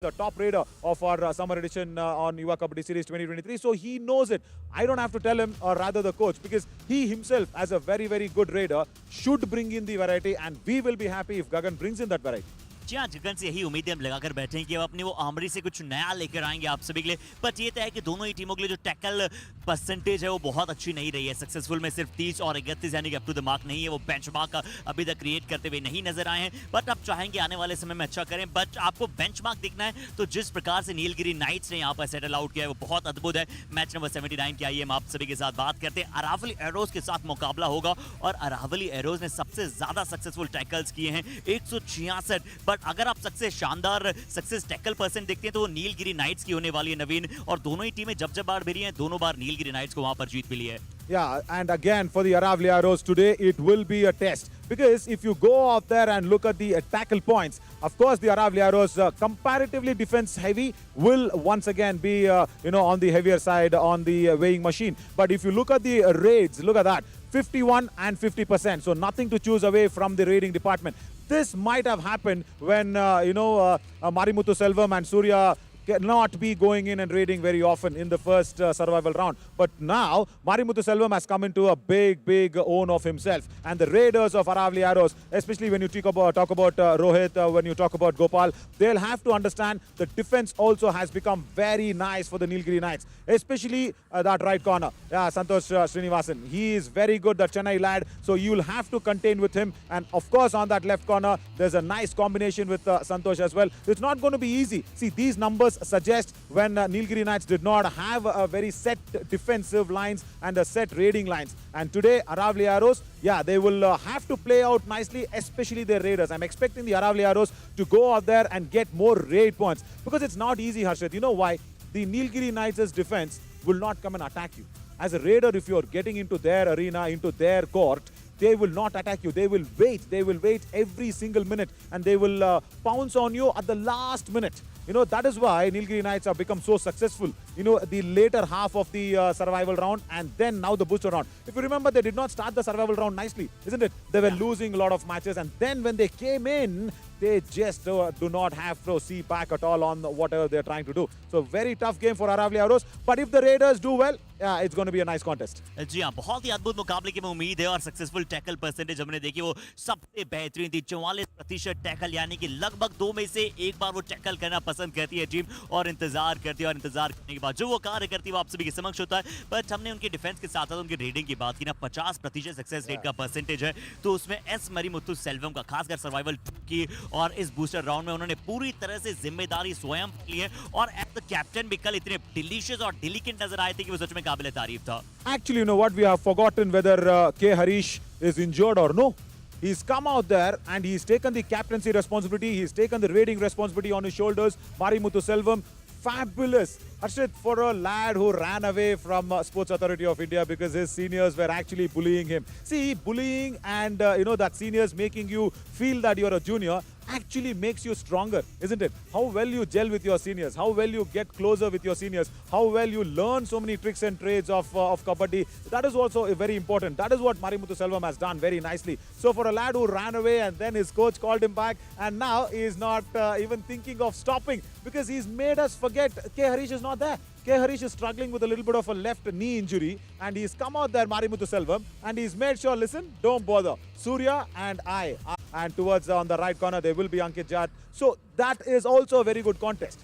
the top raider of our summer edition on Yuva Kabaddi Series 2023. So he knows it. I don't have to tell him, or rather the coach, because he himself, as a very, very good raider, should bring in the variety, and we will be happy if Gagan brings in that variety. जी हाँ, गगन से यही उम्मीदें हम लगाकर बैठे हैं कि अब अपनी वो आमरी से कुछ नया लेकर आएंगे आप सभी के लिए। बट ये तय है कि दोनों ही टीमों के लिए जो टैकल परसेंटेज है वो बहुत अच्छी नहीं रही है। सक्सेसफुल में सिर्फ 30 और 31 यानी कि अप टू द मार्क नहीं है, वो बेंचमार्क अभी तक क्रिएट करते हुए नहीं नजर आए हैं। बट अब चाहेंगे आने वाले समय में अच्छा करें। बट आपको बेंचमार्क दिखना है तो जिस प्रकार से नीलगिरी नाइट्स ने यहाँ पर सेटल आउट किया है वो बहुत अद्भुत है। मैच नंबर 79 की आइए हम आप सभी के साथ बात करते हैं। अरावली एरोज के साथ मुकाबला होगा और अरावली एरोज ने सबसे ज्यादा सक्सेसफुल टैकल्स किए हैं 166। बट अगर आप सबसे शानदार सक्सेस टैकल परसेंट देखते हैं तो वो नीलगिरी नाइट्स की होने वाली है नवीन, और दोनों ही टीमें जब बार भिड़ी हैं दोनों बार नीलगिरी नाइट्स को वहां पर जीत मिली है। Yeah, and again for the Aravali Arrows today, it will be a test. Because if you go out there and look at the tackle points, of course the Aravali Arrows, comparatively defense heavy, will once again be, on the heavier side on the weighing machine. But if you look at the raids, look at that, 51 and 50%. So nothing to choose away from the raiding department. This might have happened when, Marimuthu Selvam and Surya cannot be going in and raiding very often in the first survival round. But now, Marimuthu Selvam has come into a big own of himself. And the raiders of Aravali Arrows, especially when you talk about Rohit, when you talk about Gopal, they'll have to understand the defense also has become very nice for the Nilgiri Knights. Especially that right corner. Yeah, Santosh Srinivasan. He is very good, that Chennai lad. So you'll have to contain with him. And of course, on that left corner, there's a nice combination with Santosh as well. It's not going to be easy. See, these numbers suggest when Nilgiri Knights did not have a very set defensive lines and a set raiding lines. And today, Aravali Arrows, yeah, they will have to play out nicely, especially their raiders. I'm expecting the Aravali Arrows to go out there and get more raid points, because it's not easy, Harshit. You know why? The Nilgiri Knights' defense will not come and attack you. As a raider, if you're getting into their arena, into their court, they will not attack you. They will wait. They will wait every single minute, and they will pounce on you at the last minute. That is why Nilgiri Knights have become so successful. The later half of the survival round, and then now the booster round. If you remember, they did not start the survival round nicely, isn't it? They were losing a lot of matches, and then when they came in, they just do not have to see back at all on whatever they're trying to do. So very tough game for Aravali Arrows. But if the Raiders do well, yeah, it's going to be a nice contest. जी हाँ, बहुत ही अद्भुत मुकाबले की उम्मीद है और successful tackle percentage हमने देखी वो सबसे बेहतरीन थी 44% टैकल, यानी कि लगभग 2 में से 1 बार वो टैकल करना पसंद करती है टीम और इंतजार करती है, और इंतजार करने के बाद जो वो कार्य करती है वो आप सभी के समक्ष होता है। बट हमने उनकी डिफेंस के साथ साथ उनकी रेडिंग की बात की ना, 50% सक्सेस रेट का परसेंटेज है, तो उसमें एस मरीमुथु सेल्वम का खासकर सर्वाइवल की और इस बूस्टर राउंड में उन्होंने पूरी तरह से जिम्मेदारी स्वयं ली है, और एज द कैप्टन भी कल इतने डिलीशियस और डिलीकेंट नजर आए थे कि वो सच में काबिल तारीफ था। Actually, you know what? We have forgotten whether K. Harish is injured or no. He's come out there and he's taken the captaincy responsibility. He's taken the raiding responsibility on his shoulders. Marimuthu Selvam, fabulous. Harshit, for a lad who ran away from Sports Authority of India because his seniors were actually bullying him. See, bullying and, that seniors making you feel that you're a junior actually makes you stronger, isn't it? How well you gel with your seniors, how well you get closer with your seniors, how well you learn so many tricks and trades of kabaddi. That is also very important. That is what Marimuthu Selvam has done very nicely. So for a lad who ran away and then his coach called him back, and now he is not even thinking of stopping, because he's made us forget K. Harish is not there. K. Harish is struggling with a little bit of a left knee injury, and he's come out there, Marimuthu Selvam, and he's made sure, listen, don't bother. Surya and I. And towards on the right corner, there will be Ankit Jat. So that is also a very good contest.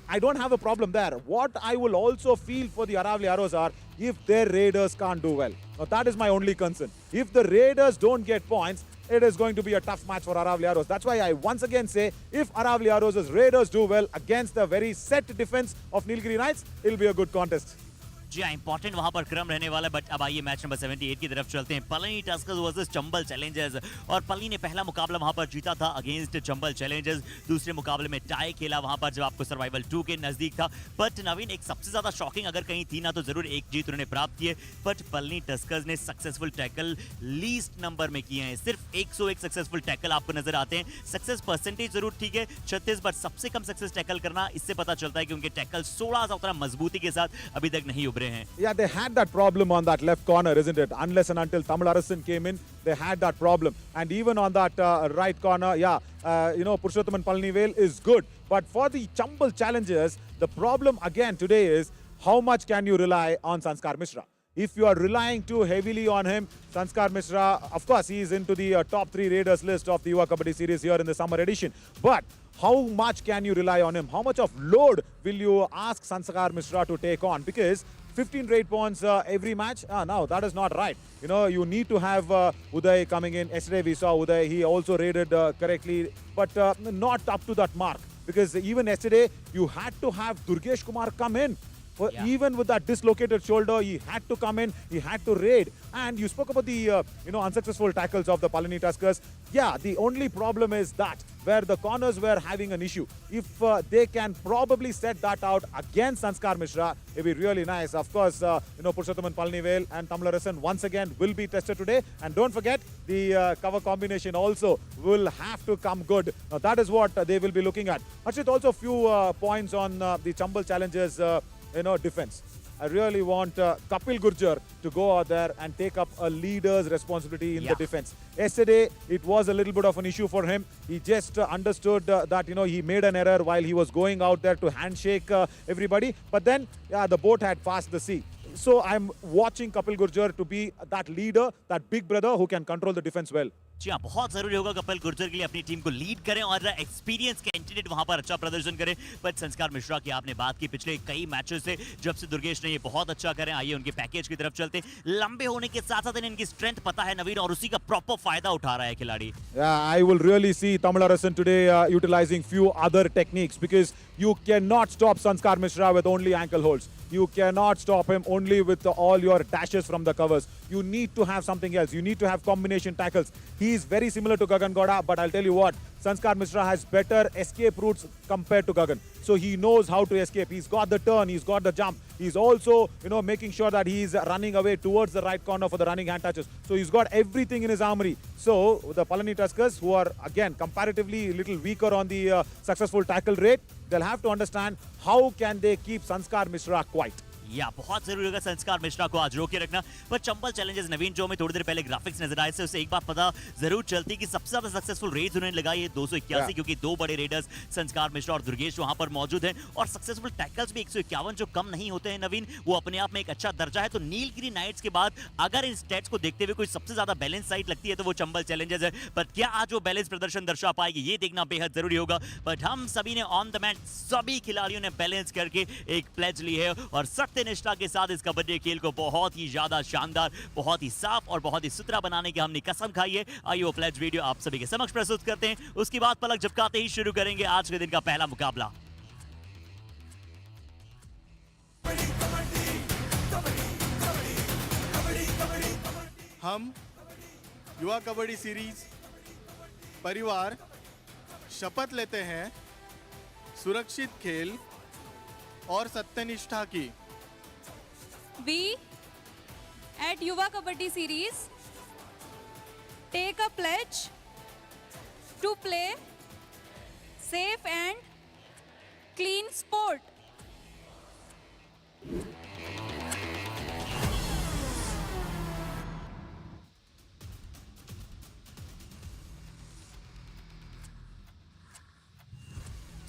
I don't have a problem there. What I will also feel for the Aravali Arrows are if their raiders can't do well. Now that is my only concern. If the raiders don't get points, it is going to be a tough match for Aravali Arrows. That's why I once again say, if Aravali Arrows' raiders do well against the very set defense of Nilgiri Knights, it will be a good contest. जी हाँ, important वहां पर क्रम रहने वाला है। But अब आइए match number 78 की तरफ चलते हैं। Palani Tuskers versus Chambal Challengers, और पलनी ने पहला मुकाबला वहां पर जीता था अगेंस्ट चंबल चैलेंजर्स। दूसरे मुकाबले में टाई खेला वहां पर जब आपको सर्वाइवल 2 के नजदीक था। बट नवीन, एक सबसे ज्यादा शॉकिंग अगर कहीं थी ना, तो जरूर एक जीत उन्होंने प्राप्त की है। बट पलनी टस्कर्स ने सक्सेसफुल टैकल लीस्ट नंबर में किए हैं, सिर्फ 101 सक्सेसफुल टैकल आपको नजर आते हैं। सक्सेस परसेंटेज जरूर ठीक है 36, बट सबसे कम सक्सेस टैकल करना, इससे पता चलता है कि उनके टैकल 16 उतना मजबूती के साथ अभी तक नहीं उभरे रहे हैं। Yeah, they had that problem on that left corner, isn't it? Unless and until Tamil Arasan came in, they had that problem. And even on that right corner, Purushothaman Palanivel is good. But for the Chambal challengers, the problem again today is how much can you rely on Sanskar Mishra? If you are relying too heavily on him, Sanskar Mishra, of course, he is into the top 3 raiders list of the Yuva Kabaddi series here in the summer edition. But how much can you rely on him? How much of load will you ask Sanskar Mishra to take on? Because 15 raid points every match, no, that is not right. You know, you need to have Uday coming in. Yesterday we saw Uday, he also raided correctly, but not up to that mark. Because even yesterday, you had to have Durgesh Kumar come in. Even with that dislocated shoulder, he had to come in, he had to raid. And you spoke about the unsuccessful tackles of the Palani Tuskers. Yeah, the only problem is that where the corners were having an issue. If they can probably set that out against Sanskar Mishra, it will be really nice. Of course, Purushothaman Palanivel and Tamil Arasan once again will be tested today. And don't forget, the cover combination also will have to come good. Now, that is what they will be looking at. Harshit, also a few points on the Chambal challenges. Defense. I really want Kapil Gurjar to go out there and take up a leader's responsibility in the defense. Yesterday, it was a little bit of an issue for him. He just understood that, he made an error while he was going out there to handshake everybody. But then, the boat had passed the sea. So I'm watching Kapil Gurjar to be that leader, that big brother who can control the defense well. जी हाँ, बहुत जरूरी होगा कपिल गुर्जर के लिए अपनी team को lead करें और एक्सपीरियंस कैंडिडेट वहां पर अच्छा प्रदर्शन करें। पर संस्कार मिश्रा की आपने बात की पिछले कई मैचेस से जब से दुर्गेश ने ये बहुत अच्छा करें। आइए उनके पैकेज की तरफ चलते। लंबे होने के साथ साथ इनकी स्ट्रेंथ पता है नवीन और उसी का प्रॉपर फायदा उठा रहा है खिलाड़ी। I will really see Tamil Arasan today utilizing few other techniques because you cannot stop Sanskar Mishra with only ankle holds. You cannot stop him only with all your dashes from the covers. You need to have something else. You need to have combination tackles. He is very similar to Gagan Gowda, but I'll tell you what, Sanskar Mishra has better escape routes compared to Gagan. So he knows how to escape. He's got the turn, he's got the jump. He's also, making sure that he's running away towards the right corner for the running hand touches. So he's got everything in his armory. So the Palani Tuskers, who are again comparatively a little weaker on the successful tackle rate, they'll have to understand how can they keep Sanskar Mishra quiet. या बहुत जरूरी होगा संस्कार मिश्रा को आज रोके रखना। पर चंबल चैलेंजर्स नवीन जो हमें थोड़ी देर पहले ग्राफिक्स नजर आए थे उससे एक बात पता जरूर चलती कि सबसे ज्यादा सक्सेसफुल रेड्स उन्होंने लगाई है 281 क्योंकि दो बड़े रेडर्स संस्कार मिश्रा और दुर्गेश वहां पर मौजूद हैं और सक्सेसफुल टैकल्स भी 151 जो कम नहीं होते हैं नवीन, वो अपने आप में एक अच्छा दर्जा है। तो नीलगिरी नाइट्स के बाद अगर इन स्टैट्स को देखते हुए कोई सबसे ज्यादा बैलेंस साइड लगती है तो वो चंबल चैलेंजर्स है। पर क्या आज वो बैलेंस प्रदर्शन दर्शा पाएगी ये देखना बेहद जरूरी होगा। बट हम सभी ने ऑन द मैट सभी खिलाड़ियों ने बैलेंस करके एक प्लेज ली है और सख्त निष्ठा के साथ इस कबड्डी खेल को बहुत ही ज्यादा शानदार, बहुत ही साफ और बहुत ही सुथरा बनाने की हमने कसम खाई है। आइए वो प्लेज वीडियो आप सभी के समक्ष प्रस्तुत करते हैं। उसके बाद पलक झपकाते ही शुरू करेंगे आज के दिन का पहला मुकाबला। हम युवा कबड्डी सीरीज परिवार शपथ लेते हैं सुरक्षित खेल और सत्यनिष्ठा की। We at Yuva Kabaddi series take a pledge to play safe and clean sport.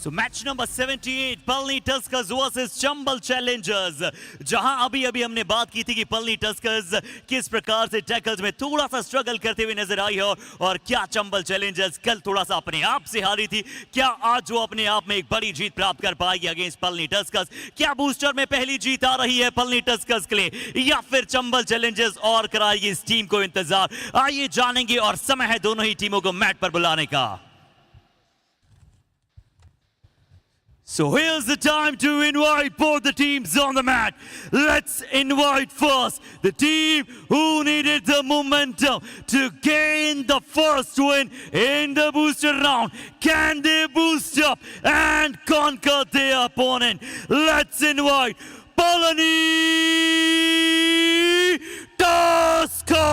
So match number 78 Palani Tuskers versus Chambal Challengers, जहां अभी हमने बात की थी कि पलनी टस्कर्स किस प्रकार से टैकल्स में थोड़ा सा स्ट्रगल करते हुए नजर आई है और क्या चंबल चैलेंजर्स कल थोड़ा सा अपने आप से हारी थी, क्या आज वो अपने आप में एक बड़ी जीत प्राप्त कर पाएगी अगेंस्ट पलनी टस्कर्स। क्या बूस्टर में पहली जीत आ रही है पलनी टस्कर्स के लिए या फिर चंबल चैलेंजर्स और कराएगी इस टीम को इंतजार। आइए जानेंगे और समय है दोनों ही टीमों को मैट पर बुलाने का। So here's the time to invite both the teams on the mat. Let's invite first the team who needed the momentum to gain the first win in the booster round. Can they boost up and conquer their opponent? Let's invite Palani Tuskers!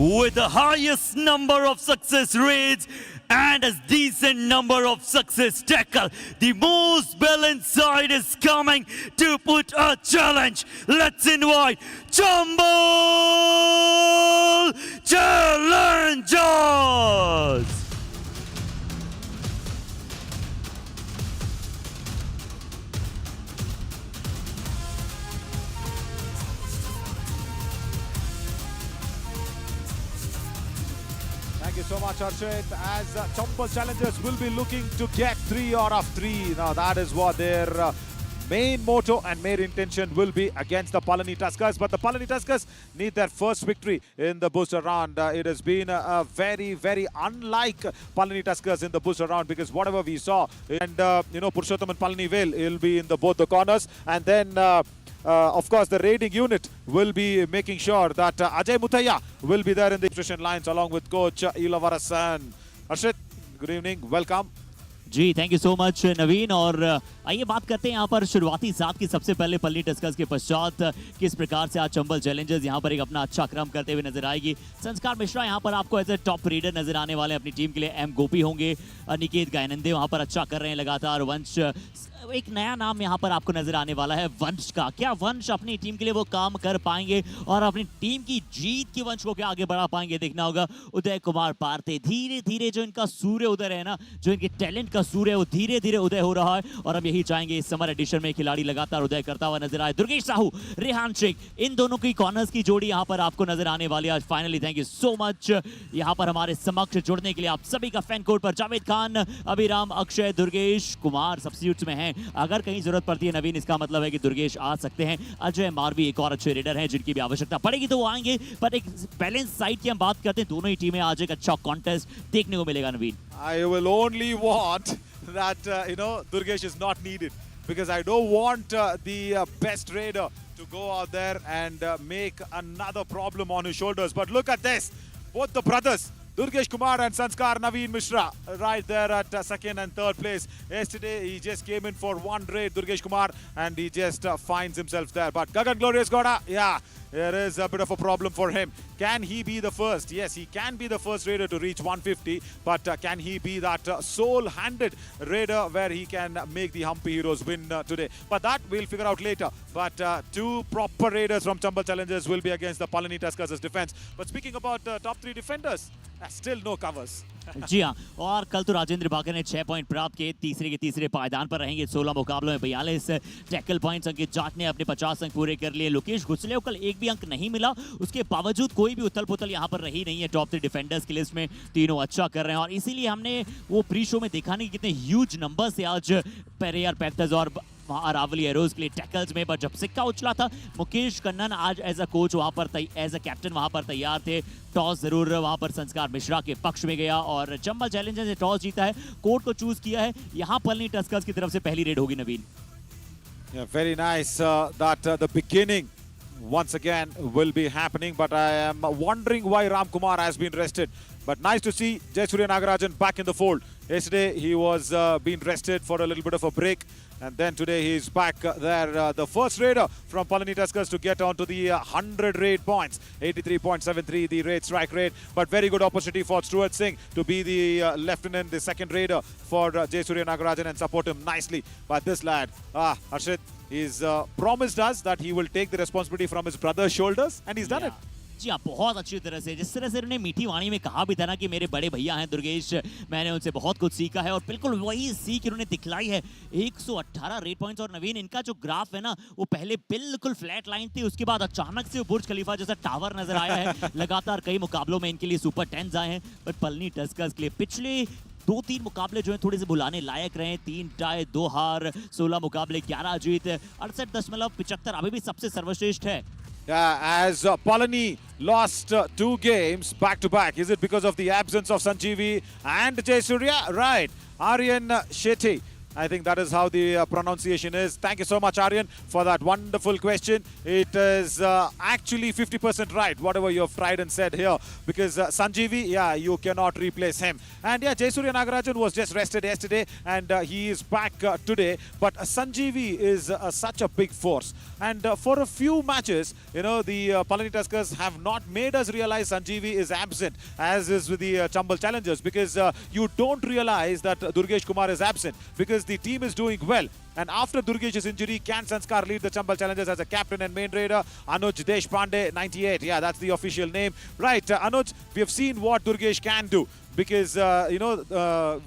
with the highest number of success rates and a decent number of success tackle. The most balanced side is coming to put a challenge. Let's invite Chambal Challengers. Thank you so much, Arshit. As Chambal Challengers will be looking to get 3 out of 3. Now, that is what their main motto and main intention will be against the Palani Tuskers. But the Palani Tuskers need their first victory in the booster round. It has been a very, very unlike Palani Tuskers in the booster round, because whatever we saw, and Purushottam and Palani will be in both the corners, and then of course, the raiding unit will be making sure that Ajay Muthaiya will be there in the nutrition lines along with coach Ilavarasan. Arshit, good evening, welcome. जी thank you so much Naveen. और आइए बात करते हैं यहाँ पर शुरुआती साथ की। सबसे पहले पल्ली टस्कर्स के पश्चात किस प्रकार से आज चंबल चैलेंजर्स यहाँ पर एक अपना अच्छा क्रम करते हुए नजर आएगी। संस्कार मिश्रा यहाँ पर आपको एज ए टॉप रीडर नजर आने वाले हैं अपनी टीम के लिए। एम गोपी होंगे, निकेत गायनंदे वहाँ पर अच्छा कर रहे हैं लगातार। वंश, एक नया नाम यहाँ पर आपको नजर आने वाला है वंश का। क्या वंश अपनी टीम के लिए वो काम कर पाएंगे और अपनी टीम की जीत की वंश को क्या आगे बढ़ा पाएंगे, देखना होगा। उदय कुमार पारते, धीरे धीरे जो इनका सूर्य उदय है ना, जो इनके टैलेंट का सूर्य है वो धीरे धीरे उदय हो रहा है और हम यही चाहेंगे इस समर एडिशन में खिलाड़ी लगातार उदय करता हुआ नजर आए। दुर्गेश साहू, रेहान शेख, इन दोनों की कॉर्नर्स की जोड़ी यहाँ पर आपको नजर आने वाली है आज finally. Thank you so much यहाँ पर हमारे समक्ष जुड़ने के लिए आप सभी का। फैन कोड पर जावेद खान, अभिराम, अक्षय, दुर्गेश कुमार सब्स्टिट्यूट्स में हैं। अगर कहीं जरूरत पड़ती है नवीन, इसका मतलब है कि दुर्गेश आ सकते हैं। अजय मारवी एक और अच्छे रेडर हैं जिनकी भी आवश्यकता पड़ेगी तो वो आएंगे। पर एक बैलेंस साइड की हम बात करते हैं, दोनों ही टीमें आज एक अच्छा कॉन्टेस्ट देखने को मिलेगा नवीन। I will only want that Durgesh is not needed, because I don't want the best raider to go out there and make another problem on his shoulders. But look at this, both the brothers, Durgesh Kumar and Sanskar Naveen Mishra, right there at second and third place. Yesterday, he just came in for one raid, Durgesh Kumar, and he just finds himself there. But Gagan Glorious Goda, yeah, there is a bit of a problem for him. Can he be the first? Yes, he can be the first raider to reach 150, but can he be that sole-handed raider where he can make the Humpy Heroes win today? But that we'll figure out later. But two proper raiders from Chambal Challengers will be against the Palani Tuskers' defense. But speaking about top three defenders, still no covers. जी हाँ, और कल तो राजेंद्र भाकर ने 6 point प्राप्त किए, तीसरे के तीसरे पायदान पर रहेंगे। 16 मुकाबलों में 42 टैकल पॉइंट्स। अंकित जाट ने अपने 50 अंक पूरे कर लिए। लोकेश घुसले को कल एक भी अंक नहीं मिला, उसके बावजूद कोई भी उथल पुथल यहाँ पर रही नहीं है। टॉप 3 डिफेंडर्स की लिस्ट में तीनों अच्छा कर रहे हैं और इसीलिए हमने वो प्री शो में देखा नहीं कितने ह्यूज नंबर से आज पेरियर पैंथर्स और अरावली एरोज के लिए टैकल्स में। बट जब सिक्का उछला था, मुकेश कन्नन आज एज अ कोच वहां पर एज अ कैप्टन वहां पर तैयार थे। टॉस जरूर वहां पर संस्कार मिश्रा के पक्ष में गया और चंबल चैलेंजर्स ने टॉस जीता है, कोर्ट को चूज किया है। यहां पलनी टस्कर्स की तरफ से पहली रेड होगी नवीन। Yeah, very nice that the beginning once again will be happening, but I am wondering why Ram Kumar has been rested. But nice to see Jayasurya Nagarajan back in the fold. Yesterday he was being rested for a little bit of a break, and then today he's back there. The first raider from Palani Tuskers to get onto the 100 raid points, 83.73 the raid strike rate. But very good opportunity for Stuart Singh to be the lieutenant, the second raider for Jayasurya Nagarajan and support him nicely. But this lad, Harshit, he's promised us that he will take the responsibility from his brother's shoulders, and he's done it. जी हाँ, बहुत अच्छी तरह से, जिस तरह से उन्होंने मीठी वाणी में कहा भी था ना कि मेरे बड़े भैया हैं दुर्गेश, मैंने उनसे बहुत कुछ सीखा है और बिल्कुल वही सीख उन्होंने दिखलाई है। 118 रेड पॉइंट्स और नवीन इनका जो ग्राफ है ना, वो पहले बिल्कुल फ्लैट लाइन थी, उसके बाद अचानक से वो बुर्ज खलीफा जैसा टावर नजर आया है। लगातार कई मुकाबलों में इनके लिए सुपर 10s आए हैं। बट पलनी टस्कर्स के लिए पिछले 2-3 मुकाबले जो है थोड़े से बुलाने लायक रहे। 3 टाई 2 हार, 16 मुकाबले 11 जीत, 68.75 अभी भी सबसे सर्वश्रेष्ठ है। Yeah, as Palani lost 2 games back to back. Is it because of the absence of Sanjeevi and Jayasurya? Right. Aryan Shetty I think that is how the pronunciation is. Thank you so much, Aryan, for that wonderful question. It is actually 50% right, whatever you have tried and said here, because Sanjeevi, yeah, you cannot replace him. And yeah, Jayasurya Nagarajan was just rested yesterday, and he is back today. But Sanjeevi is such a big force. And for a few matches, you know, the Palani Tuskers have not made us realize Sanjeevi is absent, as is with the Chambal Challengers, because you don't realize that Durgesh Kumar is absent, because the team is doing well. And after Durgesh's injury, can Sanskar lead the Chambal Challengers as a captain and main raider? Anuj Deshpande, 98. Yeah, that's the official name. Right, Anuj, we have seen what Durgesh can do, because,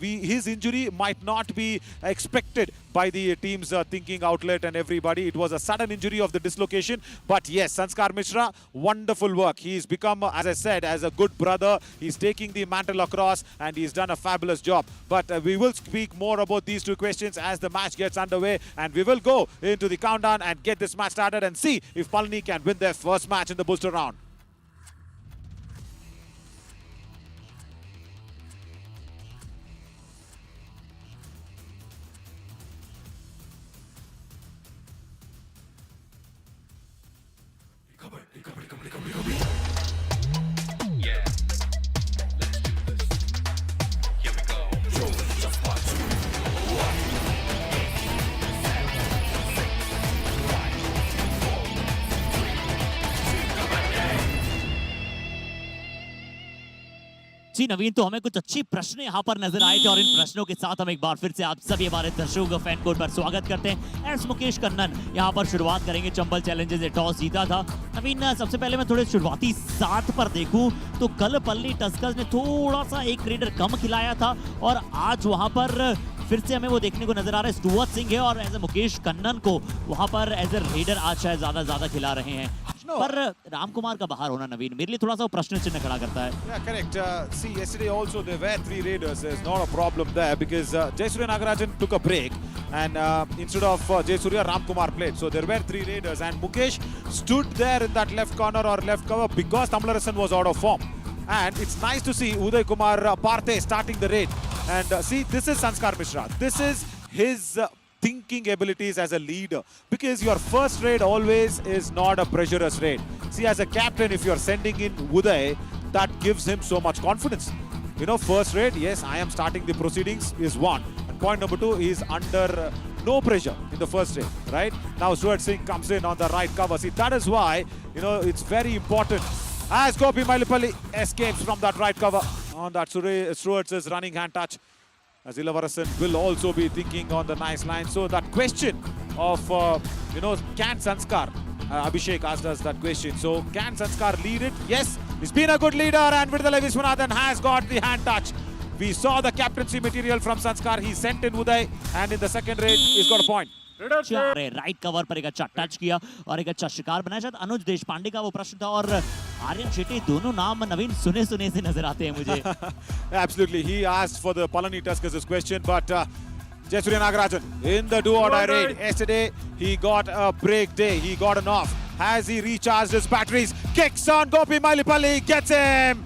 his injury might not be expected by the team's thinking outlet and everybody. It was a sudden injury of the dislocation. But yes, Sanskar Mishra, wonderful work. He's become, as I said, as a good brother. He's taking the mantle across and he's done a fabulous job. But we will speak more about these two questions as the match gets underway. And we will go into the countdown and get this match started and see if Palani can win their first match in the booster round. जी नवीन, तो हमें कुछ अच्छी प्रश्न यहाँ पर नजर आए थे और इन प्रश्नों के साथ हम एक बार फिर से आप सभी हमारे दर्शकों का फैन कोड पर स्वागत करते हैं। एस मुकेश कन्नन यहाँ पर शुरुआत करेंगे। चंबल चैलेंजर्स ने टॉस जीता था। नवीन, सबसे पहले मैं थोड़े शुरुआती 7 पर देखूं तो कल पल्ली टस्कर्स ने थोड़ा सा एक रेडर कम खिलाया था और आज वहां पर फिर से हमें वो देखने को नजर आ रहा है। स्टुअर्ट सिंह है और एज ए मुकेश कन्नन को वहां पर एज ए रेडर आज शायद ज्यादा खिला रहे हैं। पर राम कुमार का बाहर होना नवीन मेरे लिए थोड़ा सा प्रश्न चिन्ह खड़ा करता है। Yeah, correct. See, yesterday also there were 3 raiders. There's not a problem there because Jayasurya Nagarajan took a break and instead of Jayasurya, Ram Kumar played. So there were 3 raiders and Mukesh stood there in that left corner or left cover because Tamilarasan was out of form. And it's nice to see Uday Kumar Parthe starting the raid. And see, this is Sanskar Mishra. This is his thinking abilities as a leader, because your first raid always is not a pressurous raid. See, as a captain, if you're sending in Uday, that gives him so much confidence. You know, first raid, yes, I am starting the proceedings is one. And point number 2, he is under no pressure in the first raid, right? Now Stuart Singh comes in on the right cover. See, that is why, you know, it's very important. As Gopi Mailipalli escapes from that right cover on that Stuart's running hand touch. As Ilavarasan will also be thinking on the nice line. So that question of, can Sanskar, Abhishek asked us that question. So can Sanskar lead it? Yes, he's been a good leader and Vidala Viswanathan has got the hand touch. We saw the captaincy material from Sanskar. He sent in Uday and in the second raid, he's got a point. Right cover पर एक अच्छा touch किया और एक अच्छा शिकार बनाया। शायद अनुज देशपांडे का वो प्रश्न था और आर्यन शेट्टी, दोनों नाम नवीन सुने से नजर आते हैं मुझे। Absolutely, he asked for the Palani Tuskers this question, but Jayasurya Nagarajan in the do or die raid yesterday, he got a break day, he got an off. Has he recharged his batteries? Kicks on Gopi Mailipalli, gets him,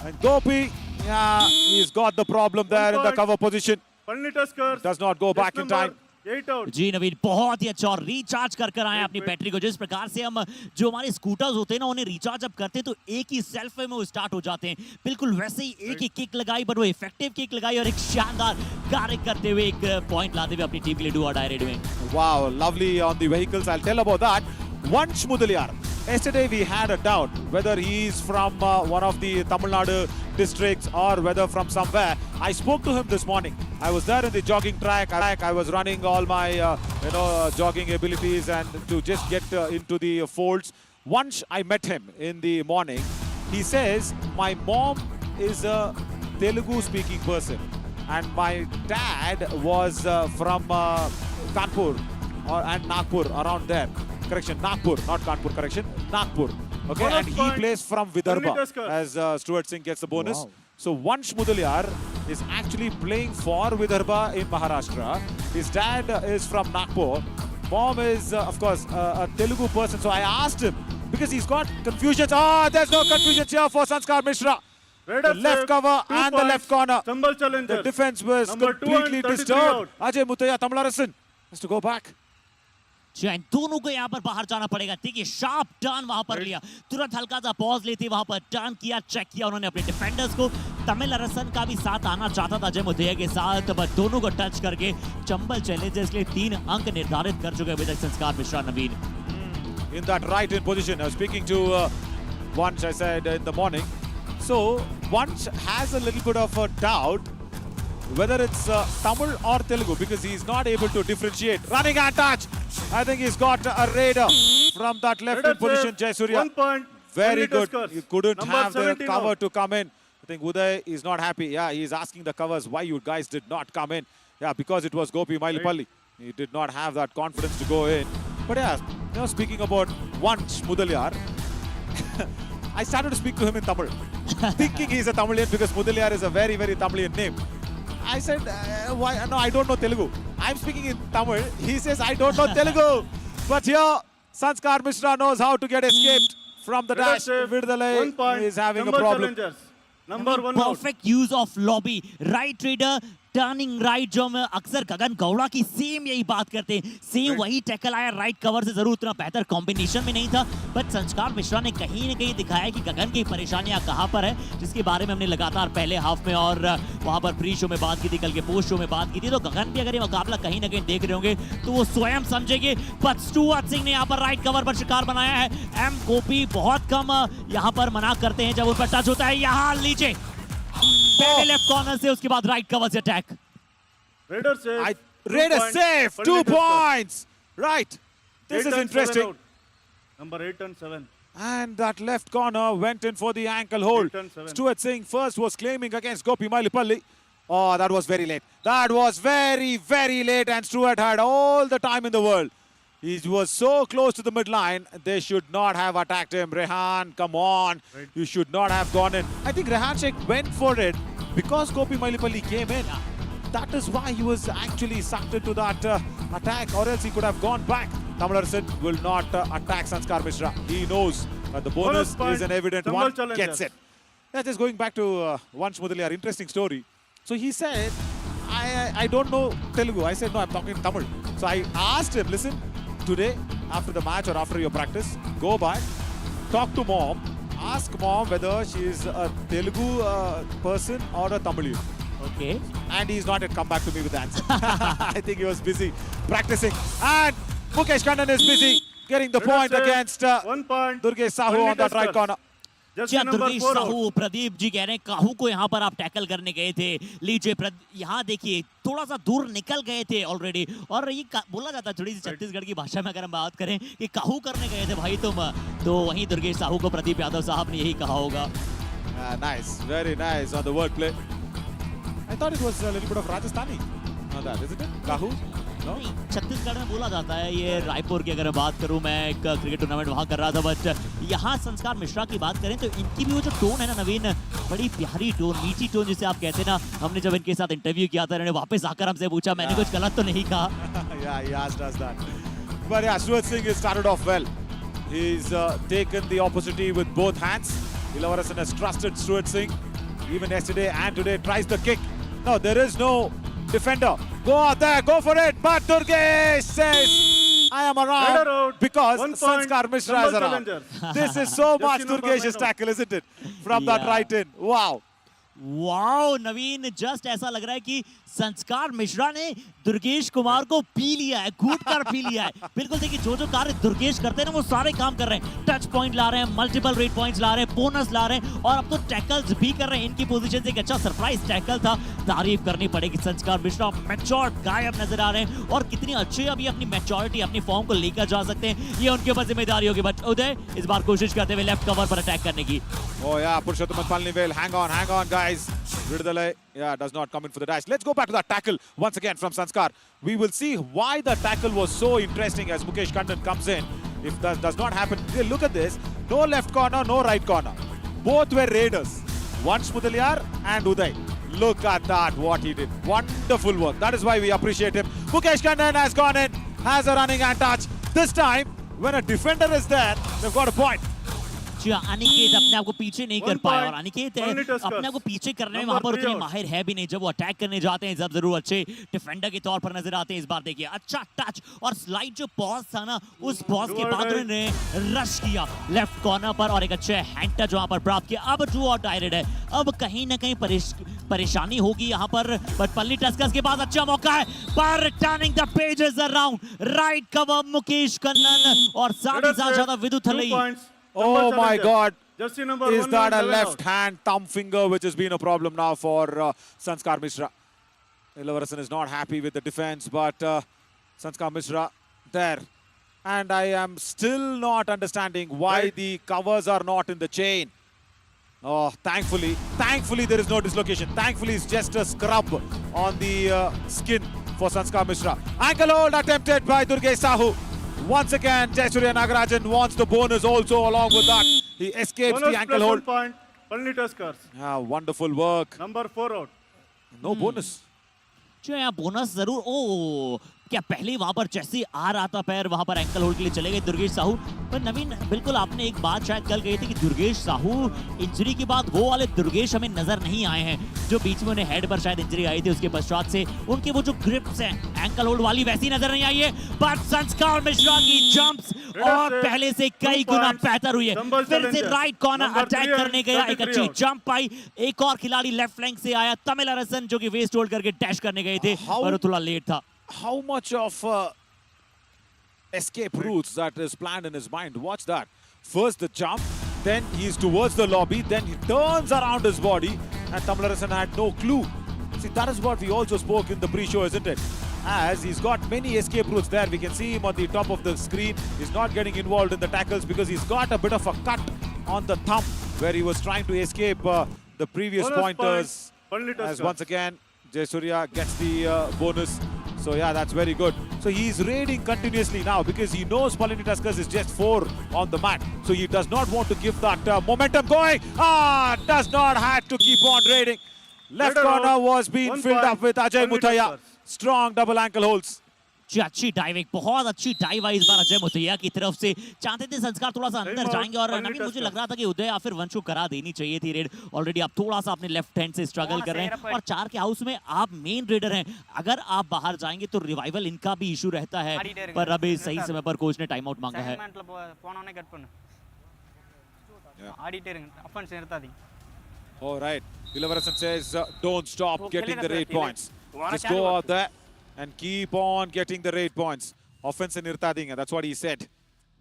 and Gopi, yeah, he's got the problem there in the cover position. Palani Tuskers Does not go back in time. जी नवीन, बहुत ही अच्छा और recharge कर आए अपनी battery को। जिस प्रकार से हम जो हमारे स्कूटर्स होते हैं ना, उन्हें रिचार्ज अप करते हैं तो एक ही सेल्फ में वो स्टार्ट हो जाते हैं। बिल्कुल वैसे ही एक ही किक लगाई, पर वो इफेक्टिव किक लगाई और एक शानदार कार्य करते हुए एक पॉइंट लाते हुए अपनी टीम के लिए डू और डाई रेड में। Wow, lovely on the vehicles. I'll tell about that. Vansh Mudaliar. Yesterday we had a doubt whether he's from one of the Tamil Nadu districts or whether from somewhere. I spoke to him this morning. I was there in the jogging track. I was running all my jogging abilities and to just get into the folds. Once I met him in the morning, he says, my mom is a Telugu speaking person and my dad was from Kanpur and Nagpur, around there. Correction, Nagpur, not Kanpur, correction, Nagpur. Okay, and he plays from Vidarbha as Stuart Singh gets the bonus. Wow. So Vansh Mudaliar is actually playing for Vidarbha in Maharashtra. His dad is from Nagpur. Mom is, of course, a Telugu person. So I asked him, because he's got confusions. There's no confusion here for Sanskar Mishra. Raiders the left save, cover 2 and the points. left corner. Stumble The challengers. defense was Number 2 and completely 33 disturbed. out. Ajay Mutaya Tamilarasan has to go back. Jain दोनों को यहाँ पर बाहर जाना पड़ेगा। देखिए sharp turn वहां पर लिया, तुरंत हल्का सा पॉज लेते वहां पर टर्न किया, चेक किया उन्होंने अपने डिफेंडर्स को। तमिल अरसन का भी साथ आना चाहता था अजय मुथैया के साथ, बट दोनों को टच करके चंबल चैलेंजर्स के लिए 3 अंक निर्धारित कर चुके अभी तक संस्कार मिश्रा नवीन। In that right in position, I was speaking to Vansh, I said in the morning. So Vansh has a little bit of a doubt whether it's Tamil or Telugu because he's not able to differentiate. Running hand touch. I think he's got a raider from that left in Raiders position. save, Jayasuriya. 1 point. Very Only good. Tuskers. You couldn't Number have the 17 cover out. to come in. I think Uday is not happy. Yeah, he's asking the covers why you guys did not come in. Yeah, because it was Gopi Mailipalli. He did not have that confidence to go in. But yeah, speaking about Vansh Mudaliar, I started to speak to him in Tamil, thinking he's a Tamilian because Mudaliar is a very, very Tamilian name. I said, why? No, I don't know Telugu. I'm speaking in Tamil. He says, I don't know Telugu. But here, Sanskar Mishra knows how to get escaped from the Raiders dash. save, 1 Virdalai point. is having a Stumble problem. challengers. Number 1 out. Perfect use of lobby, right raider turning right, जो हम अक्सर गगन गौड़ा की same यही बात करते हैं, same वही tackle आया राइट कवर से, जरूर उतना बेहतर कॉम्बिनेशन में नहीं था, बट संस्कार मिश्रा ने कहीं न कहीं दिखाया कि गगन की परेशानियां कहां पर है, जिसके बारे में हमने लगातार पहले हाफ में और वहां पर प्री शो में बात की थी, कल के पोस्ट शो में बात की थी। तो गगन भी अगर ये मुकाबला कहीं ना कहीं देख रहे होंगे तो वो स्वयं समझेंगे। बट स्टुअर्ट सिंह ने यहाँ पर राइट कवर पर शिकार बनाया है। एम गोपी बहुत कम यहाँ पर मना करते हैं जब उन पर टच होता है। यहाँ लीजिए पहले लेफ्ट कॉर्नर से, उसके बाद राइट कवर से attack. Raiders save. Raiders save. 2 Only Tuskers. points. Right. This 8 is and 7 interesting. out. Number 8 and 7. And that left corner went in for the ankle hold. 8 and 7. Stuart Singh first was claiming against Gopi Mailipalli. Oh, that was very late. That was very, very late. And Stuart had all the time in the world. He was so close to the midline. They should not have attacked him. Rehan, come on. Right. You should not have gone in. I think Rehan Sheikh went for it because Gopi Mailipalli came in. That is why he was actually sucked into that attack, or else he could have gone back. Tamilarasan will not attack Sanskar Mishra. He knows that the bonus point. is an evident Stumble one. challengers. Gets it. Yeah, just going back to Vansh Mudaliar, interesting story. So he said, I don't know Telugu. I said, no, I'm talking Tamil. So I asked him, listen, today, after the match or after your practice, go back, talk to mom, ask mom whether she is a Telugu person or a Tamilian. Okay. And he's not yet come back to me with the answer. I think he was busy practicing. And Mukesh Kannan is busy getting the point Raiders save. against 1 point. Durgesh Sahu Only on that right Tuskers. corner. Just क्या number Durgesh 4 out. Sahu, Pradeep ji कह रहे हैं काहू को यहाँ पर आप tackle करने गए थे, लीजिए यहाँ देखिए थोड़ा सा दूर निकल गए थे ऑलरेडी। और ये बोला जाता है थोड़ी सी छत्तीसगढ़ की भाषा में अगर हम बात करें कि काहू करने गए थे भाई तुम, तो वहीं दुर्गेश साहू को प्रदीप यादव साहब ने यही कहा होगा। Nice, very nice on the wordplay. I thought it was a little bit of Rajasthani on that, isn't it? Kahu? No? नहीं, छत्तीसगढ़ में बोला जाता है, ये रायपुर की अगर बात करूं, मैं एक क्रिकेट टूर्नामेंट वहां कर रहा था, बट यहाँ संस्कार मिश्रा की बात करें तो इनकी भी वो जो टोन है ना नवीन, बड़ी प्यारी टोन, मीठी टोन जिसे आप कहते हैं ना। हमने जब इनके साथ इंटरव्यू किया था, इन्होंने वापस आकर हमसे पूछा मैंने कुछ गलत तो नहीं कहा। Yeah, he asked us that. But yeah, Stuart Singh has started off well. He's taken the opportunity with both hands. Ilavarasan has trusted Stuart Singh. Even yesterday and today tries the kick. No, there is no defender. Go out there, go for it. But Durgesh says, I am Raider around out. because 1 point. Sanskar Mishra is Stumble around. challengers. This is so Just much number Durgesh's 9 out. tackle, isn't it? From that Yeah. right in. Wow. Wow Naveen, just ऐसा लग रहा है कि संस्कार मिश्रा ने दुर्गेश कुमार को P लिया है, घूट कर पी लिया है। बिल्कुल देखिए जो जो कार्य दुर्गेश करते हैं ना वो सारे काम कर रहे हैं, टच पॉइंट ला रहे हैं, मल्टीपल रेट पॉइंट्स ला रहे हैं, बोनस ला रहे हैं और अब तो टैकल्स भी कर रहे हैं। इनकी पोजीशन से एक अच्छा सरप्राइज टैकल था, तारीफ करनी पड़ेगी। संस्कार मिश्रा मैच्योर्ड गायब नजर आ रहे हैं और कितनी अच्छी अभी अपनी मैच्योरिटी, अपनी फॉर्म को लेकर जा सकते हैं, ये उनके ऊपर जिम्मेदारी होगी। बट उदय इस बार कोशिश करते हुए लेफ्ट कवर पर अटैक करने की। Oh yeah, Purushottam Palnivel. Hang on, guys. Virdalai, yeah, does not come in for the dash. Let's go back to that tackle once again from Sanskar. We will see why the tackle was so interesting as Mukesh Kannan comes in. If that does not happen, look at this. No left corner, no right corner. Both were raiders. Vansh Mudaliar and Uday. Look at that, what he did. Wonderful work. That is why we appreciate him. Mukesh Kannan has gone in, has a running hand touch. This time, when a defender is there, they've got a point. जी हाँ, अनिकेत अपने आप को पीछे नहीं कर One पाया point. और Aniket Only Tuskers. अपने आप को पीछे करने में Number वहां पर 3 उतने out. माहिर है भी नहीं। जब वो अटैक करने जाते हैं जब जरूर अच्छे डिफेंडर के तौर पर नजर आते हैं। इस बार देखिए अच्छा टच और स्लाइड जो पॉज था ना, उस पॉज के Two बाद out. उन्होंने रश किया लेफ्ट कॉर्नर पर और एक अच्छे हैंड टच वहां पर प्राप्त किया। अब 2 आउट डायरेक्ट है। अब कहीं ना कहीं परेशानी होगी यहाँ पर, बट पल्ली टस्कर्स के पास अच्छा मौका है पर turning the pages around right cover Mukesh Kannan और साथ ही साथ ज्यादा विद्युत 2 थलई। points. Oh Number my challenger. God. Jersey number Is that a 111 left out. hand thumb finger which has been a problem now for Sanskar Mishra? Illavarasan is not happy with the defense, but Sanskar Mishra there. And I am still not understanding why Right. the covers are not in the chain. Oh, thankfully there is no dislocation. Thankfully it's just a scrub on the skin for Sanskar Mishra. Ankle hold attempted by Durgesh Sahu. Once again, Jayasuriya Nagarajan wants the bonus also along with that. He escapes Bonus the ankle plus 1 hold. point. Palni Tuskers. Ah, wonderful work. Number 4 out. No bonus. जो यहाँ bonus जरूर ओ क्या पहले वहां पर जैसे आ रहा था पैर वहां पर एंकल होल्ड के लिए चले गए दुर्गेश साहू। पर नवीन बिल्कुल आपने एक बात शायद कल कही थी कि दुर्गेश साहू इंजरी के बाद वो वाले दुर्गेश हमें नजर नहीं आए हैं जो बीच में उन्हें हेड पर शायद इंजरी आई थी। उसके पश्चात से उनके वो जो ग्रिप्स हैं एंकल होल्ड वाली वैसी नजर नहीं आई है। पर संस्कार मिश्रा की जंप्स और पहले से कई गुना बेहतर हुई है। फिर से राइट कॉर्नर अटैक करने गया, एक अच्छी जंप आई, एक और खिलाड़ी लेफ्ट फ्लैंक से आया तमिल अरसन जो कि वेस्ट होल्ड करके डैश करने गए थे पर वो थोड़ा लेट था। How much of escape routes that is planned in his mind? Watch that. First the jump, then he's towards the lobby, then he turns around his body, and Tamilarasan had no clue. See, that is what we also spoke in the pre-show, isn't it? As he's got many escape routes there. We can see him on the top of the screen. He's not getting involved in the tackles because he's got a bit of a cut on the thumb where he was trying to escape the previous Bonus pointers. point. Only As Tuskers. once again, Jayasuriya gets the bonus. So yeah, that's very good. So he's raiding continuously now because he knows Palani Tuskers is just 4 on the mat. So he does not want to give that momentum going. Does not have to keep on raiding. Left Raider corner out. was being 1 filled point. up with Ajay Palani Muthaiya. Tuskers. Strong double ankle holds. जी अच्छी dive, एक बहुत अच्छी dive आई इस बार अजय मुथैया की तरफ से। चाहते थे संस्कार थोड़ा सा अंदर जाएंगे और नवीन मुझे लग रहा था कि उदय या फिर वंश को करा देनी चाहिए थी रेड। ऑलरेडी आप थोड़ा सा अपने लेफ्ट हैंड से स्ट्रगल कर रहे हैं और 4 के हाउस में आप मेन रेडर हैं। अगर आप बाहर जाएंगे तो रिवाइवल इनका भी इशू रहता है, पर अभी सही समय पर कोच ने टाइम आउट मांगा है। All right. Illavarasan says, don't stop getting the raid points. Just go out there and keep on getting the raid points. Offense in irtadinga, that's what he said.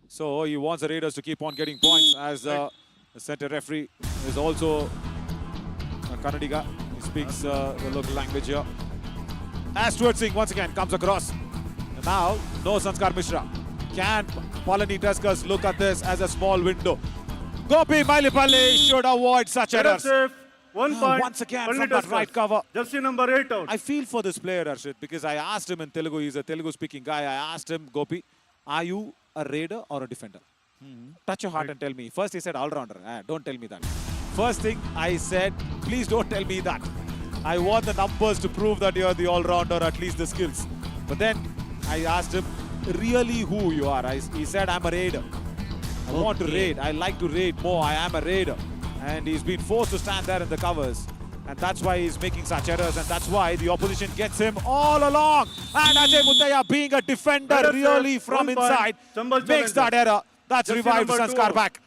So he wants the Raiders to keep on getting points as the center referee is also a Kannadiga. He speaks the local language here. As Stuart Singh once again comes across. And now, no Sanskar Mishra. Can Palani Tuskers look at this as a small window? Gopi Mailipalli should avoid such Raider errors. safe. 1 point. Once again Palani from that Tuskers. right cover. Jersey number 8 out. I feel for this player, Arshit, because I asked him in Telugu, he's a Telugu speaking guy. I asked him, Gopi, are you a raider or a defender? Touch your heart and tell me. First he said all-rounder. Don't tell me that. First thing I said, please don't tell me that. I want the numbers to prove that you're the all-rounder, at least the skills. But then I asked him, really who you are? He said, I'm a raider. I want to raid. I like to raid more. I am a raider. And he's been forced to stand there in the covers. And that's why he's making such errors. And that's why the opposition gets him all along. And Ajay Muthaiya, being a defender Raider really safe. from 1 point. inside, Chambal makes that challenger. error. That's Jersey revived number 2 Sanskar out. back.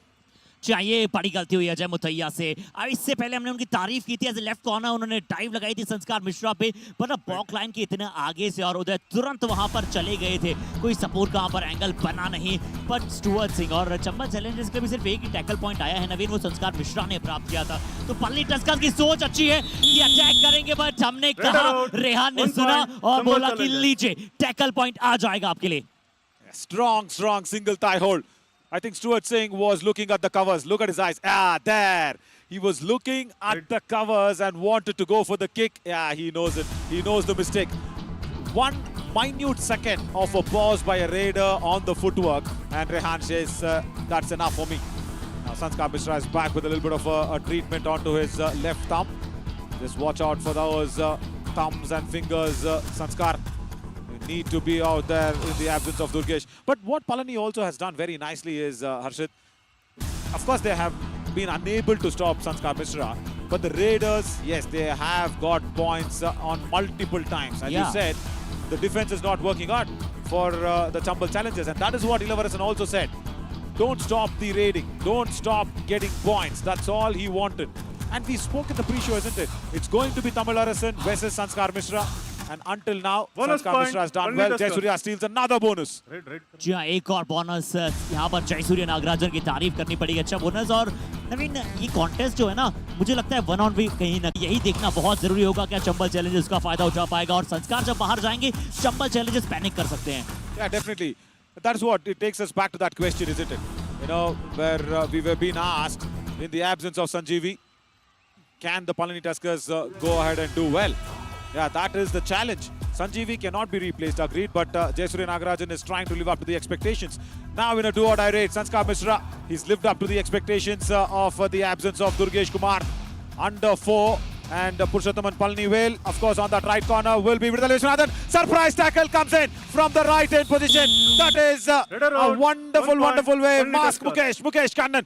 चाहिए बड़ी गलती हुई अजय मुथैया से। अब इससे पहले हमने उनकी तारीफ की थी एज लेफ्ट कॉर्नर, उन्होंने डाइव लगाई थी संस्कार मिश्रा पे, पर अब बॉक लाइन के इतने आगे से और उदय तुरंत वहां पर चले गए थे। कोई सपोर्ट का वहां पर एंगल बना नहीं, पर स्टुअर्ट सिंह और चंबल चैलेंजर्स के भी सिर्फ एक ही टैकल पॉइंट आया है नवीन, वो संस्कार मिश्रा ने प्राप्त किया था। तो पल्ली टस्कर्स की सोच अच्छी है कि अटैक करेंगे, बट हमने कहा, रेहान ने सुना और बोला कि लीजिए टैकल पॉइंट आ जाएगा आपके लिए। Strong single thigh hold. I think Stuart Singh was looking at the covers. Look at his eyes. There. He was looking at the covers and wanted to go for the kick. Yeah, he knows it. He knows the mistake. 1 minute second of a pause by a raider on the footwork. And Rehan says, that's enough for me. Now, Sanskar Mishra is back with a little bit of a treatment onto his left thumb. Just watch out for those thumbs and fingers, Sanskar. Need to be out there in the absence of Durgesh. But what Palani also has done very nicely is, Harshit, Of course, they have been unable to stop Sanskar Mishra. But the Raiders, yes, they have got points on multiple times. As you said, the defense is not working out for the Chambal Challengers. And that is what Ilavaresan also said. Don't stop the raiding. Don't stop getting points. That's all he wanted. And we spoke in the pre-show, isn't it? It's going to be Tamil Arasan versus Sanskar Mishra. And until now, Bonus Sanskar point. Mishra has done Only well. discuss. Jayasuriya steals another bonus. Red. जी हाँ, एक और bonus यहाँ पर जयसूर्य नागराजन की तारीफ करनी पड़ेगी। अच्छा बोनस। और नवीन, ये कॉन्टेस्ट जो है ना, मुझे लगता है वन ऑन वी कहीं ना यही देखना बहुत जरूरी होगा, क्या चंबल चैलेंजर्स का फायदा उठा पाएगा। और संस्कार जब बाहर जाएंगे, चंबल चैलेंजर्स पैनिक कर सकते हैं। Yeah, definitely. That's what it takes us back to that question, isn't it? You know, where we were being asked in the absence of Sanjeevi, can the Palani Tuskers go ahead and do well? Yeah, that is the challenge. Sanjeevi cannot be replaced, agreed, but Jayasuriya Nagarajan is trying to live up to the expectations. Now in a do-or-die raid, Sanskar Mishra, he's lived up to the expectations of the absence of Durgesh Kumar. Under 4, and Purushothaman Palnivel, of course, on that right corner will be Vidal Vishwanathan. Surprise tackle comes in from the right end position. That is a wonderful way. Mask Mukesh Kannan.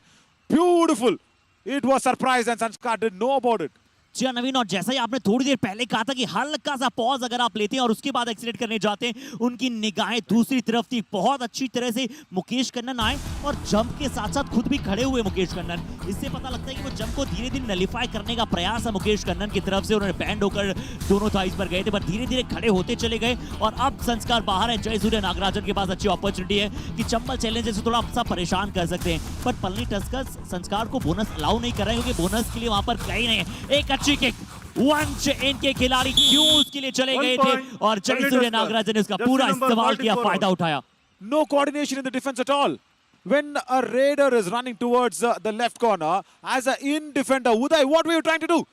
Beautiful. It was surprise and Sanskar didn't know about it. जी हाँ नवीन, और जैसा ही आपने थोड़ी देर पहले कहा था कि हल्का सा पॉज अगर आप लेते हैं और उसके बाद एक्सीलेट करने जाते हैं, उनकी निगाहें दूसरी तरफ थी। बहुत अच्छी तरह से मुकेश कन्नन आए और जंप के साथ साथ खुद भी खड़े हुए मुकेश कन्नन। इससे पता लगता है कि वो जंप को धीरे धीरे नलिफाई करने का प्रयास है मुकेश कन्नन की तरफ से। उन्होंने बैंड होकर दोनों थाइस पर गए थे, पर धीरे धीरे खड़े होते चले गए। और अब संस्कार बाहर है, जयसूर्य नागराजन के पास अच्छी अपॉर्चुनिटी है कि चंबल चैलेंजर्स से थोड़ा सा परेशान कर सकते हैं। पर पलनी टस्कर्स संस्कार को बोनस अलाउ नहीं कर रहे हैं, क्योंकि बोनस के लिए वहां पर कहीं नहीं है। एक अच्छी किक, वंश इनके खिलाड़ी क्यों उसके लिए चले गए थे और जयसूर्य नागराजन ने इसका पूरा इस्तेमाल किया, फायदा उठाया। No coordination in the defense at all. When a raider is running towards the left corner, as an in defender, Uday, what were you trying to do?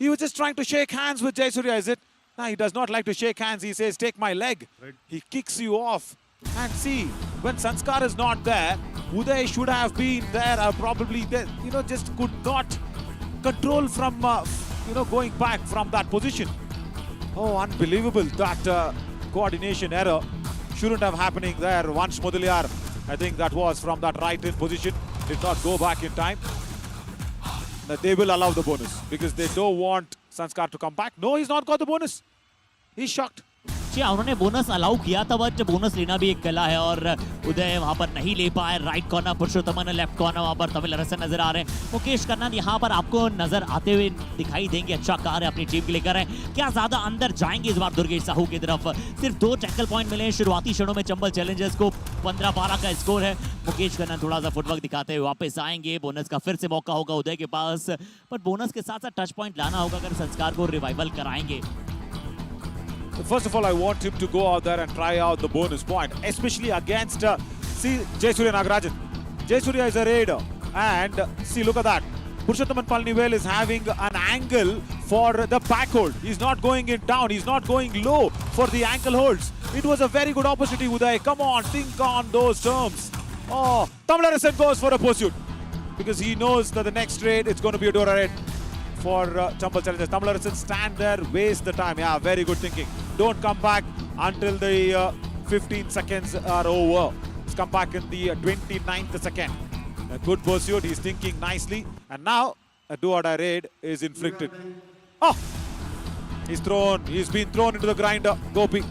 He was just trying to shake hands with Jayasuriya, is it? No, he does not like to shake hands. He says, take my leg. Right. He kicks you off. And see, when Sanskar is not there, Uday should have been there, probably there, just could not control from, going back from that position. Oh, unbelievable. That coordination error shouldn't have happening there. Vansh Mudaliar, I think that was from that right in position, did not go back in time. They will allow the bonus because they don't want Sanskar to come back. No, he's not got the bonus. He's shocked. जी हाँ, उन्होंने bonus allow किया था, but bonus लेना भी एक कला है और उदय वहां पर नहीं ले पाए। राइट कॉर्नर पुरुषोत्तमन, लेफ्ट कॉर्नर वहां पर तमिल अरसन नजर आ रहे हैं। मुकेश कन्नन यहाँ पर आपको नजर आते हुए दिखाई देंगे। अच्छा कार्य अपनी टीम के लिए कर रहे हैं। क्या ज्यादा अंदर जाएंगे इस बार दुर्गेश साहू की तरफ? सिर्फ 2 टैकल पॉइंट मिले हैं शुरुआती क्षणों में चंबल चैलेंजर्स को। 15-12 का स्कोर है। मुकेश कन्नन थोड़ा सा फुटवर्क दिखाते हुए वापस आएंगे। बोनस का फिर से मौका होगा उदय के पास, पर बोनस के साथ साथ टच पॉइंट लाना होगा अगर संस्कार को रिवाइवल कराएंगे। First of all, I want him to go out there and try out the bonus point, especially against Jayasuriya Nagarajan. Jayasuriya is a raider, and see, look at that. Purushothaman Palnivel is having an angle for the back hold. He's not going in down. He's not going low for the ankle holds. It was a very good opportunity, Uday. Come on, think on those terms. Oh, Tamil Arasan goes for a pursuit because he knows that the next raid, it's going to be a Dora raid for Chambal Challengers. Tamil Arasan stand there, waste the time. Yeah, very good thinking. Don't come back until the 15 seconds are over. He's come back in the 29th second. A good pursuit. He's thinking nicely. And now a do-or-die raid is inflicted. Oh! He's been thrown into the grinder. Gopi.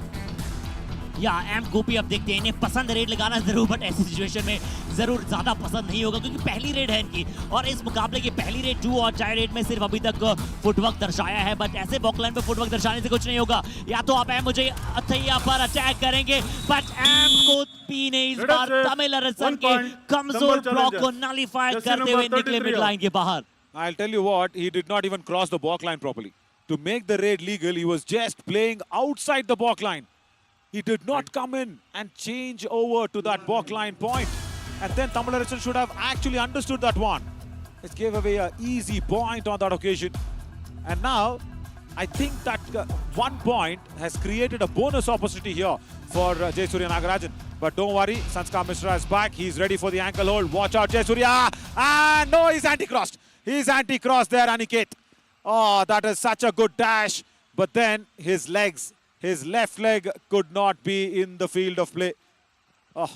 या M गोपी, अब देखते हैं। इन्हें पसंद red लगाना जरूर, but ऐसी situation में जरूर ज्यादा पसंद नहीं होगा, क्योंकि पहली रेड है इनकी और इस मुकाबले की पहली red do or die red में सिर्फ अभी तक फुटवर्क दर्शाया है। बट ऐसे बॉकलाइन पे फुटवर्क दर्शाने से कुछ नहीं होगा। या तो आप मुझे अथैया पर अटैक करेंगे, बट एम गोपी ने इस बार तमिल अरसन के कमजोर ब्लॉक को नलिफाई करते हुए निकले मिड लाइन के बाहर। I'll tell you what, he did not even cross the balk line properly. To make the raid legal, he was just playing outside the balk line. He did not come in and change over to that balk line point. And then Tamil Arasan should have actually understood that one. It gave away an easy point on that occasion. And now, I think that 1 point has created a bonus opportunity here for Jayasuriya Nagarajan. But don't worry, Sanskar Mishra is back. He's ready for the ankle hold. Watch out, Jayasuriya. And no, he's anti-crossed. He's anti-crossed there, Aniket. Oh, that is such a good dash. But then his legs, his left leg could not be in the field of play. Oh.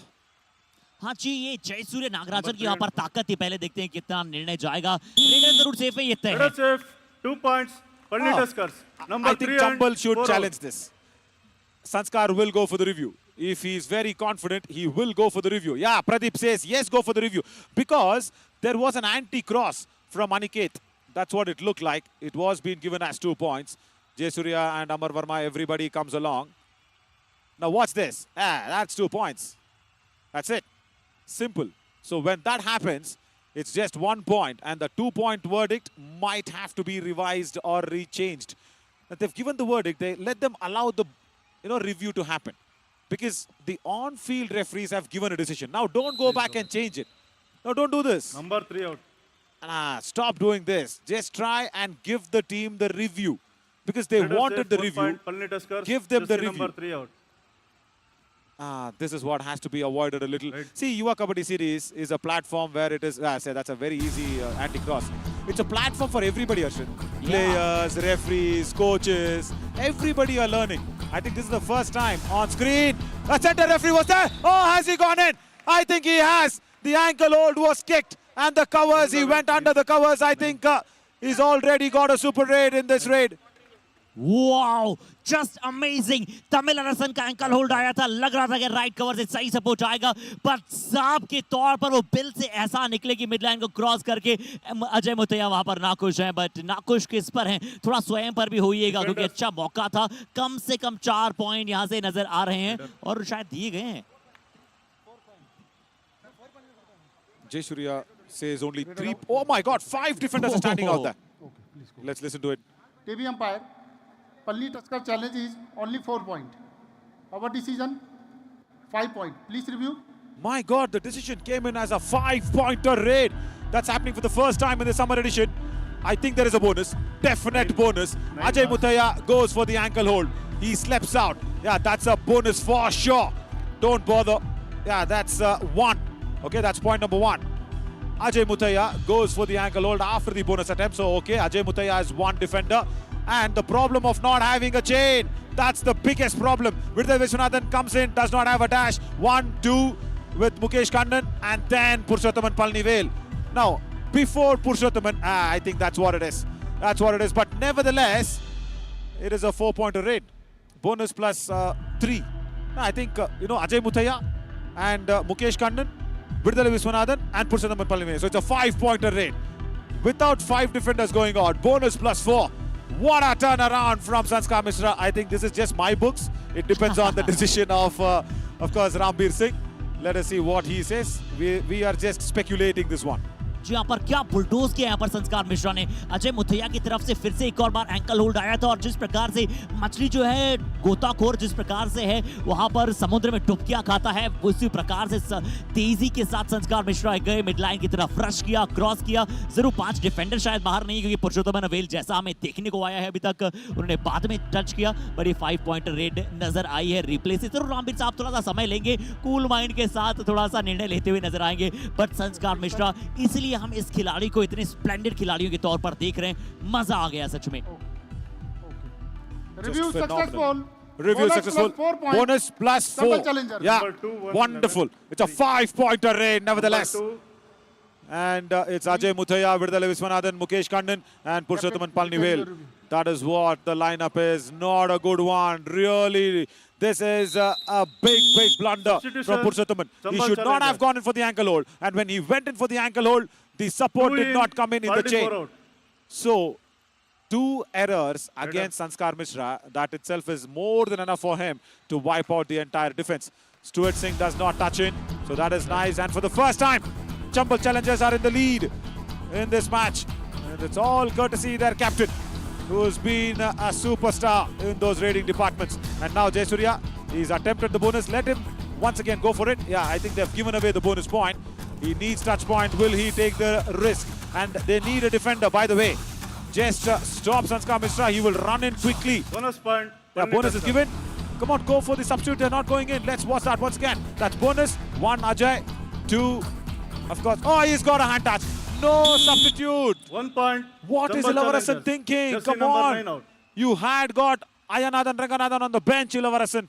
हाँ जी, ये जयसूर्य नागराजन की यहाँ पर ताकत थी। पहले देखते हैं कितना निर्णय जाएगा। रेडर जरूर सेफ है, ये तय है। Red safe, 2 points. Pally Oh, Tuskers. Number I think 3 and Chambal should 4 challenge out. this. Sanskar will go for the review. If he is very confident, he will go for the review. Yeah, Pradeep says, yes, go for the review. Because there was an anti-cross from Aniket. That's what it looked like. It was being given as 2 points. Jayasuriya and Amar Verma, everybody comes along. Now watch this. Ah, that's 2 points. That's it. Simple. So when that happens, it's just 1 point. And the 2-point verdict might have to be revised or rechanged. If they've given the verdict, they let them allow the review to happen. Because the on-field referees have given a decision. Now don't go back and change it. No, don't do this. Number 3 out. Stop doing this. Just try and give the team the review. Because they Red wanted safe, the 1 review. point. Pally Tuskers. Give them the Jersey review. Number 3 out. This is what has to be avoided a little. Right. See, Yuva Kabaddi series is a platform where it is, I say that's a very easy anti-cross. It's a platform for everybody, Ashwin. Players, referees, coaches, everybody are learning. I think this is the first time on screen. The center referee was there. Oh, has he gone in? I think he has. The ankle hold was kicked and the covers, he went under the covers. I think he's already got a super raid in this raid. Wow, just amazing. Tamil Arasan का ankle hold आया था, लग रहा था कि right cover से सही support आएगा, पर सांप के तौर पर वो बिल से ऐसा निकले कि मिड लाइन को क्रॉस करके अजय मुतैया वहां पर नाखुश हैं। बट नाखुश किस पर हैं, थोड़ा स्वयं पर भी होइएगा, क्योंकि अच्छा मौका था। कम से कम 4 पॉइंट यहां से नजर आ रहे हैं और शायद दिए गए हैं। Jayasuriya says only 3. Oh my God, 5 defenders are standing out there. Let's listen to it. TV umpire, Pally Tusker challenge is only 4 points. Our decision, 5 points. Please review. My God, the decision came in as a 5-pointer raid. That's happening for the first time in the summer edition. I think there is a bonus, definite bonus. Ajay Muthaiya goes for the ankle hold. He slips out. Yeah, that's a bonus for sure. Don't bother. Yeah, that's 1. Okay, that's point number 1. Ajay Muthaiya goes for the ankle hold after the bonus attempt. So, okay, Ajay Muthaiya has 1 defender. And the problem of not having a chain, that's the biggest problem. Vidya Vishwanathan comes in, does not have a dash. 1, 2 with Mukesh Kannan and then Purushothaman Palnivel. Now, before Purushothaman, I think that's what it is. That's what it is. But nevertheless, it is a 4-pointer raid. Bonus plus 3. I think, Ajay Muthaiya and Mukesh Kannan, Vidya Vishwanathan and Purushothaman Palnivel. So it's a 5-pointer raid. Without 5 defenders going out, bonus plus 4. What a turnaround from Sanskar Mishra. I think this is just my books. It depends on the decision of course, Rambir Singh. Let us see what he says. We are just speculating this one. जी यहाँ पर क्या bulldoze किया यहाँ पर संस्कार मिश्रा ने। अजय मुथैया की तरफ से फिर से एक और बार एंकल होल्ड आया था और जिस प्रकार से मछली जो है गोताखोर जिस प्रकार से है वहां पर समुद्र में डुबकियां खाता है उसी प्रकार से तेजी के साथ संस्कार मिश्रा गए मिड लाइन की तरफ रश किया क्रॉस किया। जरूर 5 डिफेंडर शायद बाहर नहीं क्योंकि पुरुषोत्तम अवेल जैसा हमें देखने को आया है अभी तक उन्होंने बाद में टच किया पर ये 5-पॉइंटर रेड नजर आई है रिप्ले से। जरूर रामबीर साहब थोड़ा सा समय लेंगे कूल माइंड के साथ थोड़ा सा निर्णय लेते हुए नजर आएंगे बट संस्कार मिश्रा इसलिए हम इस खिलाड़ी को इतने स्प्लेंडेड खिलाड़ियों के तौर पर देख रहे हैं। मजा आ गया सच में। Review successful. Review successful. Bonus plus 4. Yeah, wonderful. It's a 5-pointer raid nevertheless. And it's Ajay Muthaiya, Vidya Vishwanathan, Mukesh Kannan and Purushothaman Palnivel. That is what the lineup is. Not a good one. Really, this is a big blunder from Purushothaman. He should not have gone in for the ankle hold. And when he went in for the ankle hold, the support did not come in the chain. So, 2 errors against Sanskar Mishra. That itself is more than enough for him to wipe out the entire defense. Stuart Singh does not touch in. So that is nice. And for the first time, Chambal Challengers are in the lead in this match. And it's all courtesy their captain, who's been a superstar in those raiding departments. And now Jayasuriya, he's attempted the bonus. Let him once again go for it. Yeah, I think they've given away the bonus point. He needs touch point. Will he take the risk? And they need a defender, by the way. Just stop Sanskar Mishra. He will run in quickly. Bonus point. Yeah, bonus is given. Come on, go for the substitute. They're not going in. Let's watch that once again. That's bonus. 1 Ajay. 2, of course. Oh, he's got a hand touch. No substitute. 1 point. What is Ilavarasan thinking? Come on. You had got Ayanathan Ranganathan on the bench, Ilavarasan.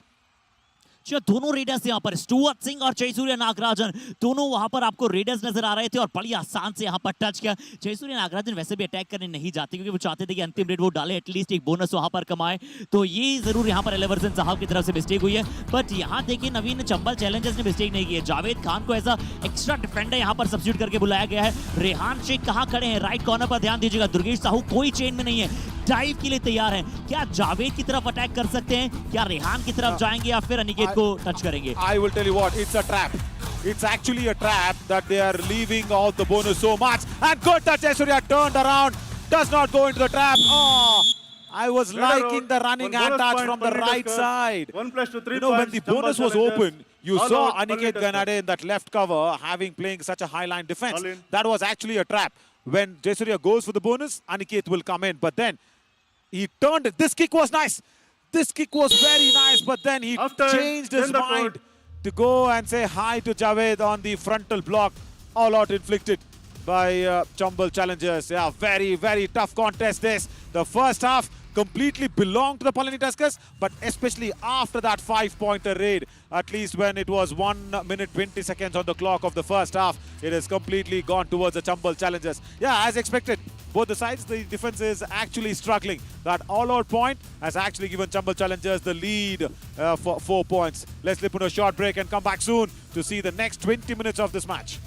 जो दोनों readers यहाँ पर Stuart Singh और जयसूर्य नागराजन दोनों वहां पर आपको readers नजर आ रहे थे और बड़ी आसान से यहाँ पर टच किया। जयसूर्य नागराजन वैसे भी अटैक करने नहीं जाते क्योंकि वो चाहते थे कि अंतिम रेड वो डाले, एटलीस्ट एक बोनस वहां पर कमाए। तो ये जरूर यहाँ पर एलिवर्सन साहब की तरफ से मिस्टेक हुई है। बट यहाँ देखिए नवीन चंबल चैलेंजर्स ने मिस्टेक नहीं की है। जावेद खान को ऐसा एक्स्ट्रा डिफेंडर यहाँ पर सब्स्टिट्यूट करके बुलाया गया है। रेहान शेख कहाँ खड़े हैं, राइट कॉर्नर पर ध्यान दीजिएगा। दुर्गेश साहू कोई चेन में नहीं है, डाइव के लिए तैयार हैं। क्या जावेद की तरफ अटैक कर सकते हैं, क्या रेहान की तरफ जाएंगे या फिर अनिकेत को टच करेंगे? I will tell you what, it's a trap. It's actually a trap that they are leaving out the bonus so much. And good touch, Jayasuriya turned around, does not go into the trap. Oh, I was liking the running hand touch from the right side. 1+2, 3 You know, when points. the bonus was Chambal open, you All saw out, Aniket Palani Ganade in that left cover playing such a high line defense. All in. That was actually a trap. When Jayasuriya goes for the bonus, Aniket will come in. But then he turned it. This kick was nice. This kick was very nice, but then he After changed his 10 the mind court. to go and say hi to Javed on the frontal block. All out inflicted by Chambal challengers. Yeah, very, very tough contest this. The first half completely belonged to the Palani Tuskers, but especially after that 5-pointer raid, at least when it was 1 minute 20 seconds on the clock of the first half, it has completely gone towards the Chambal challengers. Yeah, as expected, both the sides, the defense is actually struggling. That all-out point has actually given Chambal challengers the lead for 4 points. Let's slip on a short break and come back soon to see the next 20 minutes of this match.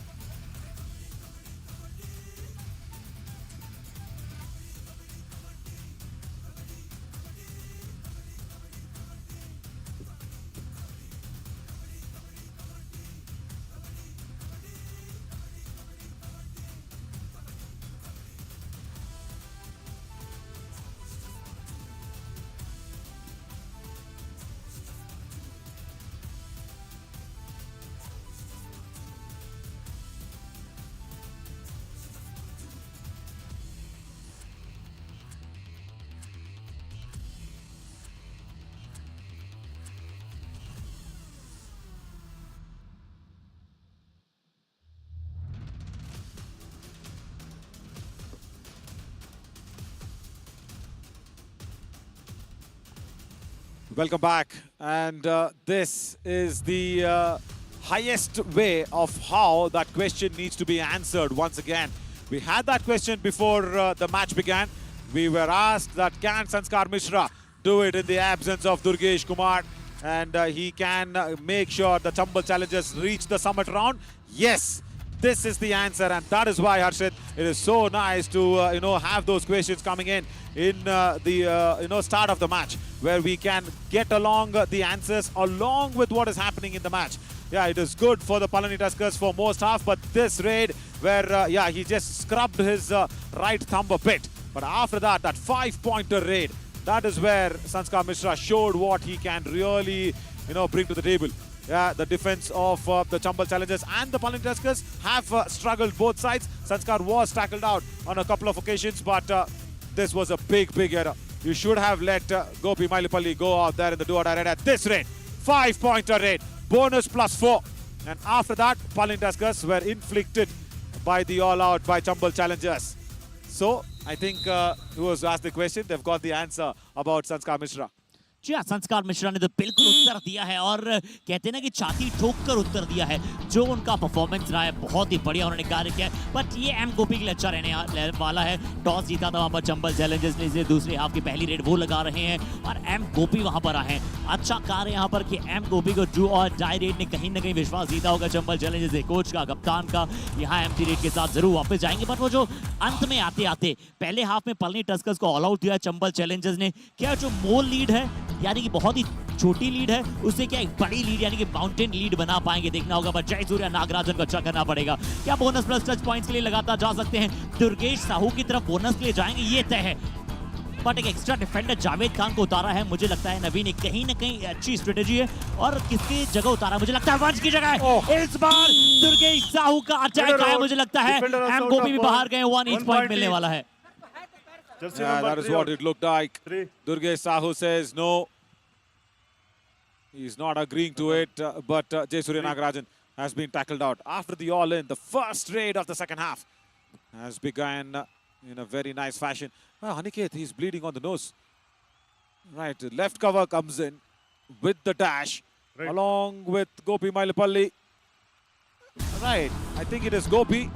Welcome back, and this is the highest way of how that question needs to be answered once again. We had that question before the match began. We were asked that can Sanskar Mishra do it in the absence of Durgesh Kumar, and he can make sure the Chambal challengers reach the summit round? Yes. This is the answer, and that is why, Harshit, it is so nice to have those questions coming in the start of the match, where we can get along the answers along with what is happening in the match. Yeah, it is good for the Palani Tuskers for most half, but this raid where he just scrubbed his right thumb a bit, but after that 5-pointer raid, that is where Sanskar Mishra showed what he can really bring to the table. Yeah, the defense of the Chambal challengers and the Palani Tuskers have struggled both sides. Sanskar was tackled out on a couple of occasions, but this was a big error. You should have let Gopi Mailipalli go out there in the do-or-die raid at this rate. 5-pointer raid, bonus +4. And after that, Palani Tuskers were inflicted by the all-out by Chambal challengers. So, I think who was asked the question, they've got the answer about Sanskar Mishra. जी हाँ, संस्कार मिश्रा ने तो बिल्कुल उत्तर दिया है और कहते हैं ना कि छाती ठोक कर उत्तर दिया है। जो उनका परफॉर्मेंस रहा है बहुत ही बढ़िया उन्होंने कार्य किया है। बट ये एम गोपी के लिए अच्छा रहने वाला है। टॉस जीता था वहाँ पर चंबल चैलेंजर्स ने, दूसरे हाफ की पहली रेड वो लगा रहे हैं और एम गोपी वहाँ पर आए हैं। अच्छा कार्य यहाँ पर कि एम गोपी को ड्रू और डाई रेड ने कहीं ना कहीं विश्वास जीता होगा चंबल चैलेंजर्स के कोच का, कप्तान का। यहाँ एम्प्टी रेड के साथ जरूर वापस जाएंगे, बट वो जो अंत में आते आते पहले हाफ में पलनी टस्कर्स को ऑल आउट दिया चंबल चैलेंजर्स ने। क्या जो मोल लीड है यानी कि बहुत ही छोटी लीड है, उससे क्या एक बड़ी लीड यानी कि माउंटेन लीड बना पाएंगे, देखना होगा। बट जयसूर्या नागराजन को अच्छा करना पड़ेगा। क्या बोनस प्लस टच पॉइंट्स के लिए लगातार जा सकते हैं? दुर्गेश साहू की तरफ बोनस के लिए जाएंगे, ये तय है। बट एक एक्स्ट्रा डिफेंडर जावेद खान को उतारा है, मुझे लगता है नवीन एक कहीं ना कहीं अच्छी स्ट्रेटेजी है। और किसकी जगह उतारा? मुझे लगता है वंश की जगह इस बार दुर्गेश साहू का अटैक आया। मुझे लगता है एम गोपी भी बाहर गए, 1 each पॉइंट मिलने वाला है। Yeah, that is what it looked like. Durgesh Sahu says no. He's not agreeing to it, but Jayasuriya Nagarajan has been tackled out. After the all-in, the first raid of the second half has begun in a very nice fashion. Aniket, he's bleeding on the nose. Right, left cover comes in with the dash. Right. along with Gopi Mailapalli. Right, I think it is Gopi.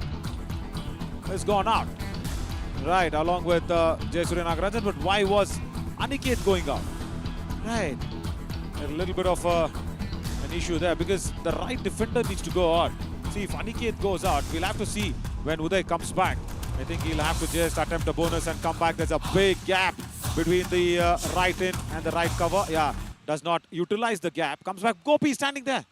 Has gone out. Right, along with Jayasuriya Nagarajan. But why was Aniket going out? Right, a little bit of an issue there because the right defender needs to go out. See, if Aniket goes out, we'll have to see when Uday comes back. I think he'll have to just attempt a bonus and come back. There's a big gap between the right in and the right cover. Yeah, does not utilize the gap. Comes back. Gopi standing there.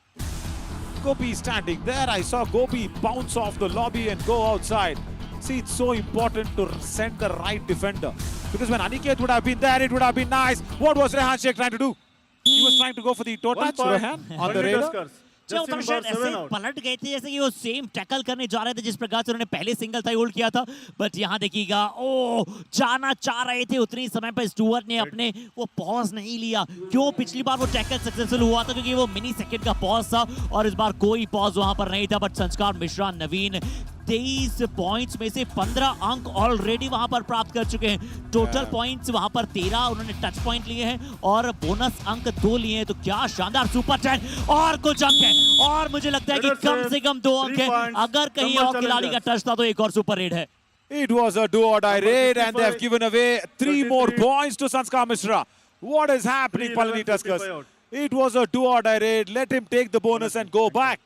Gopi standing there. I saw Gopi bounce off the lobby and go outside. See, it's so important to send the right defender. Because when Aniket would have been there, it would have been nice. What was Rehan Sheikh trying to do? He was trying to go for the toe 1 touch, point. Rehan, on the 20 radar. Tuskers. चलो Justin तो शायद Bar 7 ऐसे out. पलट गए थे जैसे कि वो सेम टैकल करने जा रहे थे जिस प्रकार से उन्होंने पहले सिंगल था होल्ड किया था बट यहाँ देखिएगा ओ जाना चाह रहे थे उतनी समय पर स्टुअर्ट ने अपने वो पॉज नहीं लिया क्यों पिछली बार वो टैकल सक्सेसफुल हुआ था क्योंकि वो मिनी सेकंड का पॉज था और इस बार कोई पॉज वहां पर नहीं था बट संस्कार मिश्रा नवीन 23 पॉइंट्स में से 15 अंक ऑलरेडी वहां पर प्राप्त कर चुके हैं टोटल पॉइंट्स वहां पर 13 उन्होंने टच पॉइंट लिए हैं और बोनस अंक 2 लिए हैं तो क्या शानदार सुपर 10 और कुछ अंक है और मुझे लगता है कि कम से कम 2 अंक है अगर कहीं और खिलाड़ी का टच था तो एक और सुपर रेड है It was a do or die raid and they have given away 3 more 33. points to Sanskar Mishra. What is happening, 3-11, Palani Tuskers? 55 out. It was a do or die raid. Let him take the bonus and go back.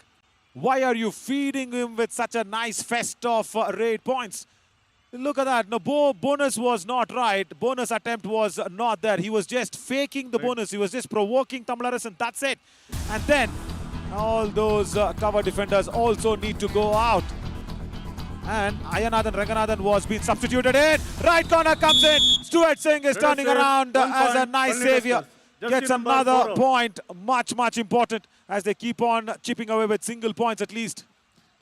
Why are you feeding him with such a nice fest of raid points? Look at that. No, bonus was not right. Bonus attempt was not there. He was just faking the bonus. He was just provoking Tamil Arasan. That's it. And then all those cover defenders also need to go out. And Ayanathan Ranganathan was being substituted in. Right corner comes in. Stuart Singh is turning around 1 as a point. nice Only savior. Tuskers. Gets Justin Bar another 4 out. point. Much important as they keep on chipping away with single points at least.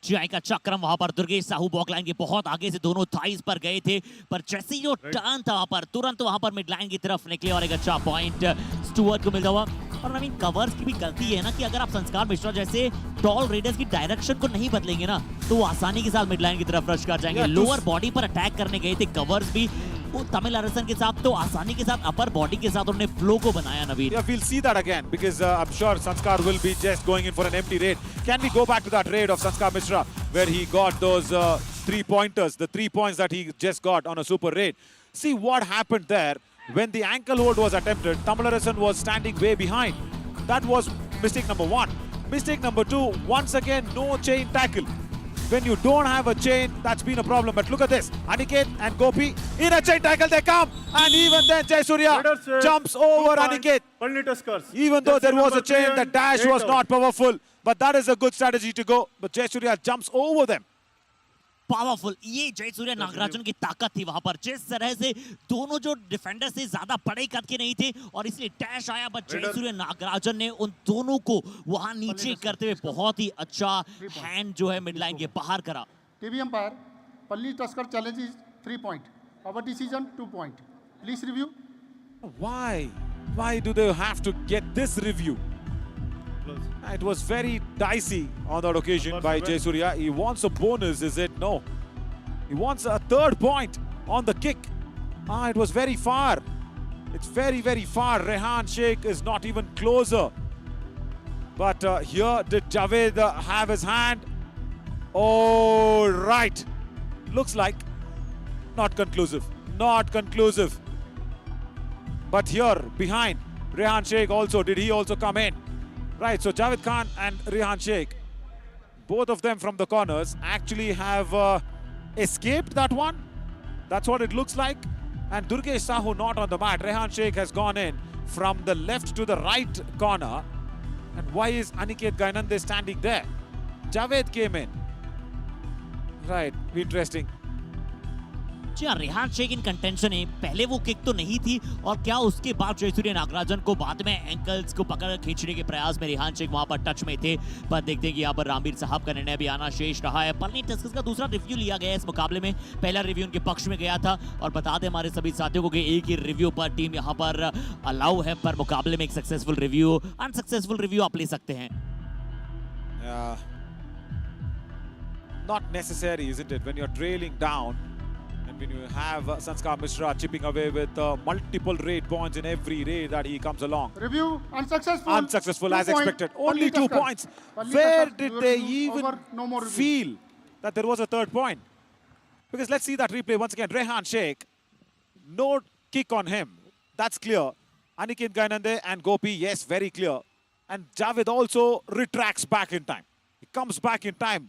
GI का चक्रम वहां पर Durgesh Sahu बॉक line के बहुत आगे से दोनों thighs पर गए थे पर जैसे ही जो टर्न था वहां पर तुरंत वहां पर मिड लाइन की तरफ निकले और एक अच्छा पॉइंट स्टुअर्ट को मिलता हुआ और नवीन कवर्स की भी गलती है ना कि अगर आप संस्कार मिश्रा जैसे टॉल रेडर्स की डायरेक्शन को नहीं बदलेंगे ना तो वो आसानी के साथ मिड लाइन की तरफ रश कर जाएंगे लोअर बॉडी पर अटैक करने गए थे कवर्स भी वो तमिल अरसन के साथ तो आसानी के साथ अपर बॉडी के साथ उन्होंने फ्लो को बनाया नवीन Yeah, we'll see that again because I'm sure Sanskar will be just going in for an empty raid. Can we go back to that raid of Sanskar Mishra where he got those 3 pointers, the 3 points that he just got on a super raid? See what happened there when the ankle hold was attempted. Tamil Arasan was standing way behind. That was mistake number 1. Mistake number 2, once again, no chain tackle. When you don't have a chain, that's been a problem. But look at this. Aniket and Gopi in a chain tackle, they come. And even then, Jayasuriya jumps over Aniket. Palani Tuskers. Even though there Jersey was a number chain, 3 the and dash 8 was out. not powerful. But that is a good strategy to go. But Jayasuriya jumps over them. Powerful ये जयसूर्य नागराजन की ताकत थी वहां पर जिस तरह से दोनों जो डिफेंडर्स थे ज्यादा बड़े कद के नहीं थे और इसलिए डैश आया बट जयसूर्य नागराजन ने उन दोनों को वहां नीचे करते हुए बहुत ही अच्छा हैंड जो है मिड लाइन के बाहर करा TV umpire, Palani Tusker challenge is 3 point. Our decision 2 point. Please review. Why? Why do they have to get this review? Close. It was very dicey on that occasion by Jayasuriya. He wants a bonus, is it? No. He wants a 3rd point on the kick. It was very far. It's very far. Rehan Sheikh is not even closer. But here, did Javed have his hand? Oh, right. Looks like not conclusive. Not conclusive. But here, behind, Rehan Sheikh also. Did he also come in? Right, so Javed Khan and Rehan Sheikh, both of them from the corners, actually have escaped that one. That's what it looks like. And Durgesh Sahu not on the mat. Rehan Sheikh has gone in from the left to the right corner. And why is Aniket Gainande standing there? Javed came in. Right, interesting. जी हाँ रेहान शेख इन contention है पहले वो kick तो नहीं थी और क्या उसके बाद जयसूर्य नागराजन को बाद में एंकल्स को पकड़ खींचने के प्रयास में रेहान शेख वहां पर टच में थे पर देखते हैं कि यहाँ पर रामवीर साहब का निर्णय भी आना शेष रहा है पलनी टस्कर्स का दूसरा रिव्यू लिया गया है इस मुकाबले में पहला रिव्यू उनके पक्ष में गया था और बता दें हमारे सभी साथियों को कि एक ही रिव्यू पर टीम यहाँ पर अलाउ है पर मुकाबले में एक सक्सेसफुल रिव्यू अनसक्सेसफुल रिव्यू आप ले सकते हैं Not necessary, isn't it? When you're trailing down and when you have Sanskar Mishra chipping away with multiple raid points in every raid that he comes along. Review unsuccessful. Unsuccessful 2 as point. expected. Only Palli 2 Tusker. points. Palli Where Tusker, did your they review even over, no more review. feel that there was a third point? Because let's see that replay once again. Rehan Sheikh, no kick on him. That's clear. Aniket Gainande and Gopi, yes, very clear. And Javed also retracts back in time. He comes back in time.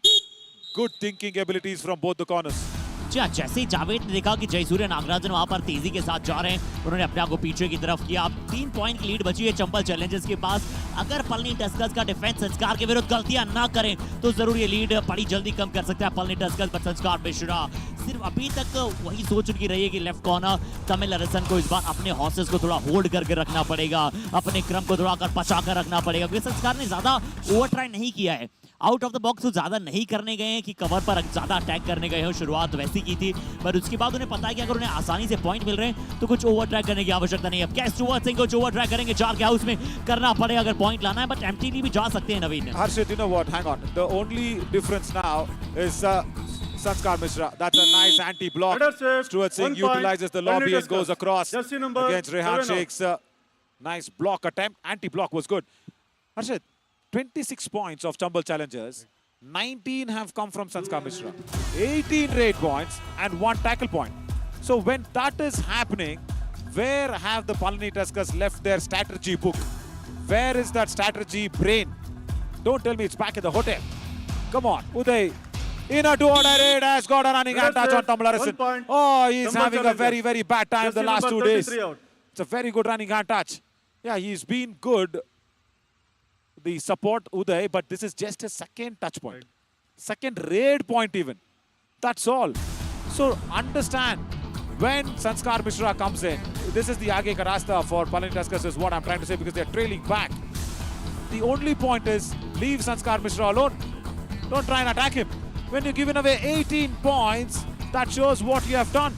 Good thinking abilities from both the corners. जी हाँ, जैसे ही जावेद ने देखा कि जयसूर्य नागराजन वहां पर तेजी के साथ जा रहे हैं, उन्होंने अपने आप को पीछे की तरफ किया। अब 3 पॉइंट की लीड बची है चंबल चैलेंजर्स के पास। अगर पलनी टस्कर्स का डिफेंस संस्कार के विरुद्ध गलतियां ना करें तो जरूर ये लीड बड़ी जल्दी कम कर सकता है पलनी टस्कर्स। पर संस्कार मिश्रा सिर्फ अभी तक वही सोच उनकी रही है कि लेफ्ट कॉर्नर तमिल अरसन को इस बार अपने हॉर्सेस को थोड़ा होल्ड करके रखना पड़ेगा, अपने क्रम को थोड़ा पचा कर रखना पड़ेगा, क्योंकि संस्कार ने ज्यादा ओवर ट्राई नहीं किया है। आउट ऑफ द बॉक्स तो ज्यादा नहीं करने गए हैं कि कवर पर ज्यादा अटैक करने गए हो, शुरुआत वैसी की थी, पर उसके बाद उन्हें पता है कि अगर उन्हें आसानी से पॉइंट मिल रहे हैं तो कुछ ओवर ट्रैक करने की आवश्यकता नहीं है। अब कैश टुवर्ड्स सिंह कुछ ओवर ट्रैक करेंगे, 4 के हाउस में करना पड़ेगा अगर पॉइंट लाना है, बट एमटीडी भी जा सकते हैं नवीन। Harshit, you know what? Hang on. The only difference now is Sanskar Mishra. That's a nice anti-block. Header save, Stuart Singh 1 point. utilizes the Only lobby and discuss. goes across Jersey number against Rehan 7 out. Sheikh's nice block attempt. Anti-block was good. Harshit, 26 points of Chambal challengers. 19 have come from Sanskar Mishra. 18 raid points and 1 tackle point. So when that is happening, where have the Palani Tuskers left their strategy book? Where is that strategy brain? Don't tell me it's back in the hotel. Come on, Uday. In a two-order raid has got a running hand touch on Tamil 1 Arasan. point. Oh, he's Chambal having a challengers. very, very bad time the Jersey last number 2 days. 33 out. It's a very good running hand touch. Yeah, he's been good. The support, Uday, but this is just a second touch point. Right. Second raid point even. That's all. So understand, when Sanskar Mishra comes in, this is the Aage ka rasta for Palani Tuskers is what I'm trying to say, because they're trailing back. The only point is, leave Sanskar Mishra alone. Don't try and attack him. When you're giving away 18 points, that shows what you have done.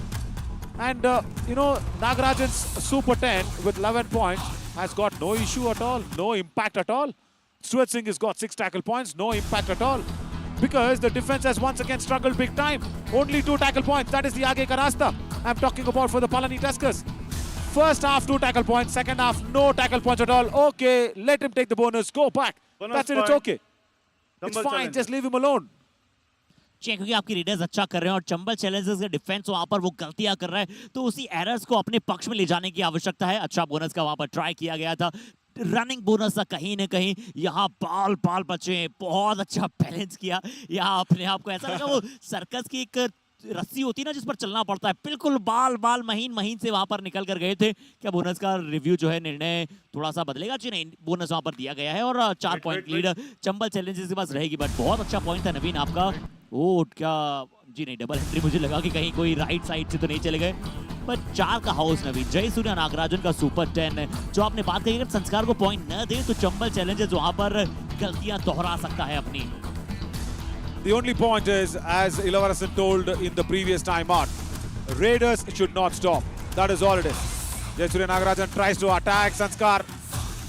And, Nagarajan's Super 10 with 11 points has got no issue at all, no impact at all. Stuart Singh has got 6 tackle points, no impact at all. Because the defense has once again struggled big time. Only 2 tackle points. That is the Aage ka rasta I'm talking about for the Palani Tuskers. First half, 2 tackle points. Second half, no tackle points at all. Okay, let him take the bonus. Go back. Bonus That's it. It's point. okay. It's Chambal fine. challenge. Just leave him alone. क्योंकि आपकी readers अच्छा कर रहे हैं और Chambal Challengers का defence वहां पर वो गलतियां कर रहा है, तो उसी एरर्स को अपने पक्ष में ले जाने की आवश्यकता है। अच्छा बोनस का वहां पर ट्राई किया गया था, रनिंग बोनस था कहीं ना कहीं। यहाँ बाल बाल बचे, बहुत अच्छा बैलेंस किया। यहाँ अपने आप को ऐसा लगा वो सर्कस की एक रस्सी होती है ना जिस पर चलना पड़ता है, बिल्कुल बाल बाल महीन महीन से वहां पर निकल कर गए थे। क्या बोनस का रिव्यू जो है, निर्णय थोड़ा सा बदलेगा? जी नहीं, बोनस वहां पर दिया गया है और 4 पॉइंट लीड चंबल चैलेंजर्स के पास रहेगी। बट बहुत अच्छा पॉइंट था नवीन आपका। ओ क्या जी नहीं, डबल एंट्री मुझे लगा कि कहीं कोई राइट साइड से तो नहीं चले गए। बट 4 का हाउस नवीन, जयसूर्य नागराजन का सुपर 10 जो आपने बात कही, अगर संस्कार को पॉइंट न दे तो चंबल चैलेंजर्स वहां पर गलतियां दोहरा सकता है अपनी। The only point is, as Ilavarasan told in the previous time out, Raiders should not stop. That is all it is. Jayasuriya Nagarajan tries to attack Sanskar.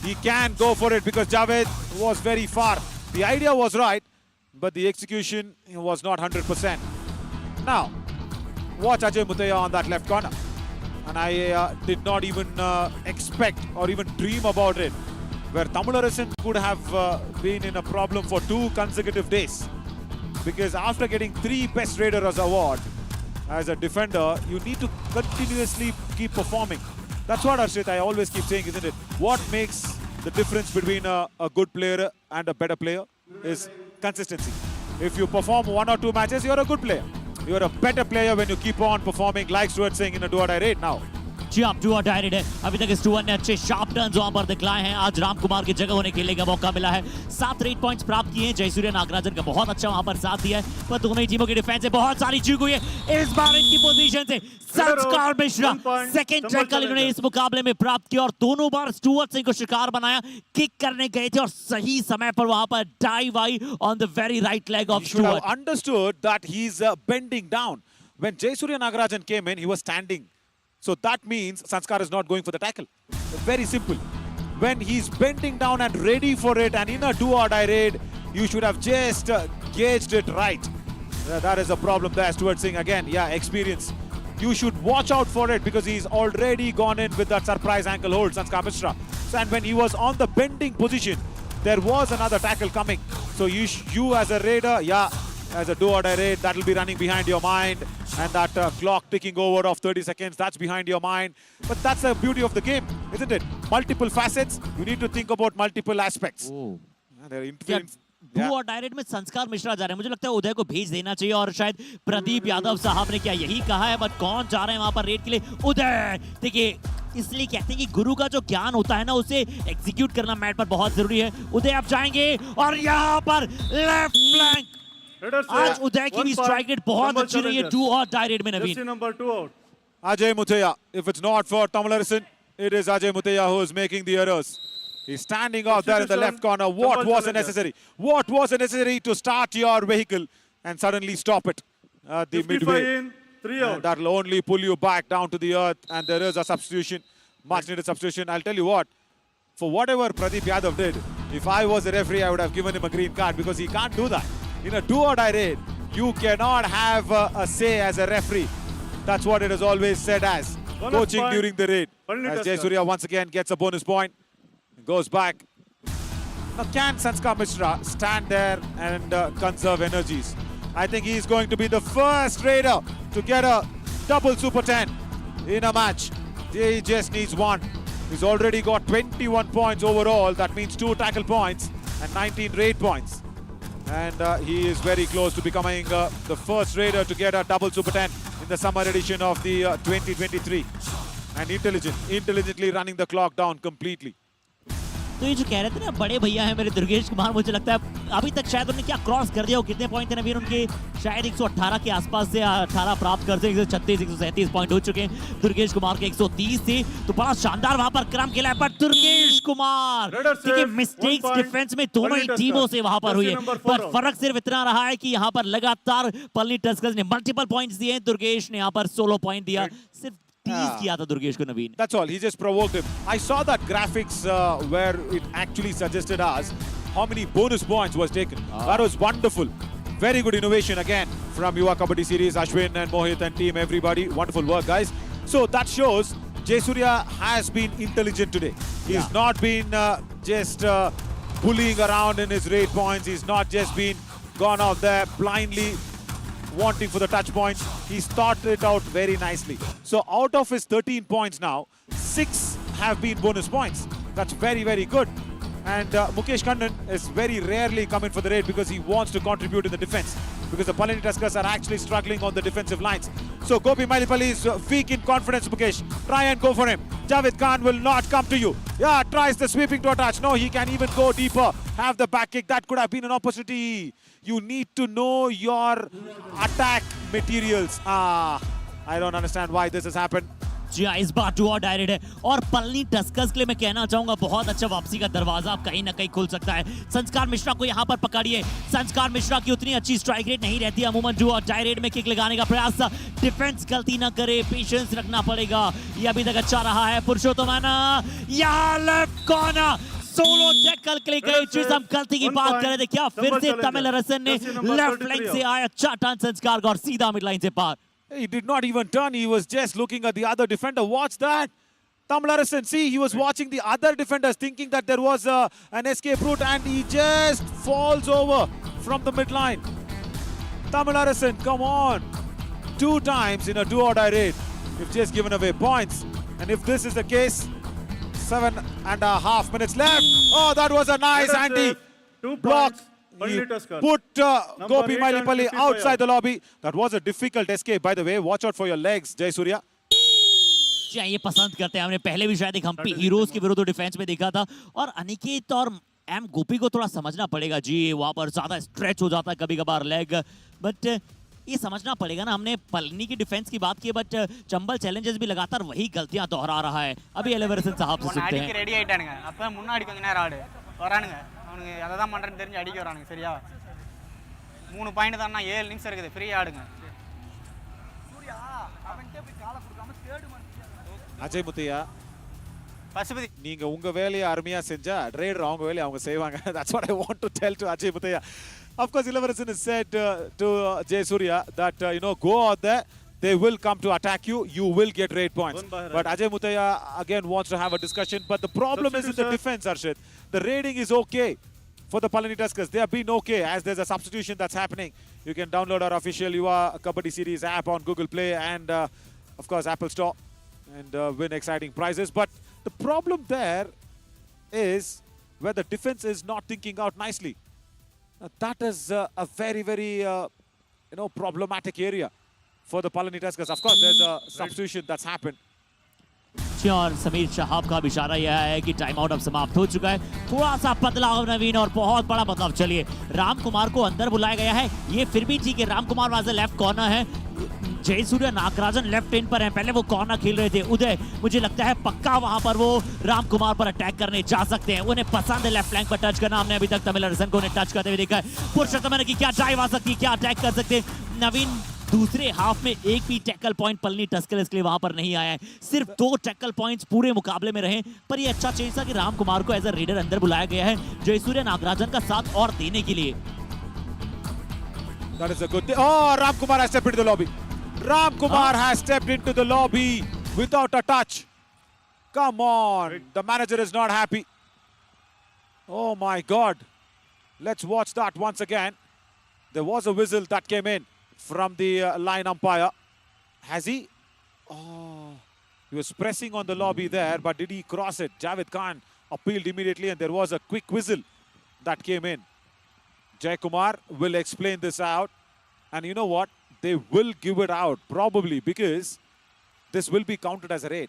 He can go for it because Javed was very far. The idea was right, but the execution was not 100%. Now, watch Ajay Mutaya on that left corner. And I did not even expect or even dream about it, where Tamil Arasan could have been in a problem for 2 consecutive days. Because after getting 3 Best Raiders award as a defender, you need to continuously keep performing. That's what, Harshit, I always keep saying, isn't it? What makes the difference between a good player and a better player is consistency. If you perform 1 or 2 matches, you're a good player. You're a better player when you keep on performing like Stuart Singh in a do-or-die raid now. जी आप do और direct है। अभी तक Stuart ने अच्छे sharp turns वहां पर दिखलाए हैं। आज राम कुमार की जगह उन्हें खेलने का मौका मिला है। 7 रेड पॉइंट्स प्राप्त किए हैं। जयसूर्य नागराजन का बहुत अच्छा वहां पर साथ दिया है, पर दोनों ही टीमों की डिफेंस से बहुत सारी चूक हुई है। इस बार इनकी पोजीशन से संस्कार मिश्रा सेकंड टैकल इन्होंने इस मुकाबले में प्राप्त किया और दोनों बार स्टुअर्ट सिंह को शिकार बनाया। किक करने गए थे और सही समय पर वहां पर dive I on the very right leg of should have Stuart. understood that he's bending down. When Jayasuriya Nagarajan came in, he was standing. So that means Sanskar is not going for the tackle. Very simple. When he's bending down and ready for it and in a do-or-die raid, you should have just gauged it right. That is a problem there. Stuart Singh again, yeah, experience. you should watch out for it because he's already gone in with that surprise ankle hold, Sanskar Mishra. So, and when he was on the bending position, there was another tackle coming. So you as a raider, as a do-or-die raid, that will be running behind your mind. And that clock ticking over of 30 seconds, that's behind your mind. But that's the beauty of the game, isn't it? Multiple facets, you need to think about multiple aspects. Oh. They're क्या interfering. Do और direct में संस्कार मिश्रा जा रहे हैं। मुझे लगता है उदय को भेज देना चाहिए और शायद प्रदीप यादव साहब ने क्या यही कहा है, बट कौन जा रहे हैं वहां पर रेड के लिए? उदय, देखिए इसलिए कहते हैं कि गुरु का जो ज्ञान होता है ना, उसे एग्जीक्यूट करना मैट पर बहुत जरूरी है। उदय आप जाएंगे और यहाँ पर लेफ्ट फ्लैंक, आज उदय की भी स्ट्राइक रेट बहुत अच्छी रही है डू और डायरेक्ट में। नवीन, number 2 out. Ajay Muthaiya, if it's not for Tamil it is Ajay Muthaiya who is making the errors. He's standing out there in the left corner. What was necessary? What was necessary to start your vehicle and suddenly stop it? The 55 midway. in, 3 out. That will only pull you back down to the earth, and there is a substitution, much needed substitution. I'll tell you what, for whatever Pradeep Yadav did, if I was a referee, I would have given him a green card because he can't do that. In a do-or-die raid, you cannot have a say as a referee. That's what it is always said as. Bonus Coaching point. during the raid. Bonus As point. Jayasuriya once again gets a bonus point. Goes back. Now can Sanskar Mishra stand there and conserve energies? I think he's going to be the first raider to get a double Super 10 in a match. He just needs one. He's already got 21 points overall. That means 2 tackle points and 19 raid points. And he is very close to becoming the first raider to get a double Super 10 in the summer edition of the 2023. And intelligently running the clock down completely. तो ये जो कह रहे थे ना बड़े भैया हैं मेरे दुर्गेश कुमार, मुझे लगता है अभी तक शायद उन्होंने क्या क्रॉस कर दिया हो। कितने पॉइंट थे नवीन उनके? शायद 118 के आसपास से 18 प्राप्त करते, 136 137 पॉइंट हो चुके हैं। दुर्गेश कुमार के 130 थे, तो बड़ा शानदार वहां पर क्रम खेला है। पर दुर्गेश कुमार, देखिए मिस्टेक्स डिफेंस में दोनों ही टीमों से वहां पर हुई है, पर फर्क सिर्फ इतना रहा है कि यहाँ पर लगातार पलनी टस्कर्स ने मल्टीपल पॉइंट्स दिए, दुर्गेश ने यहाँ पर 16 पॉइंट दिया। सिर्फ किया था दुर्गेश को नवीन। That's all. He just provoked him. I saw that graphics where it actually suggested us how many bonus points was taken. That was wonderful. Very good innovation again from Yuva Kabaddi series, Ashwin and Mohit and team, everybody. Wonderful work, guys. So that shows Jayasuriya has been intelligent today. He's not been just bullying around in his raid points. He's not just been gone out there blindly wanting for the touch points. He's thought it out very nicely. So out of his 13 points now, 6 have been bonus points. That's very, very good. And Mukesh Kannan is very rarely coming for the raid because he wants to contribute in the defense, because the Palani Tuskers are actually struggling on the defensive lines. So Gopi Mailipalli is weak in confidence, Mukesh. Try and go for him. Javed Khan will not come to you. Yeah, tries the sweeping to attach. No, he can even go deeper. Have the back kick. That could have been an opportunity. You need to know your attack materials. I don't understand why this has happened. जी हाँ, इस बार to और direct है और Palani Tuskers के लिए मैं कहना चाहूंगा बहुत अच्छा वापसी का दरवाजा अब कहीं ना कहीं खुल सकता है। संस्कार मिश्रा को यहाँ पर पकड़िए। संस्कार मिश्रा की उतनी अच्छी स्ट्राइक रेट नहीं रहती, अमूमन जो और डायरेक्ट में किक लगाने का प्रयास था। डिफेंस गलती ना करे, पेशेंस रखना पड़ेगा। ये अभी तक अच्छा रहा है। पुरुषोत्तम यहाँ लेफ्ट कॉर्नर सोलो टैकल के लिए गई चीज, हम गलती की बात कर रहे थे क्या? फिर से तमिल अरसन ने लेफ्ट लेग से आया चाटान संस्कार और सीधा मिड लाइन से पार। He did not even turn. He was just looking at the other defender. Watch that. Tamil see, he was watching the other defenders thinking that there was an escape route and he just falls over from the midline. Tamil come on. 2 times in a do-or-die raid. You've just given away points. And if this is the case, 7.5 minutes left. Oh, that was a nice anti-block. He put Gopi Mailipalli outside the lobby. That was a difficult escape, by the way. Watch out for your legs, Jayasuriya. ये पसंद करते हैं, हमने पहले भी शायद एक Hampi heroes के विरुद्ध डिफेंस में देखा था। और अनिकेत और एम गोपी को थोड़ा समझना पड़ेगा जी, वहां पर ज्यादा स्ट्रेच हो जाता है कभी कभार लेग, बट ये समझना पड़ेगा ना। हमने पलनी की डिफेंस की बात की, बट चंबल चैलेंजर्स भी लगातार वही गलतियां दोहरा रहा है। अभी एलिवरसन साहब से सुनते हैं। ரெடி ஆயிட்டானுங்க, அப்ப முன்னாடி கொஞ்ச நேரம் ஆடு வரானுங்க, அவனுங்க அதை தான் பண்றேன்னு தெரிஞ்சு அடிக்க வரானுங்க. சரியா 3 பாயிண்ட் தான்னா 7 நிமிஷம் இருக்குது, ஃப்ரீயா ஆடுங்க. சூர்யா அவன்கிட்ட போய் காலை கொடுக்காம தேர்ட் மந்த் அஜய் முத்தையா, பசுபதி நீங்க உங்க வேலையை அருமையா செஞ்சா ட்ரேடர் அவங்க வேலையை அவங்க செய்வாங்க. That's what I want to tell to Ajay Muthaiya. Of course, Ilavaran has said to Jayasuriya that go out there, they will come to attack you. You will get rate points. One by But Ajay Mutaya again wants to have a discussion. But the problem is with the defense, Arshid. The rating is okay for the Palani Tuskers. They have been okay as there's a substitution that's happening. You can download our official Yuva Kabaddi series app on Google Play and, of course, Apple Store and win exciting prizes. But the problem there is where the defense is not thinking out nicely. That is a very, very, problematic area for the Palani Tuskers. Of course, there's a substitution that's happened. जी और समीर शहाब का भी इशारा यह है कि time out अब समाप्त हो चुका है। थोड़ा सा बदलाव नवीन और बहुत बड़ा बदलाव। चलिए राम कुमार को अंदर बुलाया गया है, ये फिर भी ठीक है। Ram Kumar was left corner है, जयसूर्य नागराजन लेफ्ट इन पर है। पहले वो कॉर्नर खेल रहे थे। उदय मुझे लगता है पक्का वहां पर वो राम कुमार पर अटैक करने जा सकते हैं। उन्हें पसंद है लेफ्ट फ्लैंक पर टच करना। हमने अभी तक तमिल अरसन को उन्हें टच करते हुए देखा है। पुरुषोत्तम की क्या ड्राइव आ सकती है, क्या अटैक कर सकते हैं नवीन। दूसरे हाफ में एक भी टैकल पॉइंट पलनी टस्कर्स के लिए वहां पर नहीं आया है। सिर्फ 2 टैकल पॉइंट्स पूरे मुकाबले में रहे। पर ये अच्छा चेंज था कि राम कुमार को एज अ रेडर अंदर बुलाया गया है जयसूर्य नागराजन का साथ और देने के लिए। That is a good thing. Oh, Ram Kumar has stepped into the lobby. Ram Kumar has stepped into the lobby without a touch. Come on. The manager is not happy. Oh my God. Let's watch that once again. There was a whistle that came in from the line umpire. Has he? Oh, he was pressing on the lobby there, but did he cross it? Javed Khan appealed immediately and there was a quick whistle that came in. Jai Kumar will explain this out. And you know what? They will give it out probably because this will be counted as a raid.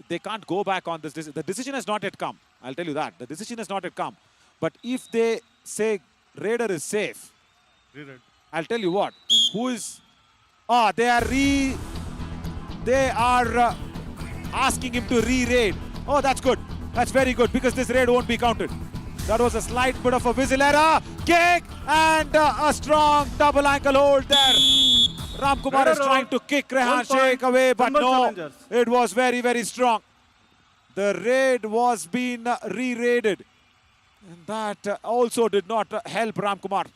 They can't go back on this. The decision has not yet come. I'll tell you that. The decision has not yet come. But if they say raider is safe, I'll tell you what. Who is... they are asking him to re-raid. Oh, that's good. That's very good because this raid won't be counted. That was a slight bit of a whistle error. Kick and a strong double ankle hold there. Ram Kumar is trying to kick Rehan Sheikh away, but no, it was very, very strong. The raid was being re-raided. And that also did not help Ram Kumar.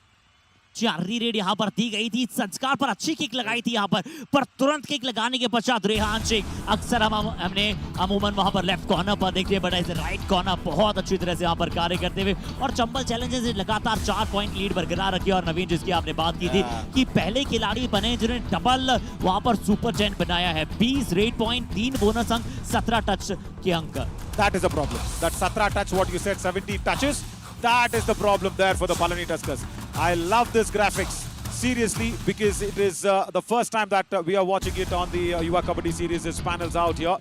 Chari red यहाँ पर दी गई थी, संस्कार पर अच्छी kick लगाई थी यहाँ पर तुरंत किक लगाने के पश्चात रेहान शेख अक्सर हमने अमूमन वहाँ पर लेफ्ट कॉर्नर पर देखते हैं, बट ऐसे राइट कॉर्नर बहुत अच्छी तरह से यहाँ पर कार्य करते हुए और चंबल चैलेंजर्स लगातार 4 पॉइंट लीड बरकरार रखी। और नवीन जिसकी आपने बात की थी कि पहले खिलाड़ी बने जिन्होंने डबल वहाँ पर सुपर जेंट बनाया है। 20 रेड पॉइंट, 3 बोनस अंक, 17 टच के अंक। That is a problem. That 17 touch, what you said, 70 touches. That is the problem there for the Palani Tuskers. I love this graphics, seriously, because it is the first time that we are watching it on the Yuva Kabaddi series. This panels out here.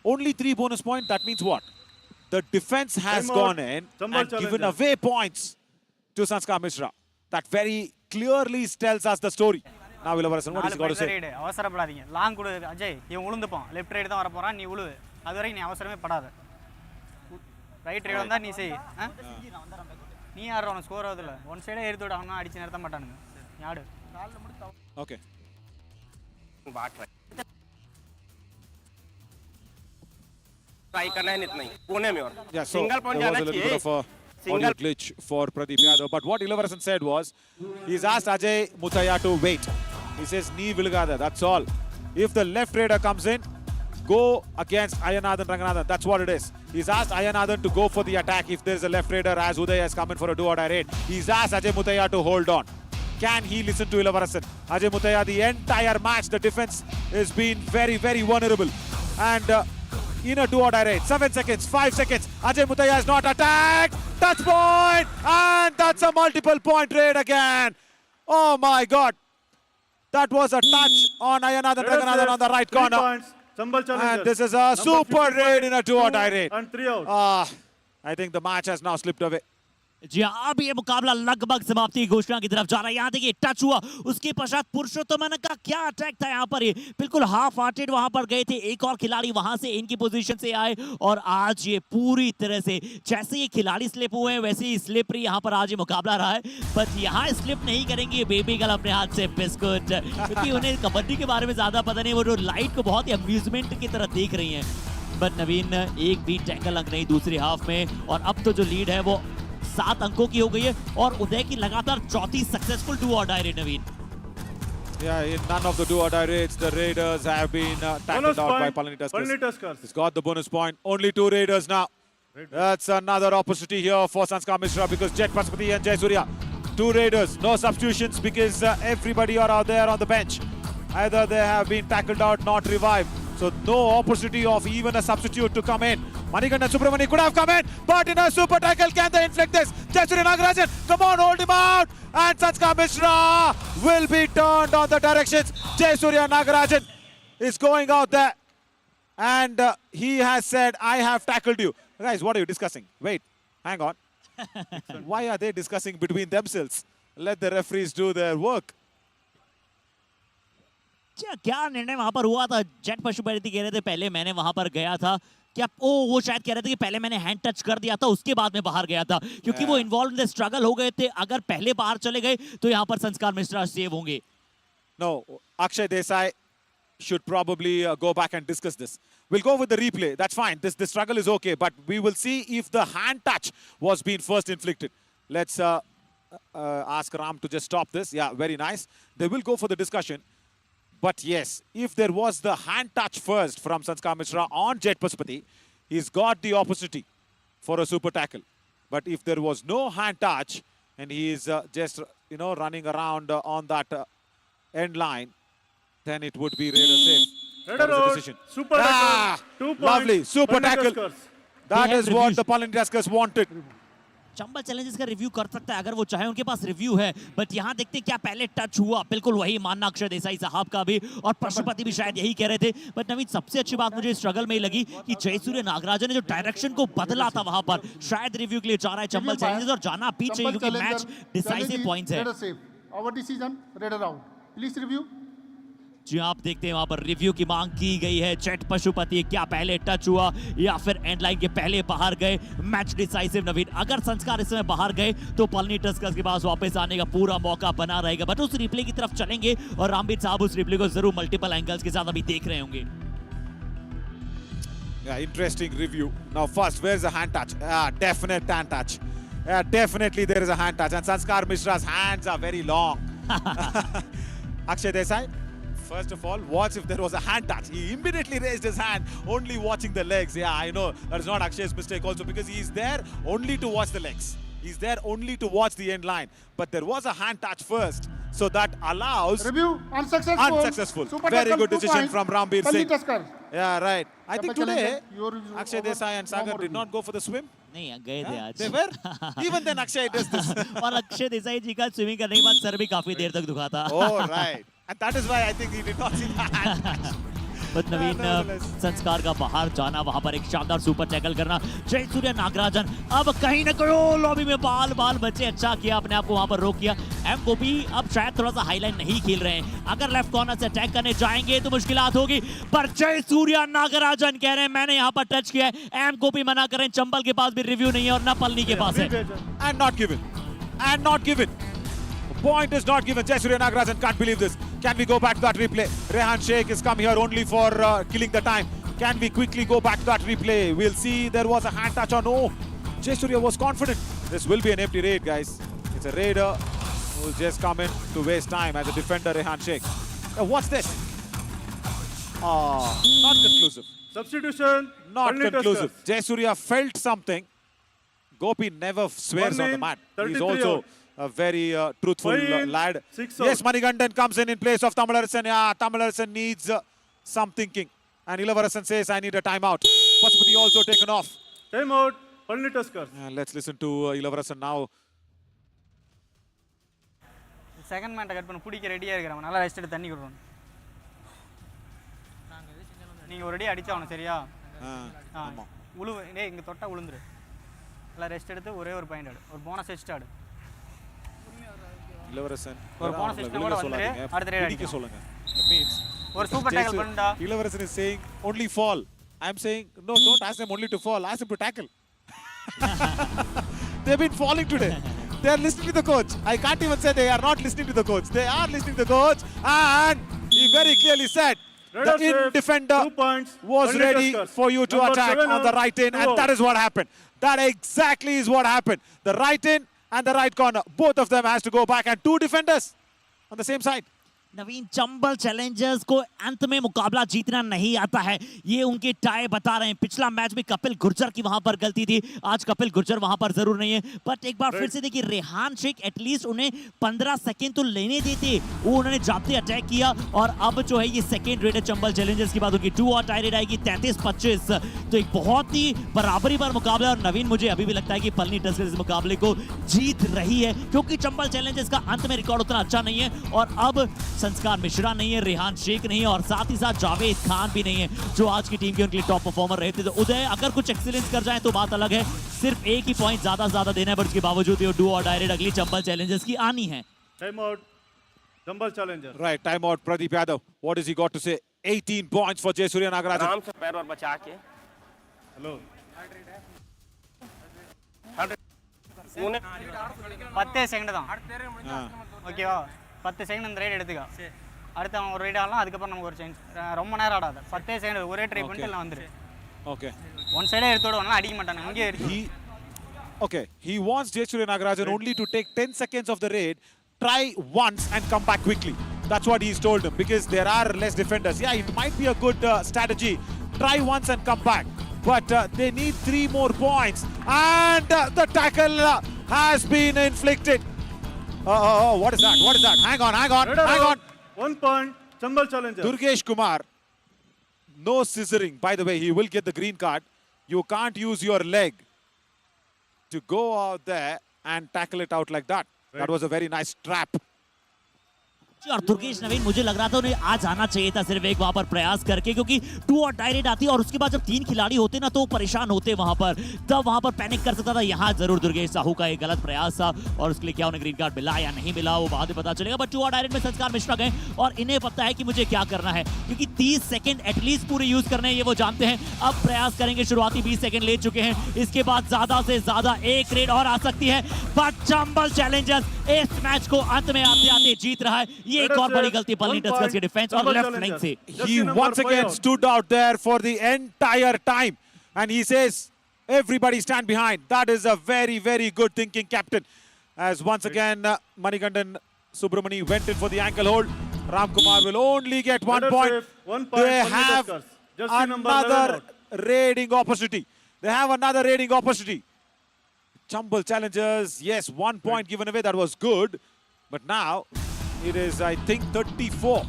Only 3 bonus points. That means what? The defense has gone in and given away points to Sanskar Mishra. That very clearly tells us the story. Now, Yuva Kabaddi, what is he got to say? அவசரப்படாதீங்க. Long கொடு அஜய், இவன் உளுந்துப்பான். Left right தான் வர போறான், நீ உழுவு. அதுவரை நீ அவசரமே படாத. ரைட் ரைட் வந்தா நீ செய். நீ யார் அவன் ஸ்கோர் ஆகுதுல ஒன் சைடே எடுத்து விட அவனா அடிச்சு நிறுத்த மாட்டானுங்க நீ ஆடு Okay. ट्राई करना है इतना ही पुणे में और Yeah, so single point there was जाना a little चाहिए bit of a audio glitch for Pradeep Yadav. But what Ilavasan said was, he's asked Ajay Mutaya to wait. He says, "Nee Vilgada." That's all. If the left raider comes in, go against Ayanathan Ranganathan. That's what it is. He's asked Ayanathan to go for the attack if there's a left raider as Uday has come in for a do-or-die raid. He's asked Ajay Mutaya to hold on. Can he listen to Ilavarasan? Ajay Mutaya, the entire match, the defense has been very, very vulnerable. And in a do-or-die raid, 7 seconds, 5 seconds, Ajay Mutaya has not attacked. Touch point! And that's a multiple point raid again. Oh my God. That was a touch on Ayanathan Ranganathan on the right corner. And this is a super raid in a do-or-die raid. And 3 out. I think the match has now slipped away. जी अब ये मुकाबला लगभग समाप्ति की घोषणा की तरफ जा रहा है। यहाँ देखिए टच हुआ, उसके पश्चात पुरुषोत्तम का क्या अटैक था यहाँ पर, ये बिल्कुल हाफ हार्टेड वहां पर गए थे। एक और खिलाड़ी वहां से इनकी पोजीशन से आए और आज ये पूरी तरह से जैसे ये खिलाड़ी स्लिप हुए हैं वैसे ही स्लिप यहाँ पर आज ये मुकाबला रहा है। बट यहाँ स्लिप नहीं करेंगे ये बेबी गर्ल अपने हाथ से बिस्कुट, क्योंकि उन्हें कबड्डी के बारे में ज्यादा पता नहीं, वो लाइट को बहुत ही अम्यूजमेंट की तरह देख रही है। बट नवीन एक भी टैकल अंक नहीं दूसरे हाफ में और अब तो जो लीड है वो 7 अंकों की हो गई है और उदय की लगातार चौथी successful do or die raid. Naveen Yeah, in none of the do or die raids, the Raiders have been tackled Bonus out by point. Palani Palani Tuskers. Tuskers. He's got the bonus point. Only 2 Raiders now. That's another opportunity here for Sanskar Mishra because Jet Pasupati and Jay Surya. 2 Raiders, no substitutions because everybody are out there on the bench. Either they have been tackled out, not revived. So no opportunity of even a substitute to come in. Manikandan Subramani could have come in, but in a super tackle, can they inflict this? Jay Surya Nagarajan, come on, hold him out. And Sanskar Mishra will be turned on the directions. Jay Surya Nagarajan is going out there. And he has said, I have tackled you. Guys, what are you discussing? Wait, hang on. Why are they discussing between themselves? Let the referees do their work. क्या निर्णय वहां पर हुआ था? Jet Pashupati कह रहे थे पहले मैंने वहां पर गया था, क्या वो शायद कह रहे थे कि पहले मैंने हैंड टच कर दिया था उसके बाद में बाहर गया था, क्योंकि वो इन्वॉल्व इन स्ट्रगल हो गए थे. अगर पहले बाहर चले गए तो यहाँ पर संस्कार मिश्रा सेव होंगे. No, Akshay Desai should probably go back and discuss this. We'll go with the replay. That's fine. This struggle is okay, but we will see if the hand touch was being first inflicted. Let's ask Ram to just stop this. Yeah, very nice. They will go for the discussion. But yes, if there was the hand touch first from Sanskar Mishra on Jet Pasupati, he's got the opportunity for a super tackle. But if there was no hand touch and he is just, running around on that end line, then it would be Raider safe. Raider That is the out. decision. Super tackle. 2 points. Lovely. Super Palani tackle. Tuskers. That They is have what reviews. the Palani Tuskers wanted. Chambal challenges का review कर सकता है अगर वो चाहे, उनके पास review है. But यहाँ देखते हैं क्या पहले टच हुआ. बिल्कुल वही मानना अक्षय देसाई साहब का भी, और पशुपति भी शायद यही कह रहे थे. बट नवीन, सबसे अच्छी बात मुझे स्ट्रगल में ही लगी कि जयसूर्य नागराजन ने जो डायरेक्शन को बदला था वहां पर, शायद रिव्यू के लिए जा रहा है चंबल चैलेंजेस, और जाना भी चाहिए क्योंकि मैच डिसाइसिव पॉइंट्स है. Our decision, Raider out. Please review. जी आप देखते हैं वहां पर रिव्यू की मांग की गई है. जेट पशुपति, क्या पहले टच हुआ या फिर एंड लाइन के पहले बाहर गए? मैच डिसाइसिव नवीन. अगर संस्कार इस समय बाहर गए तो पालनी टस्कर्स के पास वापस आने का पूरा मौका बना रहेगा. बट उस रिप्ले की तरफ चलेंगे और रामबीर साहब उस रिप्ले को जरूर मल्टीपल एंगल्स के साथ अभी देख रहे होंगे. Yeah, interesting review. Now first, where's the hand touch? Definite hand touch. Yeah, definitely there is a hand touch. And Sanskar Mishra's hands are very long. Akshay Desai, first of all, watch if there was a hand touch. He immediately raised his hand, only watching the legs. Yeah, I know that is not Akshay's mistake also, because he is there only to watch the legs. He's there only to watch the end line. But there was a hand touch first, so that allows... Review, unsuccessful. Unsuccessful. Super Very tackle, good 2 decision points. from Rambir Palani Singh. Tuskers. Yeah, right. I think today, Your Akshay Desai and Sagar did not go for the swim. नहीं गए थे आज. They were? Even then Akshay does this. और अक्षय देसाई जी का swimming करने के बाद sir भी काफी देर तक दुखा था. Oh, right. And that is why I think he did not see the hand. But Naveen, Sanskar का बाहर जाना, वहां पर एक शानदार सुपर टैकल करना. जय सूर्य नागराजन अब कहीं ना कहीं लॉबी में बाल बचे. अच्छा किया, अपने आप को वहां पर रोक किया. एम गोपी अब शायद थोड़ा सा हाईलाइन नहीं खेल रहे हैं. अगर लेफ्ट कॉर्नर से अटैक करने जाएंगे तो मुश्किलात होगी. पर जय सूर्य नागराजन कह रहे हैं मैंने यहाँ पर टच किया है. एम गोपी मना करें, चंबल के पास भी रिव्यू नहीं है और न पलनी के पास है. And not given. And not given. Point is not given. Jai Surya Nagarajan can't believe this. Can we go back to that replay? Rehan Sheikh has come here only for killing the time. Can we quickly go back to that replay? We'll see there was a hand touch or no. Jai Surya was confident. This will be an empty raid, guys. It's a raider who's just come in to waste time as a defender, Rehan Sheikh. Now what's this? Not conclusive. Substitution. Not Palani conclusive. Tuskers. Jai Surya felt something. Gopi never swears on the mat. He's 33 also out. a very truthful 5 lad. 6 Yes, out. Manikandan comes in place of Tamilarasan. Yeah, Tamilarasan needs some thinking. And Ilavarasan says, I need a timeout. Pasupati also taken off. Time out. Palani Tuskers. Let's listen to Ilavarasan now. Second மேட்டை cut பண்ண பிடிக்க ரெடியாக இருக்கிறவன் நல்லா rest எடுத்து தண்ணி கொடுக்கணும். நீங்கள் ஒரு அடி அடிச்சாகணும் சரியா? உழுவு டே இங்கே தொட்டா உளுந்துரு. நல்லா ரெஸ்ட் எடுத்து ஒரே ஒரு பாயிண்ட் ஆடு, ஒரு போனஸ் எக்ஸ்ட்ரா ஆடு. Ilavarasan. ஒரு போனஸ் எக்ஸ்ட்ரா கூட வந்துரு, அடுத்த ரேட் அடிக்க சொல்லுங்க. That means ஒரு சூப்பர் டேக்கிள் பண்ணுடா. Ilavarasan is saying only fall. I'm saying no, don't ask them only to fall. Ask them to tackle. They've been falling today. They are listening to the coach. I can't even say they are not listening to the coach. They are listening to the coach, and he very clearly said the in defender 2 points. was Palani ready Tuskers. for you to Number attack 7 on the right in, and that is what happened. That exactly is what happened. The right in and the right corner, both of them has to go back, and 2 defenders on the same side. Naveen, Chambal Challengers को अंत में मुकाबला जीतना नहीं आता है, ये उनके टाई बता रहे हैं। पिछला मैच में कपिल गुर्जर की वहां पर गलती थी, आज कपिल गुर्जर वहां पर जरूर नहीं है। बट एक बार फिर से देखिए, रेहान शेख एटलीस्ट उन्हें 15 सेकंड तो लेने देते, वो उन्होंने जाते अटैक किया। और अब जो है ये सेकंड रेड है चंबल चैलेंजर्स की बात होगी, 2 और टाई रेड आएगी 33-25। तो एक बहुत ही बराबरी पर मुकाबला। और नवीन, मुझे अभी भी लगता है कि पलनी टस्कर्स इस मुकाबले को जीत रही है, क्योंकि चंबल चैलेंजर्स का अंत में रिकॉर्ड उतना अच्छा नहीं है। और अब संस्कार मिश्रा नहीं है, रेहान शेख नहीं है, और साथ ही साथ जावेद खान भी नहीं है, जो आज की टीम के उनके लिए टॉप परफॉर्मर रहे थे। तो उदय अगर कुछ एक्सीलेंस कर जाए तो बात अलग है, सिर्फ एक ही पॉइंट ज्यादा देना है, बट उसके बावजूद ये डू और डायरेक्ट अगली चंबल चैलेंजर्स की आनी है। Time out. Chambal Challengers. Right, time out, Pradeep Yadav. What has he got to say? 18 points for Jayasuriya Nagarajan. आराम से पैर और बचा के Hello. उन्हें 10 செகண்ட் தான் ஓகேவா. 10 செகண்ட் இந்த ரைட் எடுத்துக்கா, அடுத்து அவன் ஒரு ரைட் ஆடலாம், அதுக்கப்புறம் நமக்கு ஒரு சேஞ்ச். ரொம்ப நேரம் ஆடாத, 10 செகண்ட் ஒரே ட்ரை பண்ணிட்டு எல்லாம் வந்துரு. Okay. ஒன் சைடே எடுத்தோட ஒன்றும் அடிக்க மாட்டாங்க, இங்கே Okay, he wants Jayasuriya Nagarajan only to take 10 seconds of the raid, try once and come back quickly. That's what he's told him, because there are less defenders. Yeah, it might be a good strategy. Try once and come back. But they need 3 more points. And the tackle has been inflicted. What is that? What is that? Hang on. Red out. 1 point. Chambal Challengers. Durgesh Kumar. No scissoring. By the way, he will get the green card. You can't use your leg to go out there and tackle it out like that. That was a very nice trap. और दुर्गेश, नवीन, मुझे लग रहा था उन्हें आज आना चाहिए था सिर्फ एक वहां पर प्रयास करके, क्योंकि 2 और टाई रेड आती है और उसके बाद जब 3 खिलाड़ी होते ना तो वो परेशान होते वहां पर, तब वहां पर पैनिक कर सकता था। यहाँ जरूर दुर्गेश साहू का एक गलत प्रयास था, और उसके लिए क्या उन्हें ग्रीन कार्ड मिला या नहीं मिला वो बाद में पता चलेगा। बट 2 और टाई रेड में संस्कार मिश्रा गए और इन्हें पता है कि मुझे क्या करना है, क्योंकि 30 सेकंड एटलीस्ट पूरे यूज करने हैं, ये वो जानते हैं। अब प्रयास करेंगे, शुरुआती 20 सेकंड ले चुके हैं, इसके बाद ज्यादा से ज्यादा एक रेड और आ सकती है। बट चंबल चैलेंजर्स इस मैच को अंत में आते आते जीत रहा है। ये एक और बड़ी गलती पलनी टस्कर्स के डिफेंस और लेफ्ट फ्लैंक से। He once again stood out there for the entire time, and he says, everybody stand behind. That is a very, very good thinking, captain. As once again, Manikandan Subramani went in for the ankle hold. Ramkumar will only get 1 point. 1 point. They Pallini have Tuskers. Jersey number 11 another out. raiding opportunity. They have another raiding opportunity. Chambal Challengers, yes, 1 point given away. That was good. But now it is, I think, 34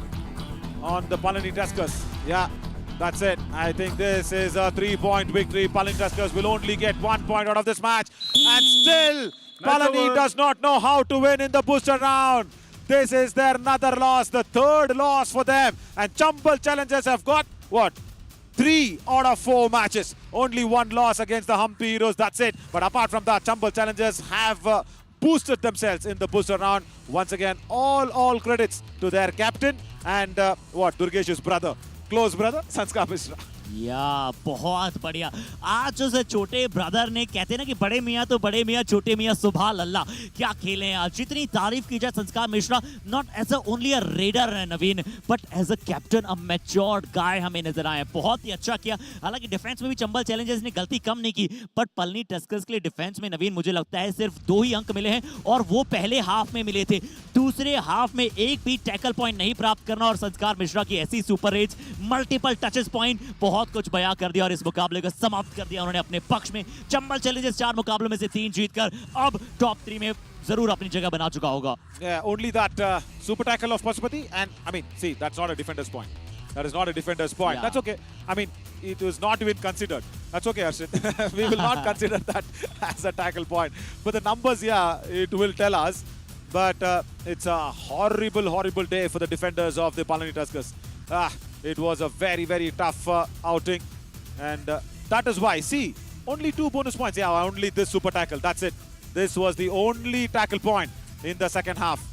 on the Pallini Tuskers. Yeah, that's it. I think this is a 3-point victory. Pallini Tuskers will only get 1 point out of this match. And still, Pallini over. does not know how to win in the booster round. This is their another loss, the 3rd loss for them. And Chambal Challengers have got, what? 3 out of 4 matches. Only 1 loss against the Humpy Heroes. That's it. But apart from that, Chambal Challengers have boosted themselves in the booster round. Once again, all credits to their captain and Durgesh's brother, close brother, Sanskar Mishra. या बहुत बढ़िया। आज उस छोटे brother ने, कहते हैं ना कि बड़े मियाँ तो बड़े मियाँ, छोटे मियाँ सुभान अल्लाह, क्या खेले हैं आज। जितनी तारीफ की जाए Sanskar Mishra, not as a only a raider Naveen, but as a captain, a matured guy हमें नजर आए। बहुत ही अच्छा किया। हालांकि डिफेंस में भी चंबल चैलेंजर्स ने गलती कम नहीं की, बट पलनी टस्कर्स के लिए डिफेंस में नवीन मुझे लगता है सिर्फ 2 ही अंक मिले हैं, और वो पहले हाफ में मिले थे। दूसरे हाफ में एक भी टैकल पॉइंट नहीं प्राप्त करना, और संस्कार मिश्रा की ऐसी super raid, multiple touches point, बहुत कुछ बयां कर दिया और इस मुकाबले को समाप्त कर दिया उन्होंने अपने पक्ष में। चंबल चैलेंजर्स 4 मुकाबलों में से 3 जीतकर अब टॉप 3 में जरूर अपनी जगह बना चुका होगा। Yeah, only that super tackle of Pasupati, and I mean, see, that's not a defender's point. That is not a defender's point. Yeah. That's okay. I mean, it was not even considered. That's okay, Arshit. We will not consider that as a tackle point. But the numbers, yeah, it will tell us. But it's a horrible, horrible day for the defenders of the Pallini Tuskers. It was a very, very tough outing. And that is why, see, only 2 bonus points. Yeah, only this super tackle. That's it. This was the only tackle point in the second half.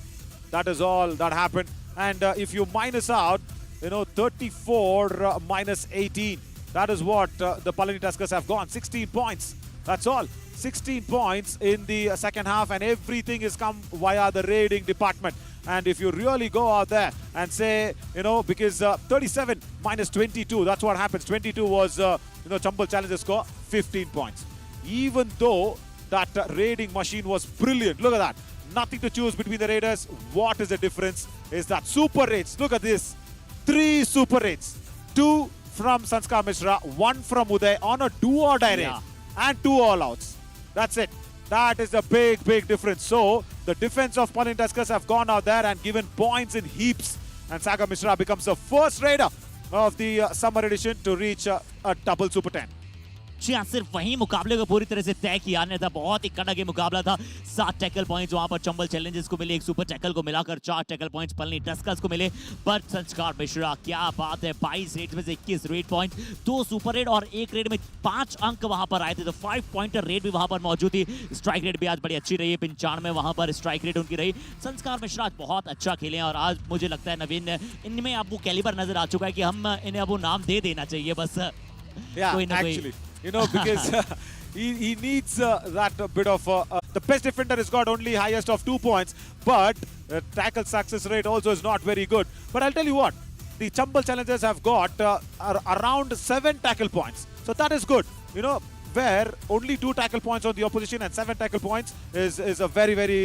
That is all that happened. And if you minus out, 34 minus 18. That is what the Pallini Tuskers have gone. 16 points. That's all. 16 points in the second half, and everything has come via the raiding department. And if you really go out there and say, because 37 minus 22, that's what happens. 22 was, Chambal Challengers score, 15 points. Even though that raiding machine was brilliant. Look at that. Nothing to choose between the Raiders. What is the difference? is that super rates. Look at this. 3 super rates. 2 from Sanskar Mishra, 1 from Uday on a do or die Yeah. rate. And 2 all outs. That's it. That is a big, big difference. So the defense of Pauline Tuskers have gone out there and given points in heaps. And Sagar Mishra becomes the first raider of the summer edition to reach a double super 10. जी हाँ, सिर्फ वही मुकाबले को पूरी तरह से तय किया ने था। बहुत ही कड़क मुकाबला था। 7 टैकल पॉइंट्स वहां पर चंबल चैलेंजर्स को मिले, 1 सुपर टैकल को मिलाकर 4 टैकल पॉइंट्स पलनी टस्कर्स को मिले। बट संस्कार मिश्रा, क्या बात है, 22 रेट में से 21 रेट पॉइंट, 2 सुपर रेट और 1 रेट में 5 अंक वहां पर आए थे। तो 5 पॉइंटर रेट भी वहां पर मौजूद थी। स्ट्राइक रेट भी आज बड़ी अच्छी रही है, 95 वहां पर स्ट्राइक रेट उनकी रही। संस्कार मिश्रा आज बहुत अच्छा खेले हैं और आज मुझे लगता है नवीन, इनमें अब वो कैलिबर नजर आ चुका है कि हम इन्हें अब वो नाम दे देना चाहिए बस। Yeah, actually. You know, because he needs that bit of the best defender has got only highest of 2 points, but tackle success rate also is not very good. But I'll tell you what, the Chambal challengers have got around 7 tackle points, so that is good. You know, where only 2 tackle points on the opposition and 7 tackle points is a very, very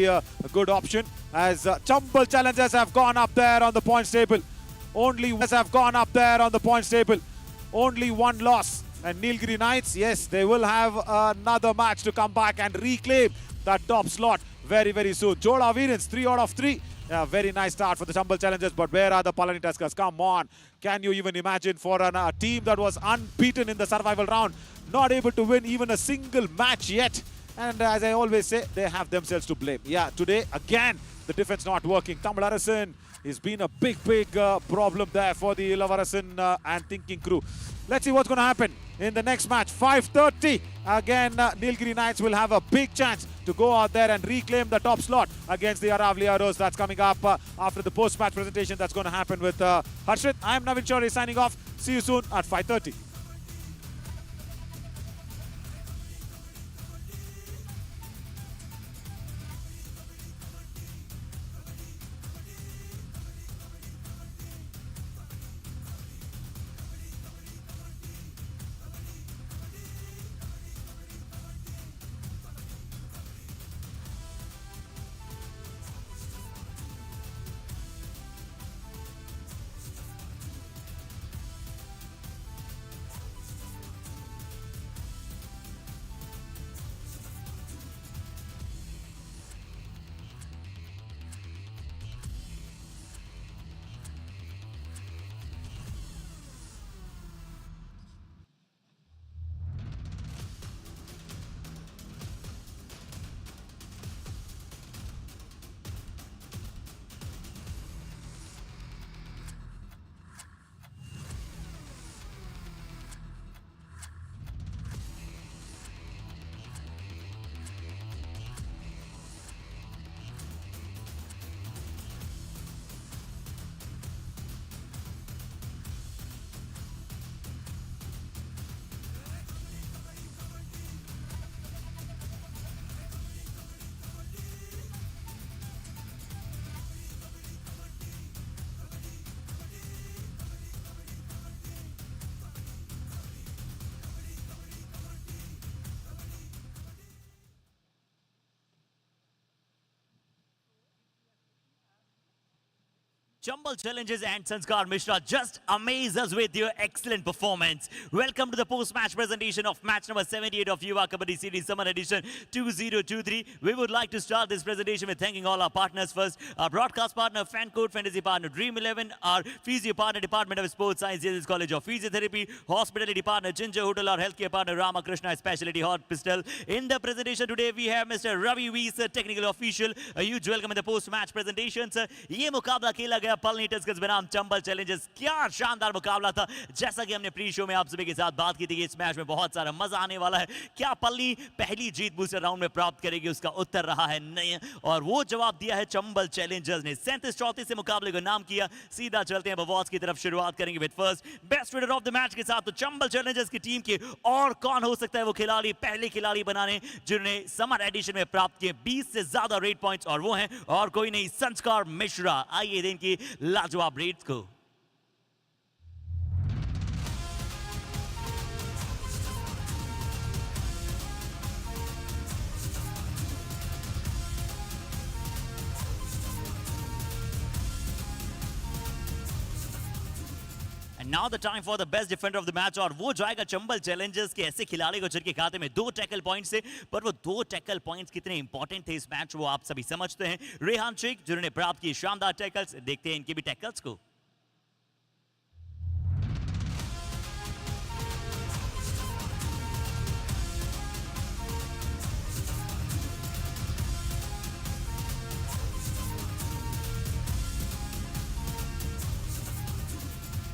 good option. As Chambal challengers have gone up there on the points table, only one loss. And Nilgiri Knights, yes, they will have another match to come back and reclaim that top slot very, very soon. Joda Virens, 3 out of 3. Yeah, very nice start for the Chambal challengers, but where are the Palani Tuskers? Come on. Can you even imagine for a team that was unbeaten in the survival round, not able to win even a single match yet? And as I always say, they have themselves to blame. Yeah, today, again, the defense not working. Tamil Arasan has been a big, big problem there for the Ilavarasan and Thinking crew. Let's see what's going to happen in the next match. 5:30. Again, Nilgiri Knights will have a big chance to go out there and reclaim the top slot against the Aravali Arrows. That's coming up after the post-match presentation that's going to happen with Harshit. I'm Navin Chaudhary signing off. See you soon at 5:30. Chambal Challenges and Sanskar Mishra just amaze us with your excellent performance. Welcome to the post-match presentation of match number 78 of Yuva Kabaddi Series Summer Edition 2023. We would like to start this presentation with thanking all our partners first. Our broadcast partner, Fan Code Fantasy partner, Dream 11, our physio partner, Department of Sports Science, Jesus College of Physiotherapy, hospitality partner, Ginger Hotel, our healthcare partner, Ramakrishna Specialty Hospital. In the presentation today, we have Mr. Ravi V, sir, technical official. A huge welcome in the post-match presentation, sir. ये मुकाबला खेला गया Palani Tuskers बनाम Chambal Challengers. क्या शानदार मुकाबला था। जैसा कि हमने प्री शो में आप सभी के साथ बात की थी कि इस मैच में बहुत सारा मजा आने वाला है। क्या पलनी पहली जीत बूस्टर राउंड में प्राप्त करेगी, उसका उत्तर रहा है नहीं, और वो जवाब दिया है चंबल चैलेंजर्स ने। 37-34 से मुकाबले को नाम किया। सीधा चलते हैं अवार्ड्स की तरफ, शुरुआत करेंगे with first best raider of the match के साथ। तो चंबल चैलेंजर्स की टीम के और कौन हो सकता है वो खिलाड़ी, पहले खिलाड़ी बनाने जिन्होंने समर एडिशन में प्राप्त किए 20 से ज्यादा रेड पॉइंट्स, और वो हैं और कोई नहीं, संस्कार मिश्रा। आइए दें इनकी लाजवाब रेड्स को। Now the time for the best defender of the match, और वो जाएगा चंबल चैलेंजर्स के ऐसे खिलाड़ी को जिनके खाते में 2 टैकल पॉइंट्स से, पर वो 2 टैकल पॉइंट्स कितने इंपॉर्टेंट थे इस मैच वो आप सभी समझते हैं। रेहान शेख जिन्होंने प्राप्त की शानदार टैकल्स, देखते हैं इनके भी टैकल्स को।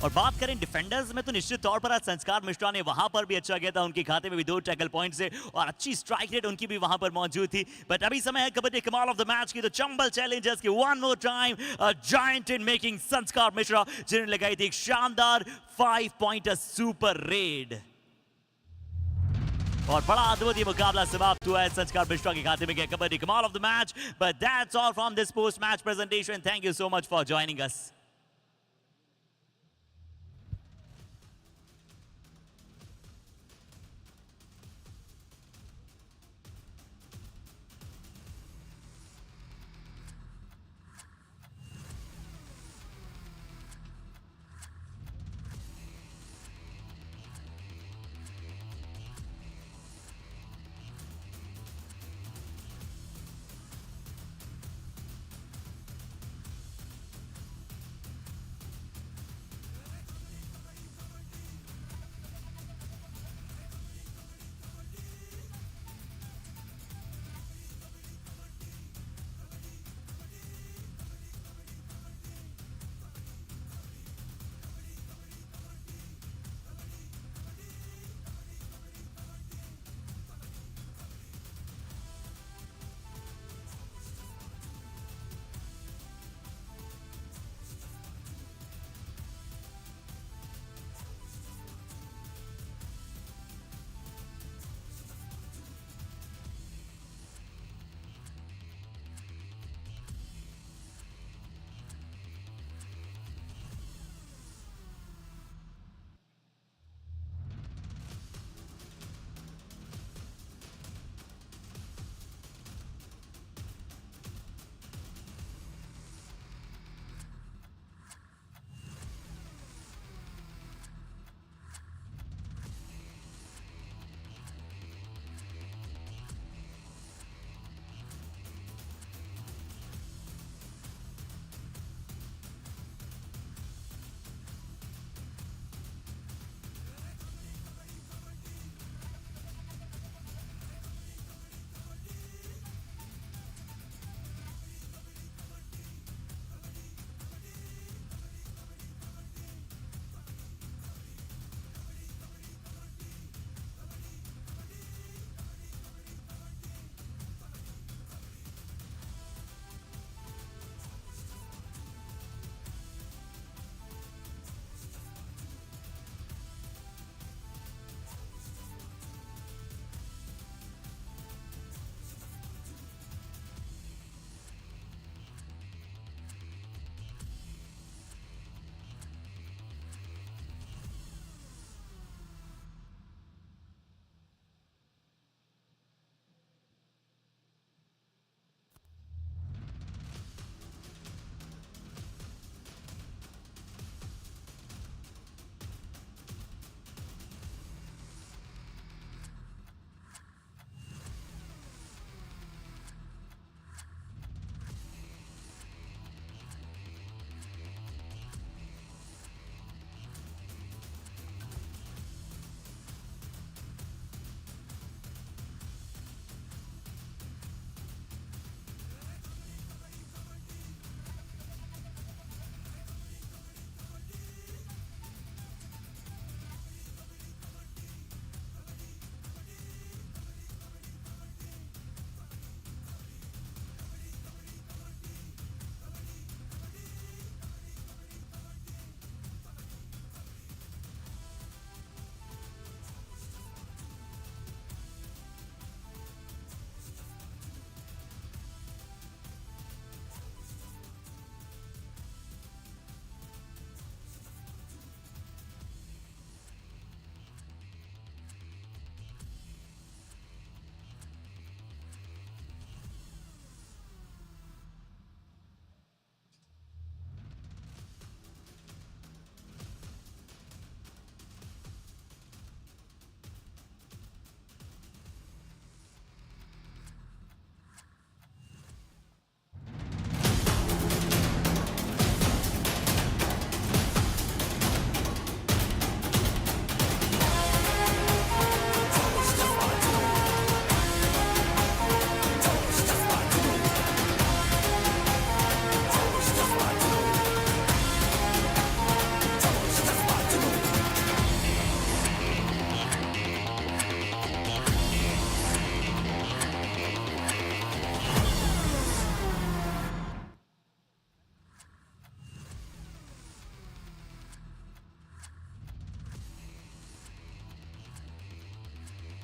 और बात करें डिफेंडर्स में तो निश्चित तौर पर आज संस्कार मिश्रा ने वहां पर भी अच्छा किया था, उनके खाते में भी 2 टैकल पॉइंट्स है और अच्छी स्ट्राइक रेट उनकी भी वहां पर मौजूद थी। बट अभी समय है कबड्डी कमाल ऑफ द मैच की, तो चंबल चैलेंजर्स की one more time a giant in making संस्कार मिश्रा जिन्होंने लगाई थी एक शानदार 5 पॉइंटर सुपर रेड और बड़ा अद्भुत ये मुकाबला समाप्त हुआ है। संस्कार मिश्रा के खाते में गया कबड्डी कमाल of the match. But that's all from this post match presentation. Thank you so much for joining us.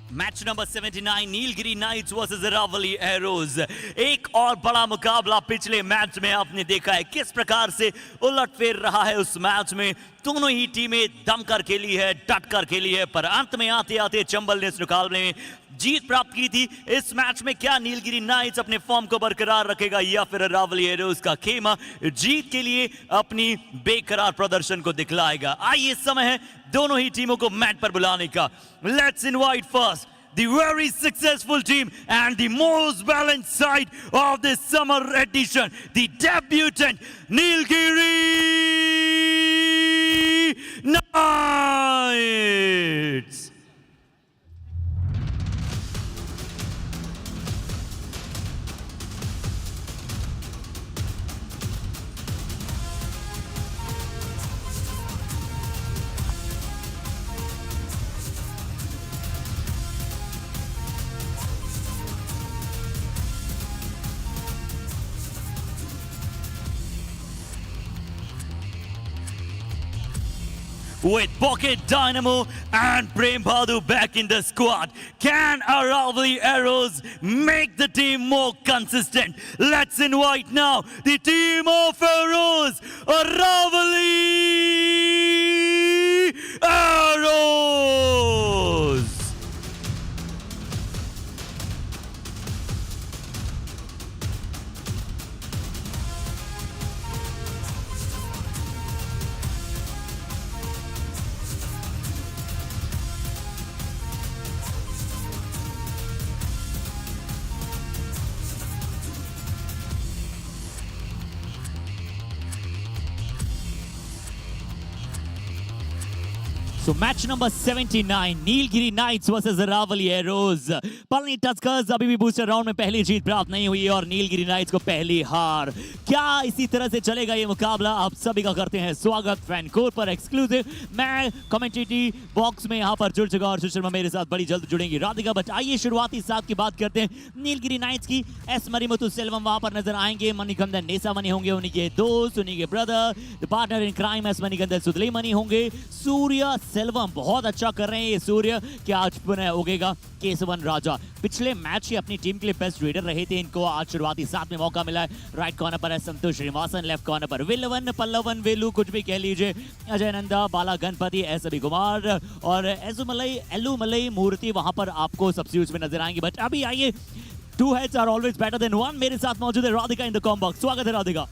Match number 79 Nilgiri knights versus Aravali arrows. एक और बड़ा मुकाबला पिछले मैच में आपने देखा है किस प्रकार से उलटफेर रहा है। उस मैच में दोनों ही टीमें दम कर खेली है, डट कर खेली है, पर अंत में आते आते चंबल ने इस मुकाबले में जीत प्राप्त की थी। इस मैच में क्या नीलगिरी नाइट्स अपने फॉर्म को बरकरार रखेगा या फिर अरावली एरोज का खेमा जीत के लिए अपनी बेकरार प्रदर्शन को दिखलाएगा? आइए समय है दोनों ही टीमों को मैच पर बुलाने का। Let's invite first the very successful team and the most balanced side of this summer edition, the debutant Nilgiri Knights. With Pocket Dynamo and Prem Bhadu back in the squad, can Aravali Arrows make the team more consistent? Let's invite now the team of Arrows, Aravali Arrows! So match number 79 Nilgiri knights versus Aravali arrows. Palani tuskers अभी भी booster round में पहली जीत प्राप्त नहीं हुई और Nilgiri nights को पहली हार। क्या इसी तरह से चलेगा ये मुकाबला? आप सभी का करते हैं स्वागत फैन कोर पर एक्सक्लूसिव। मैं कमेंटेटिव बॉक्स में यहाँ पर जुड़ चुका और सुशर्मा मेरे साथ बड़ी जल्द जुड़ेंगी राधिका। बट आइए शुरुआती साथ की बात करते हैं नीलगिरी नाइट्स की। एस मरिमुथु सेल्वम वहां पर नजर आएंगे, मणिकंदन नेसा मनी होंगे, उन्हीं के दोस्त, उन्हीं के brother, the partner in crime S Manikandan Sudalai Mani होंगे। सूर्य सेल्वम बहुत अच्छा कर रहे हैं ये सूर्य, क्या आज पुनः उगेगा केसवन राजा। पिछले मैच ही अपनी टीम के लिए बेस्ट रेडर रहे थे, इनको आज शुरुआती साथ में मौका मिला है। राइट कॉर्नर पर है संतोष श्रीनिवासन, लेफ्ट कॉर्नर पर विलवन पल्लवन वेलू कुछ भी कह लीजिए, अजय नंदा, बाला गणपति, एस अभी कुमार और एलू मलई मूर्ति वहां पर आपको सब्स्टिट्यूट्स में नजर आएंगे। बट अभी आइए, two heads are always better than one. मेरे साथ मौजूद है Radhika in the com box. स्वागत है राधिका।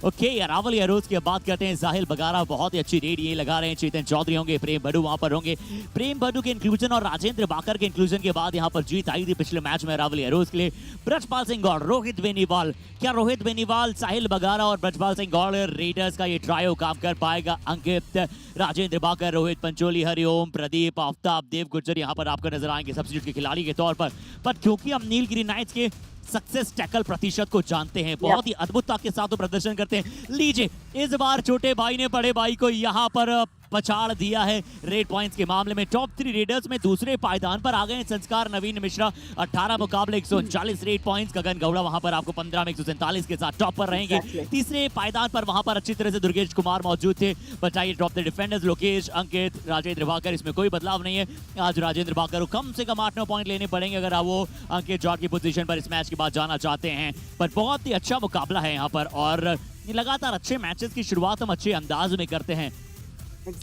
ओके, अरावली एरोज की बात करते हैं। साहिल बगारा बहुत ही अच्छी रेड ये लगा रहे हैं। चेतन चौधरी होंगे, प्रेम बडू वहां पर होंगे। प्रेम बडू के इंक्लूजन और राजेंद्र बाकर के इंक्लूजन के बाद यहां पर जीत आई थी पिछले मैच में अरावली एरोज के लिए। ब्रजपाल सिंह गौड़, रोहित बेनीवाल, क्या रोहित बेनीवाल, साहिल बगारा और ब्रजपाल सिंह गौड़ रेडर्स का ये ट्रायो काम कर पाएगा? अंकित, राजेंद्र बाकर, रोहित पंचोली, हरिओम, प्रदीप, आफ्ताब, देव गुर्जर यहां पर आपको नजर आएंगे सब्स्टिट्यूट के खिलाड़ी के तौर पर। क्योंकि हम नीलगिरी नाइट्स के सक्सेस टैकल प्रतिशत को जानते हैं, बहुत ही अद्भुतता के साथ प्रदर्शन करते हैं। लीजिए, इस बार छोटे भाई ने बड़े भाई को यहां पर पछाड़ दिया है रेड पॉइंट्स के मामले में। टॉप 3 रेडर्स में दूसरे पायदान पर आ गए हैं संस्कार नवीन मिश्रा, 18 मुकाबले 139 रेड पॉइंट्स। गगन गौड़ा वहां पर आपको 15 में 147 के साथ टॉप पर रहेंगे। तीसरे पायदान पर वहां पर अच्छी तरह से दुर्गेश कुमार मौजूद थे। बताइए टॉप द डिफेंडर्स लोकेश, अंकित, राजेंद्र बाकर, इसमें कोई बदलाव नहीं है। आज राजेंद्र बाकर को कम से कम 8-9 पॉइंट लेने पड़ेंगे अगर वो अंकित जॉर्ज की पोजीशन पर इस मैच के बाद जाना चाहते हैं। पर बहुत ही अच्छा मुकाबला है यहाँ पर और लगातार अच्छे मैचेस की शुरुआत हम अच्छे अंदाज में करते हैं।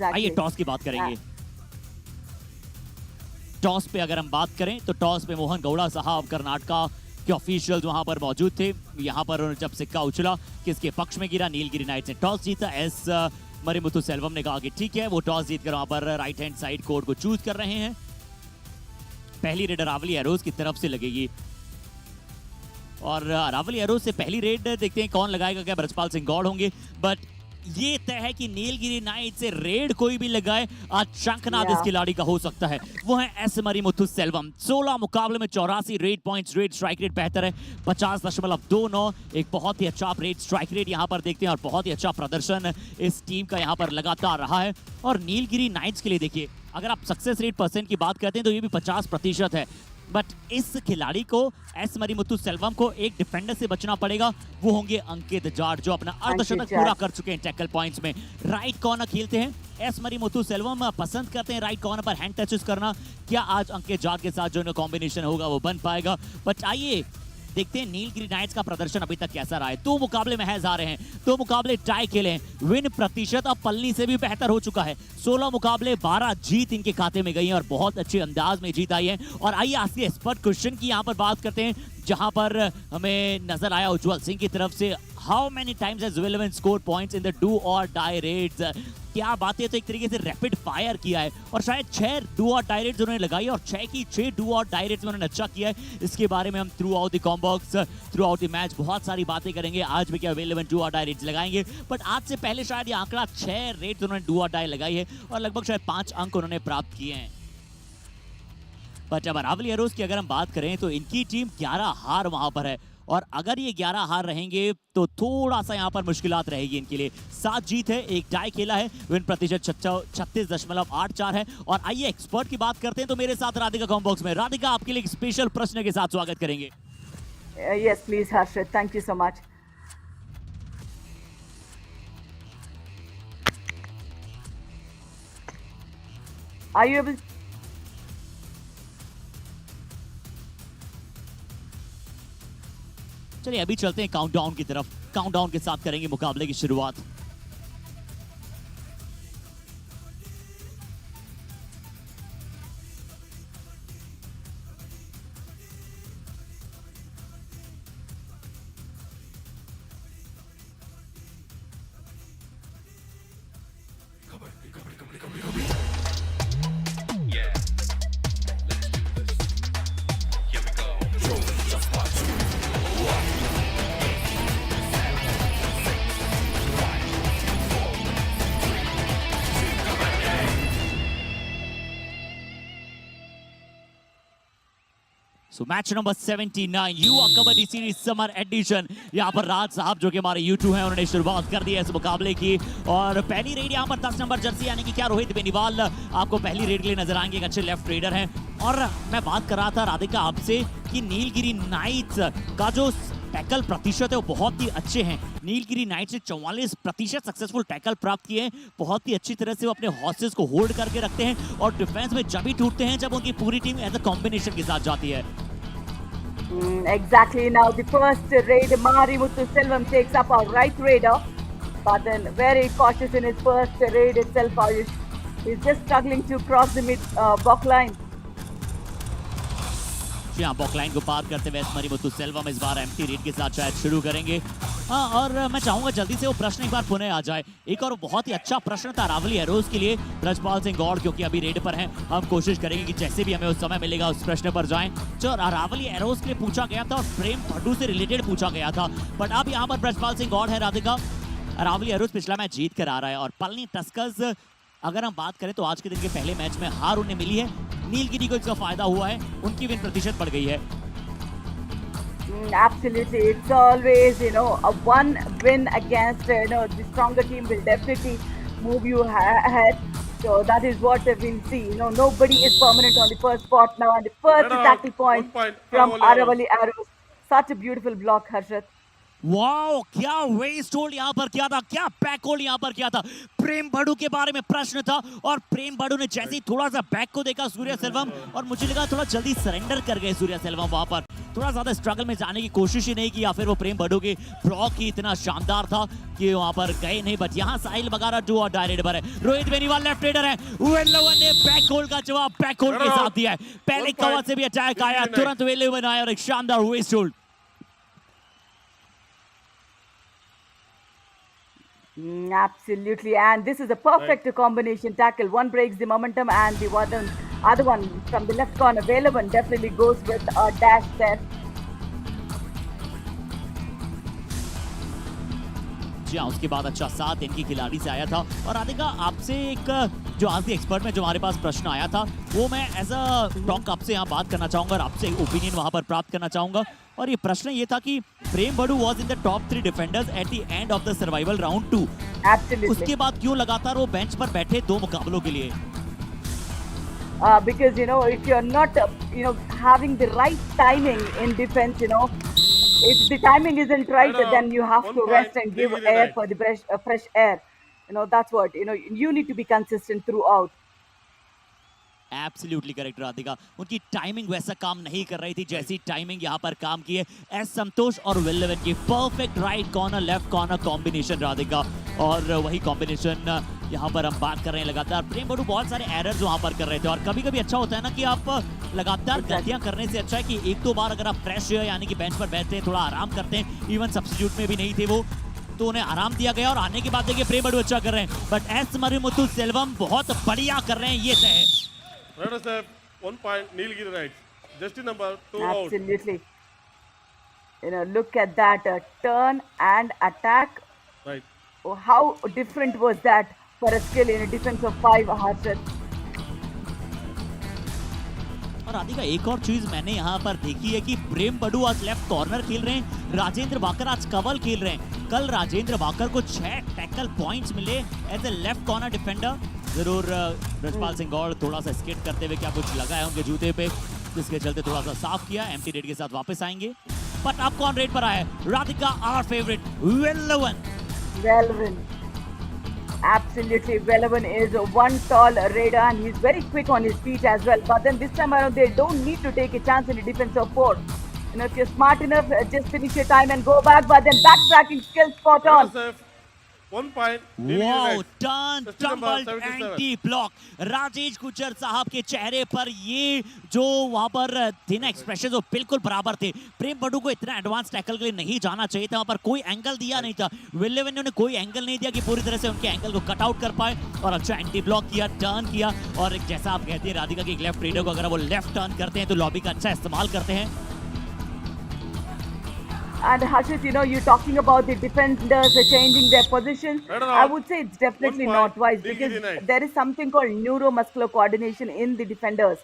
आइए टॉस की बात करेंगे। टॉस पे अगर हम बात करें तो टॉस पे मोहन गौड़ा साहब कर्नाटका के ऑफिशियल्स वहां पर मौजूद थे। यहां पर जब सिक्का उछला किसके पक्ष में गिरा, नीलगिरी नाइट्स ने टॉस जीता। एस मरिमुथु सेल्वम ने कहा कि ठीक है, वो टॉस जीतकर वहां पर राइट हैंड साइड कोर्ट को चूज कर रहे हैं। पहली रेड अरावली एरोज की तरफ से लगेगी और अरावली एरोज से पहली रेड देखते हैं कौन लगाएगा। क्या ब्रजपाल सिंह गौड़ होंगे? बट ये तय है कि नीलगिरी नाइट से रेड कोई भी लगाए आज शंखनाद इस खिलाड़ी का हो सकता है। वो है एस मरिमुथु सेल्वम। 16 मुकाबले में 84 red points, red strike rate बेहतर है 50.29। एक बहुत ही अच्छा रेड स्ट्राइक रेट यहाँ पर देखते हैं और बहुत ही अच्छा प्रदर्शन इस टीम का यहाँ पर लगातार रहा है। और नीलगिरी नाइट्स के लिए देखिए, अगर आप सक्सेस रेट परसेंट की बात करते हैं तो ये भी 50% है। बट इस खिलाड़ी को एस मरिमुथु सेल्वम को एक डिफेंडर से बचना पड़ेगा, वो होंगे अंकित जाट जो अपना अर्धशतक पूरा कर चुके हैं टैकल पॉइंट्स में। राइट कॉर्नर खेलते हैं एस मरिमुथु सेल्वम, पसंद करते हैं राइट कॉर्नर पर हैंड टचेस करना। क्या आज अंकित जाट के साथ जो कॉम्बिनेशन होगा वो बन पाएगा? बट आइए देखते हैं नीलगिरी नाइट्स का प्रदर्शन अभी तक कैसा रहा है। 2 मुकाबले महज आ रहे हैं, 2 मुकाबले टाई खेले हैं, विन प्रतिशत अब पलनी से भी बेहतर हो चुका है। 16 मुकाबले 12 जीत इनके खाते में गई है और बहुत अच्छे अंदाज में जीत आई है। और आइए आज के एक्सपर्ट क्वेश्चन की यहाँ पर बात करते हैं, जहां पर हमें नजर आया उज्जवल सिंह की तरफ से, हाउ मेनी टाइम्स हैज विलेवन score points in the do or die raids. क्या बात है, तो एक तरीके से रैपिड फायर किया है और शायद 6 डू और डाई रेड्स उन्होंने लगाई और 6 की 6 डू और डाई रेड्स उन्होंने अच्छा किया है। इसके बारे में हम through out the combox, through out the match बहुत सारी बातें करेंगे। आज भी क्या 11 डू और डाई रेड्स लगाएंगे, बट आज से पहले शायद ये आंकड़ा 6 रेड्स उन्होंने डू और डाई लगाई है और लगभग शायद 5 अंक उन्होंने प्राप्त किए हैं। बट अब अरावली एरोज की अगर हम बात करें तो इनकी टीम 11 हार वहां पर है और अगर ये 11 हार रहेंगे तो थोड़ा सा यहाँ पर मुश्किलात रहेगी इनके लिए। 7 जीत है, 1 टाई खेला है, विन प्रतिशत 36.84 है। और आइए एक्सपर्ट की बात करते हैं तो मेरे साथ राधिका कॉम्बॉक्स में। राधिका, आपके लिए एक स्पेशल प्रश्न के साथ स्वागत करेंगे। Yes, please, Harshit. Thank you so much. Are you able? चलिए अभी चलते हैं काउंटडाउन की तरफ। काउंटडाउन के साथ करेंगे मुकाबले की शुरुआत। सो मैच नंबर 79 युवा कबड्डी सीरीज समर एडिशन। यहाँ पर राज साहब जो कि हमारे YouTube हैं उन्होंने शुरुआत कर दी है इस मुकाबले की और पहली रेड यहाँ पर 10 नंबर जर्सी यानी कि क्या रोहित बेनीवाल आपको पहली रेड के लिए नजर आएंगे, एक अच्छे लेफ्ट रेडर हैं। और मैं बात कर रहा था राधिका आपसे कि नीलगिरी नाइट्स का जो टैकल प्रतिशत है वो बहुत ही अच्छे हैं। नीलगिरी नाइट्स ने 44% सक्सेसफुल टैकल प्राप्त किए हैं। बहुत ही अच्छी तरह से वो अपने हॉर्सेस को होल्ड करके रखते हैं और डिफेंस में जब ही टूटते हैं जब उनकी पूरी टीम एज अ कॉम्बिनेशन के साथ जाती है। Exactly. Now the first raid, Marimuthu Selvam takes up our right raider, but then very cautious in his first raid itself. He's just struggling to cross the mid block line. यहाँ बॉक line को पार करते हुए मरिमुथु सेल्वम इस बार empty red के साथ शायद शुरू करेंगे। हाँ, और मैं चाहूंगा जल्दी से वो प्रश्न एक बार पुनः आ जाए। एक और बहुत ही अच्छा प्रश्न था अरावली एरोज के लिए, ब्रजपाल सिंह गौड़ क्योंकि अभी रेड पर हैं, हम कोशिश करेंगे कि जैसे भी हमें उस समय मिलेगा उस प्रश्न पर जाएं जो अरावली एरोज के लिए पूछा गया था और प्रेम भड्डू से रिलेटेड पूछा गया था। बट अब यहाँ पर ब्रजपाल सिंह गौड़ है। राधिका, अरावली एरोज पिछला मैच जीत कर आ रहा है और पलनी टस्कर्स अगर हम बात करें तो आज के दिन के पहले मैच में हार उन्हें मिली है। नीलगिरी को इसका फायदा हुआ है, उनकी विन प्रतिशत बढ़ गई है। Absolutely, it's always a one win against the stronger team will definitely move you ahead. So that is what we'll see. Nobody is permanent on the first spot now, and the first tackle point from Aravali Arrows. Such a beautiful block, Harshit. Wow, क्या waste hold यहाँ पर किया था, क्या back hold यहाँ पर किया था। प्रेम भड्डू के बारे में प्रश्न था और प्रेम भड्डू ने जैसे ही थोड़ा सा बैक को देखा सूर्य सेल्वम और मुझे लगा थोड़ा जल्दी सरेंडर कर गए सूर्य सेल्वम। वहां पर थोड़ा ज्यादा स्ट्रगल में जाने की कोशिश ही नहीं की या फिर वो प्रेम भड्डू के ब्लॉक ही इतना शानदार था कि वहां पर गए नहीं। बट यहाँ साहिल बगारा डू और डायरेक्ट पर है, रोहित बेनीवाल लेफ्ट रेडर है, वेल्लोवन ने बैक होल्ड का जवाब बैक होल्ड के साथ दिया है। पहले कवर से भी अटैक आया, तुरंत वेल्लोवन आया और एक शानदार waist hold. Absolutely, and this is a perfect combination tackle. One breaks the momentum and the other one from the left corner, Velavan definitely goes with a dash there. जी हाँ, उसके बाद अच्छा साथ इनकी खिलाड़ी से आया था। और राधिका, आपसे एक जो आज के एक्सपर्ट में जो हमारे पास प्रश्न आया था वो मैं एज अ टॉक आपसे यहाँ बात करना चाहूंगा और आपसे ओपिनियन वहां पर प्राप्त करना चाहूंगा। और ये प्रश्न ये था कि Prem Bhaddu was in the top 3 defenders at the end of the survival round 2। Absolutely. उसके बाद क्यों लगातार वो बेंच पर बैठे 2 मुकाबलों के लिए? because if you're not having the right timing in defense, if the timing isn't right, then you have to rest and give air for the fresh air. That's what you need to be consistent throughout. Absolutely correct Radhika, उनकी timing वैसा काम नहीं कर रही थी जैसी timing यहाँ पर काम की है एस संतोष और विल लेवन की। Perfect right corner left corner combination Radhika, और वही कॉम्बिनेशन यहाँ पर हम बात कर रहे हैं लगातार। प्रेम बड़ू बहुत सारे एरर्स वहाँ पर कर रहे थे, और कभी कभी अच्छा होता है ना कि आप लगातार गलतियां करने से अच्छा है कि एक दो बार अगर आप फ्रेश यानी कि बेंच पर बैठते हैं, थोड़ा आराम करते हैं, इवन सब्स्टिट्यूट में भी नहीं थे वो, तो उन्हें आराम दिया गया और आने के बाद देखिए प्रेम बड़ू अच्छा कर रहे हैं, बट एस मरिमुथु सेल्वम बहुत बढ़िया कर रहे हैं, ये तय है। Right, sir. 1 point. Nilgiri right. Just number 2 out. Absolutely. Look at that turn and attack. Right. Oh, how different was that for a skill in a defense of 5, Harshad? और राधिका एक और चीज मैंने यहाँ पर देखी है कि प्रेम बड़ू आज लेफ्ट कॉर्नर खेल रहे हैं, राजेंद्र भाकर आज कवल खेल रहे हैं। कल राजेंद्र भाकर को 6 टैकल पॉइंट्स मिले as a left corner defender. जरूर ब्रजपाल सिंह गौड़ थोड़ा सा स्केट करते हुए क्या कुछ लगा है उनके जूते पे, जिसके चलते थोड़ा सा साफ किया, एम्प्टी रेड के साथ वापस आएंगे। बट अब कौन रेड पर आया? Radhika our favourite Velavan. Absolutely, Velavan is one tall raider and he's very quick on his feet as well. But then this time around, they don't need to take a chance in the defense of 4. If you're smart enough, just finish your time and go back. But then backtracking skill spot on. 1 point. Wow, turn tumbled anti block. Rajesh Gujjar साहब के चेहरे पर ये जो वहां पर थे ना एक्सप्रेशन, वो बिल्कुल बराबर थे। प्रेम बड़ू को इतना एडवांस टैकल के लिए नहीं जाना चाहिए था, वहां पर कोई एंगल दिया नहीं था। विलेवन ने उन्हें कोई एंगल नहीं दिया कि पूरी तरह से उनके एंगल को कट आउट कर पाए, और अच्छा एंटी ब्लॉक किया, टर्न किया, और जैसा आप कहते हैं राधिका की लेफ्ट रेडर को अगर वो लेफ्ट टर्न करते हैं तो लॉबी का अच्छा इस्तेमाल करते हैं। And Harshit, you're talking about the defenders changing their positions. I would say it's definitely not wise, because there is something called neuromuscular coordination in the defenders.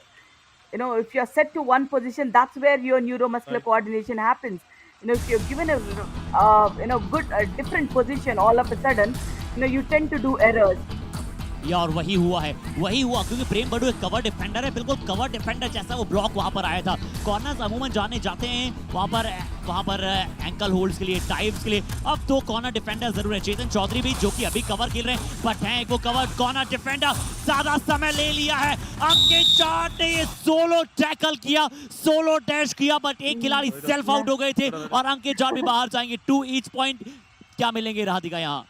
If you're set to one position, that's where your neuromuscular coordination happens. If you're given a good different position all of a sudden, you tend to do errors. यार वही हुआ क्योंकि प्रेम बड़ू एक cover defender है, बिल्कुल cover defender जैसा वो ब्लॉक वहां पर आया था। कॉर्नर्स अमूमन जाने जाते हैं वहां पर एंकल होल्ड्स के लिए, टाइप्स के लिए। अब 2 कॉर्नर डिफेंडर जरूर है, चेतन चौधरी भी जो कि अभी कवर खेल रहे हैं, बट है वो कवर कॉर्नर डिफेंडर, ज्यादा समय ले लिया है। अंकित चाट ने ये सोलो टैकल किया, सोलो डैश किया, बट एक खिलाड़ी सेल्फ आउट हो गए थे और अंकित चाट भी बाहर जाएंगे। 2 ईच पॉइंट क्या मिलेंगे राधिका यहाँ?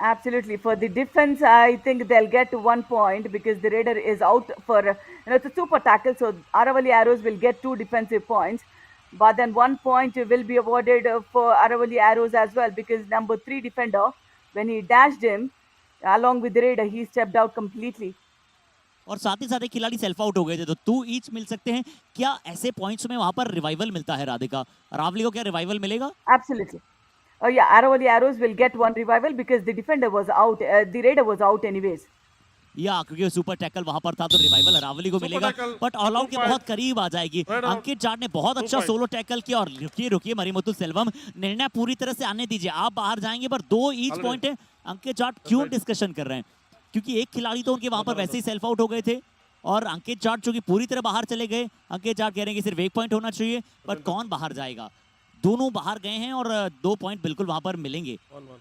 Absolutely. For the defense, I think they'll get 1 point because the raider is out for, it's a super tackle. So Aravali Arrows will get 2 defensive points. But then 1 point will be awarded for Aravali Arrows as well, because number 3 defender, when he dashed him, along with the raider, he stepped out completely. और साथ ही साथ एक खिलाड़ी self out हो गए थे, तो 2 each मिल सकते हैं। क्या ऐसे पॉइंट्स में वहां पर रिवाइवल मिलता है राधिका? रावली को क्या रिवाइवल मिलेगा? Absolutely. Oh yeah, Aravali Arrows will get 1 revival because the defender was out, the raider was out anyways. या क्योंकि सुपर टैकल वहां पर था, तो रिवाइवल अरावली को मिलेगा, बट ऑल आउट के बहुत करीब आ जाएगी। अंकित चाट ने बहुत अच्छा सोलो टैकल किया, और रुकिए मरिमुथु सेल्वम, निर्णय पूरी तरह से आने दीजिए, आप बाहर जाएंगे, पर 2 ईच पॉइंट है। अंकित चाट क्यों डिस्कशन कर रहे हैं? क्योंकि एक खिलाड़ी तो उनके वहां पर वैसे ही सेल्फ आउट हो गए थे, और अंकित चाट जो कि पूरी तरह बाहर चले गए। अंकित चाट कह रहे हैं कि सिर्फ 1 पॉइंट होना चाहिए, बट कौन बाहर जाएगा? दोनों बाहर गए हैं और 2 पॉइंट बिल्कुल वहां पर मिलेंगे। 1-1.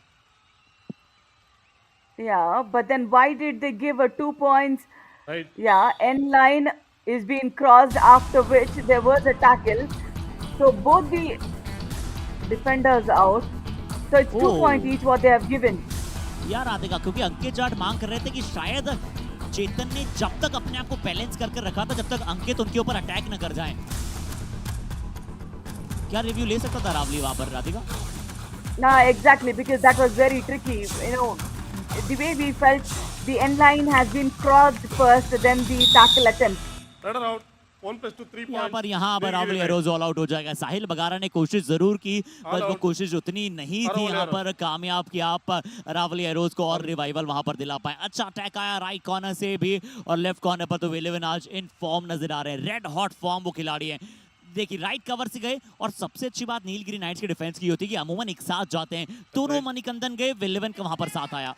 Yeah, but then why did they give 2 points? Right. Yeah, end line is being crossed, after which there was a tackle. So both the defenders out. So it's 2 points each what they have given. यार राधिका, क्योंकि अंकित जाट मांग कर रहे थे कि शायद चेतन ने जब तक अपने आप को बैलेंस करके रखा था, जब तक अंकित उनके ऊपर अटैक न कर जाए। क्या रिव्यू ले सकता था रावली वहां पर Radhika? No, exactly, because that was very tricky. The way we felt, the end line has been crossed first, then the tackle attempt. Raider out. 1+2 3 points. यहाँ पर रावली एरोज ऑल आउट हो जाएगा। साहिल बगारा ने कोशिश जरूर की, पर वो कोशिश उतनी नहीं थी यहाँ पर कामयाब कि आप रावली एरोज को और रिवाइवल वहां पर दिला पाए। अच्छा अटैक आया राइट कॉर्नर से भी, और लेफ्ट कॉर्नर पर तो वेलेवन आज इन फॉर्म नजर आ रहे हैं, रेड हॉट फॉर्म वो खिलाड़ी है। देखिए राइट कवर से गए, और सबसे अच्छी बात नीलगिरी नाइट्स की डिफेंस की होती है कि अमूमन एक साथ जाते हैं। दोनों मणिकंदन गए, वेलेवन का वहां पर साथ आया।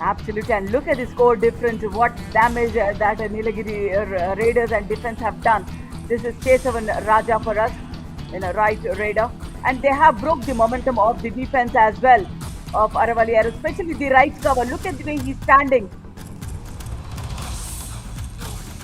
Absolutely, and look at the score difference. What damage that Nilagiri Raiders and defense have done. This is Kesavan Raja for us, right Raider, and they have broke the momentum of the defense as well of Aravali Arrows, especially the right cover. Look at the way he's standing.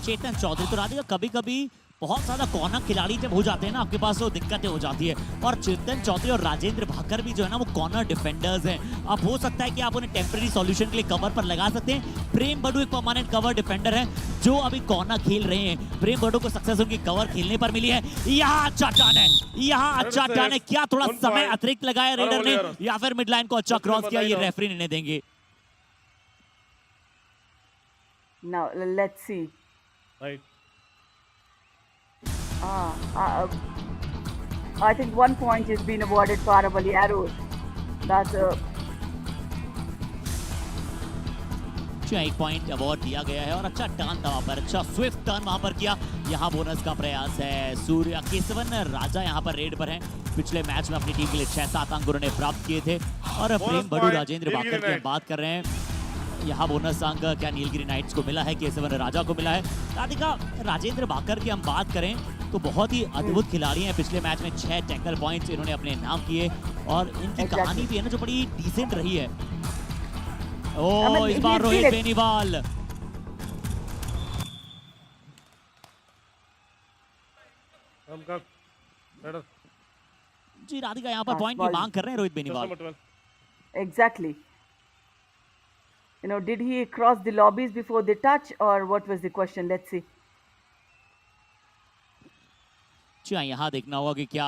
चेतन चौधरी तो राधिका कभी कभी बहुत ज्यादा corner खिलाड़ी जब हो जाते हैं ना आपके पास तो दिक्कतें हो जाती है और चेतन चौधरी और राजेंद्र भाकर भी जो है ना वो कॉर्नर डिफेंडर्स हैं। अब हो सकता है कि आप उन्हें टेम्पररी सॉल्यूशन के लिए कवर पर लगा सकते हैं। प्रेम बड़ू एक परमानेंट कवर डिफेंडर है जो अभी कॉर्नर खेल रहे हैं। प्रेम बड़ू को सक्सेस उनकी कवर खेलने पर मिली है। यहाँ अच्छा टर्न है, यहाँ अच्छा टर्न है। क्या थोड़ा समय अतिरिक्त लगाया रेडर ने या फिर मिड लाइन को अच्छा क्रॉस किया, ये रेफरी नहीं देंगे। Now let's see. Right. I think 1 point has been awarded for Aravali Arrows. That's एक पॉइंट अवार्ड दिया गया है और अच्छा टर्न था वहां पर, अच्छा स्विफ्ट टर्न वहां पर किया। यहाँ बोनस का प्रयास है। सूर्य केसवन राजा यहाँ पर रेड पर हैं। पिछले मैच में अपनी टीम के लिए 6-7 अंक उन्होंने प्राप्त किए थे। और प्रेम बड़ू राजेंद्र भाकर की बात कर रहे हैं। यहाँ बोनस अंक क्या नीलगिरी नाइट्स को मिला है, केसवन राजा को मिला है। राधिका राजेंद्र भाकर की हम बात करें तो बहुत ही अद्भुत खिलाड़ी हैं। पिछले मैच में 6 टैकल पॉइंट्स इन्होंने अपने नाम किए और इनकी कहानी भी है ना जो बड़ी डिसेंट रही है। ओ इस बार रोहित बेनीवाल जी राधिका यहाँ पर पॉइंट की मांग कर रहे हैं Rohit Beniwal. exactly. Did he cross the lobbies before the touch or what was the question? Let's see. जी यहाँ देखना होगा कि क्या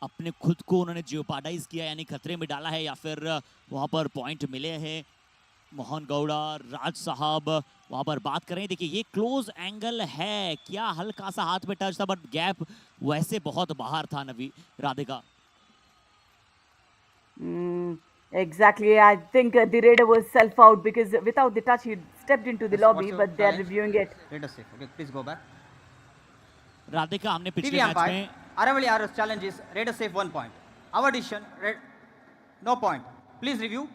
अपने खुद को उन्होंने जियोपार्डाइज किया यानी खतरे में डाला है या फिर वहां पर पॉइंट मिले हैं। मोहन गौड़ा राज साहब वहां पर बात करें। देखिए ये क्लोज एंगल है, क्या हल्का सा हाथ में टच था बट गैप वैसे बहुत बाहर था। नवी Radhika Exactly. I think the raider was self out because without the touch he stepped into the lobby, but they are reviewing it. Raider safe. Okay, please go back. Radhika हमने पिछले TV match umpire, में Aravali Arrows challenge is Raider safe 1 point. Our decision, no point. Please review.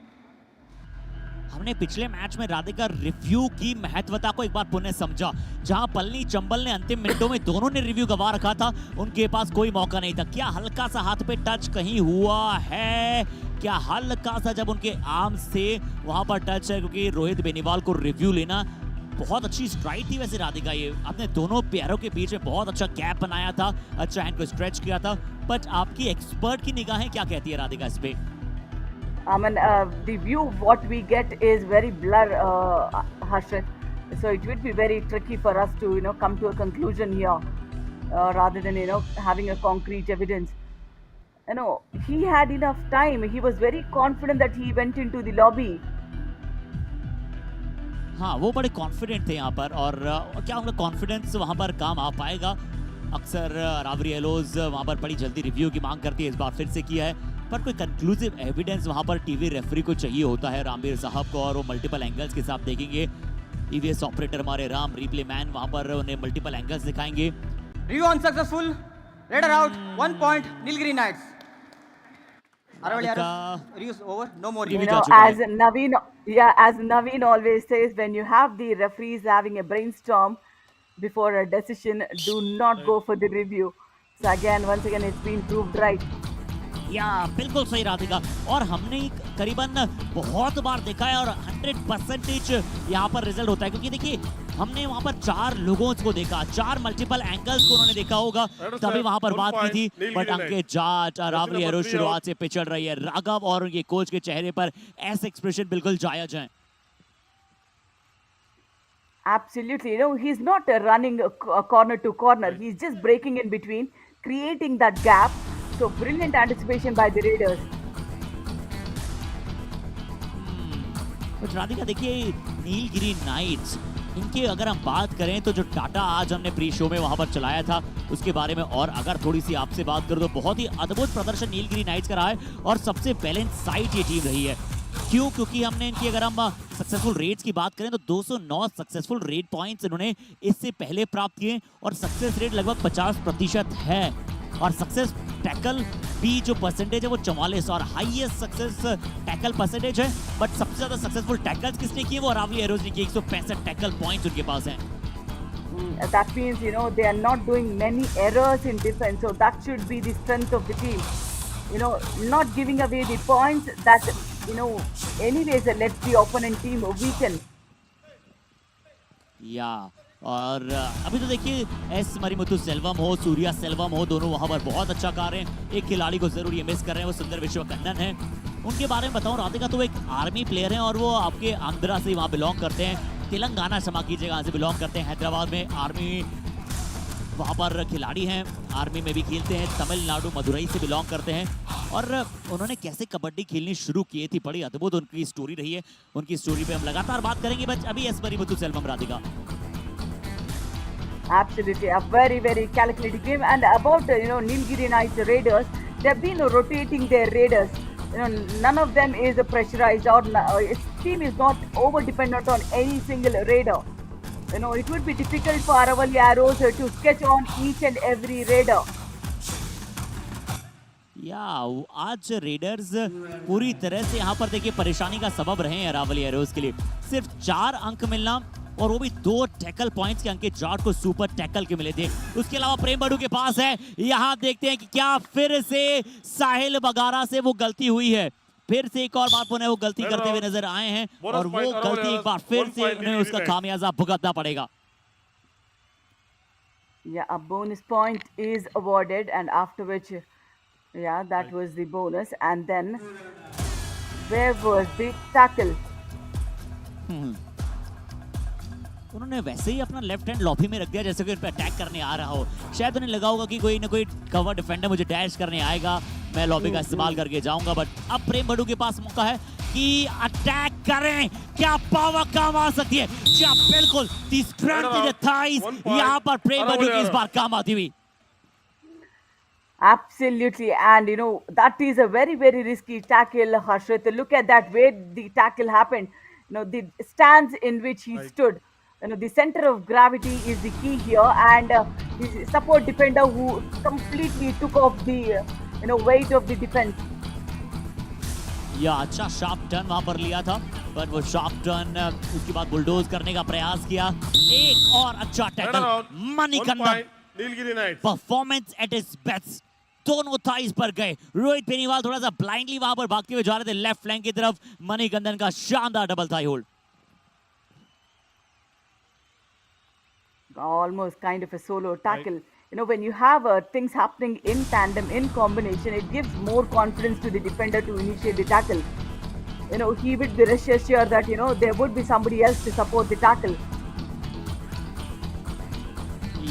हमने पिछले match में Radhika review की महत्वता को एक बार पुनः समझा। जहां पलनी चंबल ने अंतिम मिनटों में दोनों ने रिव्यू गवा रखा था, उनके पास कोई मौका नहीं था। क्या हल्का सा हाथ पे टच कहीं हुआ है? क्या हल्का सा जब उनके आर्म से वहां पर टच है? क्योंकि रोहित बेनीवाल को रिव्यू लेना बहुत अच्छी स्ट्राइक थी वैसे राधिका। ये अपने दोनों पैरों के बीच में बहुत अच्छा गैप बनाया था, अच्छा हैंड को स्ट्रेच किया था। बट आपकी एक्सपर्ट की निगाहें क्या कहती है राधिका इस पे? I mean, the view what we get is very blur, Harshit. So it would be very tricky for us to, come to a conclusion here, rather than, having a concrete evidence. He had enough time. He was very confident that he went into the lobby. हाँ वो बड़े confident थे यहाँ पर और क्या उनका confidence वहाँ पर काम आ पाएगा? अक्सर रावरी एलोज वहाँ पर बड़ी जल्दी रिव्यू की मांग करती है, इस बार फिर से किया है। पर कोई कंक्लूसिव एविडेंस वहां पर टीवी रेफरी को चाहिए होता है रामवीर साहब को और वो मल्टीपल एंगल्स के साथ देखेंगे। ईवीएस ऑपरेटर हमारे राम रिप्ले मैन वहां पर उन्हें मल्टीपल एंगल्स दिखाएंगे। Review unsuccessful. Raider out. 1 point. Nilgiri Knights. Aravali Arrows. Reviews over. No more review. As Naveen always says, when you have the referees having a brainstorm before a decision, do not go for the review. So once again, it's been proved right. या बिल्कुल सही राधिका। और हमने करीबन बहुत बार देखा है और 100% यहाँ पर रिजल्ट होता है क्योंकि देखिए हमने वहाँ पर 4 लोगों को देखा, 4 मल्टीपल एंगल्स को उन्होंने देखा होगा तभी वहाँ पर बात की थी। But Ankit Jat Rahuri arrows शुरुआत से पिछड़ रही है। राघव और उनके कोच के चेहरे पर ऐसे एक्सप्रेशन बिल्कुल जायज हैं। Absolutely, he's not running corner to corner. He's just breaking in between, creating that gap. So brilliant anticipation by the Raiders. Radhika देखिए नीलगिरी नाइट्स इनके अगर हम बात करें तो जो टाटा आज हमने प्री शो में वहां पर चलाया था उसके बारे में और अगर थोड़ी सी आपसे बात करूं तो बहुत ही अद्भुत प्रदर्शन नीलगिरी नाइट्स का रहा है और सबसे बैलेंस साइड ये टीम रही है। क्यों? क्योंकि हमने इनकी अगर हम सक्सेसफुल रेट्स की बात करें तो 209 सक्सेसफुल रेट पॉइंट्स इन्होंने इससे पहले प्राप्त किए और सक्सेस रेट लगभग 50% है और सक्सेस टैकल भी जो परसेंटेज है वो 44 और हाईएस्ट सक्सेस टैकल परसेंटेज है, बट सबसे ज्यादा सक्सेसफुल टैकल्स किसने किए वो अरावली एरोज ने किए, 165 टैकल पॉइंट्स उनके पास हैं। That means, you know, they are not doing many errors in defense, so that should be the strength of the team. You know, not giving away the points that, you know, anyways lets the opponent team weaken. या और अभी तो देखिए S Marimuthu Selvam हो, सूर्या सेल्वम हो, दोनों वहां पर बहुत अच्छा कर रहे हैं। एक खिलाड़ी को जरूर ये मिस कर रहे हैं, वो सुंदर विश्वकन्नन है। उनके बारे में बताऊं, राधिका तो एक आर्मी प्लेयर हैं और वो आपके आंध्रा से वहाँ बिलोंग करते हैं, तेलंगाना क्षमा कीजिएगा, यहाँ से बिलोंग करते हैं। हैदराबाद में आर्मी वहाँ पर खिलाड़ी हैं, आर्मी में भी खेलते हैं। तमिलनाडु मदुरई से बिलोंग करते हैं और उन्होंने कैसे कबड्डी खेलनी शुरू की थी, बड़ी अद्भुत उनकी स्टोरी रही है। उनकी स्टोरी पे हम लगातार बात करेंगे, बट अभी S Marimuthu Selvam Radhika. Absolutely, a very, very calculated game. And about you know, Nilgiri Knights Raiders, they've been rotating their raiders. You know, none of them is pressurized or its team is not over dependent on any single raider. You know, it would be difficult for Aravali Arrows to sketch on each and every raider. या आज readers पूरी तरह से यहाँ पर देखिए परेशानी का सबब रहे हैं अरावली एरोज के लिए। सिर्फ 4 अंक मिलना और वो भी 2 टैकल पॉइंट्स के अंकित जाट को सुपर टैकल के मिले थे। उसके अलावा प्रेम बड़ू के पास है, यहाँ देखते हैं कि क्या फिर से साहिल बगारा से वो गलती हुई है। फिर से एक और बार पुनः वो गलती करते हुए नजर आए हैं और वो गलती एक बार फिर से उन्हें उसका खामियाजा भुगतना पड़ेगा। Yeah, a bonus point is awarded, and after which, yeah, that was the bonus. And then, where was the tackle? उन्होंने वैसे ही अपना लेफ्ट हैंड लॉबी में रख दिया जैसे कि उन पे अटैक करने आ रहा हो। शायद उन्हें लगा होगा कि कोई ना कोई कवर डिफेंडर मुझे डैश करने आएगा, मैं लॉबी का इस्तेमाल करके जाऊंगा। बट अब प्रेम बड़ू के पास मौका है कि अटैक करें, क्या पावर काम आ सकती है। क्या बिल्कुल the strength in the thighs, यहां पर प्रेम बड़ू की इस बार काम आती हुई। Absolutely, and you know that is a very, very risky tackle, Harshit. Look at that way the tackle happened. You know, the stance in which he stood. You know, the center of gravity is the key here, and the support defender who completely took off the weight of the defense. या अच्छा sharp turn वहां पर लिया था, पर वो sharp turn उसके बाद बुलडोज करने का प्रयास किया। एक और अच्छा tackle, Manikandan Nilgiri knights performance at its best. दोनों थाइज पर गए। रोहित बेनीवाल थोड़ा सा ब्लाइंडली वहां पर भागते हुए जा रहे थे लेफ्ट फ्लैंक की तरफ। मणिकंदन का शानदार double thigh hold. Almost kind of a solo tackle. You know, when you have things happening in tandem, in combination, it gives more confidence to the defender to initiate the tackle. You know, he would be reassured that, you know, there would be somebody else to support the tackle.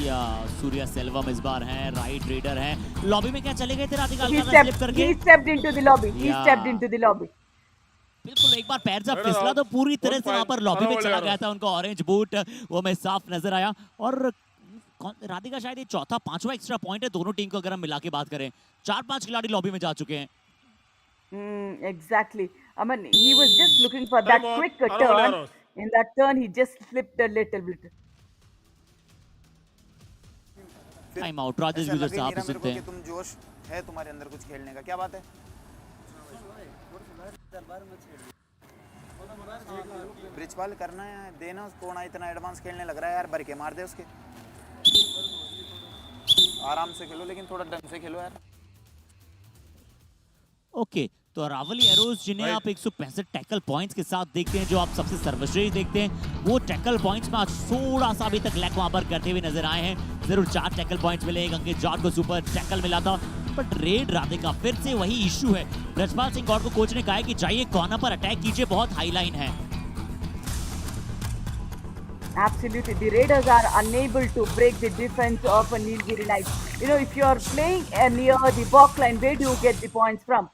या सूर्या सेल्वम इस बार हैं, right raider हैं। Lobby में क्या चले गए थे Radhika? He stepped into the lobby. He stepped into the lobby. बिल्कुल एक बार पैर जब फिसला तो पूरी तरह से वहां पर लॉबी में चला गया था। उनका ऑरेंज बूट वो में साफ नजर आया। और राधिका शायद ये चौथा 5वां एक्स्ट्रा पॉइंट है दोनों टीम को अगर हम मिला के बात करें। 4-5 खिलाड़ी लॉबी में जा चुके हैं। Exactly. I mean, he was just looking for that quick turn. In that turn, he just slipped a little bit. Time out Rajesh गुजर साहब सुनते हैं। तुम जोश है तुम्हारे अंदर कुछ खेलने का, क्या बात है? ब्रिजपाल करना है, देना उसको ना, इतना एडवांस खेलने लग रहा है यार, भर के मार दे उसके। आराम से खेलो लेकिन थोड़ा ढंग से खेलो यार। ओके, तो अरावली एरोज जिन्हें आप 165 टैकल पॉइंट्स के साथ देखते हैं, जो आप सबसे सर्वश्रेष्ठ देखते हैं, वो टैकल पॉइंट्स में आज थोड़ा सा अभी तक लैक वहां पर करते हुए नजर आए हैं। जरूर 4 टैकल पॉइंट्स मिले, एक अंकित जाट को सुपर टैकल मिला था, बट रेड राधिका फिर से वही इशू है। ब्रजपाल सिंह गौड़ को कोच ने कहा है कि जाइए कॉर्नर पर अटैक कीजिए, बहुत हाई लाइन है। Absolutely, the Raiders are unable to break the defense of a Nilgiri Knights. You know, if you are playing near the box line, where do you get the points from?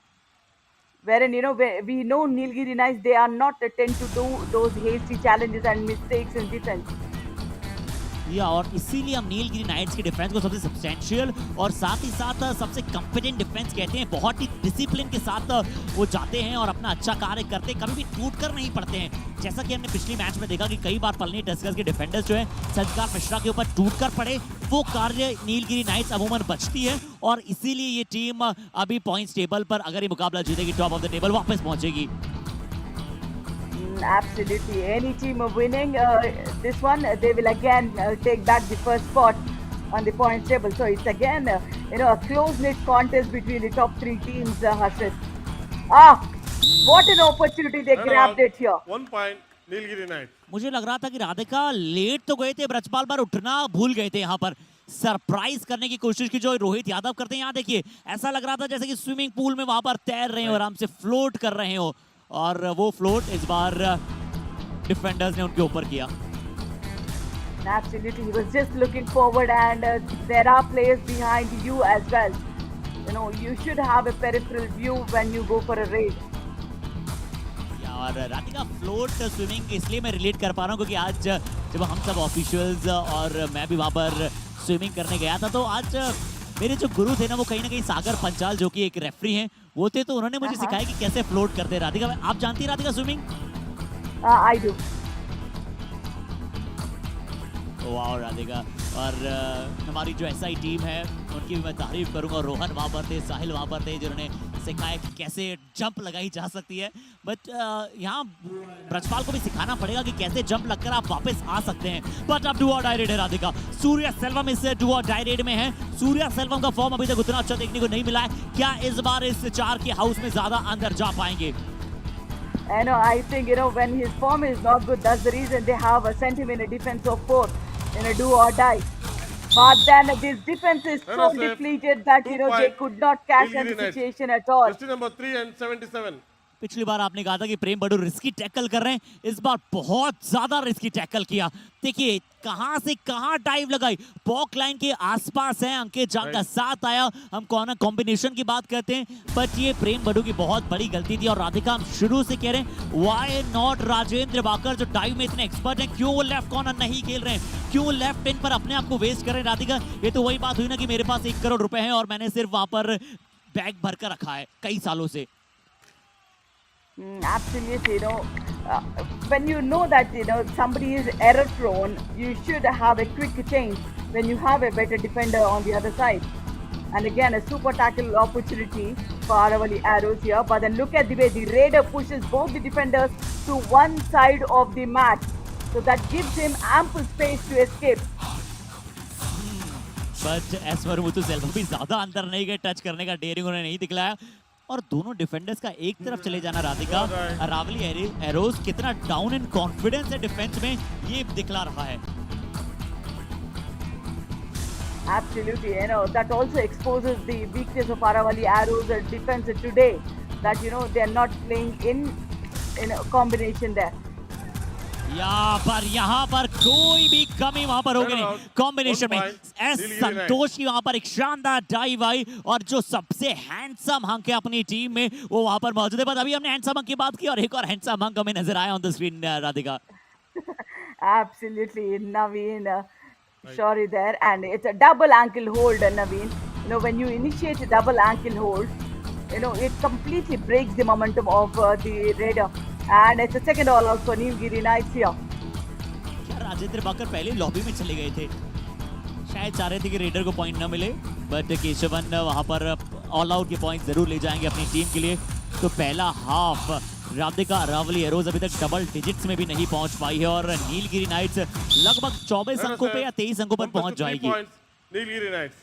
Wherein, you know, we know Nilgiri Knights, they are not tend to do those hasty challenges and mistakes in defense. या और इसीलिए हम Nilgiri knights के defence को सबसे substantial और साथ ही साथ सबसे कॉम्पिटेंट डिफेंस कहते हैं। बहुत ही डिसिप्लिन के साथ वो जाते हैं और अपना अच्छा कार्य करते हैं, कभी भी टूट कर नहीं पड़ते हैं। जैसा कि हमने पिछली मैच में देखा कि कई बार पलनी टस्कर्स के डिफेंडर्स जो है संस्कार मिश्रा के ऊपर टूट कर पड़े, वो कार्य नीलगिरी नाइट्स अमूमन बचती है और इसीलिए ये टीम अभी पॉइंट्स टेबल पर अगर ये मुकाबला जीतेगी टॉप ऑफ द टेबल वापस पहुंचेगी। Absolutely. Any team winning this one, they will again take back the first spot on the points table. So it's again, a close-knit contest between the top three teams, Harshit. What an opportunity they grabbed it here. 1 point, Nilgiri Knights. मुझे लग रहा था कि Radhika late तो गए थे, ब्रजपाल पर उठना भूल गए थे। यहाँ पर सरप्राइज करने की कोशिश की जो रोहित यादव करते हैं। यहाँ देखिए, ऐसा लग रहा था जैसे कि स्विमिंग पूल में वहां पर तैर रहे हो, आराम से फ्लोट कर रहे हो, और वो फ्लोट इस बार डिफेंडर्स ने उनके ऊपर किया। Absolutely, he was just looking forward, and there are players behind you as well. You should have a peripheral view when you go for a raid. और राधिका फ्लोट स्विमिंग इसलिए मैं रिलेट कर पा रहा हूँ क्योंकि आज जब हम सब ऑफिशियल्स और मैं भी वहाँ पर स्विमिंग करने गया था, तो आज मेरे जो गुरु थे ना, वो कहीं ना कहीं सागर पंचाल जो कि एक रेफरी हैं वो थे, तो उन्होंने मुझे सिखाया कि कैसे फ्लोट करते हैं। राधिका, आप जानती हैं राधिका स्विमिंग? I do. वाह राधिका, और हमारी जो एसआई टीम है उनकी भी मैं तारीफ करूंगा। रोहन वहाँ पर थे, साहिल वहाँ पर थे, जिन्होंने सिखाया कि कैसे जंप लगाई जा सकती है। बट यहाँ ब्रजपाल को भी सिखाना पड़ेगा कि कैसे जंप लगकर आप वापस आ सकते हैं। बट अब डू और डाई रेड है राधिका। सूर्या सेल्वम इस डू और डाई रेड में है। सूर्या सेल्वम का फॉर्म अभी तक उतना अच्छा देखने को नहीं मिला है। क्या इस बार इस 4 के हाउस में ज्यादा अंदर जा पाएंगे? I think, when his form is not good, that's the reason they have sent him in a defense of 4, in a do or die. But then this defense is so depleted that, they could not cash in the situation at all. Question number 3 and 77. पिछली बार आपने कहा था कि प्रेम बड़ू risky tackle कर रहे हैं, इस बार बहुत ज्यादा रिस्की टैकल किया। देखिए कहां से कहां डाइव लगाई, पॉक लाइन के आसपास है, अंकित जान का साथ आया। हम कॉर्नर कॉम्बिनेशन की बात करते हैं, बट ये प्रेम बड़ू की बहुत बड़ी गलती थी। और राधिका, हम शुरू से कह रहे हैं, व्हाई नॉट राजेंद्र बाकर जो डाइव में इतने एक्सपर्ट हैं, क्यों वो लेफ्ट कॉर्नर नहीं खेल रहे हैं, क्यों लेफ्ट पिन पर अपने आप को वेस्ट कर रहे हैं? राधिका, ये तो वही बात हुई ना कि मेरे पास 1 करोड़ रुपए हैं और मैंने सिर्फ वहां पर बैग भर कर रखा है कई सालों से। Absolutely, when you know that somebody is error prone, you should have a quick change when you have a better defender on the other side. And again, a super tackle opportunity for Aravali Arrows here. But then look at the way the Raider pushes both the defenders to one side of the mat, so that gives him ample space to escape. But Eswar Muthu Selva भी ज्यादा अंदर नहीं गए, touch करने का dairying उन्होंने नहीं दिखलाया। और दोनों डिफेंडर्स का एक तरफ चले जाना राधिका, अरावली एरोज कितना डाउन इन कॉन्फिडेंस है डिफेंस में, ये दिखला रहा है। Absolutely, that also exposes the weakness of Aravali Arrows defense today. That they are not playing in a combination there. यहाँ पर कोई भी कमी वहां पर होगी नहीं कॉम्बिनेशन में। एस संतोष की वहां पर एक शानदार डाइव आई, और जो सबसे हैंडसम हंक है अपनी टीम में वो वहां पर मौजूद है। बट अभी हमने हैंडसम हंक की बात की और एक और हैंडसम हंक हमें नजर आया on the screen Radhika. Absolutely, Naveen, sorry there, and it's a double ankle hold, Naveen. When you initiate a double ankle hold, it completely breaks the momentum of the Raider. And it's a second all out for Nilgiri Knights here. क्या राजेंद्र बाकर पहले lobby में चले गए थे? शायद चाह रहे थे कि रेडर को पॉइंट न मिले, बट केशवन वहां पर ऑल आउट के पॉइंट जरूर ले जाएंगे अपनी टीम के लिए। तो पहला हाफ राधिका अरावली एरोज अभी तक डबल डिजिट्स में भी नहीं पहुंच पाई है, और नीलगिरी नाइट्स लगभग 24 अंकों पे या 23 अंकों पर पहुंच जाएगी। Nilgiri Knights.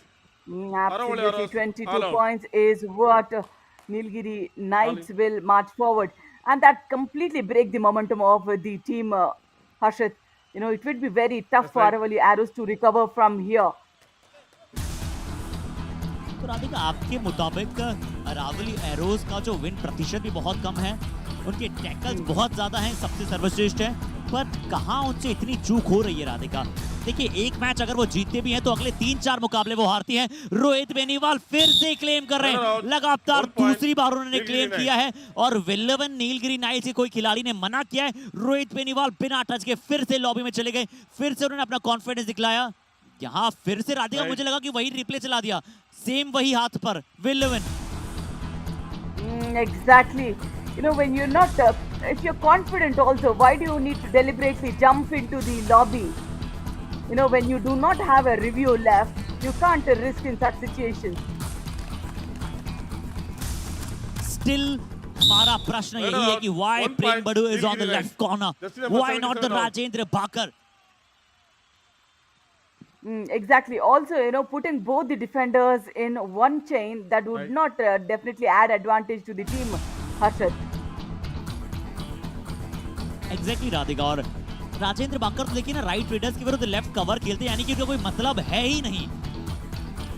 Absolutely, 22 points is what Nilgiri Knights will march forward. And that completely break the momentum of the team, Harshit. It would be very tough for Aravali Arrows to recover from here. तो राधिका, आपके मुताबिक Aravalli arrows का जो win प्रतिशत भी बहुत कम है, उनके टैकल्स बहुत ज्यादा हैं, सबसे सर्वश्रेष्ठ है, पर कहां उनसे इतनी चूक हो रही है राधिका? देखिए, एक मैच अगर वो जीतते भी हैं तो अगले 3-4 मुकाबले वो हारती हैं। रोहित बेनीवाल फिर से क्लेम कर रहे हैं, लगातार दूसरी बार उन्होंने क्लेम किया है, और विल्लवन नीलगिरी नाइट्स के कोई खिलाड़ी ने मना किया है। रोहित बेनीवाल बिना टच के फिर से लॉबी में चले गए, फिर से उन्होंने अपना कॉन्फिडेंस दिखलाया। यहाँ फिर से राधिका, मुझे लगा कि वही रिप्ले चला दिया, सेम वही हाथ पर विल्लवन। Exactly. When you're not, if you're confident also, why do you need to deliberately jump into the lobby? When you do not have a review left, you can't risk in such situations. Still हमारा प्रश्न यही है कि why One Prem point, बड़ू is on the Nilgiri left Knights. corner? Just number Why not the 77 out. Rajendra Bakar? Exactly. Also, putting both the defenders in one chain, that would Right. not definitely add advantage to the team, Harshad. Exactly Radhika. और राजेंद्र बाकर तो देखिए ना, right readers के विरुद्ध left cover खेलते हैं, यानी कि उनका कोई मतलब है ही नहीं।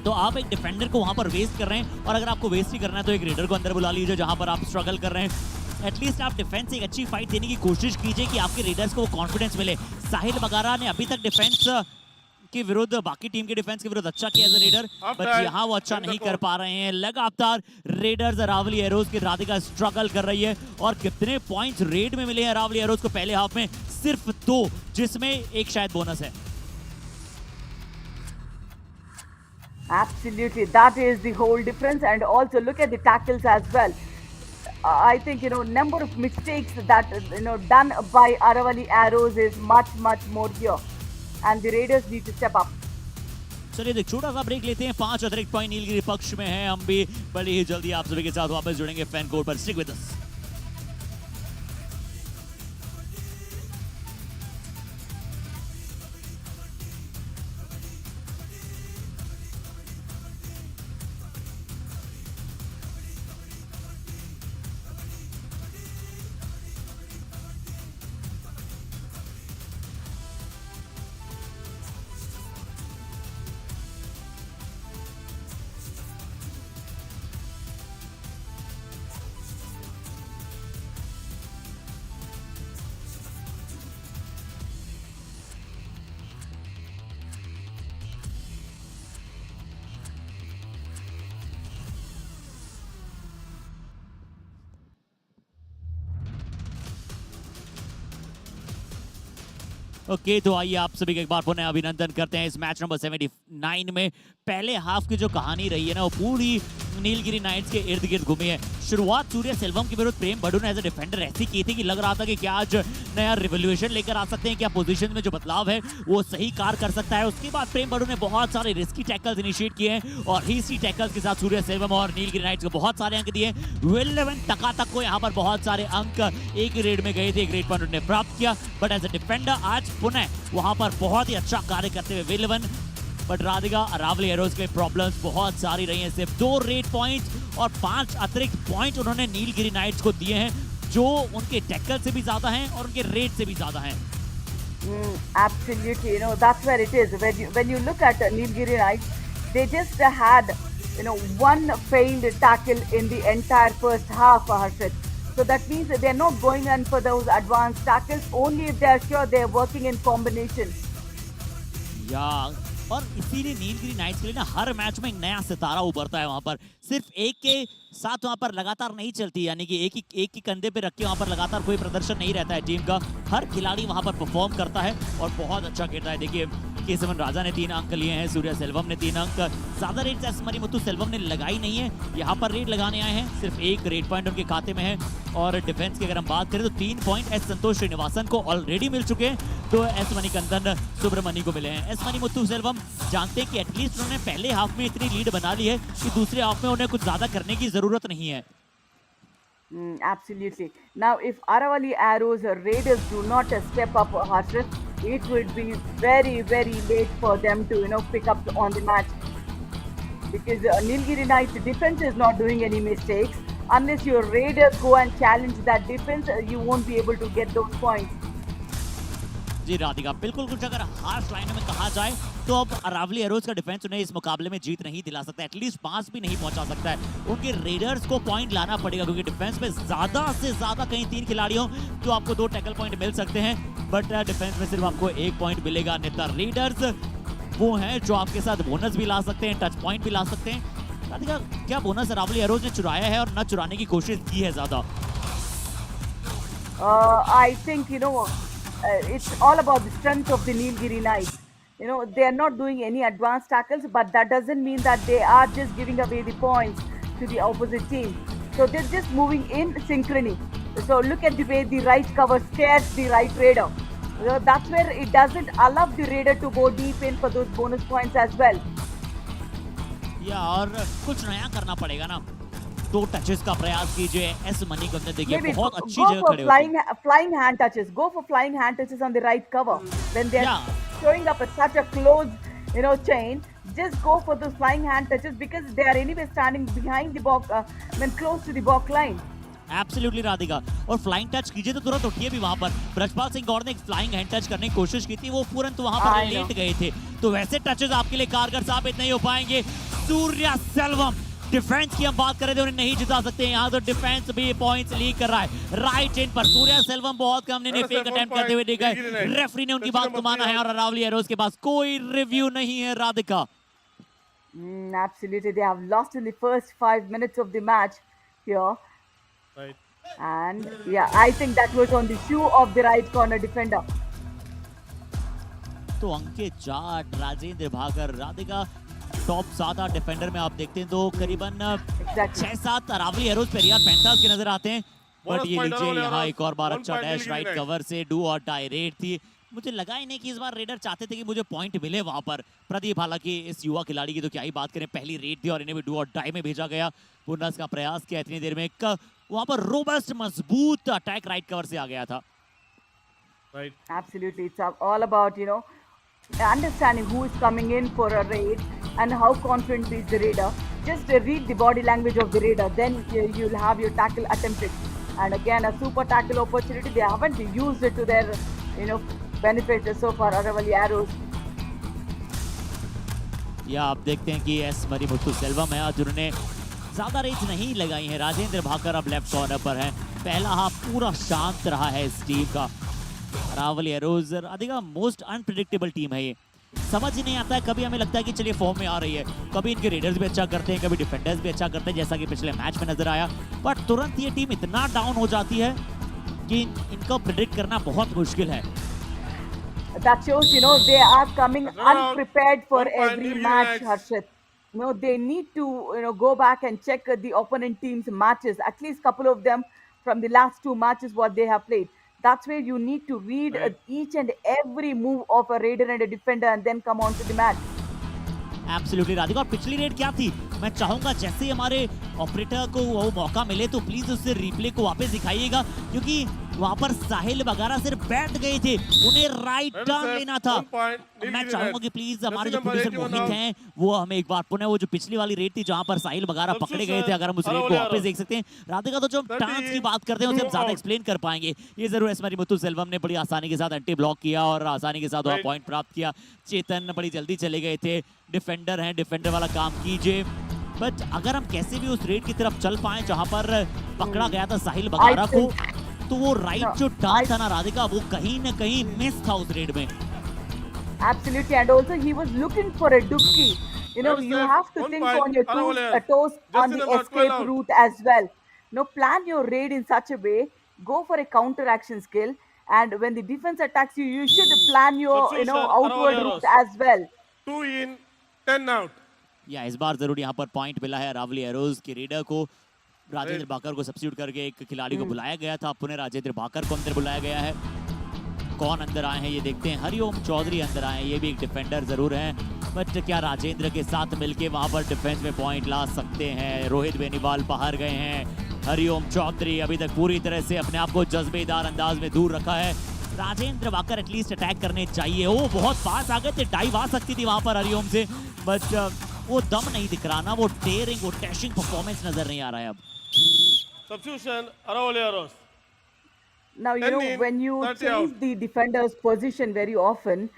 तो आप एक डिफेंडर को वहां पर वेस्ट कर रहे हैं, और अगर आपको वेस्ट ही करना है तो एक रेडर को अंदर बुला लीजिए जहां पर आप स्ट्रगल कर रहे हैं। एटलीस्ट आप डिफेंस से एक अच्छी फाइट देने की कोशिश कीजिए कि आपके रेडर्स को वो कॉन्फिडेंस मिले। साहिल बगारा ने अभी तक डिफेंस के विरुद्ध, बाकी टीम के डिफेंस के विरुद्ध अच्छा किया एज अ रेडर, बट यहाँ वो अच्छा नहीं कर पा रहे हैं। लगातार रेडर्स अरावली एरोज की राधिका स्ट्रगल कर रही है। और कितने पॉइंट्स रेड में मिले हैं अरावली एरोज को पहले हाफ में? सिर्फ 2, जिसमें एक शायद बोनस है। Absolutely, that is the whole difference. And also look at the tackles as well. I think number of mistakes that done by Aravali Arrows is much more here, and the Raiders need to step up. चलिए एक छोटा सा break लेते हैं। 5 अतिरिक्त point Nilgiri पक्ष में है। हम भी बड़ी ही जल्दी आप सभी के साथ वापस जुड़ेंगे फैन कोर्ट पर। Stick with us. ओके, तो आइए आप सभी का एक बार पुनः अभिनंदन करते हैं इस मैच नंबर 79 में। पहले हाफ की जो कहानी रही है ना, वो पूरी नीलगिरी नाइट्स के इर्द गिर्द घूमी है। शुरुआत सूर्य सेल्वम के विरुद्ध प्रेम बड़ू ने एज अ डिफेंडर ऐसी की थी कि लग रहा था कि क्या आज नया रिवोल्यूशन लेकर आ सकते हैं, क्या पोजीशन में जो बदलाव है वो सही कार कर सकता है। उसके बाद प्रेम बड़ू ने बहुत सारे रिस्की टैकल्स इनिशिएट किए हैं, और इसी टैकल्स के साथ सूर्य सेल्वम और नीलगिरी नाइट्स को बहुत सारे अंक दिए। विल11 टकाटक को यहाँ पर बहुत सारे अंक एक ही रेड में गए थे, एक रेड पॉइंट उन्होंने प्राप्त किया। बट एज अ डिफेंडर आज पुनः वहां पर बहुत ही अच्छा कार्य करते हुए विल11। बट राधिका अरावली एरोज के प्रॉब्लम्स बहुत सारी रही हैं। सिर्फ 2 रेड पॉइंट्स और 5 अतिरिक्त पॉइंट उन्होंने नीलगिरी नाइट्स को दिए हैं, जो उनके टैकल से भी ज्यादा हैं और उनके रेड से भी ज्यादा हैं। Absolutely, that's where it is. When you look at Nilgiri Knights, they just had one failed tackle in the entire first half, Harshit. So that means they're not going in for those advanced tackles, only if they're sure they're working in combination. या और इसीलिए Nilgiri knights के लिए ना हर match में एक नया सितारा उभरता है। वहां पर सिर्फ एक के साथ वहां पर लगातार नहीं चलती, यानी कि एक ही कंधे पे रख के वहां पर लगातार कोई प्रदर्शन नहीं रहता है टीम का। हर खिलाड़ी वहां पर परफॉर्म करता है और बहुत अच्छा खेलता है। देखिए केसवन राजा ने 3 अंक लिए हैं, सूर्य सेल्वम ने 3 अंक। ज्यादा रेड एस मणिमुथु सेल्वम ने लगाई नहीं है, यहाँ पर रेड लगाने आए हैं। सिर्फ 1 रेड पॉइंट उनके खाते में है। और डिफेंस की अगर हम बात करें तो 3 पॉइंट एस संतोष श्रीनिवासन को ऑलरेडी मिल चुके हैं, तो एस मणिकंदन सुब्रमण्य को मिले हैं। एस मणिमुथु सेल्वम जानते हैं कि एटलीस्ट उन्होंने पहले हाफ में इतनी लीड बना ली है कि दूसरे हाफ में उन्हें कुछ ज्यादा करने की जरूरत नहीं है। Absolutely. Now, if Aravali Arrows Raiders do not step up, Harshit, it would be very late for them to pick up on the match, because Nilgiri Knights defense is not doing any mistakes. Unless your Raiders go and challenge that defense, you won't be able to get those points. जी राधिका, बिल्कुल कुछ अगर harsh लाइनों में कहा जाए तो अब Aravalli arrows का डिफेंस उन्हें इस मुकाबले में जीत नहीं दिला सकता, एटलीस्ट पास भी नहीं पहुंचा सकता है। उनके रेडर्स को पॉइंट लाना पड़ेगा, क्योंकि डिफेंस में ज्यादा से ज्यादा कहीं 3 खिलाड़ी हो तो आपको 2 टैकल पॉइंट मिल सकते हैं, बट डिफेंस में सिर्फ आपको 1 पॉइंट मिलेगा। नेता रेडर्स वो हैं जो आपके साथ बोनस भी ला सकते हैं, टच पॉइंट भी ला सकते हैं। राधिका, क्या बोनस अरावली एरोज ने चुराया है और न चुराने की कोशिश की है ज्यादा? I think it's all about the strength of the Nilgiri Knights. They are not doing any advanced tackles, but that doesn't mean that they are just giving away the points to the opposite team. So they're just moving in synchrony. So look at the way the right cover scares the right raider. That's where it doesn't allow the raider to go deep in for those bonus points as well. या और कुछ नया करना पड़ेगा ना, 2 touches का प्रयास कीजिए। एस मनी को अंदर देखिए Maybe बहुत अच्छी go जगह for खड़े होते हैं। flying hand touches. Go for flying hand touches on the right cover. When they're Yeah. showing up at such a close, chain, just go for those flying hand touches because they are anyway standing behind the box, close to the box line. Absolutely Radhika, और flying touch कीजिए तो तुरंत उठिए भी वहां पर। ब्रजपाल सिंह गौड़ ने एक फ्लाइंग हैंड टच करने की कोशिश की थी, वो तुरंत वहां पर लेट गए थे। तो वैसे टचेस आपके लिए कारगर साबित नहीं हो पाएंगे। सूर्या सेल्वम, डिफेंस की हम बात करें तो उन्हें नहीं जिता सकते, यहाँ तो डिफेंस भी पॉइंट्स लीड कर रहा है। राइट इन पर सूर्या सेल्वम बहुत कम ने फेक अटेम्प्ट करते हुए देखा है। रेफरी ने उनकी बात को माना है और अरावली एरोज के पास कोई रिव्यू नहीं है। Radhika, Absolutely, they have lost in the first 5 minutes of the match here. Right. And yeah, I think that was on the shoe of the right corner defender. तो अंकित जाट, राजेंद्र भाकर, राधिका टॉप 7-8 डिफेंडर में आप देखते हैं तो करीबन 6-7 अरावली एरोज पेरियार पैंथर्स के नजर आते हैं। बट ये लीजिए यहाँ एक और बार अच्छा डैश राइट कवर से डू और डाई रेड थी। मुझे लगा ही नहीं कि इस बार रेडर चाहते थे कि मुझे पॉइंट मिले वहां पर। प्रदीप, हालांकि इस युवा खिलाड़ी की तो क्या ही बात करें, पहली रेड थी और इन्हें भी डू और डाई में भेजा गया। बोनस का प्रयास किया इतनी देर में, एक वहां पर रोबस्ट मजबूत अटैक राइट कवर से आ गया था। Right. Absolutely, it's all about understanding who is coming in for a raid and how confident is the raider. Just read the body language of the raider, then you'll have your tackle attempted. And again, a super tackle opportunity. They haven't used it to their benefit so far. Aravali arrows. या आप देखते हैं कि S मरी मुत्तु सेल्वम है आज उन्होंने ज्यादा रेस नहीं लगाई है। राजेंद्र भाकर अब लेफ्ट कॉर्नर पर है। पहला हाफ पूरा शांत रहा है इस टीम का। अरावली एरोज अधिका मोस्ट अनप्रेडिक्टेबल टीम है ये, समझ ही नहीं आता है। कभी हमें लगता है कि चलिए फॉर्म में आ रही है, कभी इनके रेडर्स भी अच्छा करते हैं, कभी डिफेंडर्स भी अच्छा करते हैं, जैसा कि पिछले मैच में नजर आया। बट तुरंत ये टीम इतना डाउन हो जाती है कि इनको प्रेडिक्ट करना बहुत मुश्किल है। That shows, they are coming unprepared for every match, Harshit. They need to, go back and check the opponent team's matches, at least couple of them from the last 2 matches what they have played. That's where you need to read each and every move of a raider and a defender and then come on to the match. Absolutely Radhika, और पिछली red क्या थी? मैं चाहूंगा जैसे ही हमारे operator को वो मौका मिले तो प्लीज उससे रिप्ले को वापस दिखाइएगा, क्योंकि वहां पर साहिल वगैरह सिर्फ बैठ गए थे, उन्हें राइट टर्न लेना था। मैं चाहूंगा कि प्लीज हमारे जो प्रोड्यूसर मोहित हैं वो हमें एक बार पुनः वो जो पिछली वाली रेड थी जहां पर साहिल वगैरह पकड़े गए थे, अगर हम उस रेड को वापस देख सकते हैं। राधिका, तो जो हम टांस की बात करते हैं उसे हम ज्यादा एक्सप्लेन कर पाएंगे। ये जरूर एसमरी मुत्तु सेल्वम ने बड़ी आसानी के साथ एंटी ब्लॉक किया और आसानी के साथ वहां पॉइंट प्राप्त किया। चेतन बड़ी जल्दी चले गए थे, डिफेंडर हैं, डिफेंडर वाला काम कीजिए। बट अगर हम कैसे भी उस रेड की तरफ चल पाए जहां पर पकड़ा गया था साहिल बगारा को, तो वो राइट जो टर्न था ना राधिका, वो कहीं ना कहीं मिस था उस रेड में। Absolutely, and also he was looking for a dupki. You have to think on your toes on the escape route as well. Plan your raid in such a way, go for a counter action skill, and when the defense attacks you, you should plan your outward route as well. 2 in, 10 out. या इस बार जरूर यहाँ पर point मिला है Aravalli arrows के raider को। राजेंद्र भाकर को सब्स्टिट्यूट करके एक खिलाड़ी को बुलाया गया था, पुनः राजेंद्र भाकर को अंदर बुलाया गया है। कौन अंदर आए हैं ये देखते हैं। हरिओम चौधरी अंदर आए हैं, ये भी एक डिफेंडर जरूर हैं, बट क्या राजेंद्र के साथ मिलके वहां पर डिफेंस में पॉइंट ला सकते हैं? रोहित बेनीवाल बाहर गए हैं, हरिओम चौधरी अभी तक पूरी तरह से अपने आप को जज्बेदार अंदाज में दूर रखा है। राजेंद्र भाकर एटलीस्ट अटैक करने चाहिए, वो बहुत पास आ गए थे, डाइव आ सकती थी वहां पर हरिओम से, बट वो दम नहीं दिख रहा ना, वो टेयरिंग, वो टैशिंग परफॉर्मेंस नजर नहीं आ रहा है अब। Substitution, Aravali Arrows. Now, when you change the defender's position very often,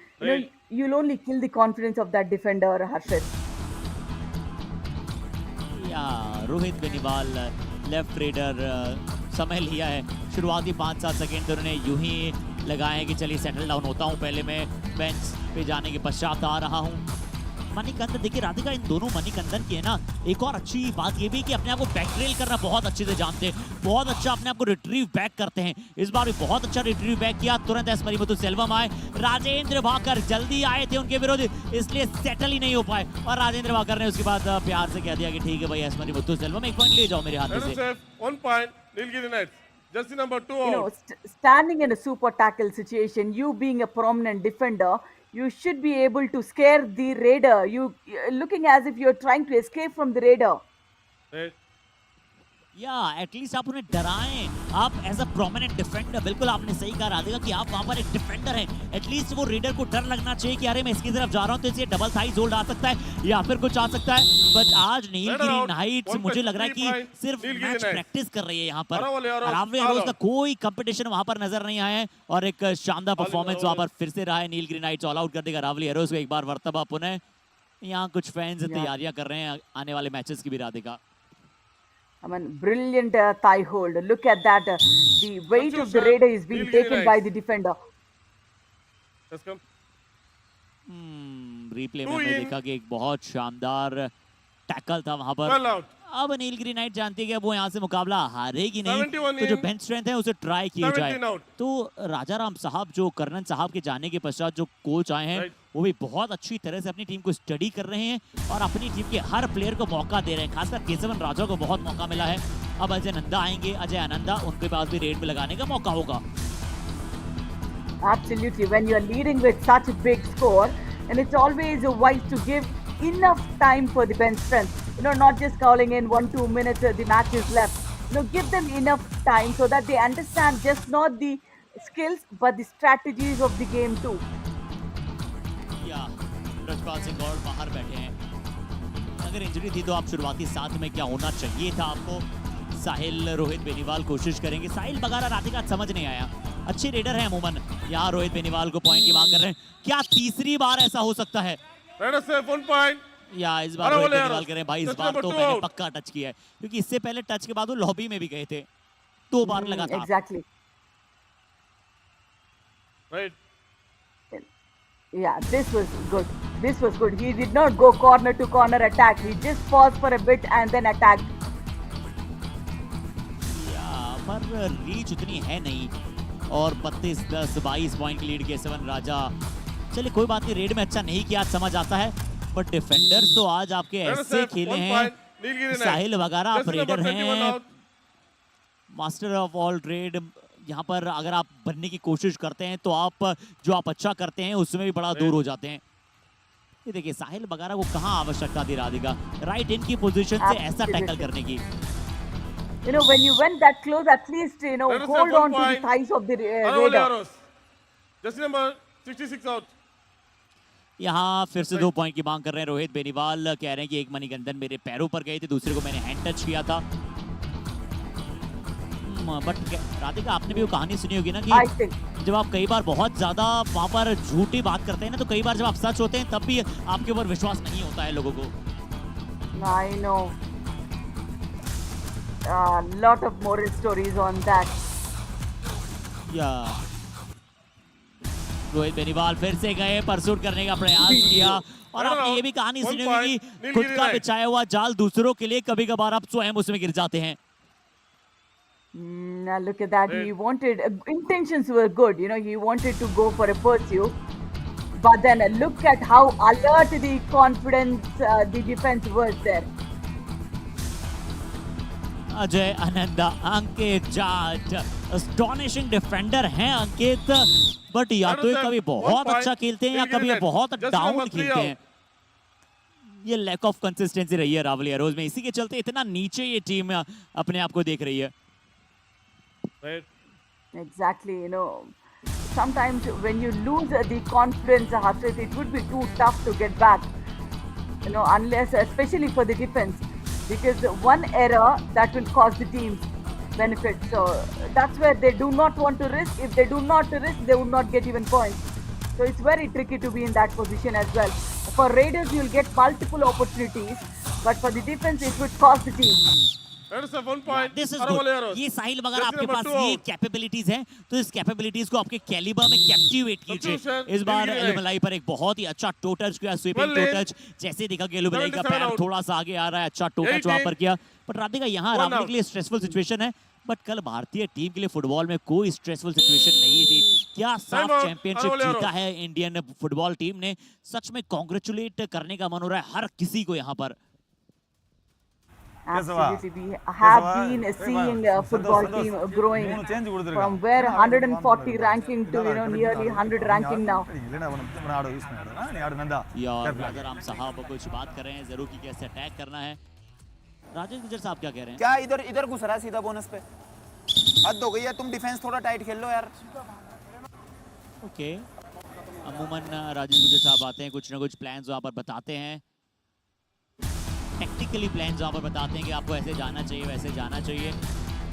you'll only kill the confidence of that defender, Harshit. या रोहित बेनीवाल लेफ्ट रेडर समय लिया है, शुरुआती 5-7 सेकेंड तो उन्होंने यूं ही लगाए हैं कि चलिए सेटल डाउन होता हूं, पहले मैं बेंच पे जाने के पश्चात आ रहा हूं। मणिकंदन, देखिए राधिका, इन दोनों मणिकंदन की है ना एक और अच्छी बात ये भी कि अपने आप को बैक ट्रेल करना बहुत अच्छे से जानते हैं, बहुत अच्छा अपने आप को रिट्रीव बैक करते हैं। इस बार भी बहुत अच्छा रिट्रीव बैक किया, तुरंत एसमरी मुत्तु सेल्वम आए, राजेंद्र भाकर जल्दी आए थे उनके विरोधी, इसलिए सेटल ही नहीं हो पाए, और राजेंद्र भाकर ने उसके बाद प्यार से कह दिया कि ठीक है भाई एसमरी मुत्तु सेल्वम, 1 पॉइंट ले जाओ मेरे हाथ से। 1 point, Nilgiri Knights. Jersey number 2 You know, out. standing in a super tackle situation, you being a prominent defender, you should be able to scare the raider. You're looking as if you're trying to escape from the raider. Right. या at least आप उन्हें डराएं। आप as a prominent defender, बिल्कुल आपने सही कहा राधिका कि आप वहां पर एक डिफेंडर हैं, एटलीस्ट वो रेडर को डर लगना चाहिए कि अरे मैं इसकी तरफ जा रहा हूं तो इसे डबल थाइज होल्ड आ सकता है या फिर कुछ आ सकता है। बट आज नीलगिरी नाइट्स मुझे लग रहा है कि सिर्फ मैच प्रैक्टिस कर रही है यहाँ पर। अरावली एरोज का कोई कंपटीशन वहां पर नजर नहीं आया है और एक शानदार परफॉर्मेंस वहां पर फिर से रहा है। नीलगिरी नाइट्स ऑल आउट कर देगा अरावली एरोज को एक बार वर्तबा पुनः। यहाँ कुछ फैंस तैयारियां कर रहे हैं आने वाले मैचेस की भी Radhika. I mean, brilliant thigh hold. Look at that. The weight of the raider is being taken by the defender. Let's come. Replay में हमने देखा कि एक बहुत शानदार टैकल था वहां पर। Well out. अब नीलगिरी नाइट जानती है कि वो यहाँ से मुकाबला हारेगी नहीं, 71 तो जो बेंच स्ट्रेंथ है उसे ट्राई किया जाए। 17 out. तो राजाराम साहब जो कर्नल साहब के जाने के पश्चात जो कोच आए हैं वो भी बहुत अच्छी तरह से अपनी टीम को स्टडी कर रहे हैं और अपनी टीम के हर प्लेयर को मौका दे रहे हैं। खासकर केशवन राजा को बहुत मौका मिला है। अब अजय नंदा आएंगे, अजय आनंदा, उनके पास भी रेड में लगाने का मौका होगा। Absolutely. When you're leading with such a big score, and it's always wise to give enough time for the bench strength. You know, not just calling in 1-2 minutes, the match is left. You know, give them enough time so that they understand just not the skills but the strategies of the game too. या ब्रजपाल सिंह गौड़ बाहर बैठे हैं। अगर injury थी तो आप शुरुआती साथ में क्या होना चाहिए था आपको। साहिल रोहित बेनीवाल कोशिश करेंगे। साहिल बगारा राधिका समझ नहीं आया। अच्छे रेडर हैं अमूमन। यहाँ रोहित बेनीवाल को पॉइंट की मांग कर रहे हैं। क्या तीसरी बार ऐसा हो सकता है? One point. या इस बार रोहित बेनीवाल करें भाई, इस बार तो मैंने पक्का टच किया है क्योंकि इससे पहले टच के बाद वो लॉबी में भी गए थे 2 बार लगा था। Exactly. Right. Yeah, this was good. This was good. He did not go corner to corner attack. He just paused for a bit and then attacked. या पर रीच उतनी है नहीं और 32-10 22 पॉइंट की लीड केशवन राजा। चलिए कोई बात नहीं, रेड में अच्छा नहीं किया समझ आता है, बट डिफेंडर्स तो आज आपके ऐसे खेले हैं। साहिल वगैरह आप रेडर हैं, मास्टर ऑफ ऑल ट्रेड। यहाँ पर अगर आप बनने की कोशिश करते हैं तो आप जो आप अच्छा करते हैं उसमें भी बड़ा दूर हो जाते हैं। ये देखिए साहिल वगैरह को कहाँ आवश्यकता थी राधिका राइट इन की पोजीशन से ऐसा टैकल करने की। You know, when you went that close, at least, you know, hold on to the thighs of the raider. Just number 66 out. यहाँ फिर से 2 पॉइंट की मांग कर रहे हैं रोहित बेनीवाल। कह रहे हैं कि एक मणिकंदन मेरे पैरों पर गए थे, दूसरे को मैंने हैंड टच किया था। बट राधिका आपने भी वो कहानी सुनी होगी ना कि जब आप कई बार बहुत ज्यादा वहां पर झूठी बात करते हैं ना, तो कई बार जब आप सच होते हैं तब भी आपके ऊपर विश्वास नहीं होता है लोगों को। I know. Lot of moral stories on that. Yeah. Rohit Beniwal फिर से गए, परसूट करने का प्रयास किया और आपने ये भी कहानी सुनी होगी कि खुद का बिछाया हुआ जाल दूसरों के लिए कभी कभार आप स्वयं उसमें गिर जाते हैं। Now look at that. He wanted, intentions were good, you know, he wanted to go for a pursuit. But then look at how alert the confidence, the defense was there. Ajay Ananda, Ankit Jat, astonishing defender हैं अंकित, but या तो ये कभी बहुत अच्छा खेलते हैं या कभी ये बहुत डाउन खेलते हैं। ये लैक ऑफ कंसिस्टेंसी रही है रावली एरोज में, इसी के चलते इतना नीचे ये टीम अपने आप को देख रही है। Exactly, you know, sometimes when you lose the confidence, Harshit, it would be too tough to get back, you know, unless, especially for the defense, because one error that will cause the team benefit. So that's where they do not want to risk. If they do not risk, they would not get even points. So it's very tricky to be in that position as well. For Raiders, you'll get multiple opportunities, but for the defense, it would cost the team. This is good. ये साहिल वगैरह आपके पास ये capabilities हैं, तो इस capabilities को आपके calibre में कैप्टिवेट कीजिए। इस बार एलुमलाई पर एक बहुत ही अच्छा टो टच किया, स्वीपिंग टो टच। जैसे देखा कि एलुमलाई का पैर थोड़ा सा आगे आ रहा है, अच्छा टो टच वहां पर किया। बट राधिका यहाँ रावली के लिए स्ट्रेसफुल सिचुएशन है, बट कल भारतीय टीम के लिए फुटबॉल में कोई स्ट्रेसफुल सिचुएशन नहीं थी। क्या साफ चैंपियनशिप जीता है इंडियन फुटबॉल टीम ने, सच में कॉन्ग्रेचुलेट करने का मन हो रहा है हर किसी को यहाँ पर। Absolutely, we have been seeing football team growing from where 140 ranking to nearly 100 ranking now. या और राजाराम साहब कुछ बात कर रहे हैं जरूर कि कैसे अटैक करना है। राजेश गुजर साहब क्या कह रहे हैं? क्या इधर इधर घुस रहा है सीधा बोनस पे? हद हो गई है, तुम डिफेंस थोड़ा टाइट खेल लो यार। ओके, अमूमन राजेश गुजर साहब आते हैं, कुछ ना कुछ प्लान्स वहाँ पर बताते हैं, टेक्निकली प्लान्स वहाँ पर बताते हैं कि आपको ऐसे जाना चाहिए, वैसे जाना चाहिए,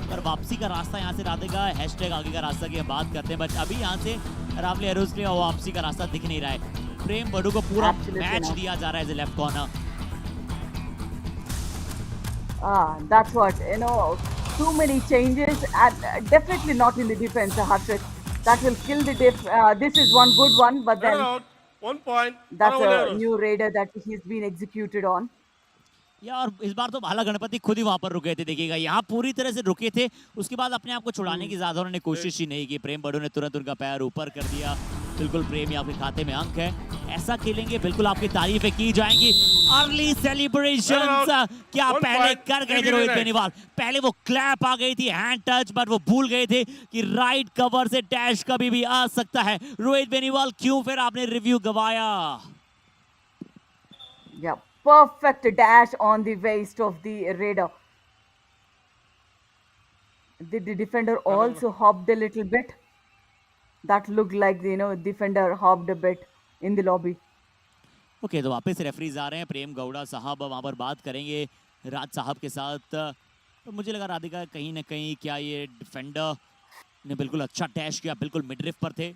पर वापसी का रास्ता यहाँ से राधिका हैशटैग आगे का रास्ता की हम बात करते हैं, बट अभी यहाँ से अरावली एरोज के लिए वापसी का रास्ता दिख नहीं रहा है। प्रेम बड़ू को पूरा मैच दिया जा रहा है as a left corner. That's what, too many changes and definitely not in the defense, Harshit. That will kill the this is one good one, but then Around 1 point. that's Around a arrows. new raider that he's been executed on. या और इस बार तो भाला गणपति खुद ही वहां पर रुके थे, देखिएगा यहाँ पूरी तरह से रुके थे, उसके बाद अपने आप को छुड़ाने की ज्यादा उन्होंने कोशिश ही नहीं की। प्रेम बड़ू ने तुरंत उनका पैर ऊपर कर दिया। बिल्कुल प्रेम, आपके खाते में अंक है, ऐसा खेलेंगे बिल्कुल आपकी तारीफें की जाएंगी। अर्ली सेलिब्रेशंस क्या पहले कर गए थे रोहित बेनीवाल, पहले वो क्लैप आ गई थी, हैंड टच, बट वो भूल गए थे कि राइट कवर से डैश कभी भी आ सकता है। रोहित बेनीवाल क्यों फिर आपने review गवाया? Yeah, perfect dash on the waist of the raider. Did the defender also hopped a little bit? That looked like the defender hopped a bit in the lobby. Okay, तो वापस referees आ रहे हैं। प्रेम गौड़ा साहब वहां पर बात करेंगे राज साहब के साथ। तो मुझे लगा राधिका कहीं ना कहीं क्या ये डिफेंडर ने बिल्कुल अच्छा डैश किया, बिल्कुल मिडरिफ पर थे।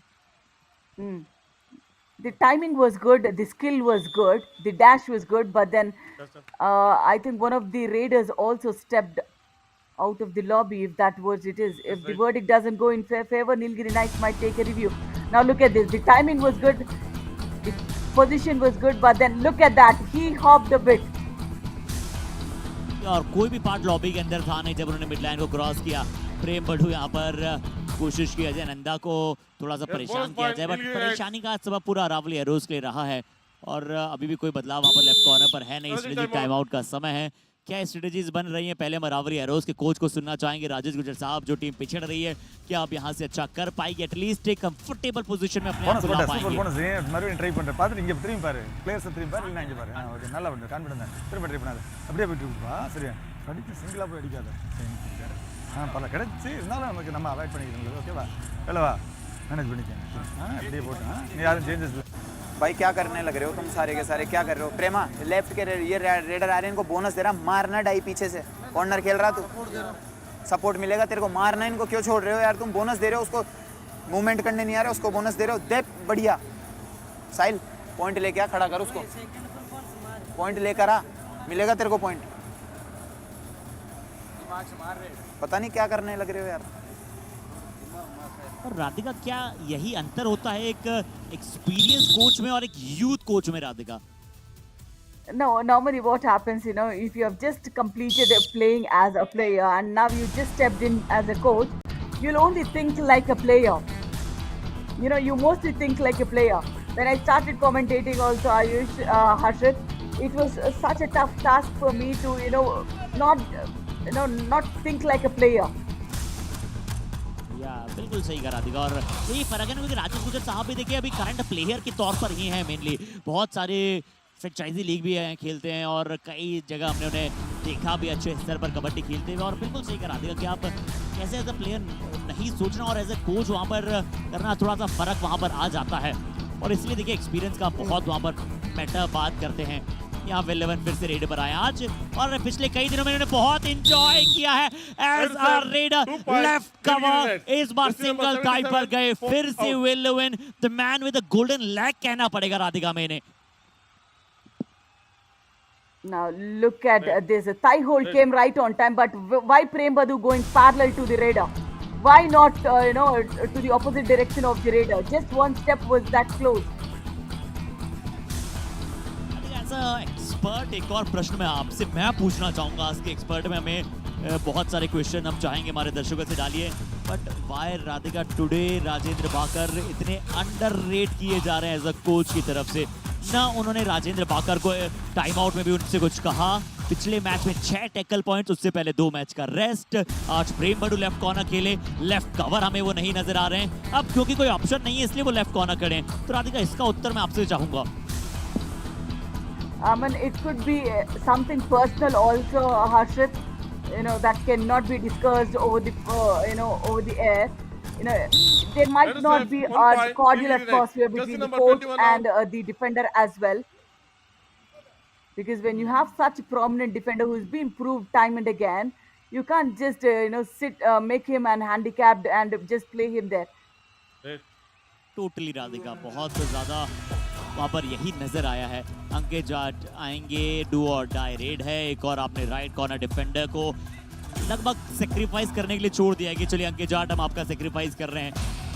The timing was good, the skill was good, the dash was good, but then I think one of the raiders also stepped out of the lobby, if that was it is. If the verdict doesn't go in favor, Nilgiri Knights might take a review. Now look at this, the timing was good, the position was good, but then look at that, he hopped a bit. और कोई भी part lobby के अंदर था नहीं जब उन्होंने mid line को क्रॉस किया। प्रेम बड़ू यहाँ पर कोशिश की अजय नंदा को थोड़ा सा परेशान किया जाए, बट परेशानी का सबब पूरा अरावली एरोज के लिए रहा है और अभी भी कोई बदलाव वहाँ पर लेफ्ट कॉर्नर पर है नहीं। स्ट्रेटेजी टाइम आउट का समय है। क्या स्ट्रेटेजीज बन रही हैं? पहले हम अरावली एरोज के कोच को सुनना चाहेंगे, राजेश गुजर साहब। जो टीम पिछड़ रही है, क्या आप यहाँ से अच्छा कर पाएगी? एटलीस्ट एक कंफर्टेबल पोजीशन में अपने आप को ला पाएंगे? மறுபடியும் ட்ரை பண்ற பாத்து இங்க திரும்பி பாரு, பிளேயர்ஸ் திரும்பி பாரு, இல்ல இங்க பாரு. ஓகே, நல்லா பண்ணு, கான்ஃபிடன்ட். திரும்ப ட்ரை பண்ணாத, அப்படியே போயிட்டு இருப்பா. சரியா, அடிச்சு சிங்கிளா போய் அடிக்காத. பல கிடைச்சு இருந்தாலும் நமக்கு நம்ம அவாய்ட் பண்ணிக்கிறோம். ஓகேவா? வேலவா மேனேஜ் பண்ணிக்கங்க. அப்படியே போட்டு நீ யாரும் சேஞ்சஸ் भाई क्या करने लग रहे हो तुम सारे के सारे, क्या कर रहे हो? प्रेमा लेफ्ट के ये रेडर आ रहे हैं, इनको बोनस दे रहा, मारना डाई पीछे से, कॉर्नर खेल रहा तू, सपोर्ट मिलेगा तेरे को, मारना इनको क्यों छोड़ रहे हो यार? तुम बोनस दे रहे हो उसको, मूवमेंट करने नहीं आ रहे, उसको बोनस दे रहे हो, दे बढ़िया। साहिल पॉइंट लेके आ, खड़ा कर उसको, पॉइंट लेकर आ, मिलेगा तेरे को पॉइंट। पता नहीं क्या करने लग रहे हो यार। और राधिका, क्या यही अंतर होता है एक एक्सपीरियंस कोच में और एक यूथ कोच में? Radhika, No, normally what happens, if you have just completed playing as a player and now you just stepped in as a coach, you'll only think like a player. You mostly think like a player. When I started commentating also, Ayush, Harshit, it was such a tough task for me to, not think like a player. या बिल्कुल सही कहा राधिका। और यही फर्क है ना, क्योंकि राजेश गुजर साहब भी देखिए अभी करंट प्लेयर के तौर पर ही हैं मेनली। बहुत सारे फ्रेंचाइजी लीग भी हैं, खेलते हैं और कई जगह हमने उन्हें देखा भी अच्छे स्तर पर कबड्डी खेलते हुए। और बिल्कुल सही कहा राधिका कि आप कैसे एज अ प्लेयर नहीं सोचना और एज अ कोच वहाँ पर करना, थोड़ा सा फर्क वहाँ पर आ जाता है। और इसलिए देखिए एक्सपीरियंस का बहुत वहाँ पर मैटर बात करते हैं। यहाँ वेल 11 फिर से रेड पर आए आज, और पिछले कई दिनों में इन्होंने बहुत एंजॉय किया है as a raider left cover. इस बार सिंगल टाई पर गए, फिर से well 11 the man with the golden leg कहना पड़ेगा राधिका में इन्हें। Now look at this, thigh hold came right on time, but why Prem Badu going parallel to the raider? Why not to the opposite direction of the raider? Just one step was that close. Expert, एक और प्रश्न मैं पूछना चाहूंगा आज के expert में। हमें बहुत सारे क्वेश्चन हम चाहेंगे हमारे दर्शकों से डालिए, but why Radhika today Rajendra Bakar इतने अंडररेट किए जा रहे हैं एज अ कोच की तरफ से? ना उन्होंने राजेंद्र बाकर को टाइम आउट में भी उनसे कुछ कहा, पिछले मैच में 6 टैकल पॉइंट्स, उससे पहले 2 मैच का रेस्ट। आज प्रेम बड़ू लेफ्ट कॉर्नर खेले, लेफ्ट कवर हमें वो नहीं नजर आ रहे हैं। अब क्योंकि कोई ऑप्शन नहीं है इसलिए वो लेफ्ट कॉर्नर खड़े हैं। तो राधिका, इसका उत्तर मैं आपसे चाहूंगा। I mean, it could be something personal also, Harshit. That cannot be discussed over the over the air. There might Let us not have be 1 a point, cordial lead it. atmosphere Jersey between the number coach 21 and the defender as well. Because when you have such a prominent defender who's been proved time and again, you can't just make him an handicapped and just play him there. Totally Radhika, बहुत ज्यादा वहां पर यही नजर आया है। अंकित जाट आएंगे, do or die red है। एक और आपने राइट कॉर्नर डिफेंडर को लगभग सेक्रीफाइस करने के लिए छोड़ दिया है कि चलिए अंकित जाट, हम आपका सेक्रीफाइस कर रहे हैं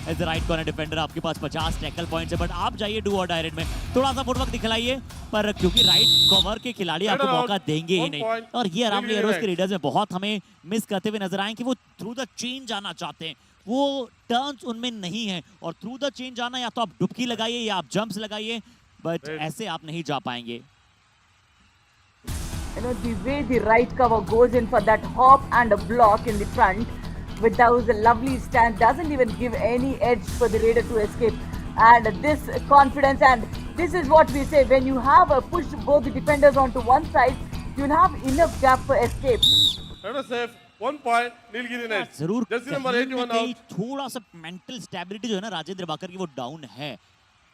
एज राइट कॉर्नर डिफेंडर। आपके पास 50 टैकल पॉइंट्स है, बट आप जाइए डू और डाई रेड में, थोड़ा सा फुटवर्क दिखलाइए, पर क्योंकि राइट कवर के खिलाड़ी आपको मौका देंगे ही नहीं। और ये अरावली एरोज के रीडर्स में बहुत हमें मिस करते हुए नजर आए कि वो थ्रू द चेन जाना चाहते हैं, वो टर्न्स उनमें नहीं है। और थ्रू द चेन जाना, या तो आप डुबकी लगाइए या आप जंप्स लगाइए, बट ऐसे आप नहीं जा पाएंगे। The way the right cover goes in for that hop and a block in the front with those lovely stance doesn't even give any edge for the raider to escape. And this confidence, and this is what we say, when you have pushed both the defenders onto one side, you'll have enough gap for escape. Let us have 1 point, Nilgiri Nets. जरूर Jersey number 81 out. थोड़ा सा mental stability जो है ना राजेंद्र बाकर की, वो down है।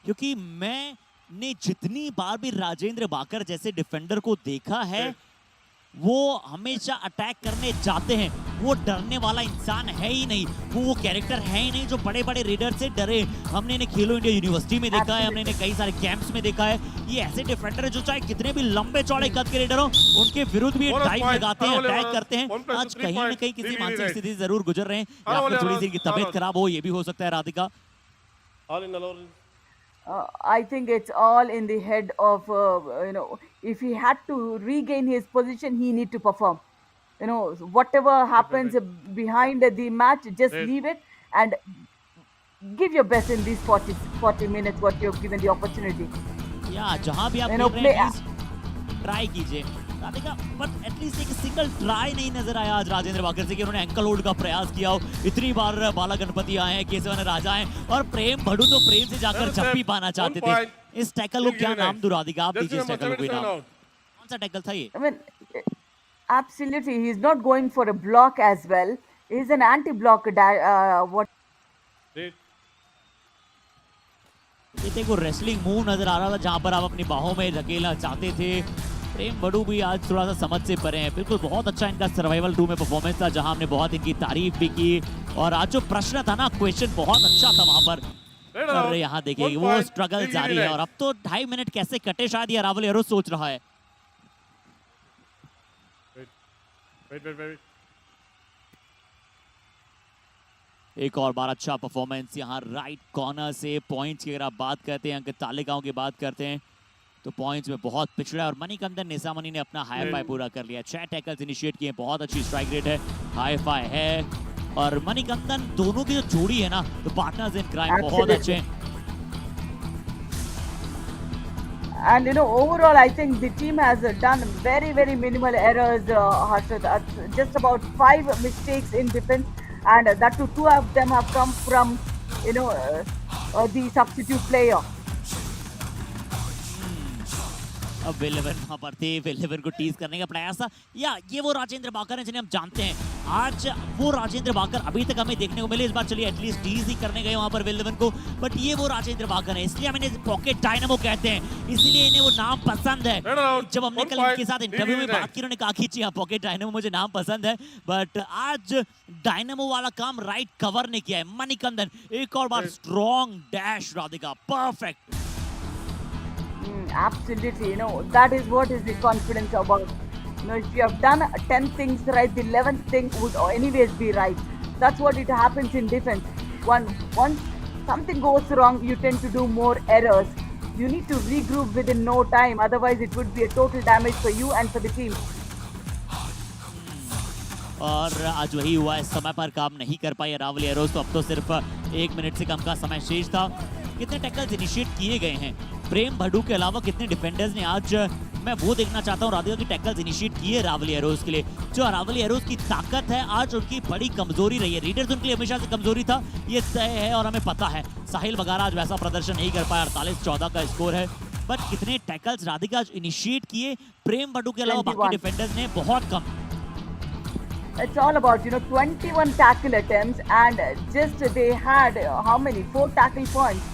क्योंकि मैंने जितनी बार भी राजेंद्र बाकर जैसे डिफेंडर को देखा है, वो हमेशा अटैक करने जाते हैं। वो डरने वाला इंसान है ही नहीं, वो कैरेक्टर है ही नहीं जो बड़े बड़े रेडर से डरे। हमने इन्हें खेलो इंडिया यूनिवर्सिटी में देखा है, हमने इन्हें कई सारे कैंप्स में देखा है। ये ऐसे डिफेंडर है जो चाहे कितने भी लंबे चौड़े कद के रेडर हो, उनके विरुद्ध भी डाइव लगाते हैं, अटैक करते हैं। आज कहीं ना कहीं किसी मानसिक स्थिति से जरूर गुजर रहे हैं, या फिर थोड़ी सी इनकी तबीयत खराब हो, ये भी हो सकता है Radhika. I think it's all in the head of, if he had to regain his position, he need to perform. Whatever happens behind the match, just leave it and give your best in these 40 minutes what you've given the opportunity. या जहां भी आप खेल रहे हैं, try कीजिए Radhika, but at least एक single try नहीं नजर आया आज राजेंद्र बाकर से कि उन्होंने एंकल होल्ड का प्रयास किया हो। इतनी बार बाला गणपति आए हैं, केशवन राजा आए, और प्रेम भड़ू तो प्रेम से जाकर जप्पी पाना चाहते थे। इस टैकल को क्या नाम दूं राधिका, आप दीजिए इस टैकल को कोई नाम। कौन सा टैकल था ये? I mean, absolutely, he's not going for a block as well. He's an anti-block. ये देखो रेसलिंग मूव नजर आ रहा था जहां पर आप अपनी बाहों में धकेलना चाहते थे। प्रेम बड़ू भी आज थोड़ा सा समझ से परे हैं। बिल्कुल बहुत अच्छा इनका सर्वाइवल 2 में परफॉर्मेंस था, जहां हमने बहुत इनकी तारीफ भी की। और आज जो प्रश्न था ना, क्वेश्चन बहुत अच्छा था वहां पर। पर यहाँ देखिए वो स्ट्रगल जारी है, और अब तो 2.5 मिनट कैसे कटे शायद ये अरावली एरोज सोच रहा है। Wait. एक और बार अच्छा परफॉर्मेंस यहाँ राइट कॉर्नर से। पॉइंट्स की अगर आप बात करते हैं, अंकित तालिकाओं की बात करते हैं, तो पॉइंट्स में बहुत पिछड़ा है। और मणिकंदन निसामनी ने अपना हाई फाई पूरा कर लिया। 6 टैकल्स इनिशिएट किए, बहुत अच्छी स्ट्राइक रेट है, हाई फाई है। और मणिकंदन दोनों की जो जोड़ी है ना, तो पार्टनर्स इन क्राइम बहुत अच्छे हैं। And overall, I think the team has done very, very minimal errors, Harshad. Just about 5 mistakes in defense, and that two of them have come from, the substitute player. अब विलेवन वहां पर थे, विलेवन को tease करने का प्रयास था। या ये वो राजेंद्र बाकर हैं जिन्हें हम जानते हैं। आज वो राजेंद्र बाकर अभी तक हमें देखने को मिले। इस बार चलिए एटलीस्ट टीज ही करने गए वहां पर विलेवन को, बट ये वो राजेंद्र बाकर है, इसलिए हम इन्हें पॉकेट डायनामो कहते हैं, इसलिए इन्हें वो नाम पसंद है। जब हमने कल इनके साथ इंटरव्यू में बात की, उन्होंने कहा कि जी हाँ, पॉकेट डायनामो मुझे नाम पसंद है। बट आज डायनामो वाला काम राइट कवर ने किया है। मणिकंदन एक और बार strong dash, Radhika perfect. Absolutely, that is what is the confidence about. If you have done 10 things right, the 11th thing would anyways be right. That's what it happens in defense. Once something goes wrong, you tend to do more errors. You need to regroup within no time, otherwise it would be a total damage for you and for the team. और आज वही हुआ, इस समय पर काम नहीं कर पाई अरावली एरोज। तो अब तो सिर्फ 1 मिनट से कम का समय शेष था। कितने टैकल्स इनिशिएट किए गए हैं? प्रेम भड़ू के अलावा कितने डिफेंडर्स ने आज मैं वो देखना चाहता हूँ राधिका की टैकल्स इनिशिएट किए रावली एरोज के लिए। जो रावली एरोज की ताकत है आज उनकी बड़ी कमजोरी रही है। रीडर्स उनके लिए हमेशा से कमजोरी था, ये तय है और हमें पता है। साहिल वगैरह आज वैसा प्रदर्शन नहीं कर पाया, 48-14 का स्कोर है। बट कितने टैकल्स राधिका आज इनिशिएट किए, प्रेम बडू के अलावा बाकी डिफेंडर्स ने बहुत कम। It's all about 21 tackle attempts and just they had how many 4 tackle points.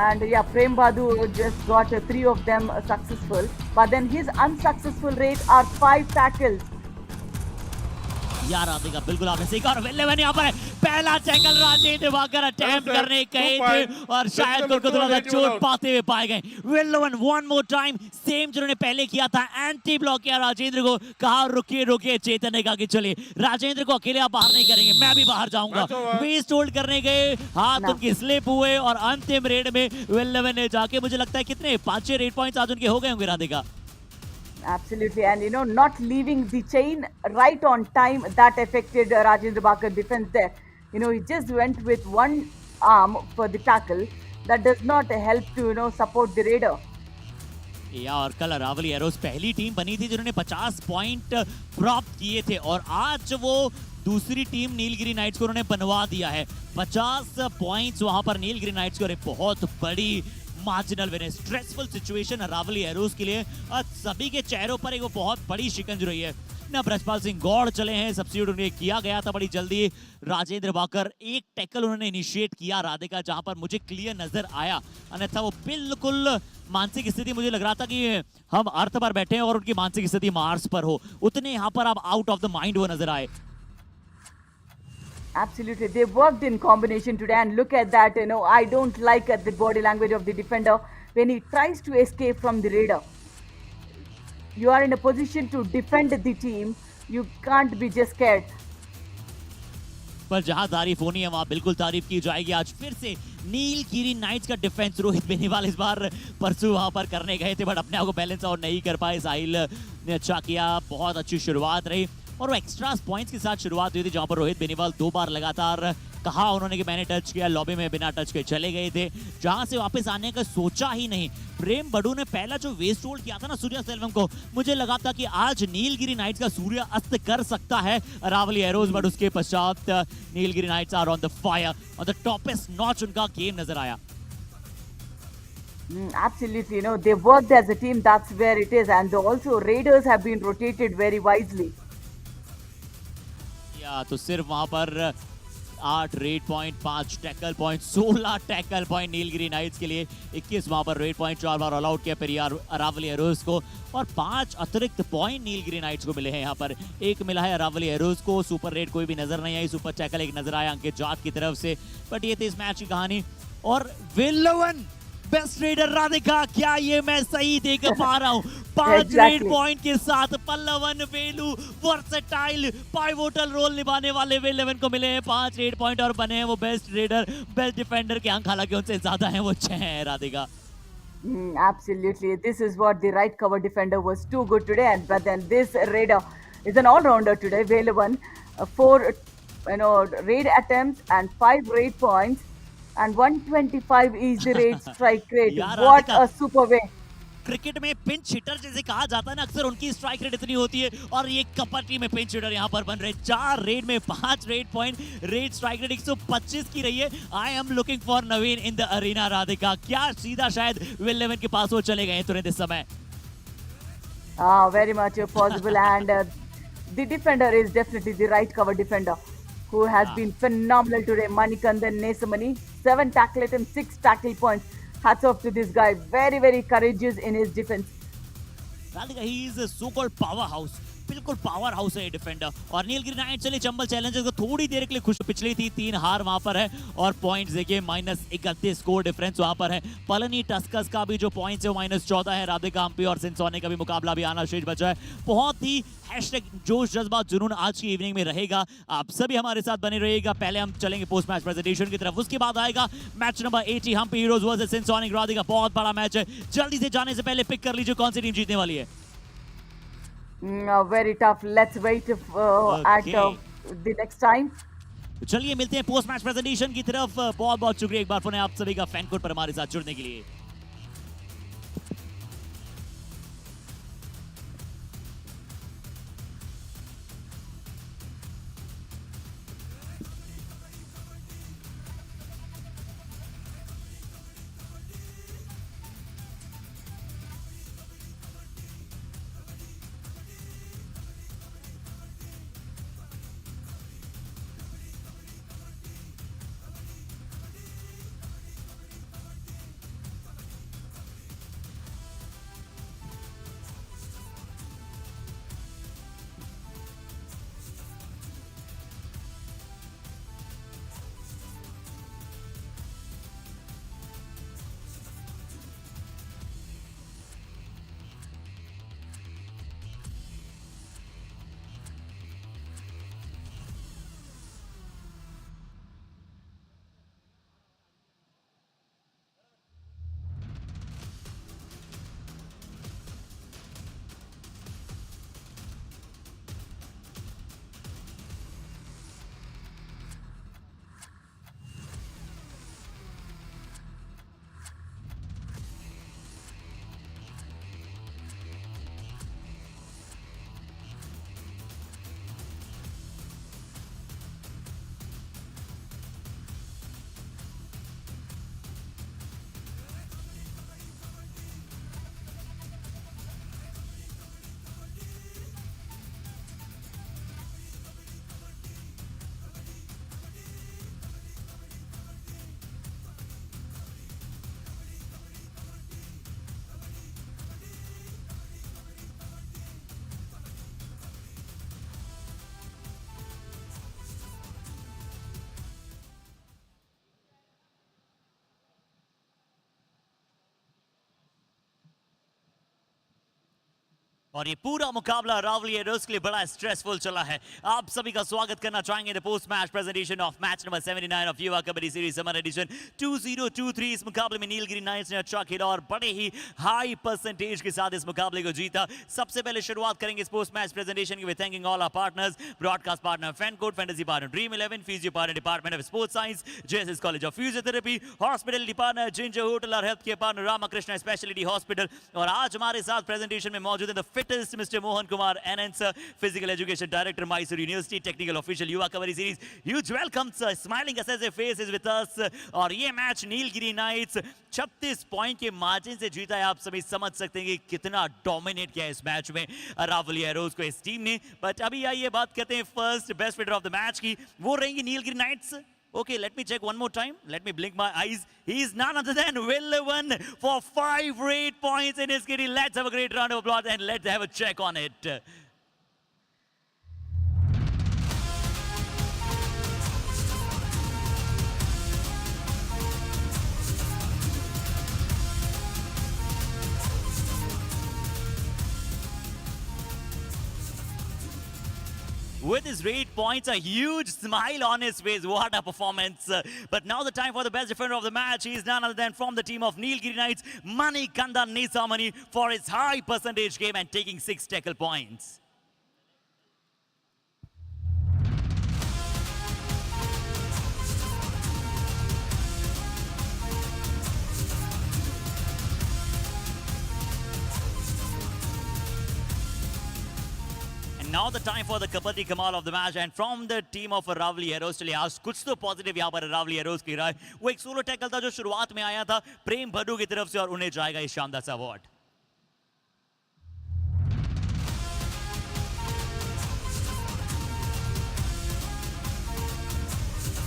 And yeah, Prem Badu just got 3 of them successful, but then his unsuccessful rate are 5 tackles. यार राधिका बिल्कुल आपने सही कहा। और वेलेवन यहाँ पर है, पहला टैकल राजेंद्र भाकर अटेम्प्ट करने गए थे और शायद उनको थोड़ा सा चोट पाते हुए पाए गए। वेलेवन वन मोर टाइम, सेम जिन्होंने पहले किया था, एंटी ब्लॉक किया राजेंद्र को, कहा रुकिए रुकिए, चेतन ने कहा कि चलिए राजेंद्र को अकेले आप बाहर नहीं करेंगे, मैं भी बाहर जाऊंगा। वेस्ट होल्ड करने गए, हाथ उनके स्लिप हुए और अंतिम रेड में वेलेवन ने जाके मुझे लगता है कितने 5-6 रेड पॉइंट्स आज उनके हो गए होंगे Radhika. Absolutely, and not leaving the chain right on time, that affected Rajendra Bakar defense there. He just went with one arm for the tackle. That does not help to support the raider. या और कल रावली arrows पहली team बनी थी जिन्होंने 50 point प्राप्त किए थे और आज वो दूसरी टीम नीलगिरी नाइट्स को उन्होंने बनवा दिया है। 50 पॉइंट्स वहां पर नीलगिरी नाइट्स को, बहुत बड़ी मार्जिनल विन है। स्ट्रेसफुल सिचुएशन रावली एरोज के लिए और सभी के चेहरों पर एक वो बहुत बड़ी शिकंज रही है ना। ब्रजपाल सिंह गौड़ चले हैं, सब्स्टिट्यूट उन्हें किया गया था बड़ी जल्दी। राजेंद्र बाकर एक टैकल उन्होंने इनिशिएट किया राधिका, जहां पर मुझे क्लियर नजर आया, अन्यथा वो बिल्कुल मानसिक स्थिति, मुझे लग रहा था कि हम अर्थ पर बैठे हैं और उनकी मानसिक स्थिति मार्स पर हो, उतने यहाँ पर अब आउट ऑफ द माइंड वो नजर आए। Absolutely, they worked in combination today, and look at that. I don't like the body language of the defender when he tries to escape from the raider. You are in a position to defend the team. You can't be just scared. पर जहां तारीफ होनी है वहां बिल्कुल तारीफ की जाएगी। आज फिर से नीलगिरी नाइट्स का डिफेंस, रोहित बेनीवाल इस बार परसों वहां पर करने गए थे बट अपने आप को बैलेंस और नहीं कर पाए। साहिल ने अच्छा किया, बहुत अच्छी शुरुआत रही और वो एक्स्ट्रा पॉइंट्स के साथ शुरुआत हुई थी जहां पर रोहित बेनीवाल 2 बार लगातार कहा उन्होंने कि मैंने टच किया, लॉबी में बिना टच के चले गए थे, जहां से वापस आने का सोचा ही नहीं। प्रेम बडू ने पहला जो वेस्ट होल्ड किया था ना सूर्या सेल्वम को, मुझे लगा था कि आज नीलगिरी नाइट्स का सूर्य अस्त कर सकता है रावली एरोज, बट उसके पश्चात Nilgiri knights are on the fire, on the toppest notch उनका गेम नजर आया। Absolutely, they worked as a team, that's where it is, and also Raiders have been rotated very wisely. तो सिर्फ वहां पर 8 raid point, 5 tackle point, 16 tackle point Nilgiri knights के लिए, 21 वहां पर रेड पॉइंट, 4 बार ऑल आउट किया पेरियार रावली एरोज को और 5 अतिरिक्त पॉइंट नीलगिरी नाइट्स को मिले हैं। यहाँ पर एक मिला है रावली एरोज को, सुपर रेड कोई भी नजर नहीं आई, सुपर टैकल एक नजर आया अंकित जाट की तरफ से, बट ये थी इस मैच की कहानी। और विलवन बेस्ट रेडर राधिका, क्या ये मैं सही देख पा रहा हूँ? 5 रेड पॉइंट के साथ पल्लवन वेलू वर्सेटाइल पाइवोटल रोल निभाने वाले वेलेवन को मिले हैं 5 रेड पॉइंट और बने हैं वो बेस्ट रेडर, बेस्ट डिफेंडर के अंक हालांकि उनसे ज्यादा हैं, वो 6 हैं Radhika. Absolutely, this is what the right cover defender was too good today, and but then this raider is an all-rounder today. Vellavan, 4 raid attempts and 5 raid points. And 125 is the raid strike rate. What a super way. Cricket में pinch hitter जैसे कहा जाता है ना, अक्सर उनकी strike rate इतनी होती है और ये कबड्डी में पिंच हिटर यहाँ पर बन रहे 4 रेड में 5 raid point, raid strike rate 125 की रही है। I am looking for Naveen in the arena Radhika, क्या सीधा शायद विल11 के पास वो चले गए तुरंत इस समय? Very much possible, and the defender is definitely the right cover defender who has been phenomenal today. Manikandan Nesamani, 7 tackle attempts, 6 tackle points. Hats off to this guy. Very, very courageous in his defense. Radhika, he is a so-called powerhouse. बिल्कुल power house है ये defender. और Nilgiri nights चले Chambal Challengers को थोड़ी देर के लिए खुश, पिछली थी 3 हार वहां पर है और पॉइंट्स देखिए -31 स्कोर डिफरेंस वहां पर है। पलनी टस्कर्स का भी जो पॉइंट्स है वो -14 है। राधिका हम्पी और सिंसोने का भी मुकाबला भी आना शेष बचा है। बहुत ही जोश जज्बा जुनून आज की इवनिंग में रहेगा। आप सभी हमारे साथ बने रहिएगा। पहले हम चलेंगे पोस्ट मैच प्रेजेंटेशन की तरफ, उसके बाद आएगा match number 80 Hampi heroes versus सिंसोनिक। राधिका बहुत बड़ा मैच है, जल्दी से जाने से पहले पिक कर लीजिए कौन सी टीम जीतने वाली है। Very tough. Let's wait at the next time. चलिए मिलते हैं पोस्ट मैच प्रेजेंटेशन की तरफ। बहुत बहुत शुक्रिया एक बार पुनः आप सभी का फैन कोड पर हमारे साथ जुड़ने के लिए। और ये पूरा मुकाबला रावली एरोस के लिए बड़ा स्ट्रेसफुल चला है। आप सभी का स्वागत करना चाहेंगे the post match presentation of match number 79 of युवा कबड्डी सीरीज समर एडिशन 2023। इस मुकाबले में नीलगिरी नाइट्स ने अच्छा खेला और बड़े ही हाई परसेंटेज के साथ इस मुकाबले को जीता। सबसे पहले शुरुआत करेंगे इस पोस्ट मैच प्रेजेंटेशन की with thanking all our partners, broadcast partner fan code, fantasy partner dream 11, physio partner department of sports science, JSS college of physiotherapy, hospital partner Ginger hotel और health care partner Ramakrishna speciality hospital. और आज हमारे साथ presentation में मौजूद है the fittest mister Mohan Kumar Anand sir, Physical Education Director, Mysore University, Technical Official Yuva Kabaddi Series. Huge welcome sir, smiling assessive face is with us. और ये match Nilgiri nights 36 point के मार्जिन से जीता है। आप सभी समझ सकते हैं कि कितना डोमिनेट किया है इस मैच में रावली एरोस को इस टीम ने। बट अभी आइए बात करते हैं first best fitter of the match की, वो रहेंगी Nilgiri knights. Okay, let me check one more time. Let me blink my eyes. He is none other than Will Levan for 5 great points in his kitty. Let's have a great round of applause and let's have a check on it. With his 8 points, a huge smile on his face. What a performance. But now the time for the best defender of the match. He is none other than from the team of Nilgiri Knights, Mani Kanda Nisamani, for his high percentage game and taking 6 tackle points. Now the time for the Kabaddi Kamal of the match, and from the team of Ravli Heroes चलिए आज कुछ तो positive यहाँ पर Ravli Heroes की रहा है। वो एक सोलो टैकल था जो शुरुआत में आया था प्रेम भड्डू की तरफ से और उन्हें जाएगा इस शानदार सा अवार्ड।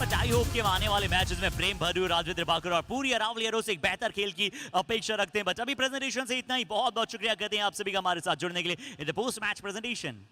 बट आई होप कि आने वाले मैचेस में प्रेम भड्डू, राजविंद्र बाकर और पूरी रावली एरोस से एक बेहतर खेल की अपेक्षा रखते हैं। बट अभी प्रेजेंटेशन से इतना ही, बहुत बहुत शुक्रिया करते हैं आप सभी का हमारे साथ जुड़ने के लिए in the post match presentation.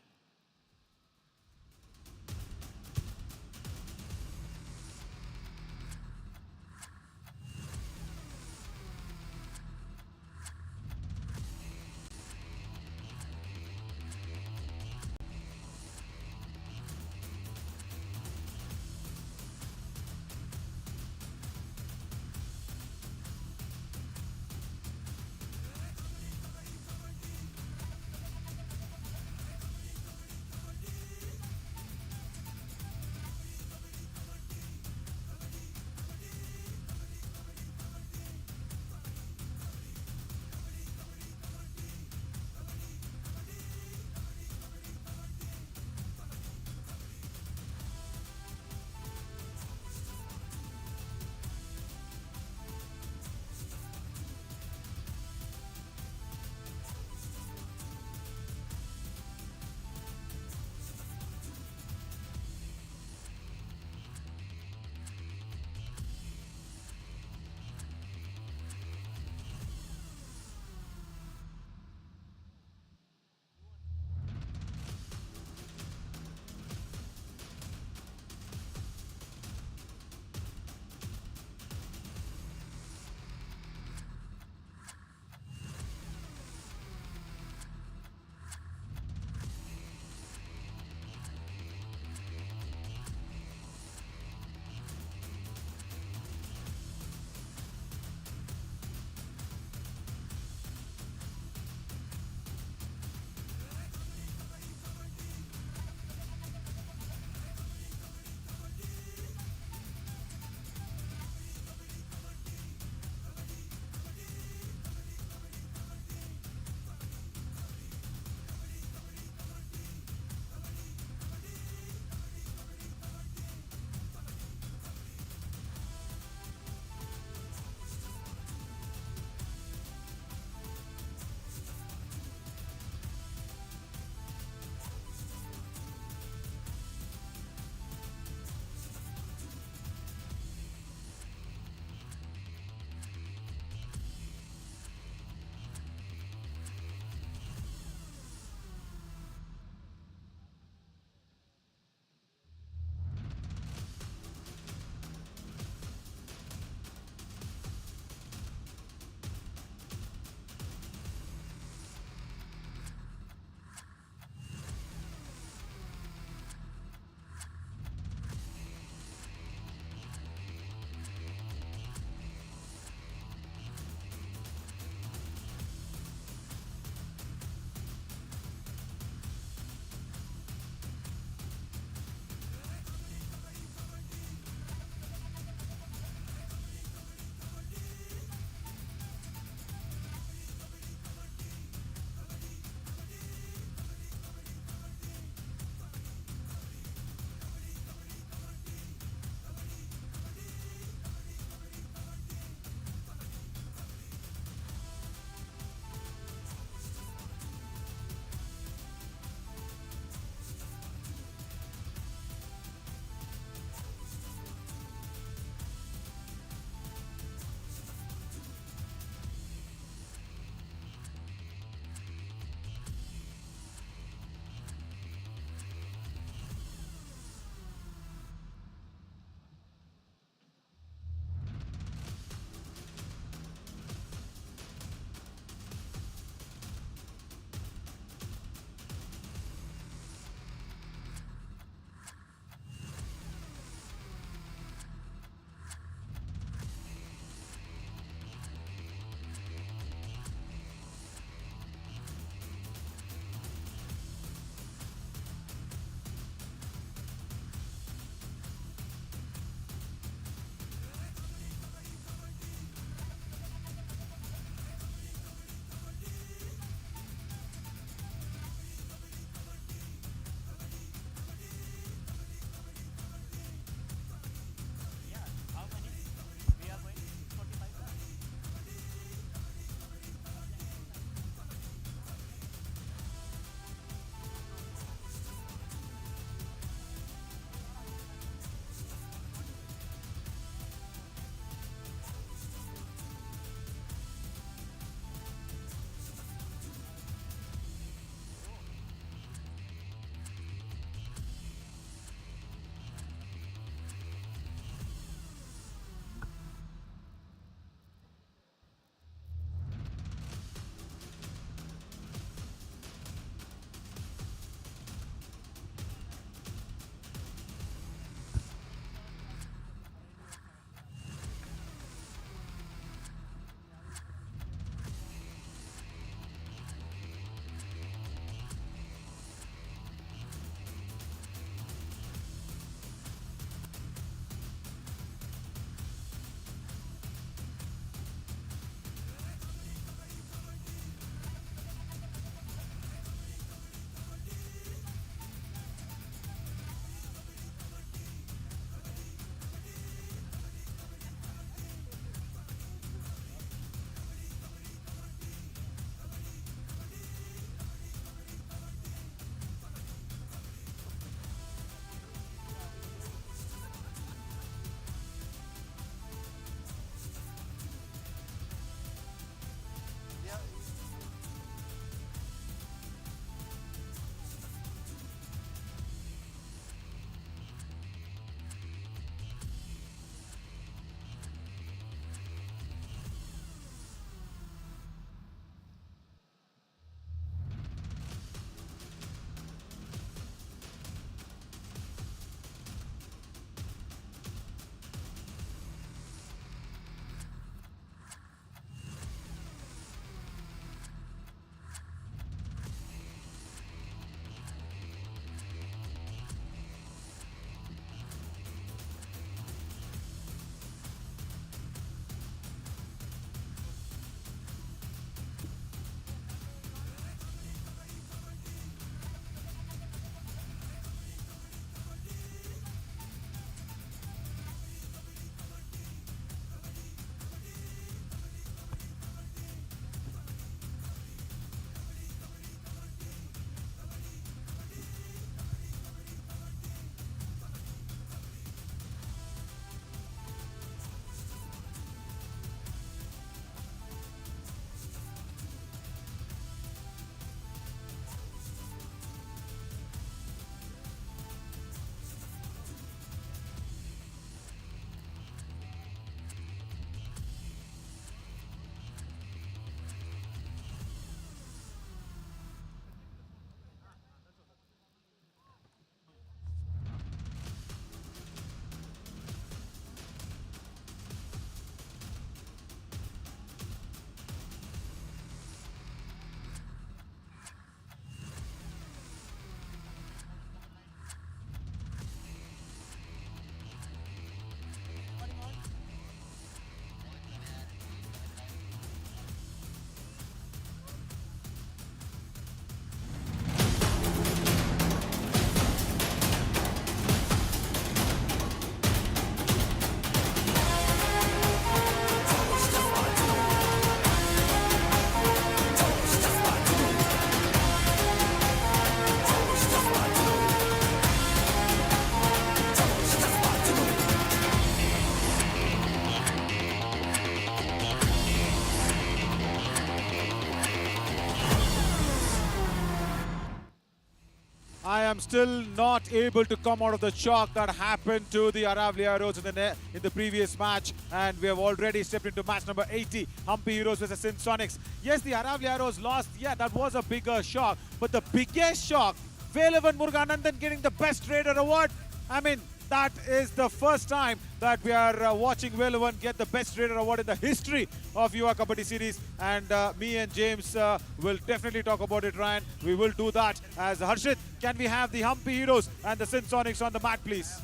I'm still not able to come out of the shock that happened to the Aravali Heroes in the previous match, and we have already stepped into match number 80, Hampi Heroes versus Sin Sonics. Yes, the Aravali Heroes lost. Yeah, that was a bigger shock, but the biggest shock, Velavan Muruganandan getting the Best Raider award. I mean, that is the first time that we are watching Velavan get the Best Raider award in the history of Yuva Kabaddi series, and me and James will definitely talk about it, Ryan. We will do that. As Harshit, can we have the Hampi Heroes and the Sin Sonics on the mat, please?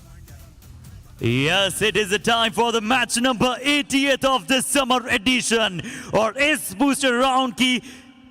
Yes, it is the time for the match number 80th of this summer edition, और इस booster round की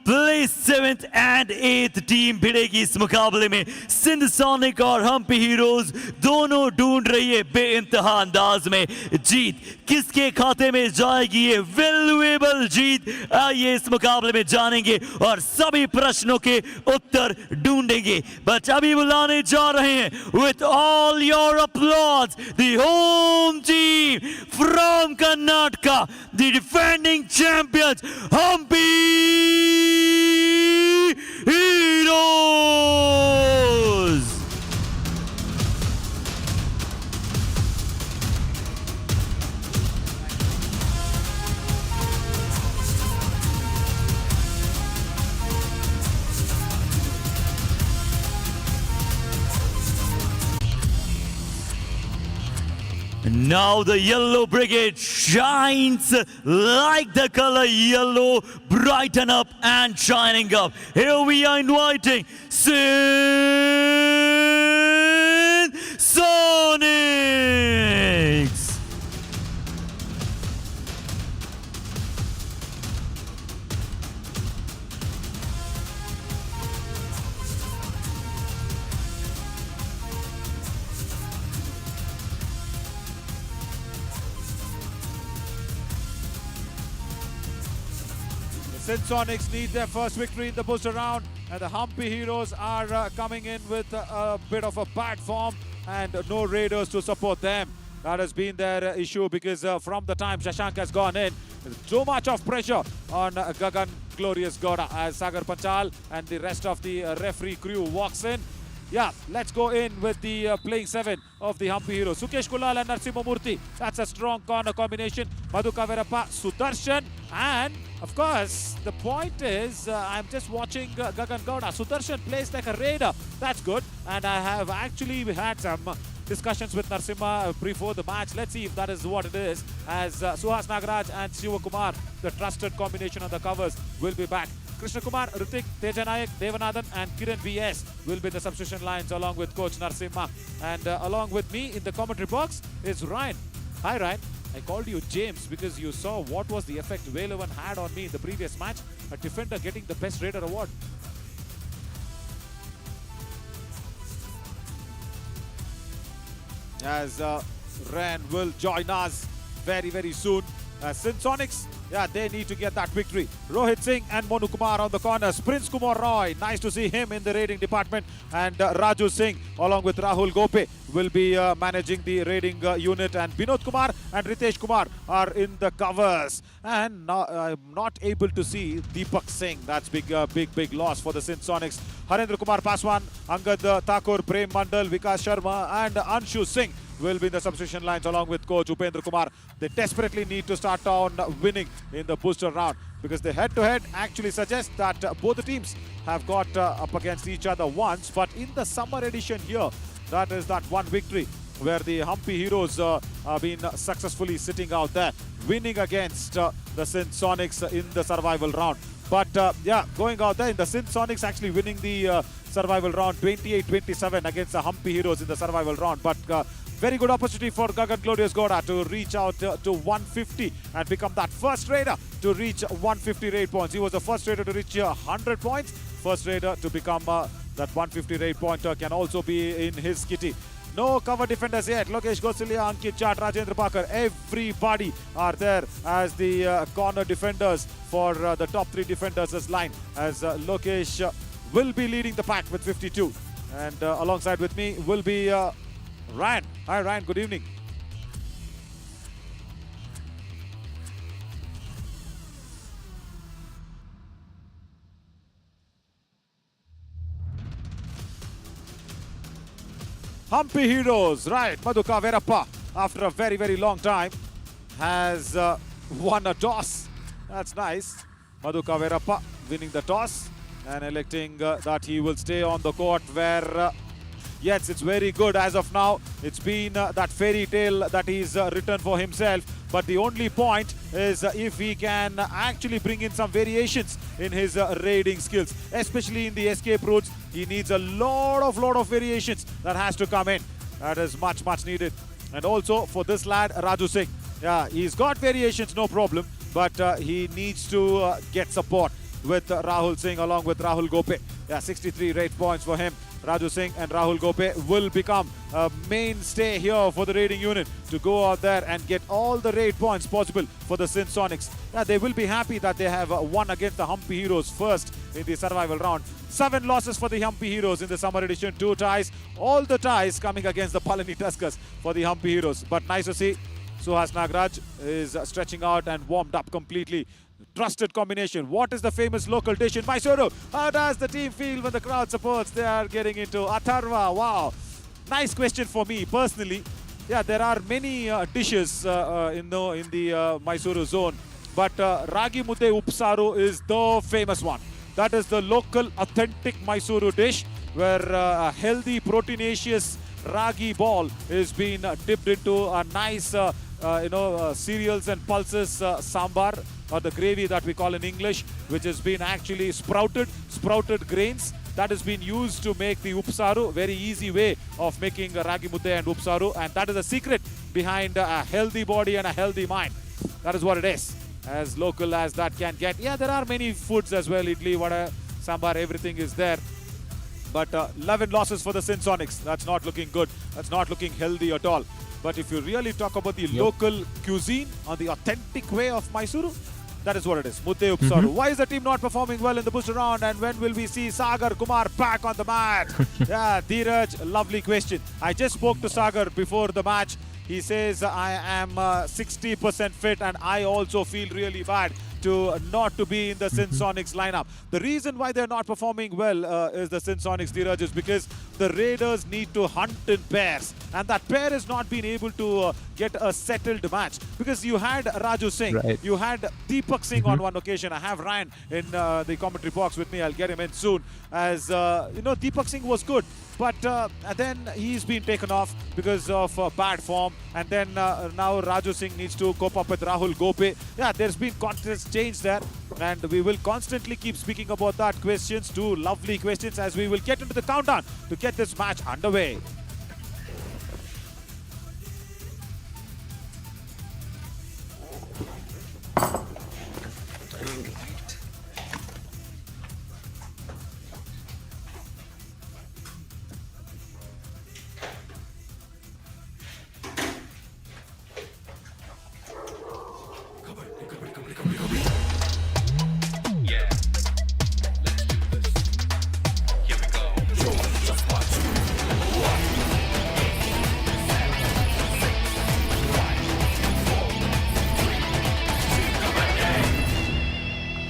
place 7th and 8th team भिड़ेगी इस मुकाबले में। Sindh sonic और Hampi heroes दोनों ढूंढ रही है बेइंतहा अंदाज में जीत। किसके खाते में जाएगी ये वैल्यूएबल जीत, आइए इस मुकाबले में जानेंगे और सभी प्रश्नों के उत्तर ढूंढेंगे। बट अभी बुलाने जा रहे हैं with all your applause the home team from Karnataka, the defending champions Hampi Heroes. Now the Yellow Brigade shines like the color yellow, brighten up and shining up. Here we are inviting Sin Sonics. Sin Sonics need their first victory in the booster round, and the Hampi Heroes are coming in with a bit of a bad form and no Raiders to support them. That has been their issue, because from the time Shashank has gone in, there's so much of pressure on Gagan Glorious Gowda as Sagar Panchal and the rest of the referee crew walks in. Yeah, let's go in with the playing 7 of the Hampi Heroes. Sukesh Kulal and Narsimha Murthy. That's a strong corner combination. Madhu Kavirappa, Sudarshan, and of course, the point is, I'm just watching Gagan Gowda. Sudarshan plays like a raider. That's good. And I have actually had some discussions with Narsimha before the match. Let's see if that is what it is. As Suhas Nagaraj and Shiva Kumar, the trusted combination on the covers, will be back. Krishna Kumar, Ritik, Teja Nayak, Devanathan and Kiran VS will be the substitution lines along with Coach Narsimha. And along with me in the commentary box is Ryan. Hi Ryan. I called you James because you saw what was the effect Velavan had on me in the previous match. A defender getting the Best Raider award. As Ryan will join us very, very soon. Sin Sonics, yeah, they need to get that victory. Rohit Singh and Monu Kumar on the corners. Prince Kumar Roy, nice to see him in the raiding department. And Raju Singh along with Rahul Gope will be managing the raiding unit. And Binod Kumar and Ritesh Kumar are in the covers. And I'm not able to see Deepak Singh. That's big loss for the Sin Sonics. Harendra Kumar Paswan, Angad Thakur, Prem Mandal, Vikas Sharma and Anshu Singh will be in the substitution lines along with Coach Upendra Kumar. They desperately need to start on winning in the booster round, because the head-to-head actually suggests that both the teams have got up against each other once. But in the summer edition here, that is that one victory where the Hampi Heroes have been successfully sitting out there, winning against the Sin Sonics in the survival round. But yeah, going out there in the Sin Sonics actually winning the survival round 28-27 against the Hampi Heroes in the survival round. But very good opportunity for Gagan Glorious Gowda to reach out to 150 and become that first raider to reach 150 raid points. He was the first raider to reach 100 points. First raider to become that 150 raid pointer can also be in his kitty. No cover defenders yet. Lokesh Gosalia, Ankit Chat, Rajendra Pakar, everybody are there as the corner defenders for the top 3 defenders' line, as Lokesh will be leading the pack with 52. And alongside with me will be Ryan. Hi Ryan, good evening. Humpy Heroes, right. Madhuka Verappa, after a very, very long time, has won a toss. That's nice. Madhuka Verappa winning the toss and electing that he will stay on the court where, yes, it's very good as of now. It's been that fairy tale that he's written for himself. But the only point is if he can actually bring in some variations in his raiding skills, especially in the escape routes. He needs a lot of variations that has to come in. That is much needed. And also for this lad, Raju Singh. Yeah, he's got variations, no problem. But he needs to get support with Rahul Singh along with Rahul Gope. Yeah, 63 rate points for him. Raju Singh and Rahul Gope will become a mainstay here for the raiding unit to go out there and get all the raid points possible for the Sin Sonics. Yeah, they will be happy that they have won against the Humpy Heroes first in the survival round. 7 losses for the Humpy Heroes in the summer edition, 2 ties. All the ties coming against the Palani Tuskers for the Humpy Heroes. But nice to see Suhas Nagraj is stretching out and warmed up completely. Trusted combination. What is the famous local dish in Mysuru? How does the team feel when the crowd supports? They are getting into Atharva. Wow. Nice question for me personally. Yeah, there are many dishes in the Mysuru zone. But Ragi Mudde Upsaru is the famous one. That is the local authentic Mysuru dish where a healthy proteinaceous ragi ball is being dipped into a nice cereals and pulses sambar, or the gravy that we call in English, which has been actually sprouted grains that has been used to make the upsaru. Very easy way of making ragi mudde and upsaru, and that is the secret behind a healthy body and a healthy mind. That is what it is, as local as that can get. Yeah, there are many foods as well, idli, vada, sambar, everything is there. But 11 losses for the Sin Sonics. That's not looking good. That's not looking healthy at all. But if you really talk about the local cuisine on the authentic way of Mysuru, that is what it is. Mudde Upsaru. Why is the team not performing well in the booster round? And when will we see Sagar Kumar back on the mat? Yeah, Dheeraj, lovely question. I just spoke to Sagar before the match. He says, I am 60% fit and I also feel really bad not to be in the Sin Sonics lineup. The reason why they're not performing well is the Sin Sonics, Dheeraj, is because the Raiders need to hunt in pairs. And that pair has not been able to get a settled match. Because you had Raju Singh, you had Deepak Singh on one occasion. I have Ryan in the commentary box with me. I'll get him in soon. As Deepak Singh was good. But then he's been taken off because of bad form. And then now Raju Singh needs to cope up with Rahul Gope. Yeah, there's been contest change there. And we will constantly keep speaking about that. Questions, 2 lovely questions, as we will get into the countdown to get this match underway.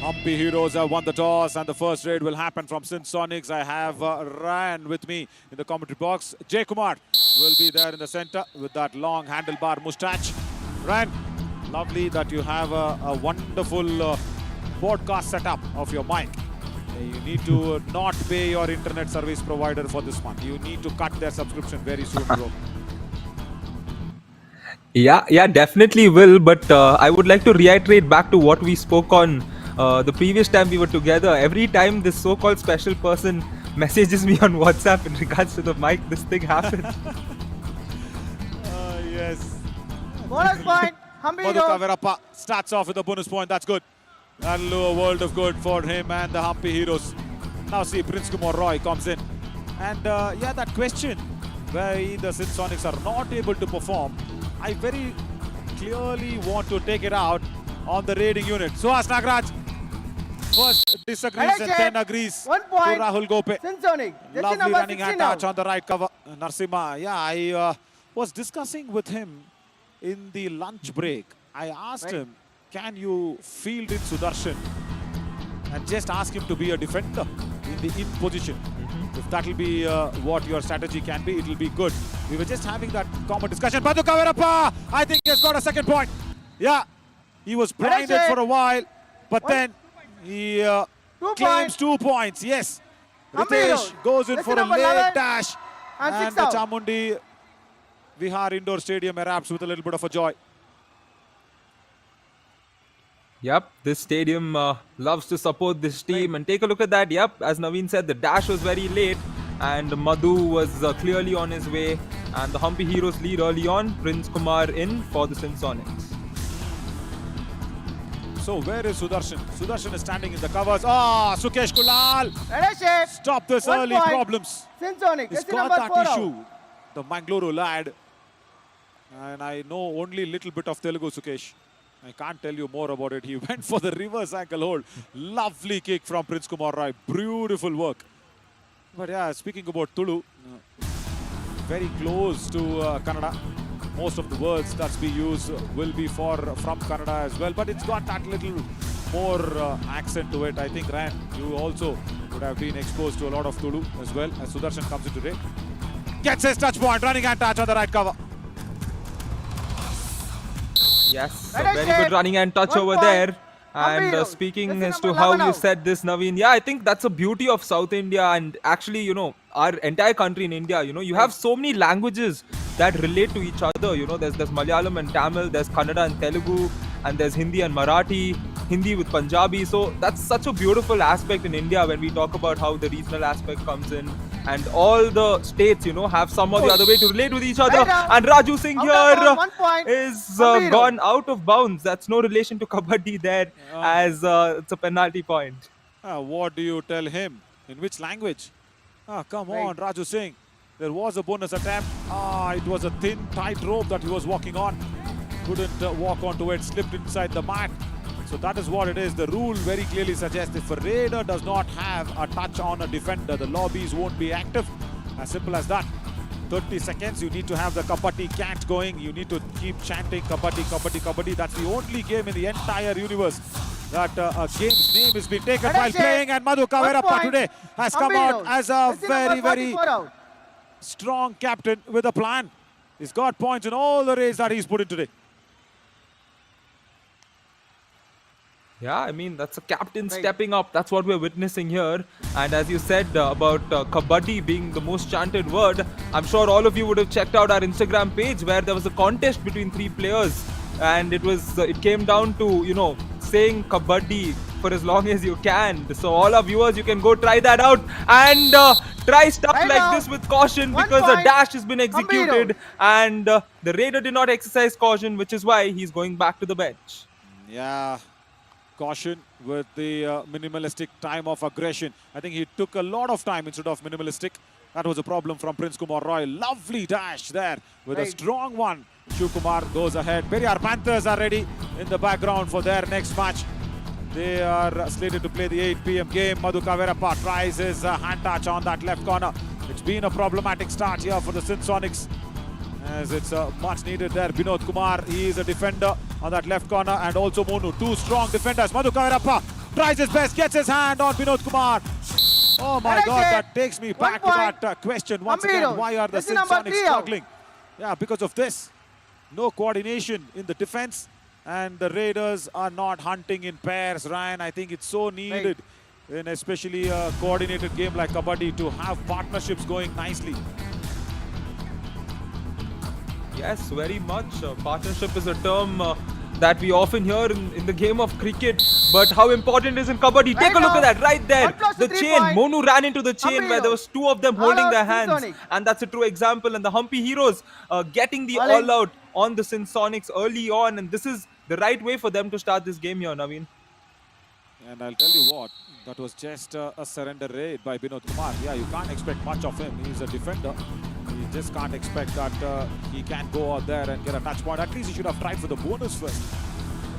Humpy Heroes have won the toss and the first raid will happen from Sin Sonics. I have Ryan with me in the commentary box. Jay Kumar will be there in the center with that long handlebar moustache. Ryan, lovely that you have a wonderful podcast setup of your mic. You need to not pay your internet service provider for this month. You need to cut their subscription very soon, bro. Yeah, definitely will. But I would like to reiterate back to what we spoke on the previous time we were together. Every time this so-called special person messages me on WhatsApp in regards to the mic, this thing happens. Yes. Bonus point. Madhuka Verappa starts off with a bonus point. That's good. That'll do a world of good for him and the Humpy Heroes. Now see, Prince Kumar Roy comes in. And that question where the Sin Sonics are not able to perform, I very clearly want to take it out on the raiding unit. Suhas Nagraj first disagrees and then agrees 1 point. to Rahul Gope. Sin Sonic. Lovely running hand touch on the right cover. Narsimha, yeah, I was discussing with him in the lunch break. I asked him, can you field in Sudarshan and just ask him to be a defender in the in position? If that will be what your strategy can be, it will be good. We were just having that common discussion. Madhu Kavirappa, I think he has got a second point. Yeah, he was blinded for a while, but then he claims 2 points. Yes, Ritesh goes in for a late dash, and the Chamundi Vihar Indoor Stadium erupts with a little bit of a joy. Yep, this stadium loves to support this team. And take a look at that. Yep, as Naveen said, the dash was very late. And Madhu was clearly on his way. And the Humpy Heroes lead early on. Prince Kumar in for the Sinsonics. So where is Sudarshan? Sudarshan is standing in the covers. Ah, Sukesh Kulal! Stop this early problems. He's got that issue. The Mangaluru lad. And I know only little bit of Telugu, Sukesh. I can't tell you more about it. He went for the reverse ankle hold. Lovely kick from Prince Kumar Rai. Beautiful work. But yeah, speaking about Tulu, very close to Kannada. Most of the words that we use will be from Kannada as well. But it's got that little more accent to it. I think, Ryan, you also would have been exposed to a lot of Tulu as well. As Sudarshan comes in today. Gets his touch point. Running and touch on the right cover. Yes, a very good running and touch over there. And speaking as to how you said this, Naveen, yeah, I think that's a beauty of South India and actually, you know, our entire country in India. You know, you have so many languages that relate to each other. You know, there's Malayalam and Tamil, there's Kannada and Telugu, and there's Hindi and Marathi, Hindi with Punjabi. So that's such a beautiful aspect in India when we talk about how the regional aspect comes in. And all the states, you know, have some or the other way to relate with each other. And Raju Singh here is gone out of bounds. That's no relation to Kabaddi there, as it's a penalty point. What do you tell him? In which language? Come on, Raju Singh. There was a bonus attempt. It was a thin, tight rope that he was walking on. Couldn't walk onto it, slipped inside the mat. So that is what it is. The rule very clearly suggests if a raider does not have a touch on a defender, the lobbies won't be active. As simple as that. 30 seconds, you need to have the Kabaddi chant going. You need to keep chanting Kabaddi, Kabaddi, Kabaddi. That's the only game in the entire universe that a game's name has been taken while playing. And Madhu Kavirappa today has come out as a very, very strong captain with a plan. He's got points in all the raids that he's put in today. Yeah, I mean, that's a captain stepping up. That's what we're witnessing here. And as you said about Kabaddi being the most chanted word, I'm sure all of you would have checked out our Instagram page where there was a contest between 3 players. And it came down to, you know, saying Kabaddi for as long as you can. So all our viewers, you can go try that out and try stuff like this with caution because a dash has been executed. And the raider did not exercise caution, which is why he's going back to the bench. Yeah. Caution with the minimalistic time of aggression. I think he took a lot of time instead of minimalistic. That was a problem from Prince Kumar Roy. Lovely dash there with a strong one. Shiv Kumar goes ahead. Periyar Panthers are ready in the background for their next match. They are slated to play the 8 p.m. game. Madhu Kavirappa tries his hand touch on that left corner. It's been a problematic start here for the Sinsonics, as it's much needed there. Binod Kumar, he is a defender on that left corner, and also Monu. 2 strong defenders. Madhu Kavirappa tries his best, gets his hand on Binod Kumar. Oh my God, that takes me back to that question once again. Why are the Sinsonics struggling? Yeah, because of this. No coordination in the defense, and the Raiders are not hunting in pairs. Ryan, I think it's so needed in especially a coordinated game like Kabaddi to have partnerships going nicely. Yes, very much. Partnership is a term that we often hear in the game of cricket. But how important is in Kabaddi? Take a look at that right there. The chain. Monu ran into the chain where there was 2 of them holding their hands. And that's a true example. And the Humpy Heroes getting the all-out on the Sinsonics early on. And this is the right way for them to start this game here, Naveen. And I'll tell you what, that was just a surrender raid by Binod Kumar. Yeah, you can't expect much of him. He's a defender. You just can't expect that he can go out there and get a touch point. At least he should have tried for the bonus first.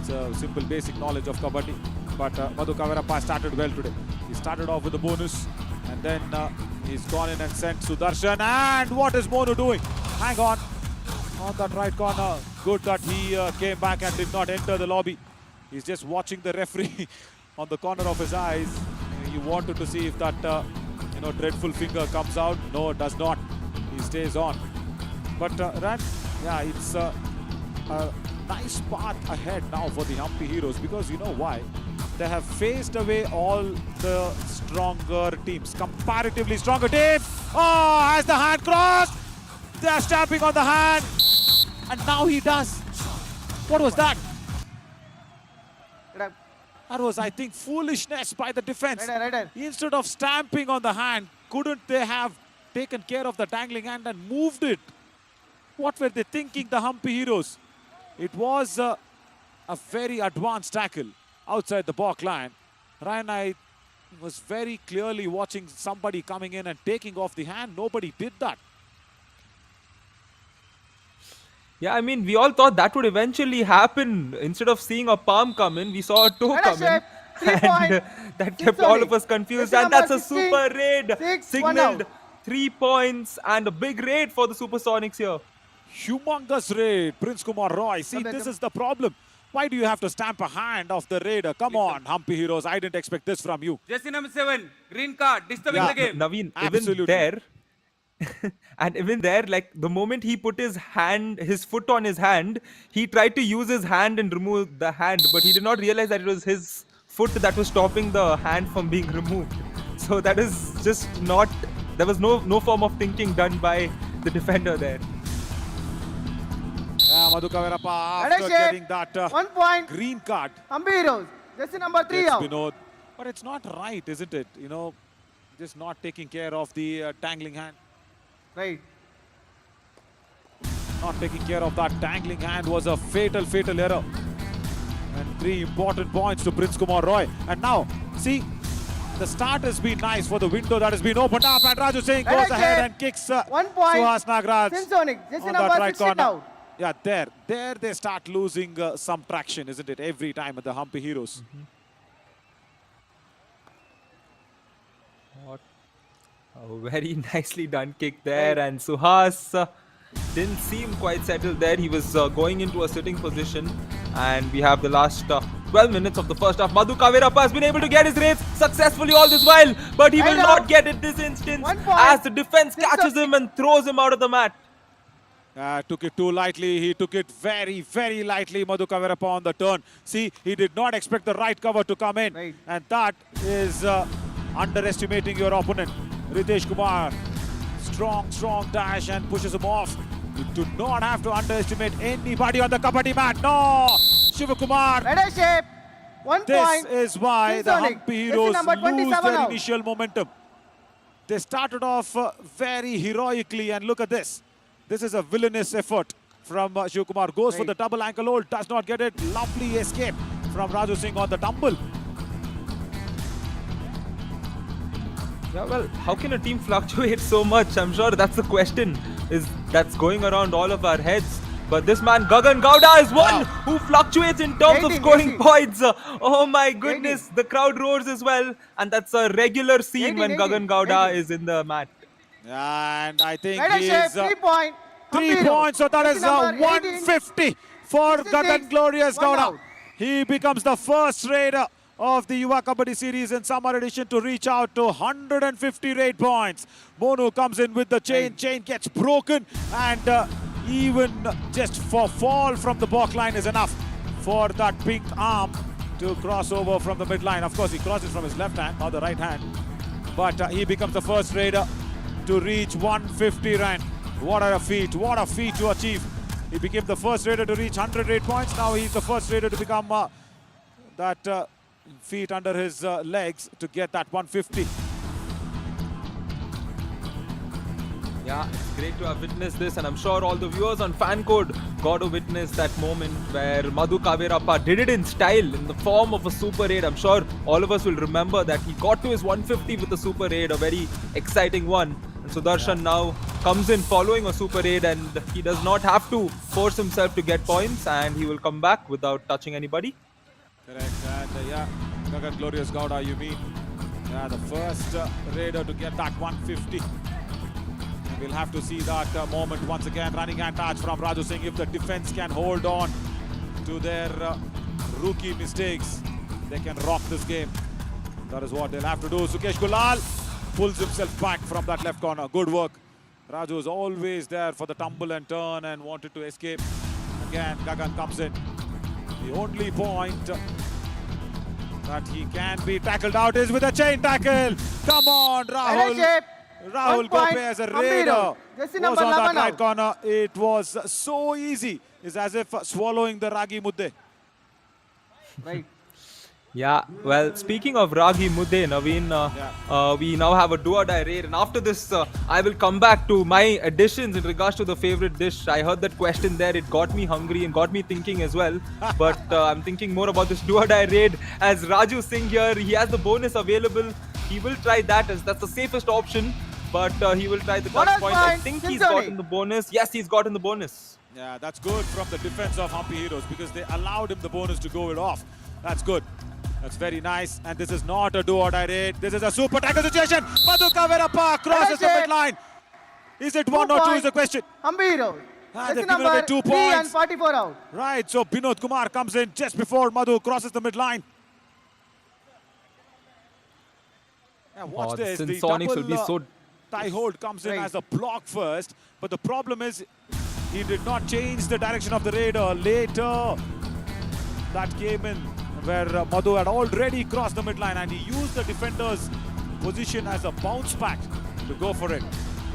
It's a simple basic knowledge of Kabaddi. But Madhu Kavirappa started well today. He started off with the bonus, and then he's gone in and sent Sudarshan. And what is Monu doing? Hang on that right corner. Good that he came back and did not enter the lobby. He's just watching the referee on the corner of his eyes. He wanted to see if that dreadful finger comes out. No, does not. He stays on. But yeah, it's a nice path ahead now for the Humpy Heroes, because you know why? They have faced away all the stronger teams, comparatively stronger teams. Oh, has the hand crossed? They are stamping on the hand, and now he does. What was that? That was, I think, foolishness by the defense. Instead of stamping on the hand, couldn't they have taken care of the dangling hand and moved it? What were they thinking, the Humpy Heroes? It was a very advanced tackle outside the back line. Ryan was very clearly watching somebody coming in and taking off the hand. Nobody did that. Yeah, I mean, we all thought that would eventually happen. Instead of seeing a palm come in, we saw a toe come in. And that kept all of us confused. And that's a super raid. Signaled 3 points and a big raid for the Supersonics here. Humongous raid, Prince Kumar Roy. See, this is the problem. Why do you have to stamp a hand of the raider? Come on, Humpy Heroes. I didn't expect this from you. Jersey number 7, green card, disturbing the game. Naveen, Absolutely. even there, and even there, like the moment he put his foot on his hand, he tried to use his hand and remove the hand, but he did not realize that it was his foot that was stopping the hand from being removed. So that is just not, there was no form of thinking done by the defender there. Yeah, Madhu Kavirappa after getting that 1 point. green card. Humpy Heroes. Jersey number 3 Gets out. Vinod. But it's not right, isn't it? You know, just not taking care of the dangling hand. Right. Not taking care of that dangling hand was a fatal error. And 3 important points to Prince Kumar Roy. And now, see, the start has been nice for the window that has been opened up. And Raju Singh goes ahead and kicks 1 point. Suhas Nagraj Simpsonic. Jersey on number that right 16 corner. out. Yeah, there they start losing some traction, isn't it? Every time at the Humpy Heroes. Oh, very nicely done kick there, and Suhas didn't seem quite settled there. He was going into a sitting position, and we have the last 12 minutes of the first half. Madhu Kavirappa has been able to get his race successfully all this while, but he will not get it this instance as the defense catches him and throws him out of the mat. Took it too lightly. He took it very, very lightly, Madhu Kavirappa on the turn. See, he did not expect the right cover to come in. And that is underestimating your opponent. Ritesh Kumar, strong dash and pushes him off. You do not have to underestimate anybody on the kabaddi mat. No! Shiva Kumar. Shape. 1 This point. is why the Simpsonic. Humpy Jersey Heroes number lose 27 their out. initial momentum. They started off very heroically, and look at this. This is a villainous effort from Shiv Kumar. Goes for the double ankle hold, does not get it. Lovely escape from Raju Singh on the tumble. Yeah, well, how can a team fluctuate so much? I'm sure that's the question that's going around all of our heads. But this man, Gagan Gowda, is one who fluctuates in terms of scoring points. Oh my goodness, the crowd roars as well. And that's a regular scene when Gagan Gowda is in the mat. And I think he's 3 point. 3 points, so that is 150 for Gagan Glorious Gowda. He becomes the first raider of the Yuva Kabaddi series in summer edition to reach out to 150 raid points. Monu comes in with the chain. Chain gets broken, and even just for fall from the back line is enough for that pink arm to cross over from the midline. Of course, he crosses from his left hand, not the right hand. But he becomes the first raider to reach 150 rank. What a feat to achieve. He became the first raider to reach 100 raid points. Now he's the first raider to become that feet under his legs to get that 150. Yeah, it's great to have witnessed this, and I'm sure all the viewers on Fan Code got to witness that moment where Madhu Kavirappa did it in style in the form of a super raid. I'm sure all of us will remember that he got to his 150 with a super raid, a very exciting one. And Sudarshan now comes in following a super raid, and he does not have to force himself to get points, and he will come back without touching anybody. Correct, and yeah, Gagan Glorious Gowda, you mean? Yeah, the first raider to get that 150. And we'll have to see that moment once again. Running hand touch from Raju Singh. If the defense can hold on to their rookie mistakes, they can rock this game. That is what they'll have to do. Sukesh Gulal pulls himself back from that left corner. Good work. Raju is always there for the tumble and turn and wanted to escape. Again, Gagan comes in. The only point that he can be tackled out is with a chain tackle. Come on, Rahul. Rahul Gope as a raider was on that right corner. It was so easy. It's as if swallowing the ragi mudde. Right. Yeah, well, speaking of Ragi Mudde, Naveen, we now have a do-or-die raid, and after this, I will come back to my additions in regards to the favorite dish. I heard that question there, it got me hungry and got me thinking as well, but I'm thinking more about this do-or-die raid. As Raju Singh here, he has the bonus available. He will try that, as that's the safest option, but he will try the touch point. I think he's gotten the bonus. Yes, he's gotten the bonus. Yeah, that's good from the defense of Hampi Heroes because they allowed him the bonus to go it off. That's good. That's very nice. And this is not a do-or-die raid. This is a super tackle situation. Madhu Kaverappa crosses the midline. Is it 1 or 2 is the question. Hampi Heroes. They've given away 2 points. And 44 out. Right, so Binod Kumar comes in just before Madhu crosses the midline. Yeah, watch this. The The Sonics double will be so... tie hold comes in as a block first. But the problem is he did not change the direction of the raider. Later, that came in where Madhu had already crossed the midline and he used the defender's position as a bounce back to go for it.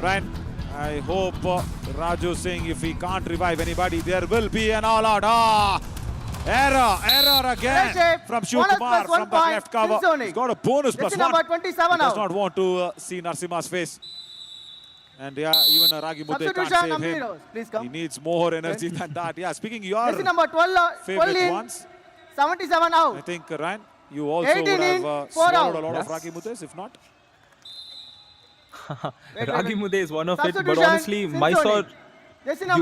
Brian, I hope Raju Singh, if he can't revive anybody, there will be an all-out. Error again from Shiv Kumar from that left cover. He's got a bonus plus 1. Number 27 He does not want to see Narsimha's face. And yeah, even Ragi Mudde can't save him. Please come. He needs more energy than that. Yeah, speaking your Number 12, favorite ones. 77 out. I think, Ryan, you also would have swallowed a lot of Ragi Muddes, if not. Ragi Mudde is one of it, but honestly, Mysore,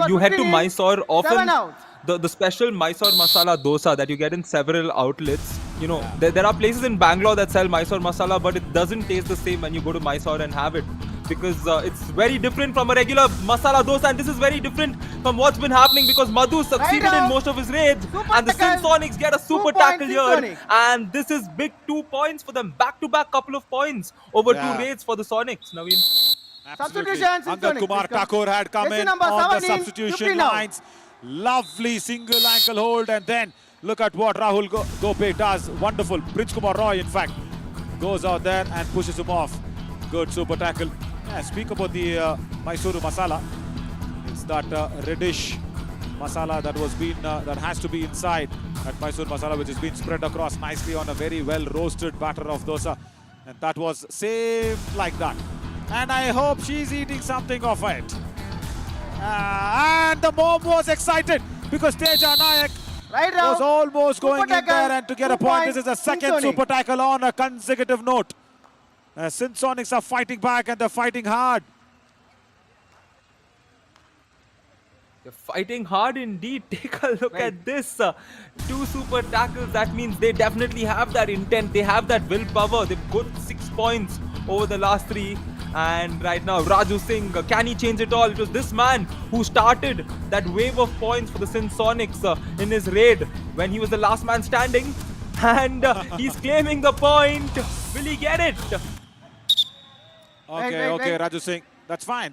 you head to Mysore often. The special Mysore masala dosa that you get in several outlets. You know, there are places in Bangalore that sell Mysore masala, but it doesn't taste the same when you go to Mysore and have it. Because it's very different from a regular masala dosa, and this is very different from what's been happening because Madhu succeeded in most of his raids, and the Sonics get a super tackle here, and this is big 2 points for them, back-to-back couple of points over 2 raids for the Sonics. Naveen. Absolutely. Angad Kumar Thakur had come in on the substitution lines. Lovely single ankle hold, and then look at what Rahul Gope does. Wonderful. Prince Kumar Roy, in fact, goes out there and pushes him off. Good super tackle. Yeah, speak about the Mysuru masala. It's that reddish masala that that has to be inside that Mysuru masala, which has been spread across nicely on a very well roasted batter of dosa, and that was same like that. And I hope she's eating something of it. And the mom was excited because Teja Nayak was almost going in there and to get a point. This is the second super tackle on a consecutive note. Sonics are fighting back and they're fighting hard. They're fighting hard indeed. Take a look at this. 2 super tackles. That means they definitely have that intent. They have that willpower. They've got 6 points over the last 3. And right now, Raju Singh, can he change it all? It was this man who started that wave of points for the Sonics in his raid when he was the last man standing. And he's claiming the point. Will he get it? Okay, Raju Singh. That's fine.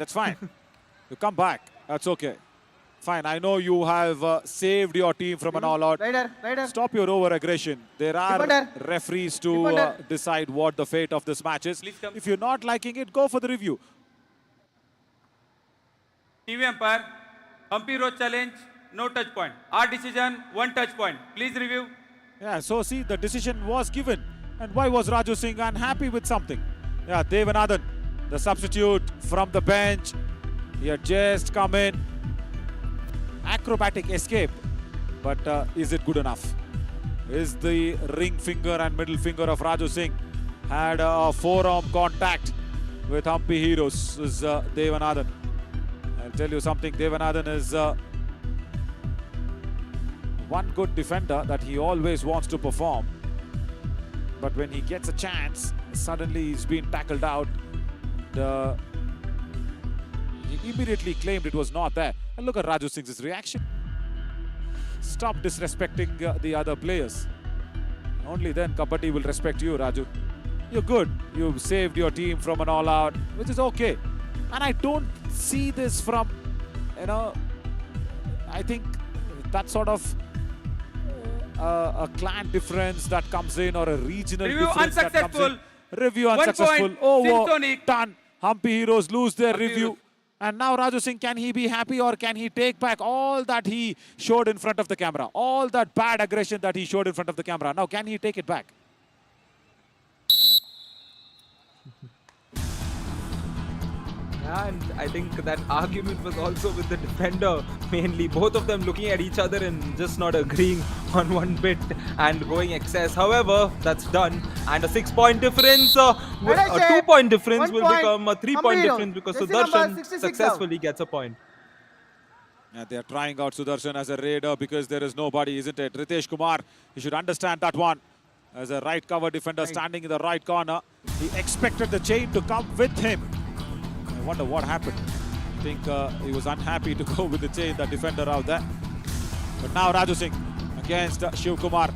You come back. That's okay. Fine, I know you have saved your team from an all-out. Stop your over-aggression. There are referees to decide what the fate of this match is. If you're not liking it, go for the review. TV umpire, Hampi Road challenge, no touch point. Our decision, 1 touch point. Please review. Yeah, so see, the decision was given. And why was Raju Singh unhappy with something? Yeah, Devanathan, the substitute from the bench. He had just come in. Acrobatic escape, but is it good enough? Is the ring finger and middle finger of Raju Singh had a forearm contact with Hampi Heroes? Is Devanathan. I'll tell you something, Devanathan is one good defender that he always wants to perform, but when he gets a chance, suddenly he's been tackled out. He immediately claimed it was not there. And look at Raju Singh's reaction. Stop disrespecting the other players. Only then Kabaddi will respect you, Raju. you're good. You've saved your team from an all-out, which is okay. And I don't see this from, I think that sort of a clan difference that comes in, or a regional Review difference that comes in. unsuccessful. Review 1 unsuccessful. point, Over. Symphonic. Done. Humpy Heroes lose their Humpy review. Heroes. And now Raju Singh, can he be happy, or can he take back all that he showed in front of the camera? All that bad aggression that he showed in front of the camera. Now, can he take it back? Yeah, and I think that argument was also with the defender mainly. Both of them looking at each other and just not agreeing on one bit and going excess. However, that's done. And a 6-point difference, a 2-point difference will become a 3-point difference because Sudarshan successfully gets a point. Yeah, they are trying out Sudarshan as a raider because there is nobody, isn't it? Ritesh Kumar, he should understand that one. As a right cover defender standing in the right corner, he expected the chain to come with him. I wonder what happened. I think he was unhappy to go with the chain, the defender out there. But now Raju Singh against Shiv Kumar.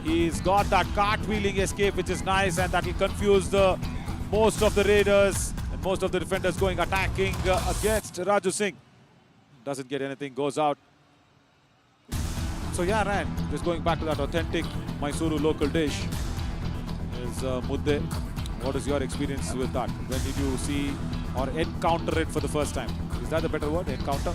He's got that cartwheeling escape, which is nice, and that will confuse the most of the raiders and most of the defenders going attacking against Raju Singh. Doesn't get anything, goes out. So yeah, Ryan, just going back to that authentic Mysuru local dish is mudde. What is your experience with that? When did you see or encounter it for the first time? Is that the better word, encounter?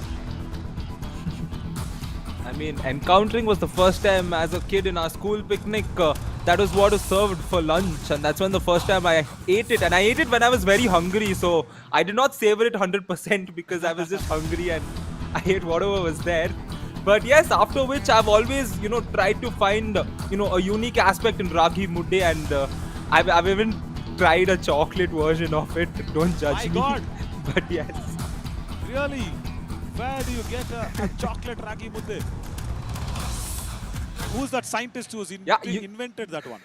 I mean, encountering was the first time as a kid in our school picnic. That was what was served for lunch, and that's when the first time I ate it. And I ate it when I was very hungry, so I did not savor it 100% because I was just hungry and I ate whatever was there. But yes, after which I've always, tried to find, a unique aspect in Ragi Mudde, and I've even tried a chocolate version of it. Don't judge me. God. But yes. Really? Where do you get a chocolate ragi mudde? Who's that scientist who's invented that one?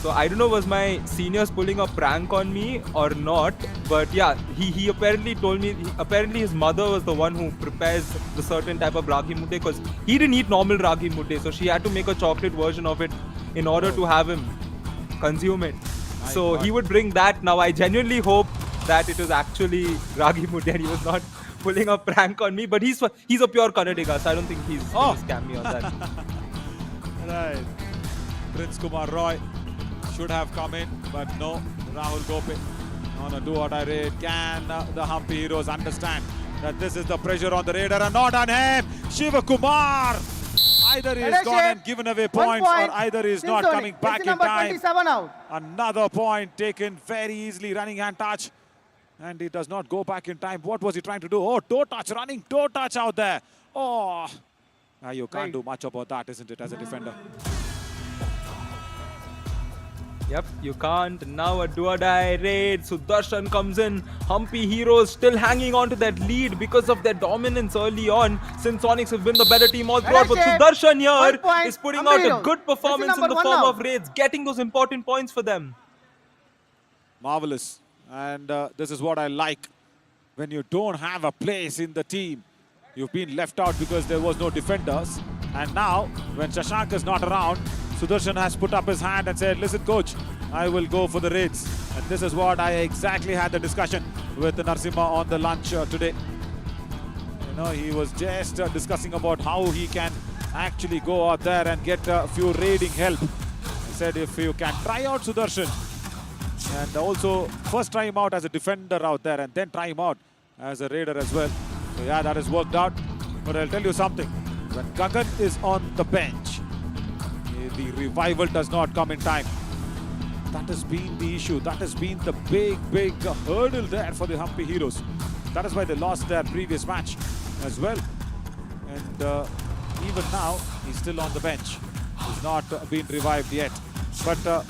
So I don't know, was my seniors pulling a prank on me or not, but yeah, he apparently told me, apparently his mother was the one who prepares the certain type of ragi mudde, because he didn't eat normal ragi mudde, so she had to make a chocolate version of it in order to have him consume it. So he would bring that. Now I genuinely hope that it was actually ragi mudde and he was not pulling a prank on me, but he's a pure Kannadiga, so I don't think he's going to scam me on that. Right. Prince Kumar Roy should have come in, but no. Rahul Gope on a do-or-die raid. Can the Humpy Heroes understand that this is the pressure on the raider and not on him? Shiva Kumar! Either he has gone and given away points, or either he is not coming back in time. Another point taken very easily, running hand touch. And he does not go back in time. What was he trying to do? Oh, toe touch, running toe touch out there. Oh, you can't do much about that, isn't it, as a defender? Yep, you can't. Now a do-or-die raid. Sudarshan comes in. Humpy Heroes still hanging on to that lead because of their dominance early on, since Sonics have been the better team all throughout. But Sudarshan here is putting out a good performance in the form of raids, getting those important points for them. Marvelous. And this is what I like. When you don't have a place in the team, you've been left out because there was no defenders. And now, when Shashank is not around, Sudarshan has put up his hand and said, listen, coach, I will go for the raids. And this is what I exactly had the discussion with Narasimha on the lunch today. He was just discussing about how he can actually go out there and get a few raiding help. He said, if you can try out Sudarshan, and also first try him out as a defender out there and then try him out as a raider as well. So yeah, that has worked out. But I'll tell you something. When Gagan is on the bench, the revival does not come in time. That has been the issue. That has been the big hurdle there for the Humpy Heroes. That is why they lost their previous match as well. And even now, he's still on the bench. He's not been revived yet. But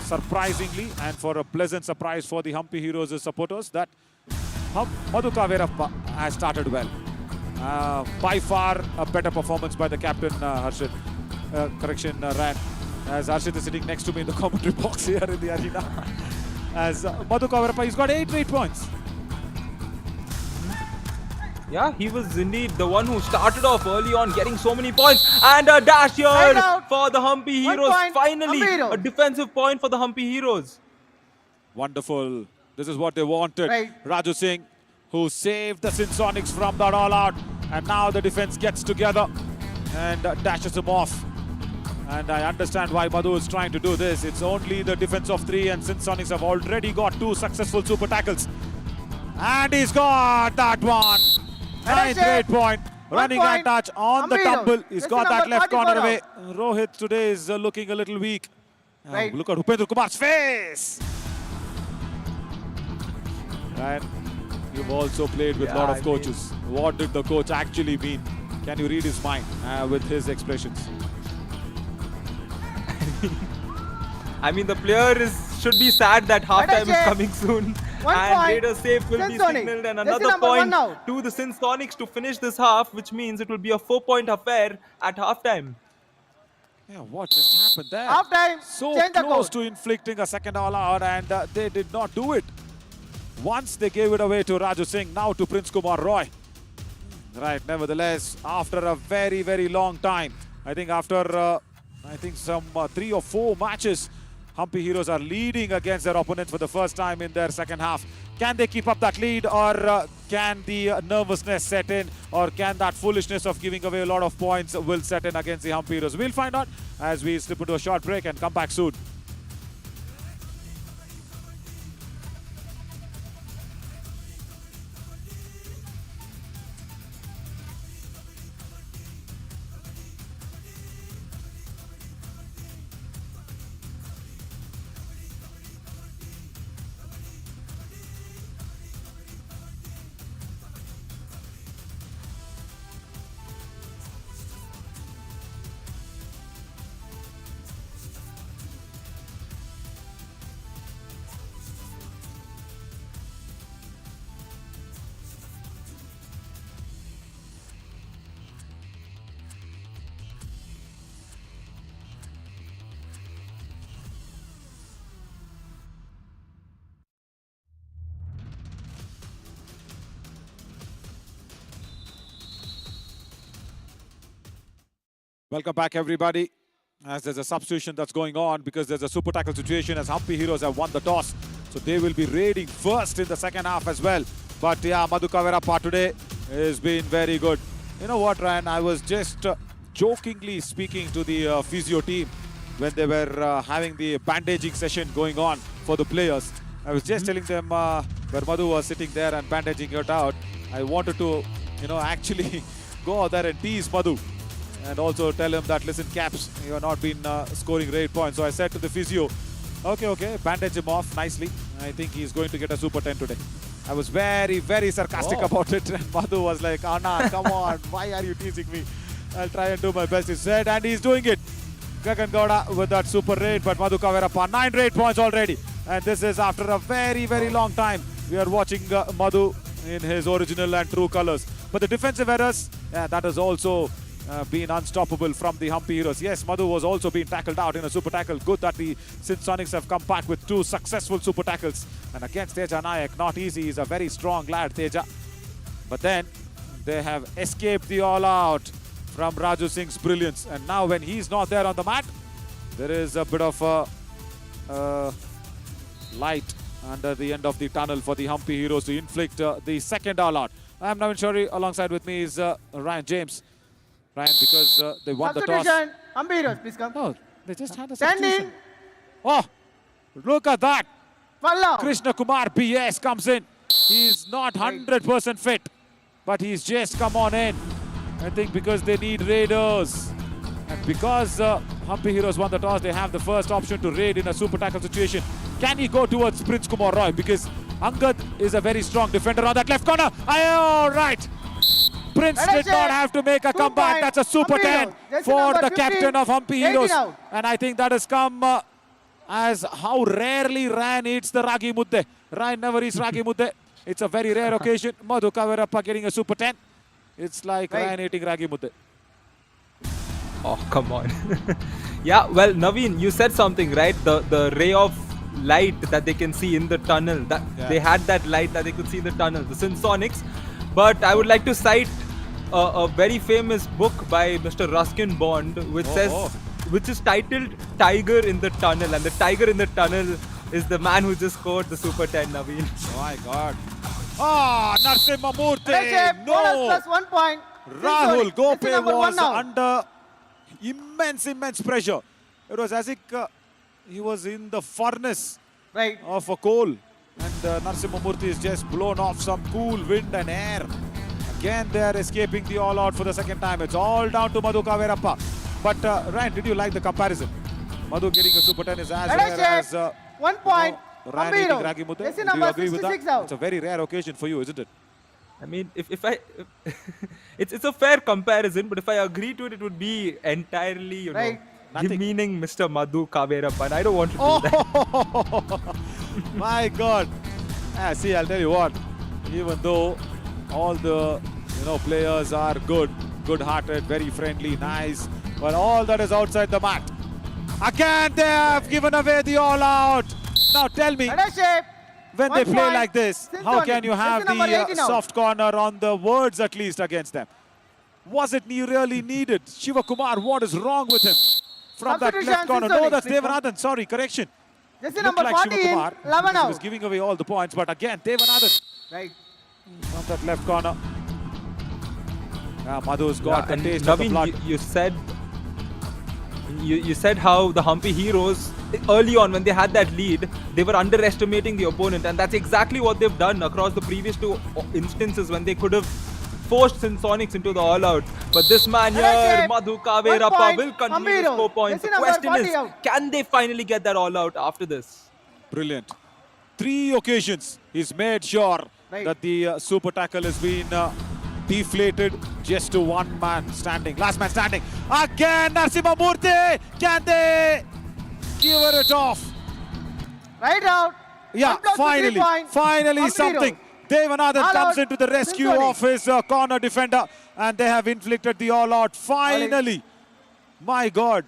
surprisingly, and for a pleasant surprise for the Humpy Heroes supporters, that Madhuka Veerappa has started well. By far a better performance by the captain, Harshit. Ryan. As Harshit is sitting next to me in the commentary box here in the arena. As Madhuka Veerappa, he's got 8 points. Yeah, he was indeed the one who started off early on, getting so many points. And a dash here for the Humpy Heroes. Finally, a defensive point for the Humpy Heroes. Wonderful. This is what they wanted. Raju Singh, who saved the Sinsonics from that all-out. And now the defense gets together and dashes him off. And I understand why Madhu is trying to do this. It's only the defense of 3, and Sinsonics have already got 2 successful super tackles. And he's got that one. 9th grade point. Running hand touch on the tumble. He's got that left corner away. Rohit today is looking a little weak. Look at Upendra Kumar's face. And you've also played with a lot of coaches. What did the coach actually mean? Can you read his mind with his expressions? I mean, the player should be sad that halftime is coming soon. And Raiders safe will be signaled, and another point to the Sinsonics to finish this half, which means it will be a 4-point affair at halftime. Yeah, what just happened there? Halftime. So close to inflicting a second all-out, and they did not do it. Once they gave it away to Raju Singh, now to Prince Kumar Roy. Right, nevertheless, after a very, very long time, I think after some 3 or 4 matches, Humpy Heroes are leading against their opponents for the first time in their second half. Can they keep up that lead, or can the nervousness set in, or can that foolishness of giving away a lot of points will set in against the Humpy Heroes? We'll find out as we slip into a short break and come back soon. Welcome back, everybody. As there's a substitution that's going on because there's a super tackle situation as Humpy Heroes have won the toss. So they will be raiding first in the second half as well. But yeah, Madhu Kaverappa today has been very good. You know what, Ryan? I was just jokingly speaking to the physio team when they were having the bandaging session going on for the players. I was just telling them where Madhu was sitting there and bandaging it out. I wanted to, actually go out there and tease Madhu. And also tell him that, listen, Caps, you have not been scoring raid points. So I said to the physio, okay, bandage him off nicely. I think he's going to get a super 10 today. I was very, very sarcastic about it. And Madhu was like, Anna, come on, why are you teasing me? I'll try and do my best, he said, and he's doing it. Gagan Gowda with that super raid, but Madhu Kaverappa, 9 raid points already. And this is after a very, very long time. We are watching Madhu in his original and true colors. But the defensive errors, that has also been unstoppable from the Humpy Heroes. Yes, Madhu was also being tackled out in a super tackle. Good that the Sinsonics have come back with 2 successful super tackles. And against Teja Nayak, not easy. He's a very strong lad, Teja. But then they have escaped the all-out from Raju Singh's brilliance. And now when he's not there on the mat, there is a bit of a light under the end of the tunnel for the Humpy Heroes to inflict the second all-out. I'm Navin Shori. Alongside with me is Ryan James. Ryan, because they won the toss. Humpy Heroes, please come. Oh, they just had a Standing. substitution. Oh, look at that. Follow. Krishna Kumar BS comes in. He's not 100% fit, but he's just come on in. I think because they need raiders. And because Humpy Heroes won the toss, they have the first option to raid in a super tackle situation. Can he go towards Prince Kumar Roy? Because Angad is a very strong defender on that left corner. All right. Prince did not have to make a comeback. That's a super 10 for the captain of Humpy Heroes. And I think that has come as how rarely Ryan eats the Ragi Mudde. Ryan never eats Ragi Mudde. It's a very rare occasion. Madhu Kaverappa getting a super 10. It's like Ryan eating Ragi Mudde. Oh, come on. Yeah, well, Naveen, you said something, right? The ray of light that they can see in the tunnel. They had that light that they could see in the tunnel. The Sinsonics, But I would like to cite a very famous book by Mr. Ruskin Bond, which is titled Tiger in the Tunnel, and the tiger in the tunnel is the man who just scored the Super 10, Naveen. Oh my God. Narasimha Murthy. Bonus No. plus 1 point. Rahul Gope number one was now. under immense pressure. It was as if he was in the furnace Right. of a coal. And Narasimha Murthy is just blown off some cool wind and air. Again, they are escaping the all-out for the second time. It's all down to Madhu Kaverappa. But Ryan, did you like the comparison? Madhu getting a Super 10 is as rare as 1 point. Ryan eating ragi mudde. Jersey Do you number agree with that? 66 out. It's a very rare occasion for you, isn't it? I mean, if I, it's a fair comparison, but if I agree to it, it would be entirely, you Right. know, demeaning Mr. Madhu Kaverappa, and I don't want to do that. My God. See, I'll tell you what. Even though all the players are good-hearted, very friendly, nice, but all that is outside the mat. Again, they have given away the all-out. Now tell me, when they play like this, how can you have the soft corner on the words at least against them? Was it really needed? Shiva Kumar, what is wrong with him? From that left corner. No, that's Devanathan. Sorry, correction. Jersey Looked number like 14, Shiva Kumar. 11 He out. was giving away all the points, but again, Devanathan Right. from that left corner. Madhu's got the And taste of the Naveen, blood. you said how the Humpy Heroes, early on when they had that lead, they were underestimating the opponent, and that's exactly what they've done across the previous two instances when they could have forced Sonics into the all-out. But this man here, Madhu Kaverappa, will continue to score points. The question is, can they finally get that all-out after this? Brilliant. 3 occasions he's made sure that the super tackle has been deflated just to one man standing. Last man standing. Again, Narasimha Murthy. Can they give it off? Right out. Yeah, finally something. Devanathan comes into the rescue of his corner defender, and they have inflicted the all-out. Finally. My God.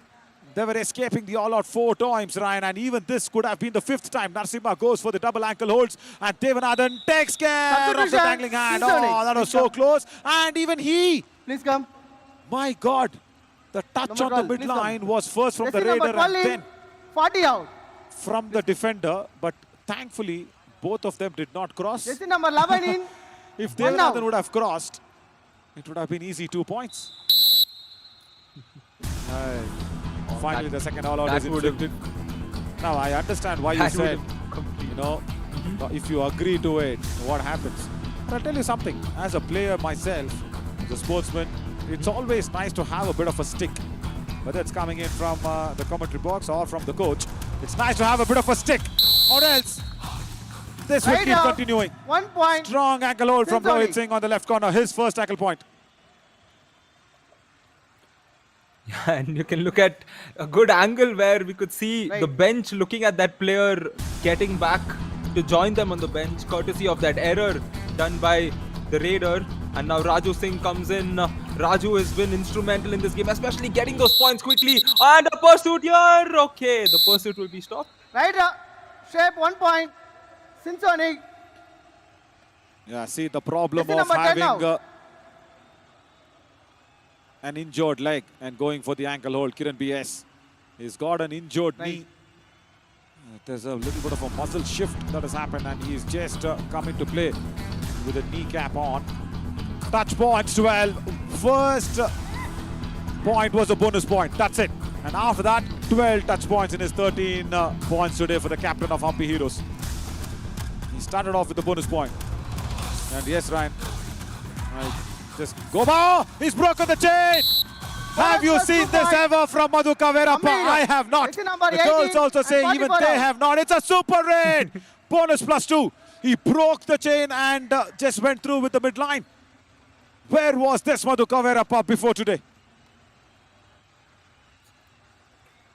They were escaping the all-out 4 times, Ryan, and even this could have been the 5th time. Narasimha goes for the double ankle holds, and Devanathan takes care of the dangling hand. Oh, that was so close. And even he. Please come. My God. The touch on the midline was first from the Raider and then 40 out. from the defender, but thankfully both of them did not cross. Jersey number 11 in. If Devanathan would have crossed, it would have been easy 2 points. Finally, the second all-out is inflicted. Now, I understand why you said, if you agree to it, what happens? But I'll tell you something. As a player myself, as a sportsman, it's always nice to have a bit of a stick. Whether it's coming in from the commentary box or from the coach, it's nice to have a bit of a stick. Or else, this will keep continuing. 1 point. Strong ankle hold from Rohit Singh on the left corner. His first tackle point. And you can look at a good angle where we could see the bench looking at that player getting back to join them on the bench, courtesy of that error done by the Raider. And now Raju Singh comes in. Raju has been instrumental in this game, especially getting those points quickly. And a pursuit here. Okay, the pursuit will be stopped. Right, shape 1 point. Sonic. Yeah, see the problem Jersey of number 10 having now. an injured leg and going for the ankle hold. Kiran BS. He's got an injured knee. There's a little bit of a muscle shift that has happened, and he's just come into play with a kneecap on. Touch points 12. First point was a bonus point. That's it. And after that, 12 touch points in his 13 points today for the captain of Humpy Heroes. He started off with the bonus point. And yes, Ryan. Just go by. He's broken the chain. Have you seen this ever from Madhu Kaverappa? I have not. The girls also say even they have not. It's a super raid. Bonus +2. He broke the chain and just went through with the midline. Where was this Madhu Kaverappa before today?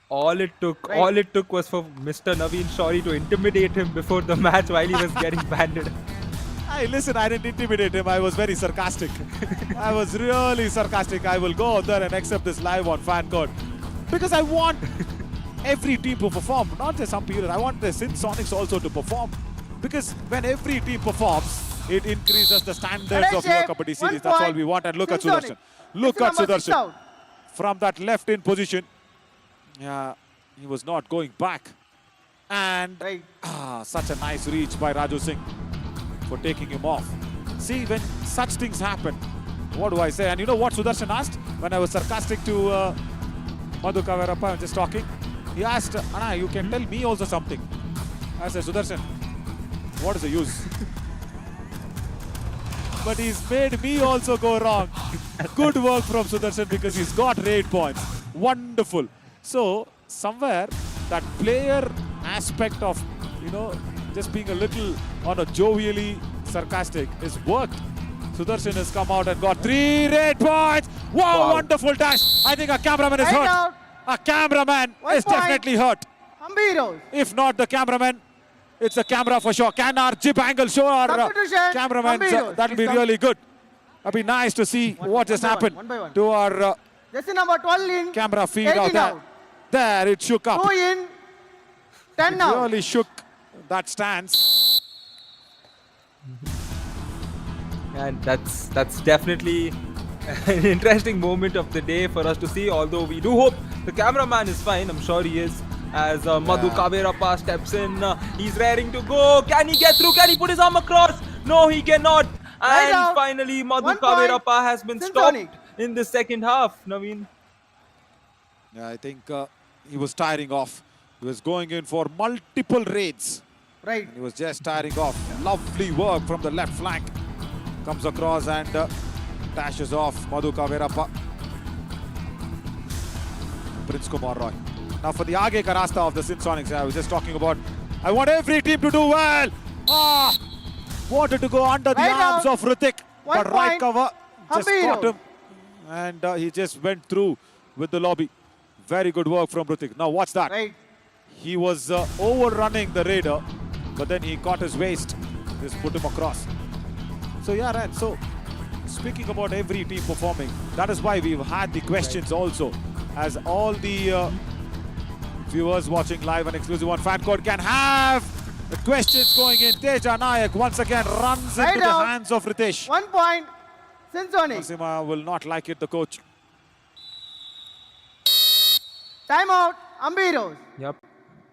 All it took was for Mr. Naveen Shawri to intimidate him before the match while he was getting banded. Hey, listen, I didn't intimidate him. I was very sarcastic. I was really sarcastic. I will go out there and accept this live on fan code. Because I want every team to perform. Not just some period. I want the Sonics also to perform. Because when every team performs, It increases the standards of your Kabaddi series. That's all we want. And look at Sudarshan. Look at Sudarshan. From that left in position. Yeah, he was not going back. And such a nice reach by Raju Singh for taking him off. See, when such things happen, what do I say? And you know what Sudarshan asked? When I was sarcastic to Madhu Kaverappa, I'm just talking. He asked, Anna, you can tell me also something. I said, Sudarshan, what is the use? But he's made me also go wrong. Good work from Sudarshan because he's got 8 points. Wonderful. So, somewhere, that player aspect of, you know, just being a little on a jovially sarcastic is worked. Sudarshan has come out and got 3 red points. Wow, wonderful dash. I think a cameraman is hurt. A cameraman is definitely hurt. If not the cameraman, it's a camera for sure. Can our jib angle show our cameraman? That'll be really good. It'll be nice to see what just happened to our number 12 in, camera feed out there. There, it shook up. 2 in, 10 It now. really shook that stance. And that's definitely an interesting moment of the day for us to see, although we do hope the cameraman is fine. I'm sure he is. As Madhu Kaverappa steps in, he's raring to go. Can he get through? Can he put his arm across? No, he cannot. And finally, Madhu Kaverappa has been stopped in the second half. Naveen. Yeah, I think he was tiring off. He was going in for multiple raids. Right. He was just tiring off. Lovely work from the left flank. Comes across and dashes off Madhu Kaverappa. Prince Kumar Roy. Now for the Aage ka rasta of the Sinsonics, I was just talking about, I want every team to do well. Wanted to go under the arms of Hrithik, but right cover just caught him. And he just went through with the lobby. Very good work from Hrithik. Now watch that. He was overrunning the raider, but then he caught his waist. Just put him across. So yeah, Ryan, so speaking about every team performing, that is why we've had the questions also. As all the viewers watching live and exclusive on Fan Code can have the questions going in. Teja Nayak once again runs into the hands of Ritesh. 1 point, Sinsonic. Narasimha will not like it, the coach. Timeout, Ambiros. Yep.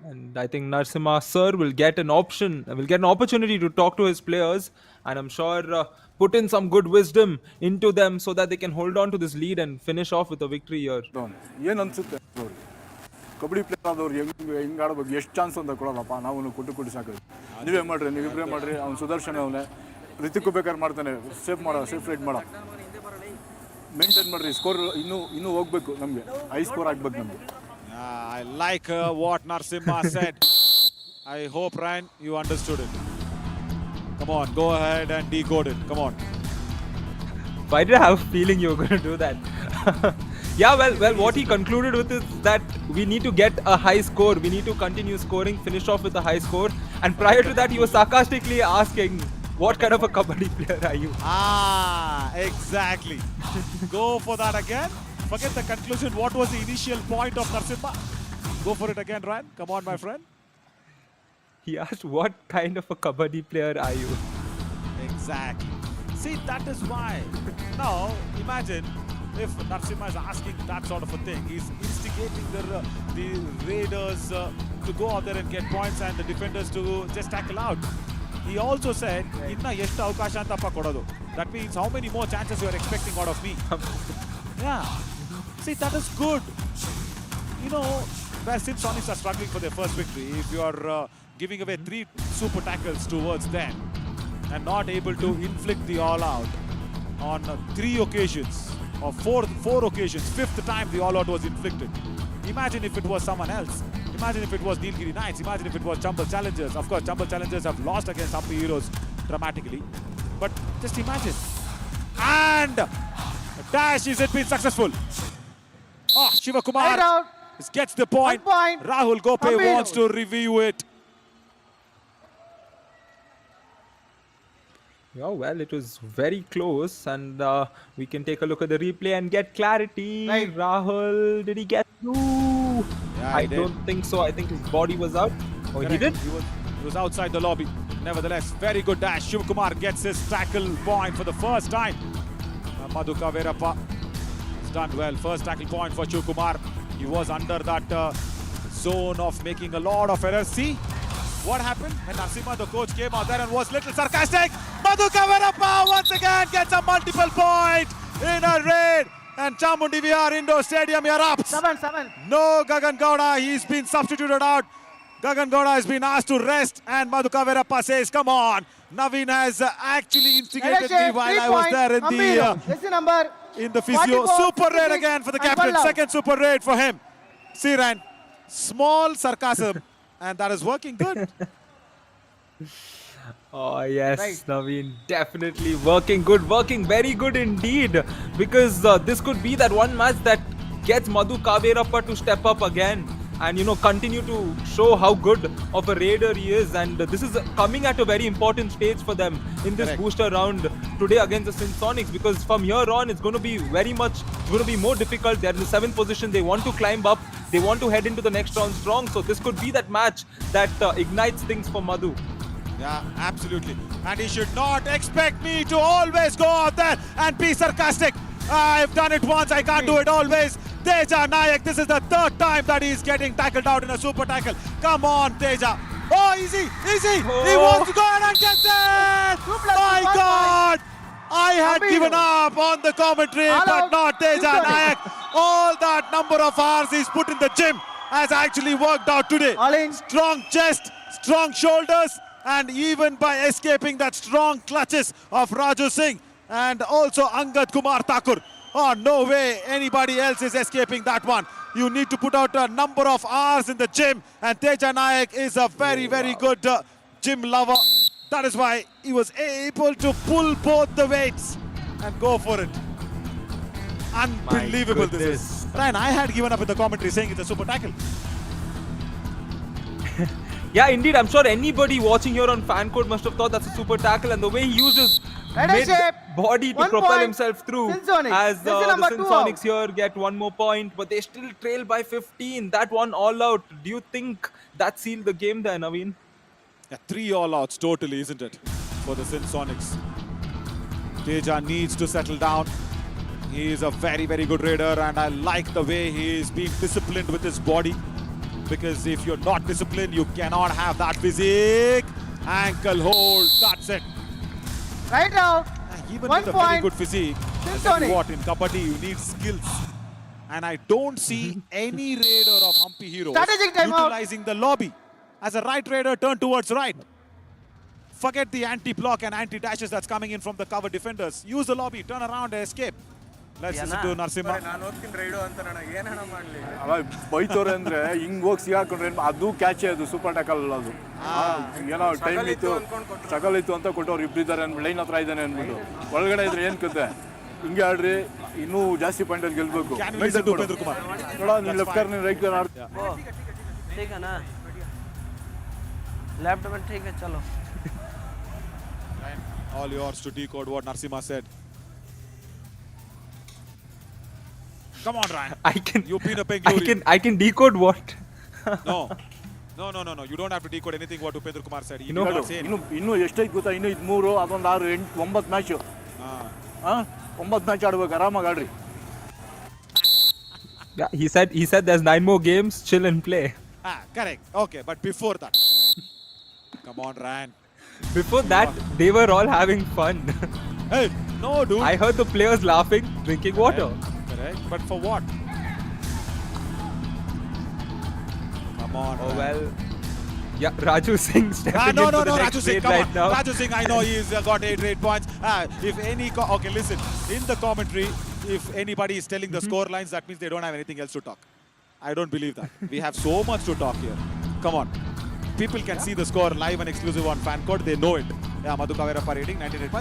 And I think Narasimha sir will get an opportunity to talk to his players, and I'm sure put in some good wisdom into them so that they can hold on to this lead and finish off with a victory here. Kabaddi player ಆದವ್ರು ಹೆಂಗೆ ಆಡಬೇಕು, ಎಷ್ಟು chance ಅಂತ ಕೊಡೋಲ್ಲಪ್ಪ, ನಾವು ಕೊಟ್ಟು ಸಾಕು. ನೀವೇ ಮಾಡ್ರಿ, ನೀವಿಬ್ಬರೇ ಮಾಡ್ರಿ. ಅವ್ನು ಸುದರ್ಶನ್ ಅವನೇ, ರಿತಿಕ್ಕು ಬೇಕಾದ್ರೆ ಮಾಡ್ತಾನೆ. ಸೇಫ್ ರೈಡ್ ಮಾಡೋ, ಮೇಂಟೈನ್ ಮಾಡ್ರಿ. ಸ್ಕೋರ್ ಇನ್ನೂ ಹೋಗ್ಬೇಕು ನಮಗೆ, ಹೈ ಸ್ಕೋರ್ ಆಗ್ಬೇಕು ನಮಗೆ. I like what Narasimha said. I hope, Ryan, you understood it. Come on, go ahead and decode it. Come on. Why did I have a feeling you were going to do that? Yeah, well, what he concluded with is that we need to get a high score. We need to continue scoring, finish off with a high score. And prior to that, he was sarcastically asking, what kind of a kabaddi player are you? Exactly. Go for that again. Forget the conclusion. What was the initial point of Narasimha? Go for it again, Ryan. Come on, my friend. He asked, what kind of a kabaddi player are you? Exactly. See, that is why. Now, imagine if Narasimha is asking that sort of a thing. He's instigating the raiders to go out there and get points and the defenders to just tackle out. He also said, "Inna eshta avakasha anta kododu." That means how many more chances you are expecting out of me? Yeah. See, that is good. You know, where Sinsonics are struggling for their first victory, if you are giving away 3 super tackles towards them and not able to inflict the all-out on 3 occasions or 4 occasions, 5th time the all-out was inflicted. Imagine if it was someone else. Imagine if it was Nilgiri Knights. Imagine if it was Chambal Challengers. Of course, Chambal Challengers have lost against Hampi Heroes dramatically. But just imagine. And dash, is it been successful? Shiva Kumar gets the point. Rahul Gope wants to review it. Yeah, well, it was very close, and we can take a look at the replay and get clarity. Rahul, did he get through? Yeah, I don't think so. I think his body was out. Oh, he did? He was outside the lobby. Nevertheless, very good dash. Yuva Kumar gets his tackle point for the first time. Madhu Kaverappa has done well. First tackle point for Yuva Kumar. He was under that zone of making a lot of errors. See what happened when Narasimha, the coach, came out there and was little sarcastic. Madhu Kaverappa once again gets a multiple point in a raid. And Chamundi Vihar Indoor Stadium erupts. 7. No Gagan Gowda, he's been substituted out. Gagan Gowda has been asked to rest, and Madhu Kaverappa says, come on. Naveen has actually instigated me while I was there in the physio. Super raid again for the captain. Second super raid for him. Siran, small sarcasm, and that is working good. Oh yes, Naveen, definitely working good, working very good indeed. Because this could be that one match that gets Madhu Kaverappa to step up again and continue to show how good of a raider he is. And this is coming at a very important stage for them in this booster round today against the Sonics. Because from here on, it's going to be more difficult. They're in the 7th position. They want to climb up. They want to head into the next round strong. So this could be that match that ignites things for Madhu. Yeah, absolutely. And he should not expect me to always go out there and be sarcastic. I've done it once, I can't do it always. Teja Nayak, this is the 3rd time that he's getting tackled out in a super tackle. Come on, Teja. Oh, easy. Oh. He wants to go ahead and gets it. My God. I had given up on the commentary, but not Teja Nayak. All that number of hours he's put in the gym has actually worked out today. Strong chest, strong shoulders, and even by escaping that strong clutches of Raju Singh and also Angad Kumar Thakur. Oh, no way anybody else is escaping that one. You need to put out a number of hours in the gym, and Teja Nayak is a very, very good gym lover. That is why he was able to pull both the weights and go for it. Unbelievable this is. Ryan, I had given up in the commentary saying it's a super tackle. Yeah, indeed. I'm sure anybody watching here on Fan Code must have thought that's a super tackle, and the way he uses mid-body to propel himself through as the Sonics here get one more point, but they still trail by 15. That one all out. Do you think that sealed the game there, Naveen? Yeah, 3 all-outs totally, isn't it, for the Sonics. Teja needs to settle down. He is a very, very good raider, and I like the way he is being disciplined with his body. Because if you're not disciplined, you cannot have that physique. Ankle hold, that's it. Right now, even with a very good physique, I tell you what, in kabaddi you need skills. And I don't see any raider of Humpy Heroes utilizing the lobby. As a right raider, turn towards right. Forget the anti-block and anti-dashes that's coming in from the cover defenders. Use the lobby, turn around and escape. Let's listen to Narasimha. ಬೈತವ್ರೆ ಅಂದ್ರೆ ಹಿಂಗ್ ಹೋಗಿ ಸಿಗಾಕೊಂಡ್ರೆ ಅದು catch ಅದು super tackle ಅದು ಏನೋ time ಇತ್ತು struggle ಇತ್ತು ಅಂತ ಕೊಟ್ಟವ್ರು ಇಬ್ಬರಿದ್ದಾರೆ ಲೈನ್ ಹತ್ರ ಇದ್ದಾನೆ ಅಂದ್ಬಿಟ್ಟು ಒಳಗಡೆ ಇದ್ರೆ ಏನ್ ಕತೆ ಹಿಂಗೆ ಆಡ್ರಿ ಇನ್ನೂ ಜಾಸ್ತಿ ಪಾಯಿಂಟ್ ಅಲ್ಲಿ ಗೆಲ್ಬೇಕು ನೋಡ ನೀನ್ ಲೆಫ್ಟ್ ಕಾರ್ನರ್ ರೈಟ್ ಕಾರ್ನರ್ ठीक है ना लेफ्ट में ठीक है चलो All yours to decode what Narasimha said. Come on, Ryan. You've been a big glory. I can decode what? No. You don't have to decode anything what Upendra Kumar said. ಇನ್ನು ಎಷ್ಟೈತೆ ಗೊತ್ತಾ ಇನ್ನು 3 ಅದೊಂದು 6 8 9 match 9 match ಆಡ್ಬೇಕು ಆರಾಮಾಗಿ ಆಡ್ರಿ. Yeah, he said there's 9 more games, chill and play. Correct. Okay, but before that. Come on, Ryan. Before that, they were all having fun. Hey, no, dude. I heard the players laughing, drinking water. Correct. But for what? Come on. Oh, well. Yeah, Raju Singh stepping into the next Raju Singh, raid come right on. now. Raju Singh, I know he's got 8 raid points. If any... okay, listen. In the commentary, if anybody is telling the score lines, that means they don't have anything else to talk. I don't believe that. We have so much to talk here. Come on. People can see the score live and exclusive on Fan Code. They know it. Yeah, Madhu Kaverappa rating 98.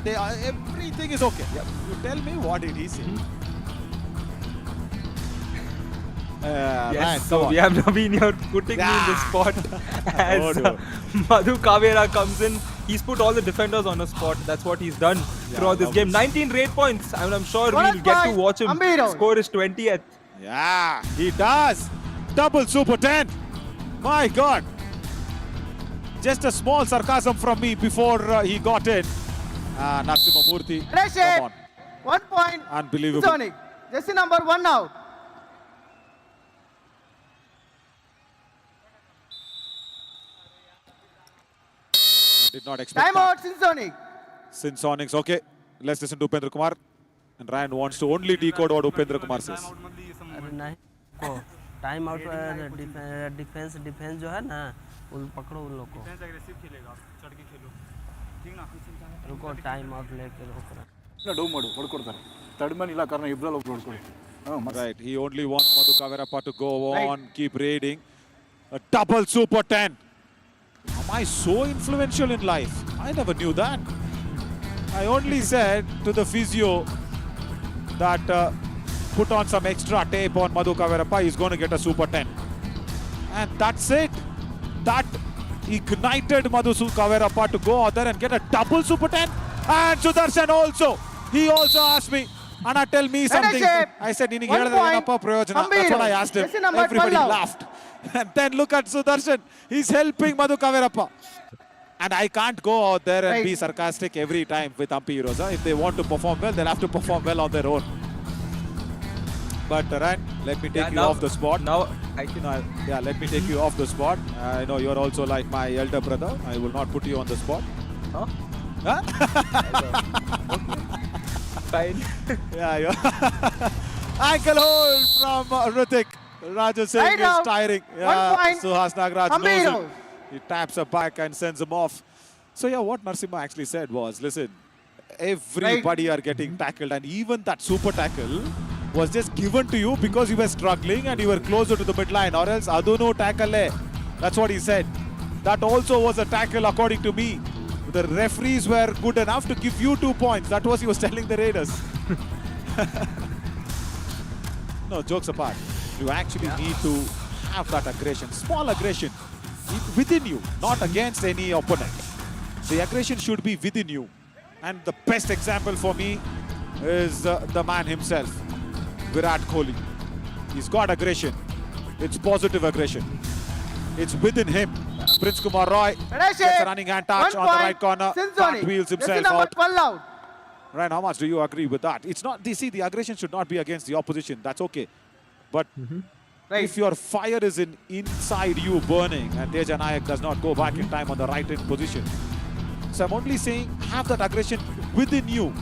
Everything is okay. Yep. You tell me what did he say? Yes, man, so we have Naveen here putting me in the spot as Madhu Kavera comes in. He's put all the defenders on a spot. That's what he's done throughout this game. 19 raid points. I mean, I'm sure we'll get to watch him score his 20th. Yeah, he does. Double super 10. My God. Just a small sarcasm from me before he got in. Narasimha Murthy, come on. 1 point. Unbelievable. Sonic. Jersey number 1 out. Did not expect Time that. out, Sonic. Sinsonics, okay. Let's listen to Upendra Kumar. And Ryan wants to only decode what Upendra Kumar says. नहीं को time out defence जो है ना उन पकड़ो उन लोग को एग्रेसिव खेलेगा चढ़ के खेलो ठीक ना रुको टाइम आउट लेके रोक रहा ಇಲ್ಲ ಡೌ ಮಾಡು ಹೊಡ್ಕೊಡ್ತಾರೆ ತಡ್ಮನ್ ಇಲ್ಲ ಕಾರಣ ಇಬ್ಬರಲ್ಲಿ ಒಬ್ರು ಹೊಡ್ಕೊಳ್ಳಿ Right, he only wants Madhu Kaverappa to go on, keep raiding. A double super 10. Am I so influential in life? I never knew that. I only said to the physio that put on some extra tape on Madhu Kaverappa, he's going to get a super 10. And that's it. That ignited Madhu Kaverappa to go out there and get a double super 10. And Sudarshan also. He also asked me, Anna, tell me something. I said, That's what I asked him. Everybody laughed. And then look at Sudarshan. He's helping Madhu Kaverappa. And I can't go out there and be sarcastic every time with Ampi Heroes. If they want to perform well, they'll have to perform well on their own. But Ryan, let me take you off the spot. Now I can. Let me take you off the spot. I know you're also like my elder brother. I will not put you on the spot. Huh? Huh? Fine. Ankle hold from Hrithik. Raju Singh is tiring. Suhas Nagraj knows it. He taps her back and sends him off. So what Narasimha actually said was, listen, everybody are getting tackled, and even that super tackle was just given to you because you were struggling and you were closer to the midline, or else Adunu tackle. That's what he said. That also was a tackle according to me. The referees were good enough to give you 2 points. That was he was telling the Raiders. No, jokes apart. You actually need to have that aggression, small aggression within you, not against any opponent. The aggression should be within you. And the best example for me is the man himself, Virat Kohli. He's got aggression. It's positive aggression. It's within him. Prince Kumar Roy gets a running hand touch on the right corner. Wheels himself out. Ryan, how much do you agree with that? It's not. You see, the aggression should not be against the opposition. That's okay. But if your fire is inside you burning, and Teja Nayak does not go back in time on the right end position. So I'm only saying, have that aggression within you.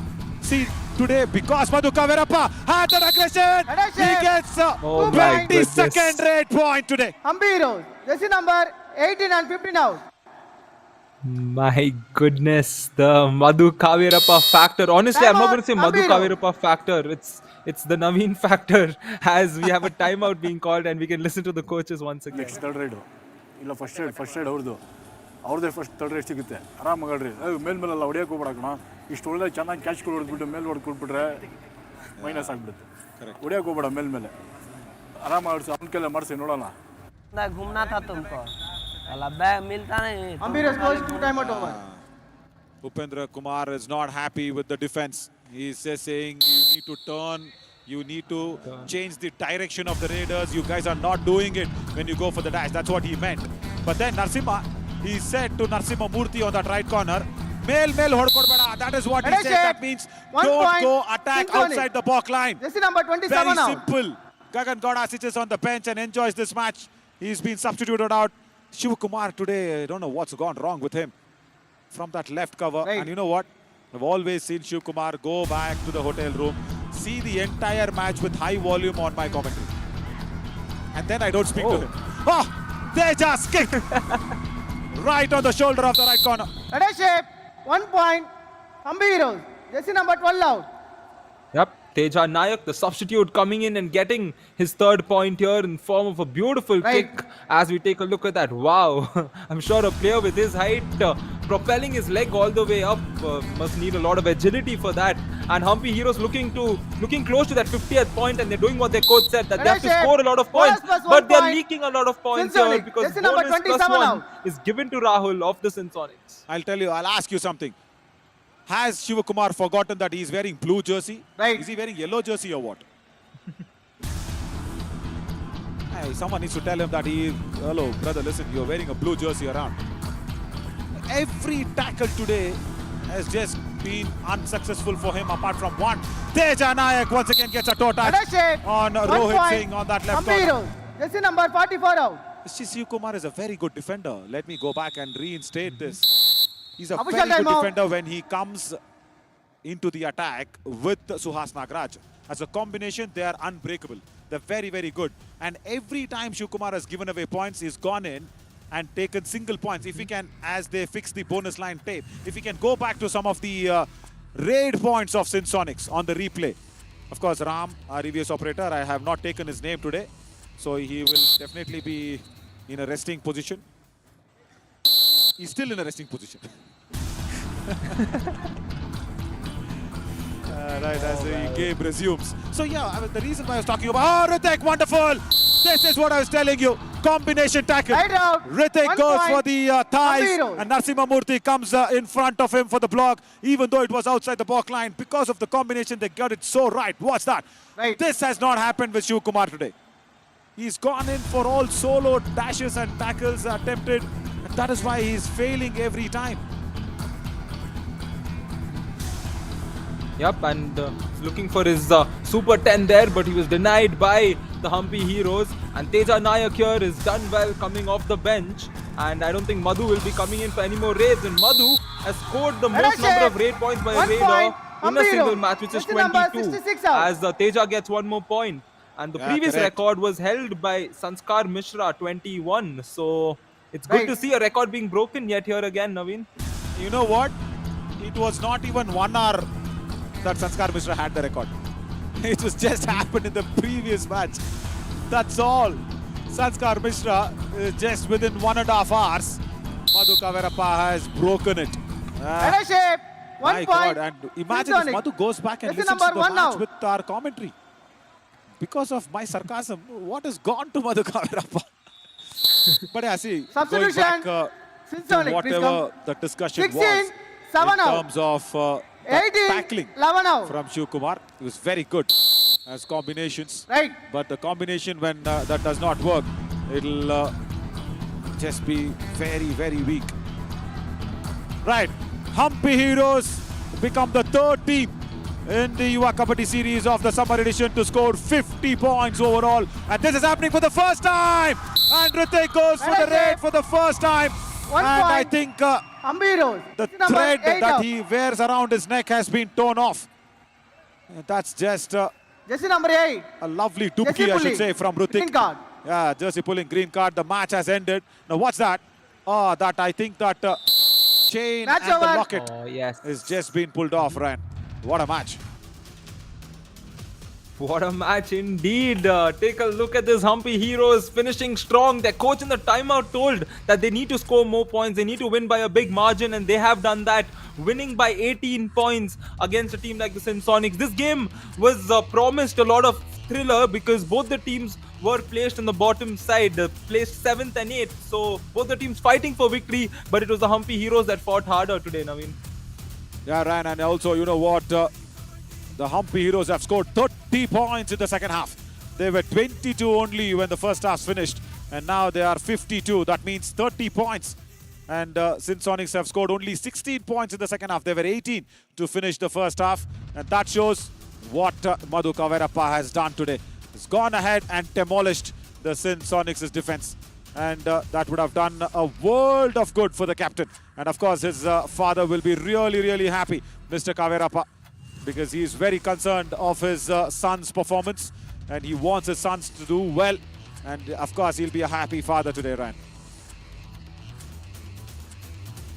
See, today, because Madhu Kaverappa had that aggression, he gets a 22nd red point today. Ambiro, jersey number 18 and 15 out. My goodness, the Madhu Kaverappa factor. Honestly, I'm not going to say Madhu Kaverappa factor. It's the Naveen factor, as we have a timeout being called and we can listen to the coaches once again. Next third raid ಇಲ್ಲ first ride ಅವ್ರದ್ದೇ first third ride ಸಿಗುತ್ತೆ ಆರಾಮಾಗಿ ಆಡ್ರಿ ಅದು ಮೇಲ್ಮೇಲೆಲ್ಲ ಹೊಡಿಯೋಕೆ ಹೋಗ್ಬಿಡಕಣ ಇಷ್ಟು ಒಳ್ಳೆ ಚೆನ್ನಾಗಿ catch ಹೊಡೆದ್ಬಿಟ್ಟು ಮೇಲೆ ಹೊಡ್ಕೊಟ್ಬಿಟ್ರೆ ಮೈನಸ್ ಆಗಿಬಿಡುತ್ತೆ ಹೊಡಿಯೋಕೆ ಹೋಗ್ಬೇಡ ಮೇಲ್ಮೇಲೆ ಆರಾಮಾಗಿ ಆಡಿಸಿ ಅವ್ನ ಕೆಲ ಮಾಡಿಸಿ ನೋಡೋಣ घूमना था तुमको बैग मिलता नहीं Ambiro scores 2 time out over. Upendra Kumar is not happy with the defense. He's just saying you need to turn, you need to change the direction of the Raiders. You guys are not doing it when you go for the dash. That's what he meant. But then Narasimha, he said to Narasimha Murthy on that right corner, Mail hodkodbeda. That is what he said. That means don't go attack outside the balk line. Jersey number 27 Very out. simple. Gagan Gowda sits on the bench and enjoys this match. He's been substituted out. Shiv Kumar today, I don't know what's gone wrong with him. From that left cover. And you know what? I've always seen Shiv Kumar go back to the hotel room, see the entire match with high volume on my commentary. And then I don't speak to him. Oh, they just kicked right on the shoulder of the right corner. Red shape, 1 point. Ambiro, jersey number 12 out. Yep, Teja Nayak, the substitute, coming in and getting his third point here in form of a beautiful kick. As we take a look at that, wow! I'm sure a player with his height, propelling his leg all the way up, must need a lot of agility for that. And Humpy Heroes looking close to that 50th point, and they're doing what their coach said, that they have to score a lot of points, but they're leaking a lot of points here because bonus +1 is given to Rahul of the Sinsonics. I'll tell you, I'll ask you something. Has Shiva Kumar forgotten that he's wearing blue jersey? Is he wearing yellow jersey or what? Hey, someone needs to tell him that hello, brother, listen, you're wearing a blue jersey around. every tackle today has just been unsuccessful for him apart from one. Teja Nayak once again gets a toe touch on Rohit Singh on that left corner. Jersey number 44 out. Shiv Kumar is a very good defender. Let me go back and reinstate this. He's a Official very good timeout. defender when he comes into the attack with Suhas Nagraj. As a combination, they are unbreakable. They're very, very good. And every time Shiv Kumar has given away points, he's gone in and taken single points. If he can, as they fix the bonus line tape, if he can go back to some of the raid points of Sinsonics on the replay. Of course, Ram, our reviewers operator, I have not taken his name today. So he will definitely be in a resting position. He's still in a resting position. Right, as the game resumes. So yeah, I mean, the reason why I was talking about, Ritik, wonderful! This is what I was telling you. Combination tackle. Ritik goes for the thighs, and Narasimha Murthy comes in front of him for the block, even though it was outside the block line. Because of the combination, they got it so right. What's that? Right. This has not happened with Shiv Kumar today. He's gone in for all solo dashes and tackles attempted. And that is why he's failing every time. Yep, and looking for his Super 10 there, but he was denied by the Humpy Heroes. And Teja Nayak here is done well coming off the bench. And I don't think Madhu will be coming in for any more raids. And Madhu has scored the most number of raid points by a raider in a single match, which is 22. As Teja gets one more point. And the previous record was held by Sanskar Mishra, 21. So it's good to see a record being broken yet here again, Naveen. You know what? It was not even 1 hour that Sanskar Mishra had the record. It was just happened in the previous match. That's all. Sanskar Mishra, just within 1.5 hours, Madhu Kaverappa has broken it. My God, and imagine if Madhu goes back and listens to the match with our commentary. Because of my sarcasm, what has gone to Madhu Kaverappa? But yeah, see, going back to whatever the discussion was in terms of tackling from Shiv Kumar, it was very good as combinations. Right. But the combination, when that does not work, it'll just be very, very weak. Right. Humpy Heroes become the third team in the Yuva Kabaddi series of the summer edition to score 50 points overall. And this is happening for the first time. And Ritik goes for the raid for the first time. And I think the thread that he wears around his neck has been torn off. And that's just Jersey number 8. a lovely dupki, I should say, from Ritik. Green card. Yeah, jersey pulling, green card. The match has ended. Now what's that? Oh, that I think that chain Match and over. the locket Yes. is just been pulled off, Ryan. What a match. What a match indeed. Take a look at this Humpy Heroes finishing strong. Their coach in the timeout told that they need to score more points. They need to win by a big margin, and they have done that, winning by 18 points against a team like the Sinsonics. This game was promised a lot of thriller because both the teams were placed on the bottom side, placed 7th and 8th. So both the teams fighting for victory, but it was the Humpy Heroes that fought harder today, Naveen. Yeah, Ryan, and also, you know what? The Humpy Heroes have scored 30 points in the second half. They were 22 only when the first half finished, and now they are 52. That means 30 points. And Sinsonics have scored only 16 points in the second half. They were 18 to finish the first half, and that shows what Madhu Kaverappa has done today. He's gone ahead and demolished the Sinsonics' defense. And that would have done a world of good for the captain. And of course, his father will be really, really happy, Mr. Kaverappa, because he is very concerned of his son's performance, and he wants his sons to do well. And of course, he'll be a happy father today, Ryan.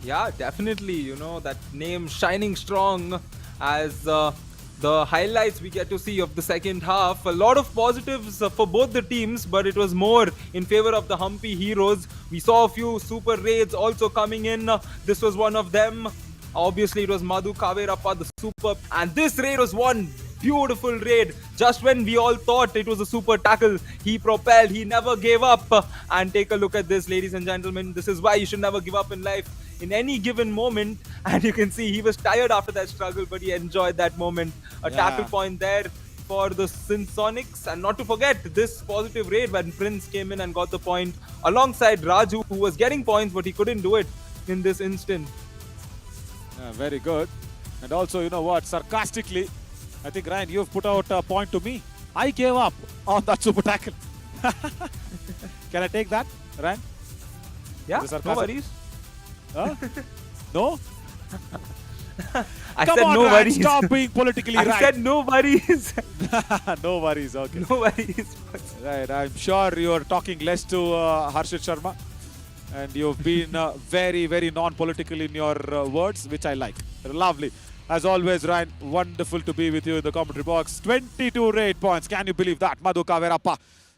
Yeah, definitely. You know, that name shining strong as the highlights we get to see of the second half. A lot of positives for both the teams, but it was more in favor of the Humpy Heroes. We saw a few super raids also coming in. This was one of them. Obviously, it was Madhu Kaverappa, the super. And this raid was one beautiful raid. Just when we all thought it was a super tackle, he propelled, he never gave up. And take a look at this, ladies and gentlemen. This is why you should never give up in life in any given moment. And you can see he was tired after that struggle, but he enjoyed that moment. A tackle point there for the Sinsonics. And not to forget this positive raid when Prince came in and got the point alongside Raju, who was getting points, but he couldn't do it in this instant. Very good. And also, you know what, sarcastically, I think, Ryan, you've put out a point to me. I gave up on that super tackle. Can I take that, Ryan? Yeah, The no sarcasm? worries. Huh? No? I Come said on, no Ryan, worries. stop being politically I right. said no worries. No worries, okay. No worries. Right, I'm sure you're talking less to Harshit Sharma. And you've been very, very non-political in your words, which I like. Lovely. As always, Ryan, wonderful to be with you in the commentary box. 22 rate points. Can you believe that? Madhu Kaverappa.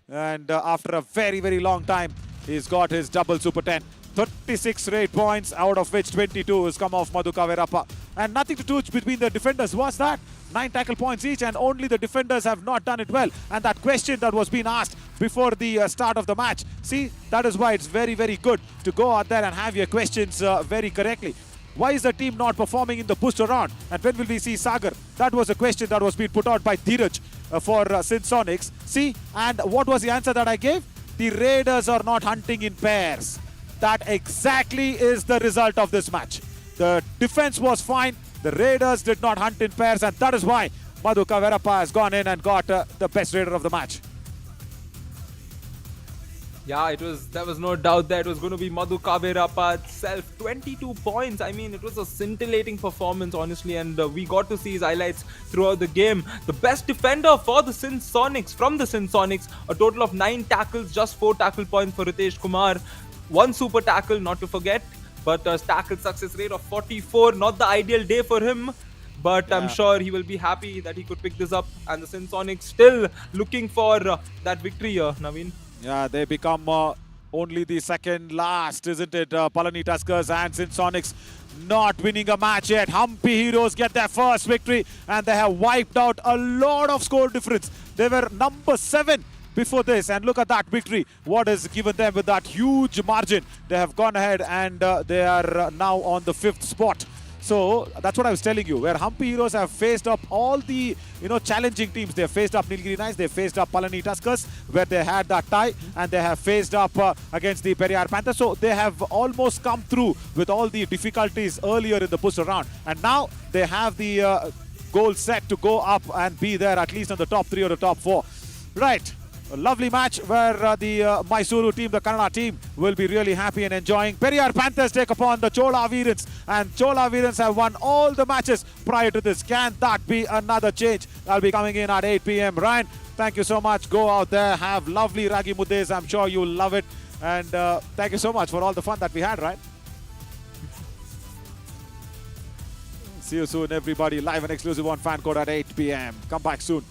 And after a very, very long time, he's got his double super 10. 36 rate points, out of which 22 has come off Madhu Kaverappa. And nothing to do between the defenders. What's that? 9 tackle points each, and only the defenders have not done it well. And that question that was being asked before the start of the match. See, that is why it's very, very good to go out there and have your questions very correctly. Why is the team not performing in the booster round? And when will we see Sagar? That was a question that was being put out by Dheeraj for Sinsonics. See, and what was the answer that I gave? The Raiders are not hunting in pairs. That exactly is the result of this match. The defense was fine. The Raiders did not hunt in pairs, and that is why Madhu Kaverappa has gone in and got the best Raider of the match. Yeah, there was no doubt that it was going to be Madhu Kaverappa itself. 22 points. I mean, it was a scintillating performance, honestly, and we got to see his highlights throughout the game. The best defender for the Sinsonics, from the Sinsonics, a total of 9 tackles, just 4 tackle points for Ritesh Kumar. 1 super tackle, not to forget, but a tackle success rate of 44. Not the ideal day for him, but I'm sure he will be happy that he could pick this up. And the Sinsonics still looking for that victory here, Naveen. Yeah, they become only the second last, isn't it? Palani Tuskers and Sinsonics not winning a match yet. Humpy Heroes get their first victory, and they have wiped out a lot of score difference. They were number 7 before this, and look at that victory. What is given them with that huge margin? They have gone ahead, and they are now on the 5th spot. So that's what I was telling you, where Humpy Heroes have faced up all the challenging teams. They have faced up Nilgiri Knights, they have faced up Palani Tuskers, where they had that tie, and they have faced up against the Periyar Panthers. So they have almost come through with all the difficulties earlier in the booster round, and now they have the goal set to go up and be there at least on the top 3 or the top 4. Right. A lovely match where the Mysuru team, the Kannada team, will be really happy and enjoying. Periyar Panthers take upon the Chola Veerans, and Chola Veerans have won all the matches prior to this. Can that be another change? That'll be coming in at 8 p.m. Ryan, thank you so much. Go out there, have lovely Ragi Muddes. I'm sure you'll love it. And thank you so much for all the fun that we had, Ryan. See you soon, everybody. Live and exclusive on Fan Code at 8 p.m. Come back soon.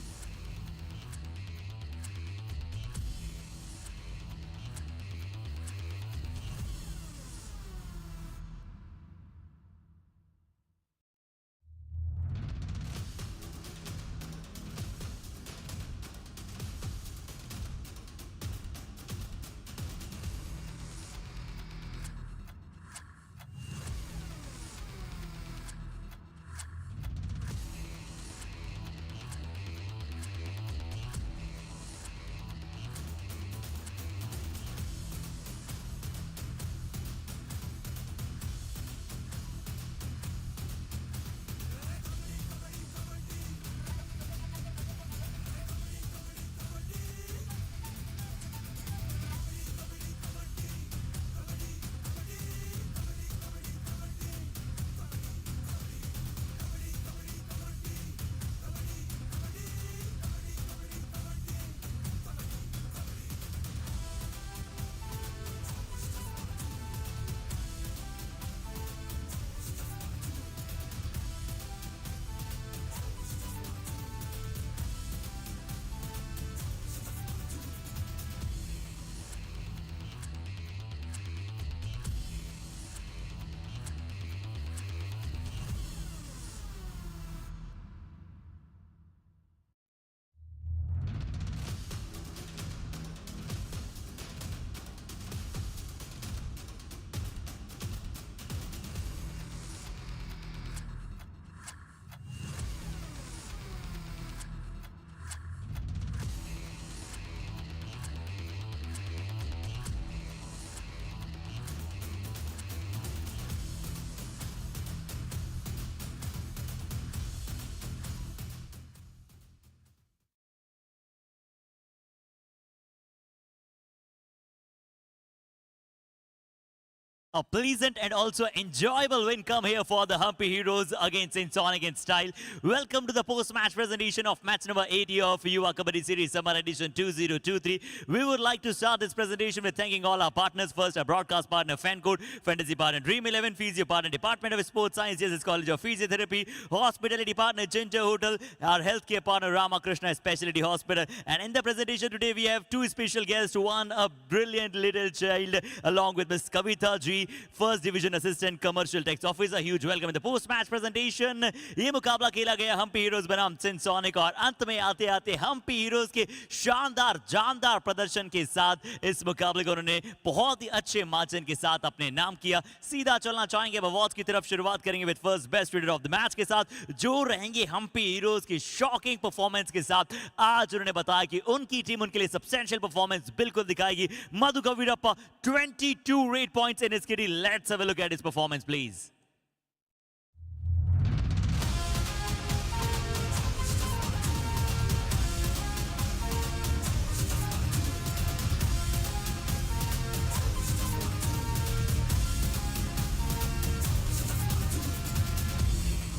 A pleasant and also enjoyable win come here for the Humpy Heroes against Insonic in style. Welcome to the post-match presentation of match number 80 of Yuva Kabaddi Series Summer Edition 2023. We would like to start this presentation with thanking all our partners. First, our broadcast partner FanCode, Fantasy partner Dream 11, Physio partner Department of Sports Science, Jesus College of Physiotherapy, hospitality partner Ginger Hotel, our healthcare partner Ramakrishna Specialty Hospital. And in the presentation today, we have two special guests. One, a brilliant little child, along with Miss Kavita G, First Division Assistant Commercial Tax Officer. Huge welcome in the post-match presentation. ये मुकाबला खेला गया Hampi heroes बनाम सिंसोनिक और अंत में आते आते हम्पी हीरोज के शानदार जानदार प्रदर्शन के साथ इस मुकाबले को उन्होंने बहुत ही अच्छे मार्जिन के साथ अपने नाम किया. सीधा चलना चाहेंगे अवार्ड्स की तरफ. शुरुआत करेंगे with first best reader of the match के साथ, जो रहेंगे हम्पी हीरोज की शॉकिंग परफॉर्मेंस के साथ. आज उन्होंने बताया कि उनकी टीम उनके लिए सब्सटेंशियल परफॉर्मेंस बिल्कुल दिखाएगी. मधु कवीरप्पा 22 rate points in his kitty. Let's have a look at his performance, please.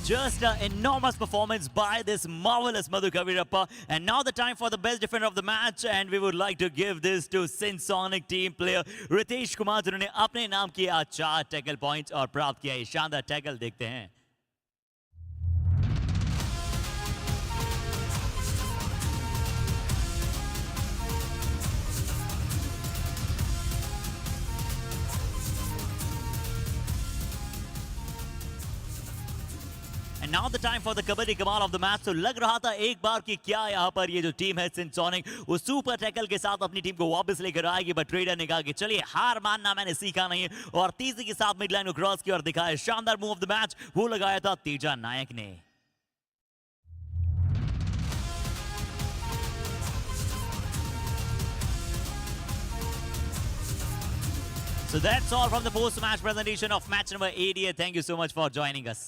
Just an enormous performance by this marvelous Madhu Kavirappa. And now the time for the best defender of the match. And we would like to give this to Sinsonic team player Ritesh Kumar, जिन्होंने अपने नाम किया 4 tackle points और प्राप्त किया ये शानदार tackle. देखते हैं. And now the time for the Kabaddi Kamal of the match. तो लग रहा था एक बार कि क्या यहाँ पर ये जो टीम है सिंसोनिक वो सुपर टैकल के साथ अपनी टीम को वापस लेकर आएगी. बट ट्रेडर ने कहा कि चलिए हार मानना मैंने सीखा नहीं है और तीसरी के साथ मिड लाइन को क्रॉस किया और दिखाया शानदार मूव ऑफ द मैच. वो लगाया था तेजा नायक ने. So that's all from the post-match presentation of match number 80. Thank you so much for joining us.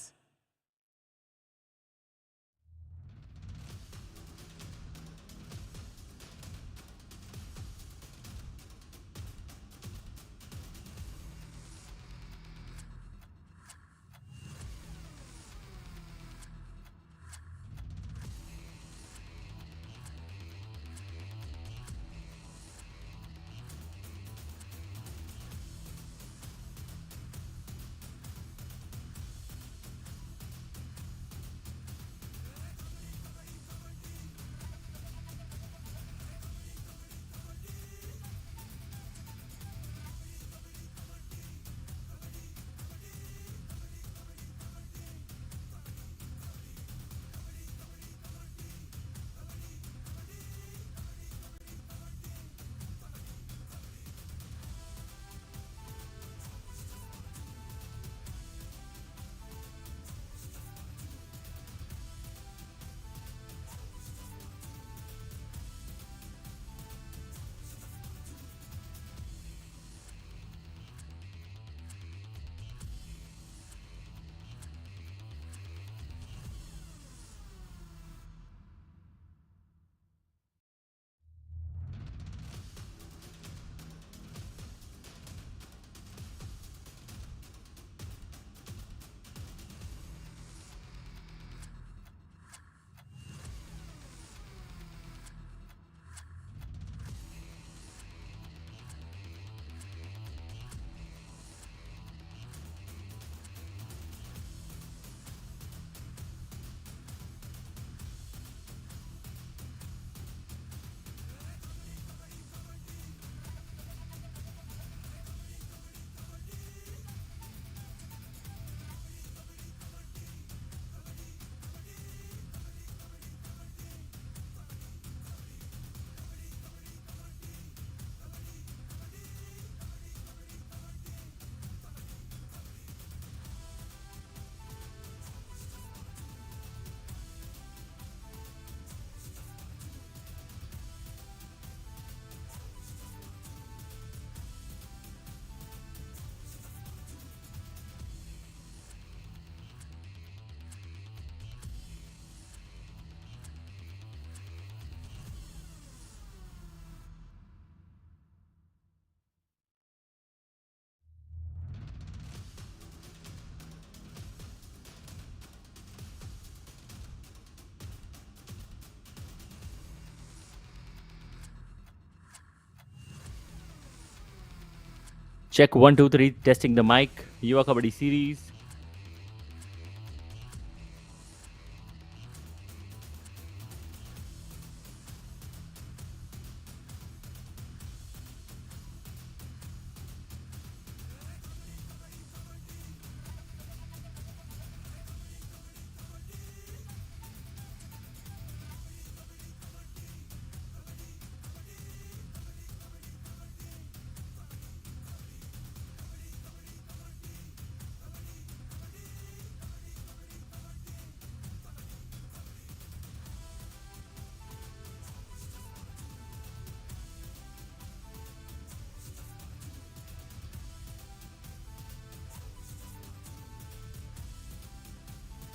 Check 1 2 3 testing the mic. Yuva Kabaddi series.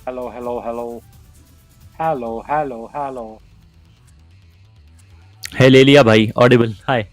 Hello, hello, hello. Hello, hello, hello. Hey, ले लिया भाई. Audible. Hi.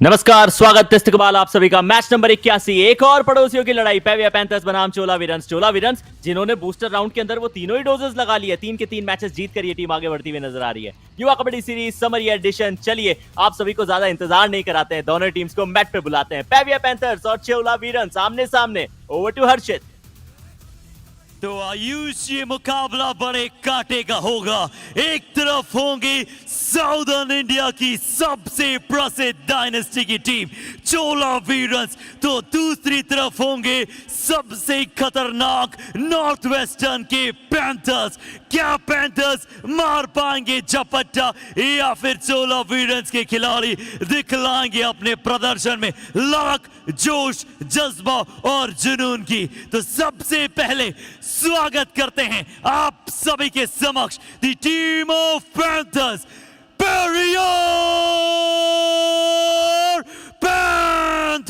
नमस्कार, स्वागत test कबाल आप सभी का। Match number 81, एक और पड़ोसियों की लड़ाई। पेविया पैंथर्स बनाम चोला वीरन्स जिन्होंने बूस्टर राउंड के अंदर वो तीनों ही डोजेस लगा लिए, 3 के 3 मैचेस जीत कर ये टीम आगे बढ़ती हुई नजर आ रही है। युवा कबड्डी सीरीज समर एडिशन। चलिए आप सभी को ज्यादा इंतजार नहीं कराते हैं, दोनों टीम्स को मैट पे बुलाते हैं। पेविया पैंथर्स और चोला वीरन्स आमने सामने। ओवर टू हर्षित। तो आयुष, ये मुकाबला बड़े कांटे का होगा। एक तरफ होंगे साउदर्न इंडिया की सबसे प्रसिद्ध डायनेस्टी की टीम चोला वीरन्स, तो दूसरी तरफ होंगे सबसे खतरनाक नॉर्थ वेस्टर्न के पैंथर्स। क्या पैंथर्स मार पाएंगे झपट्टा या फिर चोला वीरन्स के खिलाड़ी दिखलाएंगे अपने प्रदर्शन में लड़क, जोश, जज्बा और जुनून की। तो सबसे पहले स्वागत करते हैं आप सभी के समक्ष the team of panthers, Periyar panthers.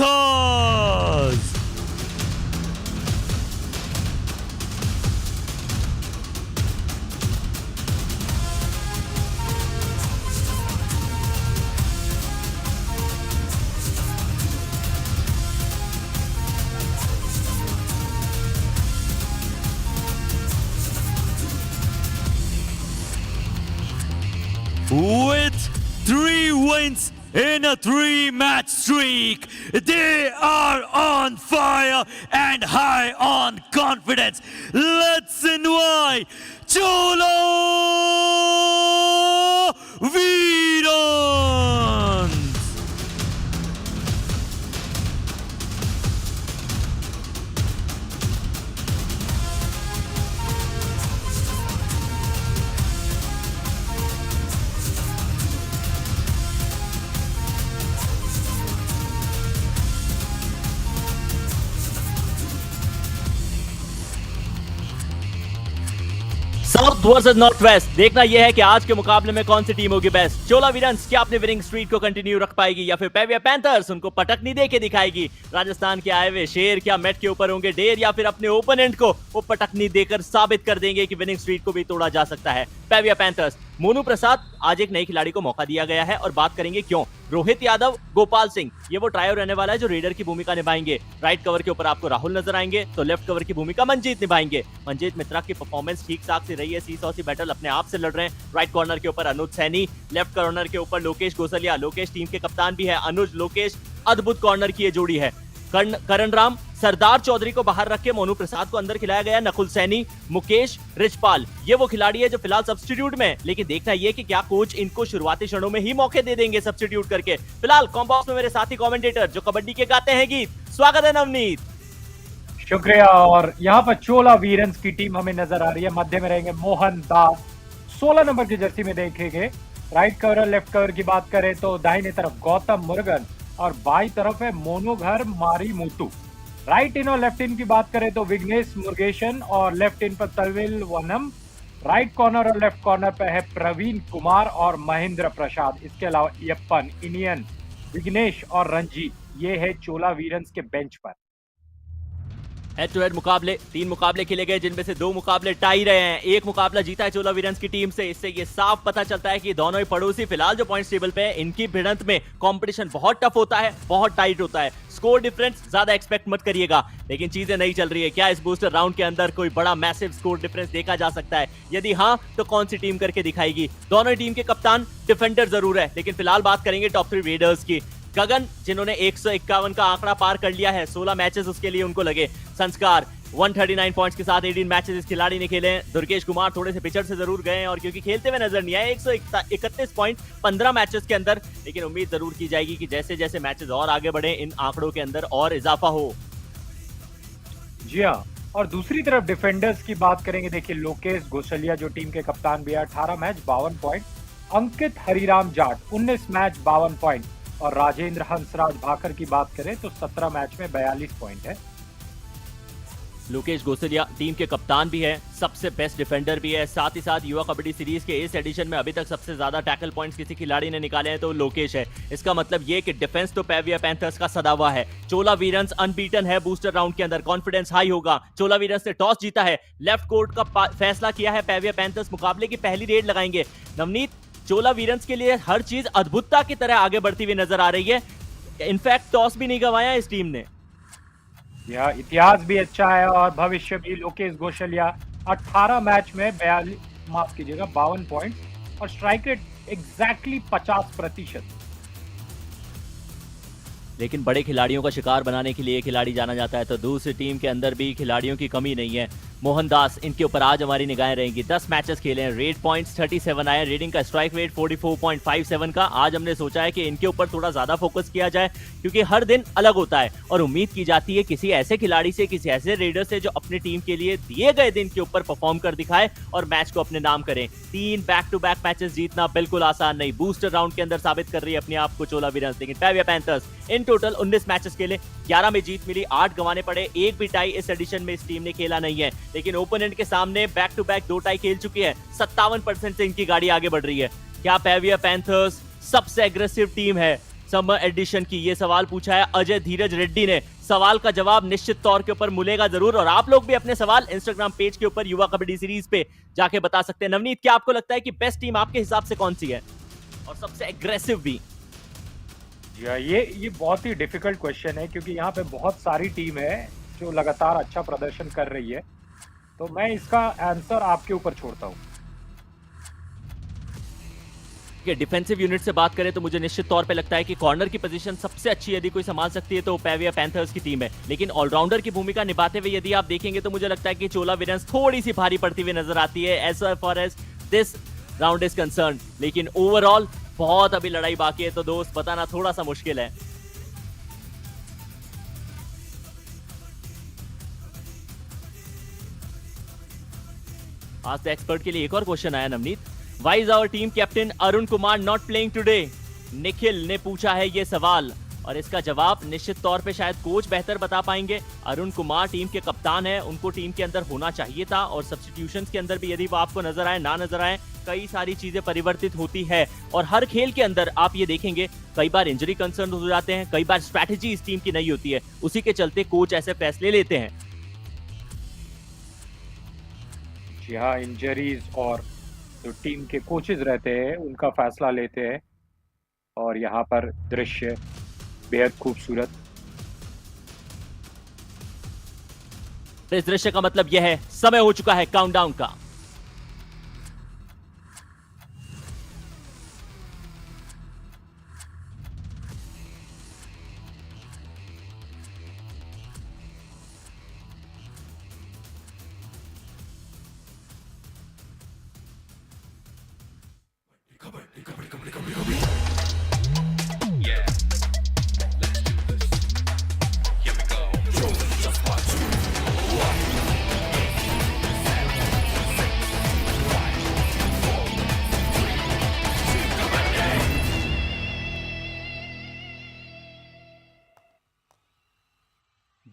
With 3 wins in a 3-match streak, they are on fire and high on confidence. Let's invite Chola Veerans. South versus north west. देखना यह है कि आज के मुकाबले में कौन सी टीम होगी बेस्ट। चोला वीरन्स क्या अपने विनिंग स्ट्रीक को कंटिन्यू रख पाएगी या फिर पेविया पैंथर्स उनको पटकनी दे के दिखाएगी। राजस्थान के आए हुए शेर क्या मैट के ऊपर होंगे डेर या फिर अपने ओपोनेंट को वो पटकनी देकर साबित कर देंगे कि विनिंग स्ट्रीक को भी तोड़ा जा सकता है। पेविया पैंथर्स मोनू प्रसाद, आज एक नए खिलाड़ी को मौका दिया गया है और बात करेंगे क्यों। रोहित यादव, गोपाल सिंह, ये वो ट्रायो रहने वाला है जो रेडर की भूमिका निभाएंगे। राइट कवर के ऊपर आपको राहुल नजर आएंगे, तो लेफ्ट कवर की भूमिका मनजीत निभाएंगे। मनजीत मित्रा की परफॉर्मेंस ठीक ठाक से रही है, सी बैटल अपने आप से लड़ रहे हैं। राइट कॉर्नर के ऊपर अनुज सैनी, लेफ्ट कॉर्नर के ऊपर लोकेश गोसलिया। लोकेश टीम के कप्तान भी है। अनुज लोकेश अद्भुत कॉर्नर की ये जोड़ी है। करण राम, सरदार चौधरी को बाहर रख के मोनू प्रसाद को अंदर खिलाया गया। नकुल सैनी, मुकेश, रिचपाल, ये वो खिलाड़ी है जो फिलहाल सब्स्टिट्यूट में, लेकिन देखना ये कि क्या कोच इनको शुरुआती क्षणों में ही मौके दे देंगे सब्स्टिट्यूट करके। फिलहाल कॉम्बॉक्स में मेरे साथी कमेंटेटर जो कबड्डी के गाते हैं गीत, स्वागत है नवनीत। शुक्रिया। और यहाँ पर चोला वीरन्स की टीम हमें नजर आ रही है। मध्य में रहेंगे मोहन दास, 16 नंबर की जर्सी में देखेंगे। राइट कवर और लेफ्ट कवर की बात करें तो दाहिने तरफ गौतम मुरुगन और बाई तरफ है मोनूघर मारी मुतु। राइट इन और लेफ्ट इन की बात करें तो विघ्नेश मुरुगेशन और लेफ्ट इन पर तलविल वनम। राइट कॉर्नर और लेफ्ट कॉर्नर पे है प्रवीण कुमार और महेंद्र प्रसाद। इसके अलावा यप्पन, इनियन, विघ्नेश और रंजीत, ये है चोला वीरन्स के बेंच पर। हेड टू हेड मुकाबले, 3 मुकाबले खेले गए जिनमें से 2 मुकाबले टाई रहे हैं। एक मुकाबला जीता है चोला वीरन्स की टीम से। इससे ये साफ पता चलता है कि दोनों ही पड़ोसी फिलहाल जो पॉइंट्स टेबल पे है, इनकी भिड़ंत में कंपटीशन बहुत टफ होता है, बहुत टाइट होता है। स्कोर डिफरेंस ज्यादा एक्सपेक्ट मत करिएगा, लेकिन चीजें नहीं चल रही है। क्या इस बूस्टर राउंड के अंदर कोई बड़ा मैसिव स्कोर डिफरेंस देखा जा सकता है? यदि हाँ, तो कौन सी टीम करके दिखाएगी? दोनों ही टीम के कप्तान डिफेंडर जरूर है, लेकिन फिलहाल बात करेंगे टॉप 3 रेडर्स की। गगन, जिन्होंने 151 का आंकड़ा पार कर लिया है, 16 मैचेस उसके लिए उनको लगे। संस्कार 139 पॉइंट्स के साथ 18 मैचेस इस खिलाड़ी ने खेले हैं। दुर्गेश कुमार थोड़े से पिचड़ से जरूर गए हैं और क्योंकि खेलते हुए नजर नहीं आए, 131 पॉइंट 15 मैचेस के अंदर, लेकिन उम्मीद जरूर की जाएगी कि जैसे जैसे मैचेस और आगे बढ़े इन आंकड़ों के अंदर और इजाफा हो। जी हाँ, और दूसरी तरफ डिफेंडर्स की बात करेंगे। देखिए लोकेश गोसलिया जो टीम के कप्तान भी है, 18 मैच 52 पॉइंट। अंकित हरिराम जाट 19 मैच 52 पॉइंट। और राजेंद्र हंसराज भाकर की बात करें तो 17 मैच में 42 पॉइंट है। लोकेश गोसलिया टीम के कप्तान भी है, सबसे बेस्ट डिफेंडर भी है। साथ ही साथ युवा कबड्डी सीरीज के इस एडिशन में अभी तक सबसे ज्यादा टैकल पॉइंट्स किसी खिलाड़ी ने निकाले हैं तो लोकेश है। इसका मतलब ये कि डिफेंस तो पेविया पैंथर्स का सदा हुआ है। चोला वीरन्स अनबीटन है बूस्टर राउंड के अंदर, कॉन्फिडेंस हाई होगा। चोला वीरन्स ने टॉस जीता है, लेफ्ट कोर्ट का फैसला किया है। पेविया पैंथर्स मुकाबले की पहली रेड लगाएंगे। नवनीत, चोला वीरन्स के लिए हर चीज अद्भुतता की तरह आगे बढ़ती हुई नजर आ रही है। इनफैक्ट टॉस भी नहीं गंवाया इस टीम ने। यह इतिहास भी अच्छा है और भविष्य भी। लोकेश गोशलिया 18 मैच में 52 पॉइंट और स्ट्राइक रेट एग्जैक्टली 50%। लेकिन बड़े खिलाड़ियों का शिकार बनाने के लिए खिलाड़ी जाना जाता है, तो दूसरी टीम के अंदर भी खिलाड़ियों की कमी नहीं है। मोहनदास, इनके ऊपर आज हमारी निगाहें रहेंगी। 10 मैचेस खेले हैं, रेड पॉइंट्स 37 आए, रेडिंग का स्ट्राइक रेट 44.57 का। आज हमने सोचा है कि इनके ऊपर थोड़ा ज्यादा फोकस किया जाए, क्योंकि हर दिन अलग होता है और उम्मीद की जाती है किसी ऐसे खिलाड़ी से, किसी ऐसे रेडर से जो अपनी टीम के लिए दिए गए दिन के ऊपर परफॉर्म कर दिखाए और मैच को अपने नाम करें। 3 बैक टू बैक मैचेस जीतना बिल्कुल आसान नहीं। बूस्टर राउंड के अंदर साबित कर रही है अपने आप को चोला वीरन्स। लेकिन पैविया पैंथर्स इन टोटल 19 मैचेस खेले, 11 में जीत मिली, 8 गंवाने पड़े, एक भी टाई इस एडिशन में इस टीम ने खेला नहीं है। लेकिन ओपोनेंट के सामने बैक टू बैक 2 टाई खेल चुकी है। 57% से इनकी गाड़ी आगे बढ़ रही है। क्या पैविया पैंथर्स सबसे एग्रेसिव टीम है समर एडिशन की? ये सवाल पूछा है अजय धीरज रेड्डी ने। सवाल का जवाब निश्चित तौर के ऊपर मिलेगा जरूर, और आप लोग भी अपने सवाल इंस्टाग्राम पेज के ऊपर युवा कबड्डी सीरीज पे जाके बता सकते हैं। नवनीत, क्या आपको लगता है कि बेस्ट टीम आपके हिसाब से कौन सी है और सबसे एग्रेसिव भी? ये बहुत ही डिफिकल्ट क्वेश्चन है, क्योंकि यहाँ पे बहुत सारी टीम है जो लगातार अच्छा प्रदर्शन कर रही है, तो मैं इसका आंसर आपके ऊपर छोड़ता हूँ। डिफेंसिव यूनिट से बात करें तो मुझे निश्चित तौर पे लगता है कि कॉर्नर की पोजीशन सबसे अच्छी यदि कोई संभाल सकती है तो पैविया पैंथर्स की टीम है। लेकिन ऑलराउंडर की भूमिका निभाते हुए यदि आप देखेंगे तो मुझे लगता है कि चोला वीरन्स थोड़ी सी भारी पड़ती हुई नजर आती है as far as this round is concern. लेकिन ओवरऑल बहुत अभी लड़ाई बाकी है, तो दोस्त बताना थोड़ा सा मुश्किल है। आज तो एक्सपर्ट के लिए एक और क्वेश्चन आया Navneet. Why is our team captain Arun Kumar not playing today? Nikhil ने पूछा है ये सवाल, और इसका जवाब निश्चित तौर पे शायद कोच बेहतर बता पाएंगे। अरुण कुमार टीम के कप्तान है, उनको टीम के अंदर होना चाहिए था, और सब्स्टिट्यूशंस के अंदर भी यदि वो आपको नजर आए ना नजर आए, कई सारी चीजें परिवर्तित होती है। और हर खेल के अंदर आप ये देखेंगे कई बार इंजरी कंसर्न हो जाते हैं, कई बार स्ट्रैटेजी इस टीम की नहीं होती है, उसी के चलते कोच ऐसे फैसले लेते हैं। जी हाँ, इंजरीज और जो टीम के कोचेज रहते हैं उनका फैसला लेते हैं, और यहाँ पर दृश्य बेहद खूबसूरत। इस दृश्य का मतलब यह है समय हो चुका है काउंटडाउन का।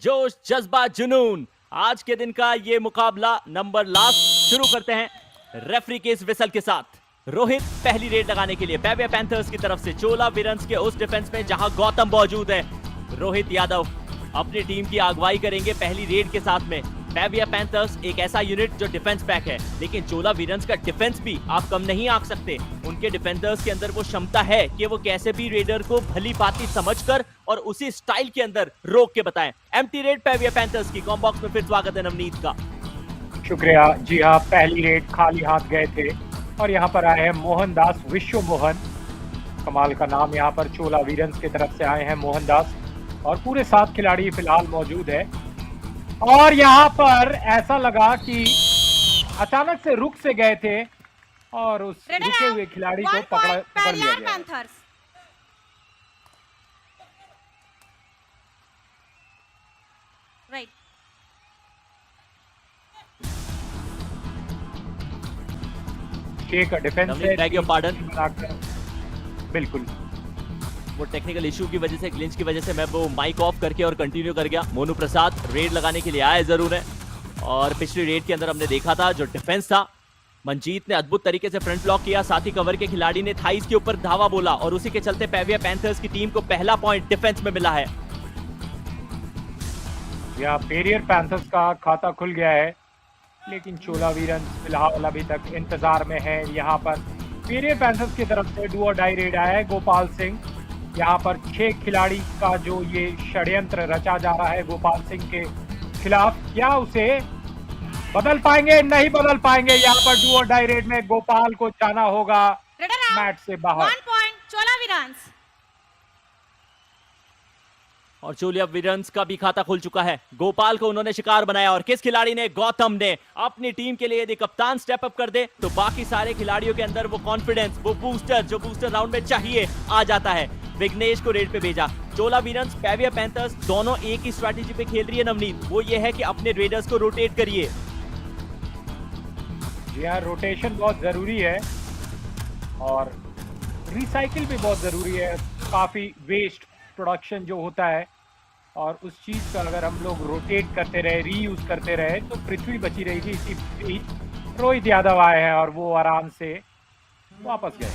जोश, जज्बा, जुनून, आज के दिन का ये मुकाबला नंबर लास्ट शुरू करते हैं रेफरी के इस विसल के साथ। रोहित पहली रेड लगाने के लिए पैविया पैंथर्स की तरफ से चोला वीरन्स के उस डिफेंस में जहां गौतम मौजूद है। रोहित यादव अपनी टीम की अगुवाई करेंगे पहली रेड के साथ में। पैविया पैंथर्स एक ऐसा यूनिट जो डिफेंस पैक है, लेकिन चोला वीरन्स का डिफेंस भी आप कम नहीं आंक सकते। उनके डिफेंडर्स के अंदर वो क्षमता है कि वो कैसे भी रेडर को भली भांति समझकर और उसी स्टाइल के अंदर रोक के बताएं। एम्प्टी रेड पैविया पैंथर्स की कॉम बॉक्स में फिर स्वागत है नवनीत का। शुक्रिया। जी हाँ, पहली रेड खाली हाथ गए थे और यहाँ पर आए हैं मोहनदास, विश्व मोहन, कमाल का नाम। यहाँ पर चोला वीरन्स की तरफ से आए हैं मोहनदास, और पूरे 7 खिलाड़ी फिलहाल मौजूद है। और यहाँ पर ऐसा लगा कि अचानक से रुक से गए थे और उस रुके हुए खिलाड़ी को पकड़ लिया गया। राइट। एक डिफेंस बिल्कुल वो टेक्निकल इशू की वजह से, ग्लिच की वजह से मैं वो माइक ऑफ करके और कंटिन्यू कर गया। मोनू प्रसाद रेड लगाने के लिए आए जरूर है, और पिछली रेड के अंदर हमने देखा था जो डिफेंस था, मंजीत ने अद्भुत तरीके से फ्रंट ब्लॉक किया, साथ ही कवर के खिलाड़ी ने थाइस के ऊपर धावा बोला, और उसी के चलते पैविया पैंथर्स की टीम को पहला पॉइंट डिफेंस में मिला है। यहाँ पेरियर पैंथर्स का खाता खुल गया है, लेकिन चोला वीरन्स फिलहाल अभी तक इंतजार में है। यहाँ पर पेरियर पैंथर्स की तरफ से डू और डाई रेड आया है। गोपाल सिंह यहाँ पर 6 खिलाड़ी का जो ये षड्यंत्र रचा जा रहा है गोपाल सिंह के खिलाफ, क्या उसे बदल पाएंगे? नहीं बदल पाएंगे। यहाँ पर डू और डाई रेड में गोपाल को जाना होगा मैच से बाहर। 1 point, चोला वीरांस। और चोलिया वीरन्स का भी खाता खुल चुका है। गोपाल को उन्होंने शिकार बनाया और किस खिलाड़ी ने? गौतम ने। अपनी टीम के लिए यदि कप्तान स्टेप अप कर दे तो बाकी सारे खिलाड़ियों के अंदर वो कॉन्फिडेंस, वो बूस्टर जो बूस्टर राउंड में चाहिए आ जाता है। विघ्नेश को रेड पे भेजा। चोला वीरन्स, पेविया पैंथर्स दोनों एक ही स्ट्रैटेजी पे खेल रही है नवनीत, वो ये है कि अपने रेडर्स को रोटेट करिए। यार रोटेशन बहुत जरूरी है और रिसाइकिल भी बहुत जरूरी है। काफी वेस्ट प्रोडक्शन जो होता है और उस चीज का अगर हम लोग रोटेट करते रहे, रीयूज करते रहे तो पृथ्वी बची रहेगी। इसी बीच रोहित यादव आए हैं और वो आराम से वापस गए,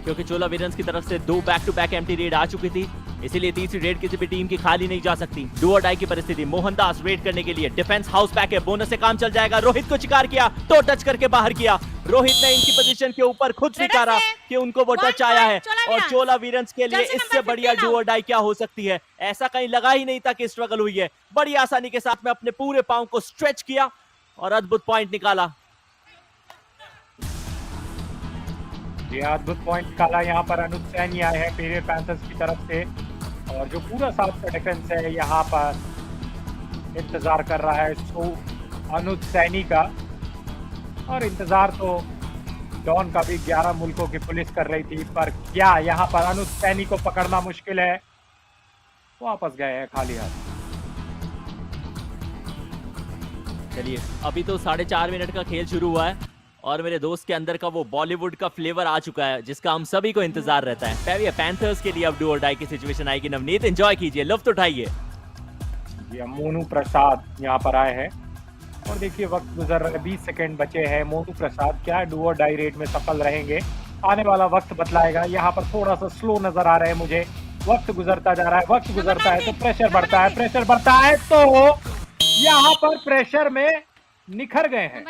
क्योंकि चोला वीरन्स की तरफ से 2 back to back empty raid आ चुकी थी, इसीलिए तीसरी रेड किसी भी टीम की खाली नहीं जा सकती। डू और डाई की परिस्थिति। मोहनदास रेड करने के लिए, डिफेंस हाउस पैक है, बोनस से काम चल जाएगा। रोहित को शिकार किया तो टच करके बाहर किया। रोहित ने इनकी पोजीशन के ऊपर खुद स्वीकारा कि उनको वो टच आया है और चोला वीरन्स के लिए इससे बढ़िया डू और डाई क्या हो सकती है। ऐसा कहीं लगा ही नहीं था कि स्ट्रगल हुई है। बड़ी आसानी के साथ में अपने पूरे पांव को स्ट्रेच किया और अद्भुत पॉइंट निकाला। ये अद्भुत पॉइंट निकाला। यहाँ पर अनुज सैनी आए हैं पेरियर पैंथर्स की तरफ से और जो पूरा साउथ का डिफेंस है यहाँ पर इंतजार कर रहा है अनुज सैनी का। और इंतजार तो डॉन का भी 11 मुल्कों की पुलिस कर रही थी, पर क्या यहाँ पर अनुज सैनी को पकड़ना मुश्किल है। वापस गए हैं खाली हाथ। चलिए अभी तो 4.5 मिनट का खेल शुरू हुआ है और मेरे दोस्त के अंदर का वो बॉलीवुड का फ्लेवर आ चुका है जिसका हम सभी को इंतजार रहता है। पेविया पैंथर्स के लिए अब डू और डाई की सिचुएशन आएगी। नवनीत एंजॉय कीजिए, लुत्फ उठाइए। मोनू प्रसाद यहाँ पर आए हैं और देखिए वक्त गुजर रहा है, 20 सेकंड बचे हैं। मोनू प्रसाद क्या डू और डाई रेड में सफल रहेंगे? आने वाला वक्त बतलाएगा। यहाँ पर थोड़ा सा स्लो नजर आ रहे हैं मुझे। वक्त गुजरता जा रहा है, वक्त गुजरता है तो प्रेशर बढ़ता है, प्रेशर बढ़ता है तो यहाँ पर प्रेशर में निखर गए हैं।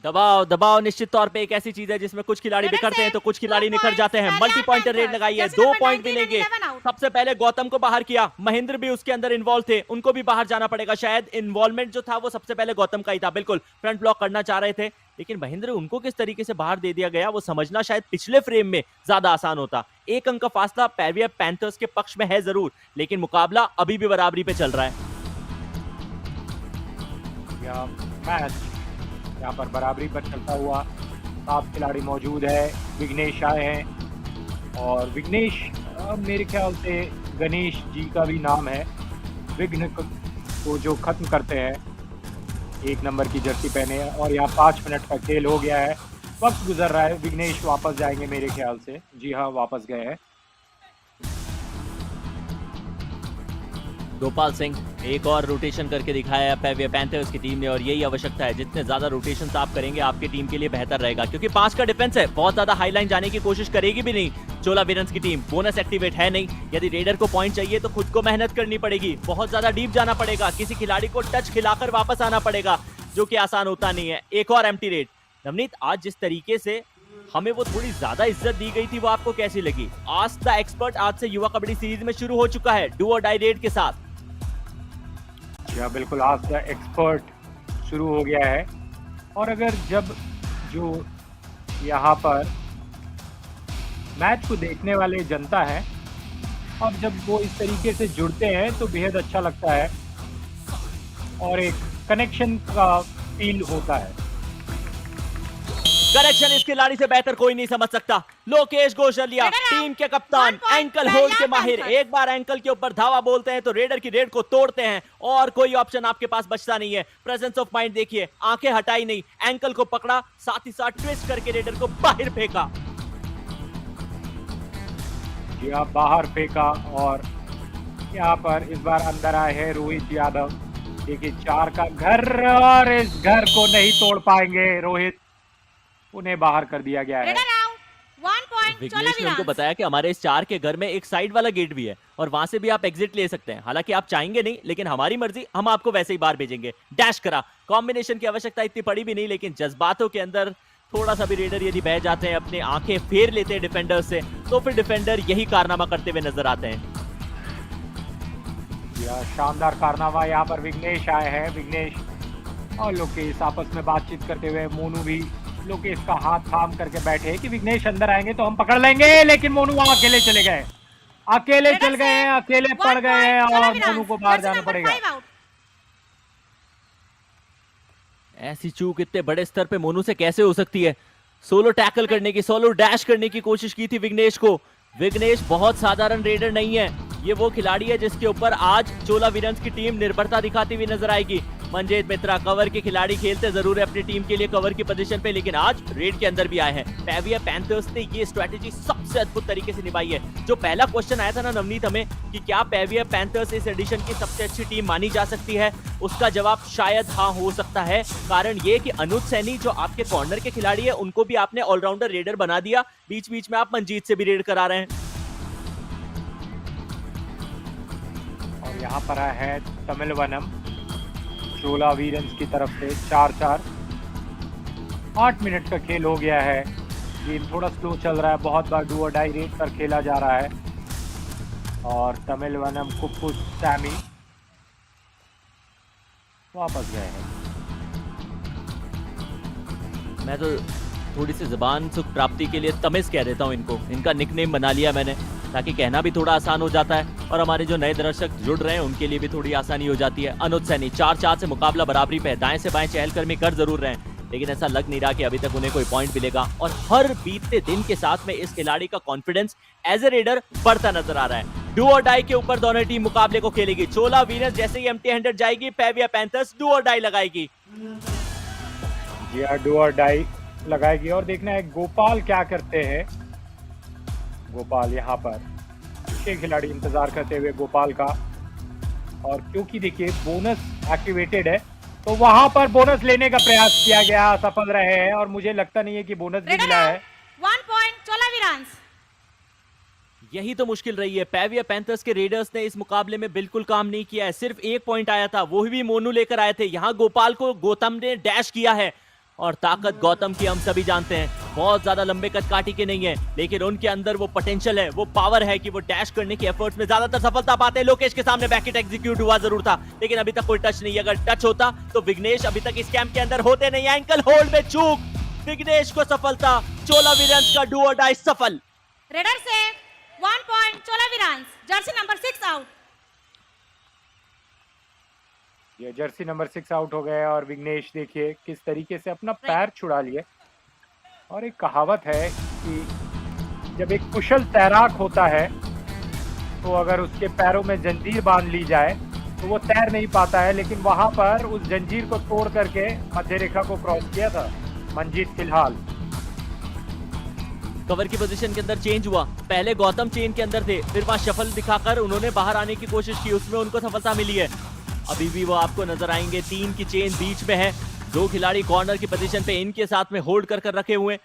दबाव दबाव निश्चित तौर पे एक ऐसी चीज है जिसमें कुछ खिलाड़ी बिखरते हैं तो कुछ खिलाड़ी निखर जाते हैं। मल्टी पॉइंटर रेड लगाई है, 2 पॉइंट मिलेंगे। सबसे पहले गौतम को बाहर किया, महेंद्र भी उसके अंदर इन्वॉल्व थे, उनको भी बाहर जाना पड़ेगा। शायद इन्वॉल्वमेंट जो था वो सबसे पहले गौतम का ही था। बिल्कुल फ्रंट ब्लॉक करना चाह रहे थे लेकिन महेंद्र उनको किस तरीके से बाहर दे दिया गया वो समझना शायद पिछले फ्रेम में ज्यादा आसान होता। 1 अंक का फासला पेविया पैंथर्स के पक्ष में है जरूर, लेकिन मुकाबला अभी भी बराबरी पे चल रहा है। मैच यहाँ पर बराबरी पर चलता हुआ 7 खिलाड़ी मौजूद है। विघ्नेश आए हैं और विघ्नेश मेरे ख्याल से गणेश जी का भी नाम है। विघ्न को जो खत्म करते हैं 1 नंबर की जर्सी पहने और यहाँ 5 मिनट का खेल हो गया है, वक्त गुजर रहा है। विघ्नेश वापस जाएंगे मेरे ख्याल से। जी हाँ, वापस गए हैं। गोपाल सिंह एक और रोटेशन करके दिखाया है पेविया पैंथर्स की टीम ने और यही आवश्यकता है। जितने ज्यादा रोटेशन आप करेंगे आपकी टीम के लिए बेहतर रहेगा, क्योंकि 5 का डिफेंस है। बहुत ज्यादा हाई लाइन जाने की कोशिश करेगी भी नहीं चोला वीरन्स की टीम। बोनस एक्टिवेट है नहीं। यदि रेडर को पॉइंट चाहिए तो खुद को मेहनत करनी पड़ेगी, बहुत ज्यादा डीप जाना पड़ेगा, किसी खिलाड़ी को टच खिलाकर वापस आना पड़ेगा, जो कि आसान होता नहीं है। एक और एम्प्टी रेड। नवनीत, आज जिस तरीके से हमें वो थोड़ी ज्यादा इज्जत दी गई थी वो आपको कैसी लगी? आज द एक्सपर्ट आज से युवा कबड्डी सीरीज में शुरू हो चुका है डू और डाई रेड के साथ। या बिल्कुल आज द एक्सपर्ट शुरू हो गया है और अगर जब जो यहाँ पर मैच को देखने वाले जनता है और जब वो इस तरीके से जुड़ते हैं तो बेहद अच्छा लगता है और एक कनेक्शन का फील होता है। कनेक्शन इस खिलाड़ी से बेहतर कोई नहीं समझ सकता। लोकेश गोशलिया टीम के कप्तान, एंकल होल्ड के माहिर। एक बार एंकल के ऊपर धावा बोलते हैं तो रेडर की रेड को तोड़ते हैं और कोई ऑप्शन आपके पास बचता नहीं है। प्रेजेंस ऑफ माइंड देखिए, आंखें हटाई नहीं, एंकल को पकड़ा, साथ ही साथ ट्विस्ट करके रेडर को बाहर फेंका। बाहर फेंका और यहाँ पर इस बार अंदर आए हैं रोहित यादव। देखिए 4 का घर और इस घर को नहीं तोड़ पाएंगे रोहित, उन्हें बाहर कर दिया गया है। विघ्नेश ने उनको बताया कि हमारे इस 4 के घर में एक साइड वाला गेट भी है और वहां से भी आप एग्जिट ले सकते हैं। हालांकि आप चाहेंगे नहीं, लेकिन हमारी मर्जी, हम आपको वैसे ही बाहर भेजेंगे। डैश करा, कॉम्बिनेशन की आवश्यकता इतनी पड़ी भी नहीं, लेकिन जज्बातों के अंदर थोड़ा सा भी रेडर यदि बह जाते हैं, अपने आंखें फेर लेते हैं डिफेंडर से, तो फिर डिफेंडर यही कारनामा करते हुए नजर आते हैं। यह शानदार कारनामा यहाँ पर विघ्नेश आए हैं। विघ्नेश और लोकेश आपस में बातचीत करते हुए, मोनू भी लोकेश का हाथ थाम करके बैठे हैं कि विघ्नेश अंदर आएंगे तो हम पकड़ लेंगे, लेकिन मोनू वहां अकेले चले गए, अकेले चल गए हैं, अकेले पड़ गए हैं और मोनू को बाहर जाना पड़ेगा। ऐसी चूक इतने बड़े स्तर पे मोनू से कैसे हो सकती है? सोलो टैकल करने की, सोलो डैश करने की कोशिश की थी विघ्नेश को। विघ्नेश बहुत साधारण रेडर नहीं है, ये वो खिलाड़ी है जिसके ऊपर आज चोला वीरन्स की टीम निर्भरता दिखाती हुई नजर आएगी। मंजीत मित्रा कवर के खिलाड़ी खेलते जरूर है अपनी टीम के लिए कवर की पोजीशन पे, लेकिन आज रेड के अंदर भी आए हैं। पेविया पैंथर्स ने ये स्ट्रेटेजी सबसे अद्भुत तरीके से निभाई है। जो पहला क्वेश्चन आया था ना नवनीत हमें कि क्या पेविया पैंथर्स इस एडिशन की सबसे अच्छी टीम मानी जा सकती है, उसका जवाब शायद हाँ हो सकता है। कारण ये कि अनुज सैनी जो आपके कॉर्नर के खिलाड़ी है, उनको भी आपने ऑलराउंडर रेडर बना दिया, बीच बीच में आप मंजीत से भी रेड करा रहे हैं। और यहाँ पर है तमिल वनम चोला वीरन्स की तरफ से 4-4। 8 मिनट का खेल हो गया है, गेम थोड़ा स्लो चल रहा है, बहुत बार डू और डाई रेट पर खेला जा रहा है। और तमिल वनम कुप्पू सैमी वापस गए हैं। मैं तो थोड़ी सी जुबान सुख प्राप्ति के लिए तमिज कह देता हूँ इनको, इनका निकनेम बना लिया मैंने, ताकि कहना भी थोड़ा आसान हो जाता है और हमारे जो नए दर्शक जुड़ रहे हैं उनके लिए भी थोड़ी आसानी हो जाती है। अनुज सैनी 4-4 से मुकाबला बराबरी पे है, दाएं से बाएं चहलकदमी कर जरूर रहे हैं, लेकिन ऐसा लग नहीं रहा कि अभी तक उन्हें कोई पॉइंट मिलेगा। और हर बीतते दिन के साथ में इस खिलाड़ी का कॉन्फिडेंस एज ए रेडर बढ़ता नजर आ रहा है। डू और डाई के ऊपर दोनों टीम मुकाबले को खेलेगी। चोला वीरन्स जैसे ही एम्प्टी हैंडेड जाएगी, पेविया पैंथर्स डू और डाई लगाएगी। जी डू और डाई लगाएगी और देखना है गोपाल क्या करते हैं। गोपाल यहाँ पर 6 खिलाड़ी इंतजार करते हुए गोपाल का, और क्योंकि देखिए बोनस एक्टिवेटेड है तो वहां पर बोनस लेने का प्रयास किया गया, सफल रहे हैं और मुझे लगता नहीं है कि बोनस भी मिला है। 1 पॉइंट चोला वीरन्स। यही तो मुश्किल रही है। पेविया पैंथर्स के रेडर्स ने इस मुकाबले में बिल्कुल काम नहीं किया है, सिर्फ 1 पॉइंट आया था, वो भी मोनू लेकर आए थे। यहाँ गोपाल को गौतम ने डैश किया है और ताकत गौतम की हम सभी जानते हैं, बहुत ज्यादा लंबे कद काटी के नहीं है, लेकिन उनके अंदर वो पोटेंशियल है, वो पावर है कि वो डैश करने के एफर्ट्स में ज्यादातर सफलता पाते हैं। लोकेश के सामने बैक हिट एग्जीक्यूट हुआ जरूर था, लेकिन अभी तक कोई टच नहीं है। अगर टच होता तो विघ्नेश अभी तक इस कैंप के अंदर होते नहीं। एंकल होल्ड में चूक, विघ्नेश को सफलता, चोला वीरन्स का डू और डाई सफल। रेडर से 1 point Chola Veerans. Jersey number 6 out. ये जर्सी नंबर 6 आउट हो गए और विघ्नेश देखिए किस तरीके से अपना पैर छुड़ा लिए। और एक कहावत है कि जब एक कुशल तैराक होता है तो अगर उसके पैरों में जंजीर बांध ली जाए तो वो तैर नहीं पाता है, लेकिन वहां पर उस जंजीर को तोड़ करके मध्य रेखा को क्रॉस किया था मंजीत। फिलहाल कवर की पोजीशन के अंदर चेंज हुआ, पहले गौतम चेन के अंदर थे, फिर वहां शफल दिखाकर उन्होंने बाहर आने की कोशिश की, उसमें उनको सफलता मिली है। अभी भी वो आपको नजर आएंगे, 3 की चेन बीच में है, 2 खिलाड़ी कॉर्नर की पोजीशन पे इनके साथ में होल्ड कर रखे हुए,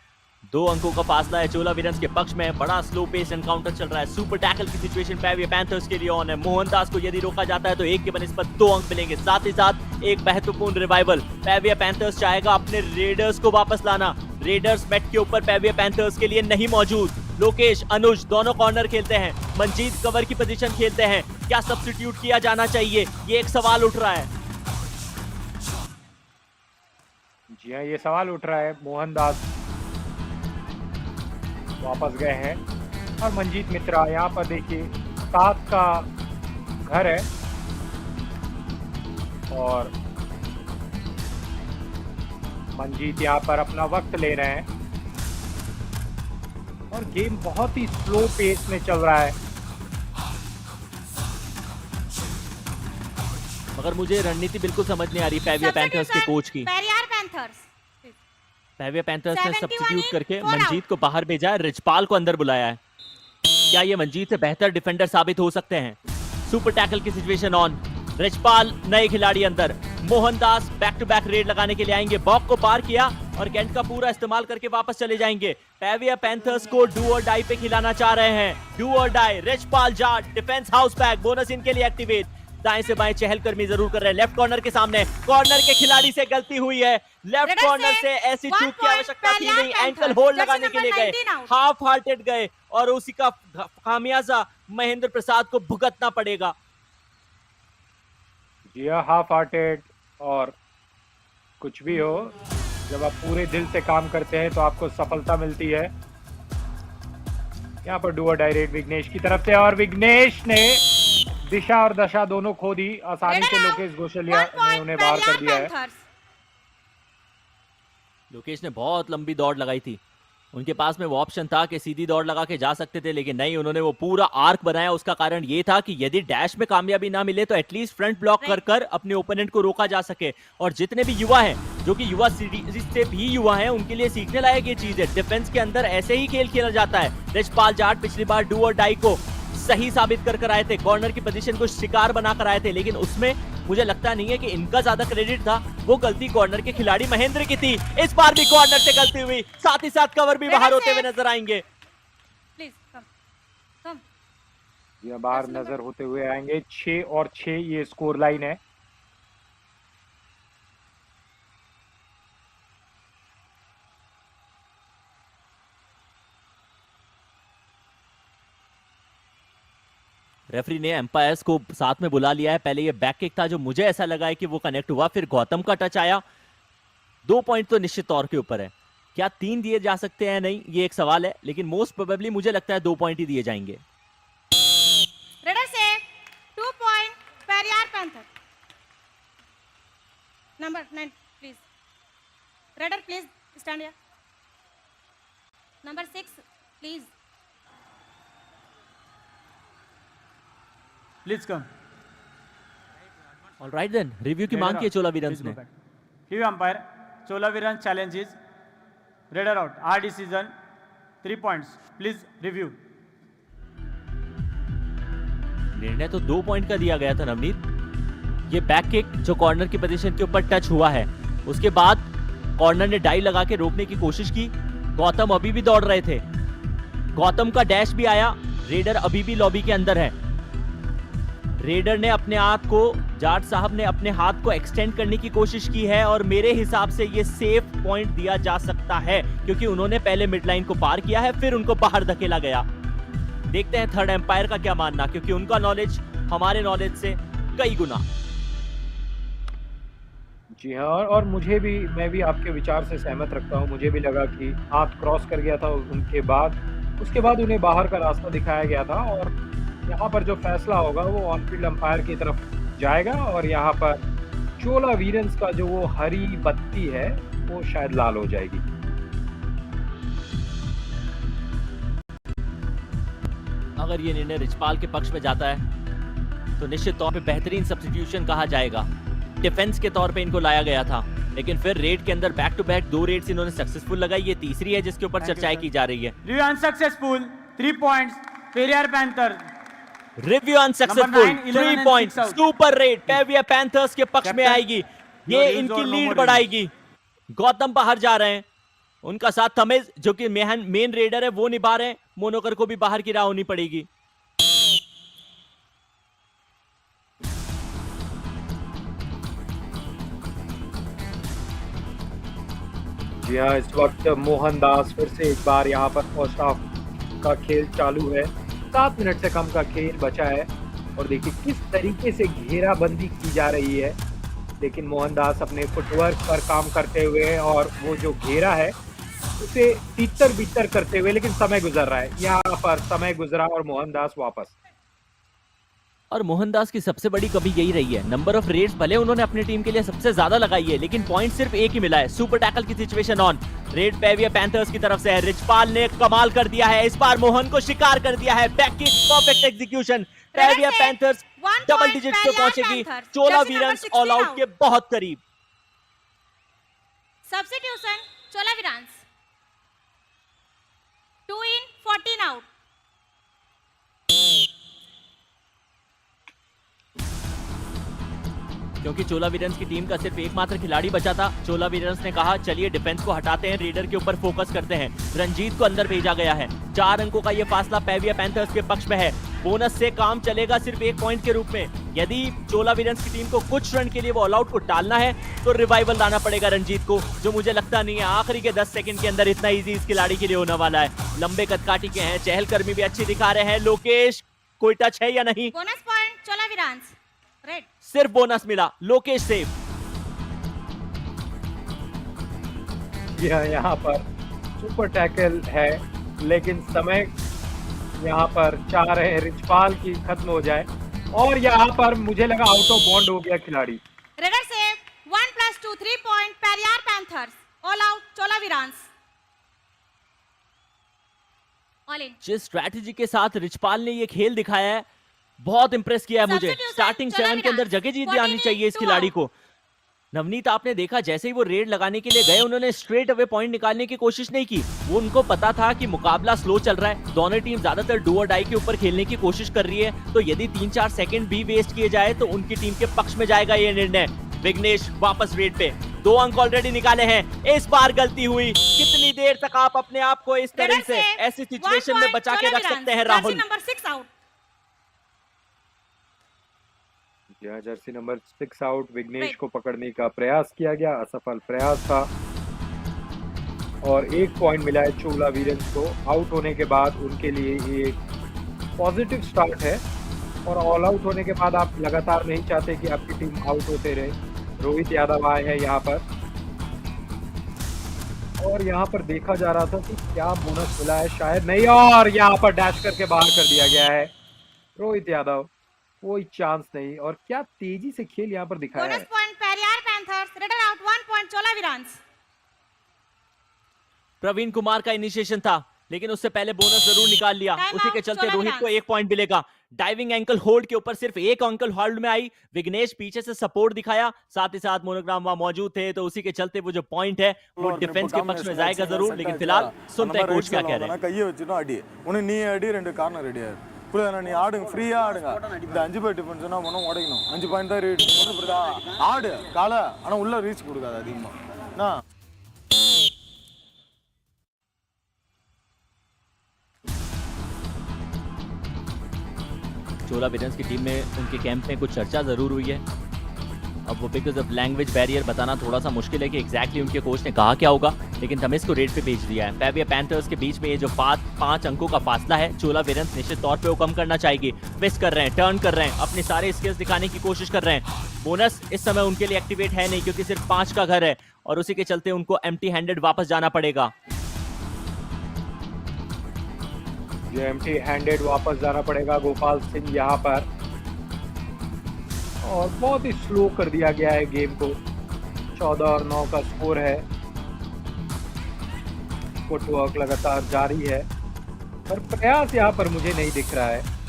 2 अंकों का फासला है चोला वीरन्स के पक्ष में। बड़ा स्लो पेस एनकाउंटर चल रहा है, सुपर टैकल की सिचुएशन पेविया पैंथर्स के लिए ऑन है। मोहनदास को यदि रोका जाता है तो 1 के बनिस्बत 2 अंक मिलेंगे। साथ ही साथ एक महत्वपूर्ण रिवाइवल, पेविया पैंथर्स चाहेगा अपने रेडर्स को वापस लाना। रेडर्स मैट के ऊपर पेविया पैंथर्स के लिए नहीं मौजूद। लोकेश अनुज दोनों कॉर्नर खेलते हैं, मंजीत कवर की पोजीशन खेलते हैं। क्या सब्स्टिट्यूट किया जाना चाहिए, ये एक सवाल उठ रहा है। जी हाँ, ये सवाल उठ रहा है। मोहनदास वापस गए हैं और मंजीत मित्रा यहाँ पर देखिए 7 का घर है और मंजीत यहाँ पर अपना वक्त ले रहे हैं और गेम बहुत ही स्लो पेस में चल रहा है। मगर मुझे रणनीति बिल्कुल समझ नहीं आ रही पेविया पैंथर्स के कोच की। पेविया पैंथर्स ने सब्स्टिट्यूट करके मंजीत को बाहर भेजा है, रिजपाल को अंदर बुलाया है। क्या ये मंजीत से बेहतर डिफेंडर साबित हो सकते हैं? सुपर टैकल की सिचुएशन ऑन, रिजपाल नए खिलाड़ी अंदर, Mohandas back to back raid लगाने के लिए आएंगे। बॉक को पार किया और कैंट का पूरा इस्तेमाल करके वापस चले जाएंगे। पेविया पैंथर्स को डू और डाई पे खिलाना चाह रहे हैं। Do or die, Rijpal Jat, defence house pack, bonus इनके लिए एक्टिवेट। दाएं से बाएं चहलकदमी जरूर कर रहे हैं। लेफ्ट कॉर्नर के सामने कॉर्नर के खिलाड़ी से गलती हुई है। लेफ्ट कॉर्नर से ऐसी चूक की आवश्यकता थी नहीं, एंकल होल्ड लगाने के लिए गए, हाफ हार्टेड गए और उसी का खामियाजा महेंद्र प्रसाद को भुगतना पड़ेगा। जी हाँ, हाफ हार्टेड और कुछ भी हो, जब आप पूरे दिल से काम करते हैं तो आपको सफलता मिलती है। यहाँ पर डुअर डायरेक्ट विघ्नेश की तरफ से और विघ्नेश ने दिशा और दशा दोनों खो दी। आसानी से लोकेश गोशलिया ने उन्हें बाहर कर दिया है। लोकेश ने बहुत लंबी दौड़ लगाई थी, उनके पास में वो ऑप्शन था कि सीधी दौड़ लगा के जा सकते थे, लेकिन नहीं, उन्होंने वो पूरा आर्क बनाया। उसका कारण ये था कि यदि डैश में कामयाबी ना मिले तो एटलीस्ट फ्रंट ब्लॉक कर कर अपने ओपोनेंट को रोका जा सके। और जितने भी युवा हैं, जो कि युवा सीरीज से भी युवा हैं, उनके लिए सीखने लायक ये चीज है। डिफेंस के अंदर ऐसे ही खेल खेला जाता है। रिचपाल जाट पिछली बार डू और डाई को सही साबित कर आए थे, कॉर्नर की पोजीशन को शिकार बनाकर आए थे, लेकिन उसमें मुझे लगता नहीं है कि इनका ज्यादा क्रेडिट था। वो गलती कॉर्नर के खिलाड़ी महेंद्र की थी। इस बार भी कॉर्नर से गलती हुई, साथ ही साथ कवर भी बाहर होते हुए नजर आएंगे। प्लीज कम ये बाहर नजर होते हुए आएंगे। 6 और 6 ये स्कोर लाइन है। रेफरी ने एम्पायर्स को साथ में बुला लिया है। पहले ये बैक किक था जो मुझे ऐसा लगा है कि वो कनेक्ट हुआ, फिर गौतम का टच आया। 2 पॉइंट तो निश्चित तौर के ऊपर है। क्या 3 दिए जा सकते हैं नहीं, ये एक सवाल है, लेकिन मोस्ट प्रोबेबली मुझे लगता है 2 पॉइंट ही दिए जाएंगे। रेडर से 2 point Periyar panther. Number 9 please. Raider please stand here. Number 6 please. Please come. Alright then, review की मांग की है चोला वीरन्स ने। Here umpire, Chola Virans challenges. Raider out. Our decision. 3 points. Please review. निर्णय तो 2 पॉइंट का दिया गया था नवनीत। ये बैक किक जो कॉर्नर की पोजीशन के ऊपर टच हुआ है, उसके बाद कॉर्नर ने डाई लगा के रोकने की कोशिश की। गौतम अभी भी दौड़ रहे थे, गौतम का डैश भी आया। रेडर अभी भी लॉबी के अंदर है। रेडर ने अपने हाथ को, जाट साहब ने अपने हाथ को एक्सटेंड करने की कोशिश की है और मेरे हिसाब से ये सेफ पॉइंट दिया जा सकता है, क्योंकि उन्होंने पहले मिड लाइन को पार किया है, फिर उनको बाहर धकेला गया। देखते हैं थर्ड एम्पायर का क्या मानना, क्योंकि उनका नॉलेज हमारे नॉलेज से कई गुना। जी हाँ, और मुझे भी, मैं भी आपके विचार से सहमत रखता हूँ। मुझे भी लगा कि हाथ क्रॉस कर गया था उसके बाद उन्हें बाहर का रास्ता दिखाया गया था और यहाँ पर जो फैसला होगा वो ऑन फील्ड अंपायर की तरफ जाएगा और यहाँ पर चोला वीरन्स का जो वो हरी बत्ती है वो शायद लाल हो जाएगी। अगर ये निर्णय रिचपाल के पक्ष में जाता है तो निश्चित तौर पे बेहतरीन सब्स्टिट्यूशन कहा जाएगा। डिफेंस के तौर पे इनको लाया गया था, लेकिन फिर रेड के अंदर बैक टू बैक 2 रेड्स इन्होंने सक्सेसफुल लगाई। ये तीसरी है जिसके ऊपर चर्चाएं की जा रही है। Review unsuccessful. 3 points. Perrier Panther. Review unsuccessful. 3 point super raid Periyar panthers के पक्ष में आएगी। ये इनकी लीड बढ़ाएगी। गौतम बाहर जा रहे हैं, उनका साथ तमेज जो कि मेन रेडर है वो निभा रहे हैं। मोनोकर को भी बाहर की राह होनी पड़ेगी। जी हाँ, इस वक्त मोहन दास फिर से एक बार यहाँ पर फर्स्ट हाफ का खेल चालू है। 7 मिनट से कम का खेल बचा है और देखिए किस तरीके से घेराबंदी की जा रही है। लेकिन मोहनदास अपने फुटवर्क पर काम करते हुए और वो जो घेरा है उसे तीतर बीतर करते हुए, लेकिन समय गुजर रहा है। यहाँ पर समय गुजरा और मोहनदास वापस। और मोहनदास की सबसे बड़ी कमी यही रही है, नंबर ऑफ रेड्स भले उन्होंने अपनी टीम के लिए सबसे ज्यादा लगाई है, लेकिन पॉइंट सिर्फ एक ही मिला है। सुपर टैकल की situation on red Periyar panthers की तरफ से है। रिचपाल ने कमाल कर दिया है, इस बार मोहन को शिकार कर दिया है। Back kick perfect execution. Periyar panthers double digit पे पहुंचेगी। चोला वीरन्स ऑल आउट के बहुत करीब। Substitution Chola Veerans 2 in 14 out। क्योंकि चोला वीरन्स की टीम का सिर्फ एकमात्र खिलाड़ी बचा था, चोला वीरन्स ने कहा चलिए डिफेंस को हटाते हैं, रेडर के ऊपर फोकस करते हैं। रंजीत को अंदर भेजा गया है। 4 अंकों का ये फासला पेविया पैंथर्स के पक्ष में है। बोनस से काम चलेगा सिर्फ 1 पॉइंट के रूप में। यदि चोला वीरन्स की टीम को कुछ रन के लिए वो ऑल आउट को टालना है तो रिवाइवल लाना पड़ेगा रंजीत को, जो मुझे लगता नहीं है आखिरी के 10 सेकंड के अंदर इतना इजी इस खिलाड़ी के लिए होने वाला है। लंबे कदकाठी के हैं, चहलकर्मी भी अच्छी दिखा रहे हैं। लोकेश कोई टच है या नहीं? Bonus point Chola Veerans red. सिर्फ बोनस मिला, लोकेश सेव। यहाँ पर सुपर टैकल है, लेकिन समय यहाँ पर चाह रहे हैं रिचपाल की खत्म हो जाए, और यहाँ पर मुझे लगा आउट ऑफ बॉन्ड हो गया खिलाड़ी। Raider save 1+2 3 point Periyar panthers all out Chola Veerans all in. जिस स्ट्रैटेजी के साथ रिचपाल ने ये खेल दिखाया है बहुत इंप्रेस किया है मुझे। स्टार्टिंग 7 के अंदर जगह जीत जानी चाहिए इस खिलाड़ी को। नवनीत आपने देखा जैसे ही वो रेड लगाने के लिए गए उन्होंने स्ट्रेट अवे पॉइंट निकालने की कोशिश नहीं की। वो उनको पता था कि मुकाबला स्लो चल रहा है, दोनों टीम ज्यादातर डू और डाई के ऊपर खेलने की कोशिश कर रही है, तो यदि 3-4 सेकंड भी वेस्ट किए जाए तो उनकी टीम के पक्ष में जाएगा ये निर्णय। विघ्नेश वापस रेड पे 2 अंक ऑलरेडी निकाले हैं, इस बार गलती हुई। कितनी देर तक आप अपने आप को इस तरह से ऐसी सिचुएशन में बचा के रख सकते हैं राहुल? Number 6 out. यह जर्सी नंबर 6 आउट। विघ्नेश को पकड़ने का प्रयास किया गया, असफल प्रयास था, और 1 पॉइंट मिला है चोला वीरन्स को। आउट होने के बाद उनके लिए ये एक पॉजिटिव स्टार्ट है, और ऑल आउट होने के बाद आप लगातार नहीं चाहते कि आपकी टीम आउट होते रहे। रोहित यादव आए हैं यहाँ पर, और यहाँ पर देखा जा रहा था कि क्या बोनस मिला है, शायद नहीं, और यहाँ पर डैश करके बाहर कर दिया गया है रोहित यादव। कोई चांस नहीं, और क्या तेजी से खेल यहाँ पर दिखाया है। Bonus point Periyar panthers raider out 1 point Chola Veerans. Praveen Kumar का इनिशिएशन था, लेकिन उससे पहले बोनस जरूर निकाल लिया, उसी के चलते रोहित को 1 पॉइंट मिलेगा। डाइविंग एंकल होल्ड के ऊपर सिर्फ 1 एंकल होल्ड में आई। विघ्नेश पीछे से सपोर्ट दिखाया, साथ ही साथ मोनोग्राम वहां मौजूद थे, तो उसी के चलते वो जो पॉइंट है वो डिफेंस के पक्ष में जाएगा जरूर। लेकिन फिलहाल सुनते हैं कोच क्या कह रहे हैं। கையை வச்சுட்டு அடி உனக்கு நீ அடி 2 கார்னர் ரெடியா புரியுதா? நீ ஆடுங்க, ஃப்ரீயா ஆடுங்க. இந்த 5 பாயிண்ட் டிஃபென்ஸ் சொன்னா ஒன்றும் உடைக்கணும். 5 பாயிண்ட் தான் ரீட் புரியுதா? ஆடு காலை, ஆனா உள்ள ரீச் கொடுக்காது அதிகமா நான்। चोला वीरन्स की टीम में उनके कैंप में कुछ चर्चा जरूर हुई है। अब वो बिकॉज ऑफ लैंग्वेज बैरियर बताना थोड़ा सा मुश्किल है कि एग्जैक्टली उनके कोच ने कहा क्या होगा, लेकिन तमिस को रेड पे भेज दिया है। पेविया पैंथर्स के बीच में ये जो 5 अंकों का फासला है, चोला वीरन्स निश्चित तौर पे वो कम करना चाहेगी। ट्विस्ट कर रहे हैं, टर्न कर रहे हैं, अपने सारे स्किल्स दिखाने की कोशिश कर रहे हैं। बोनस इस समय उनके लिए एक्टिवेट है नहीं, क्योंकि सिर्फ 5 का घर है, और उसी के चलते उनको एम्प्टी हैंडेड वापस जाना पड़ेगा। ये एम्प्टी हैंडेड वापस जाना पड़ेगा गोपाल सिंह यहाँ पर, और बहुत ही स्लो कर दिया गया है गेम को। 14 और 9 का स्कोर है। फुटवर्क लगातार जारी है, पर प्रयास यहाँ पर मुझे नहीं दिख रहा है।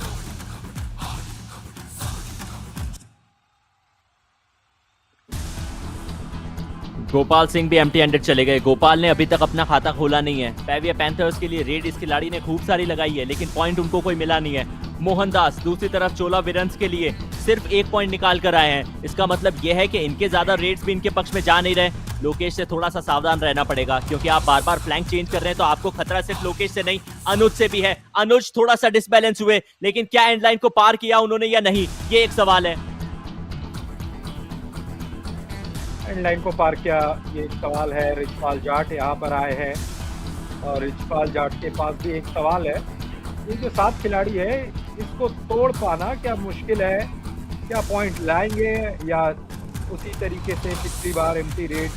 गोपाल सिंह भी एम्प्टी हैंडेड चले गए। गोपाल ने अभी तक अपना खाता खोला नहीं है। पेविया पैंथर्स के लिए रेड इस खिलाड़ी ने खूब सारी लगाई है, लेकिन पॉइंट उनको कोई मिला नहीं है। मोहनदास दूसरी तरफ चोला वीरन्स के लिए सिर्फ 1 पॉइंट निकाल कर आए हैं। इसका मतलब यह है कि इनके ज्यादा रेड्स भी इनके पक्ष में जा नहीं रहे। लोकेश से थोड़ा सा सावधान रहना पड़ेगा, क्योंकि आप बार बार फ्लैंक चेंज कर रहे हैं, तो आपको खतरा सिर्फ लोकेश से नहीं अनुज से भी है। अनुज थोड़ा सा डिसबैलेंस हुए, लेकिन क्या एंड लाइन को पार किया उन्होंने या नहीं, ये एक सवाल है। एंड लाइन को पार किया, ये एक सवाल है। रिचपाल जाट यहाँ पर आए हैं, और रिचपाल जाट के पास भी एक सवाल है। ये जो 7 खिलाड़ी है, इसको तोड़ पाना क्या मुश्किल है? क्या पॉइंट लाएंगे, या उसी तरीके से पिछली बार एम्प्टी रेड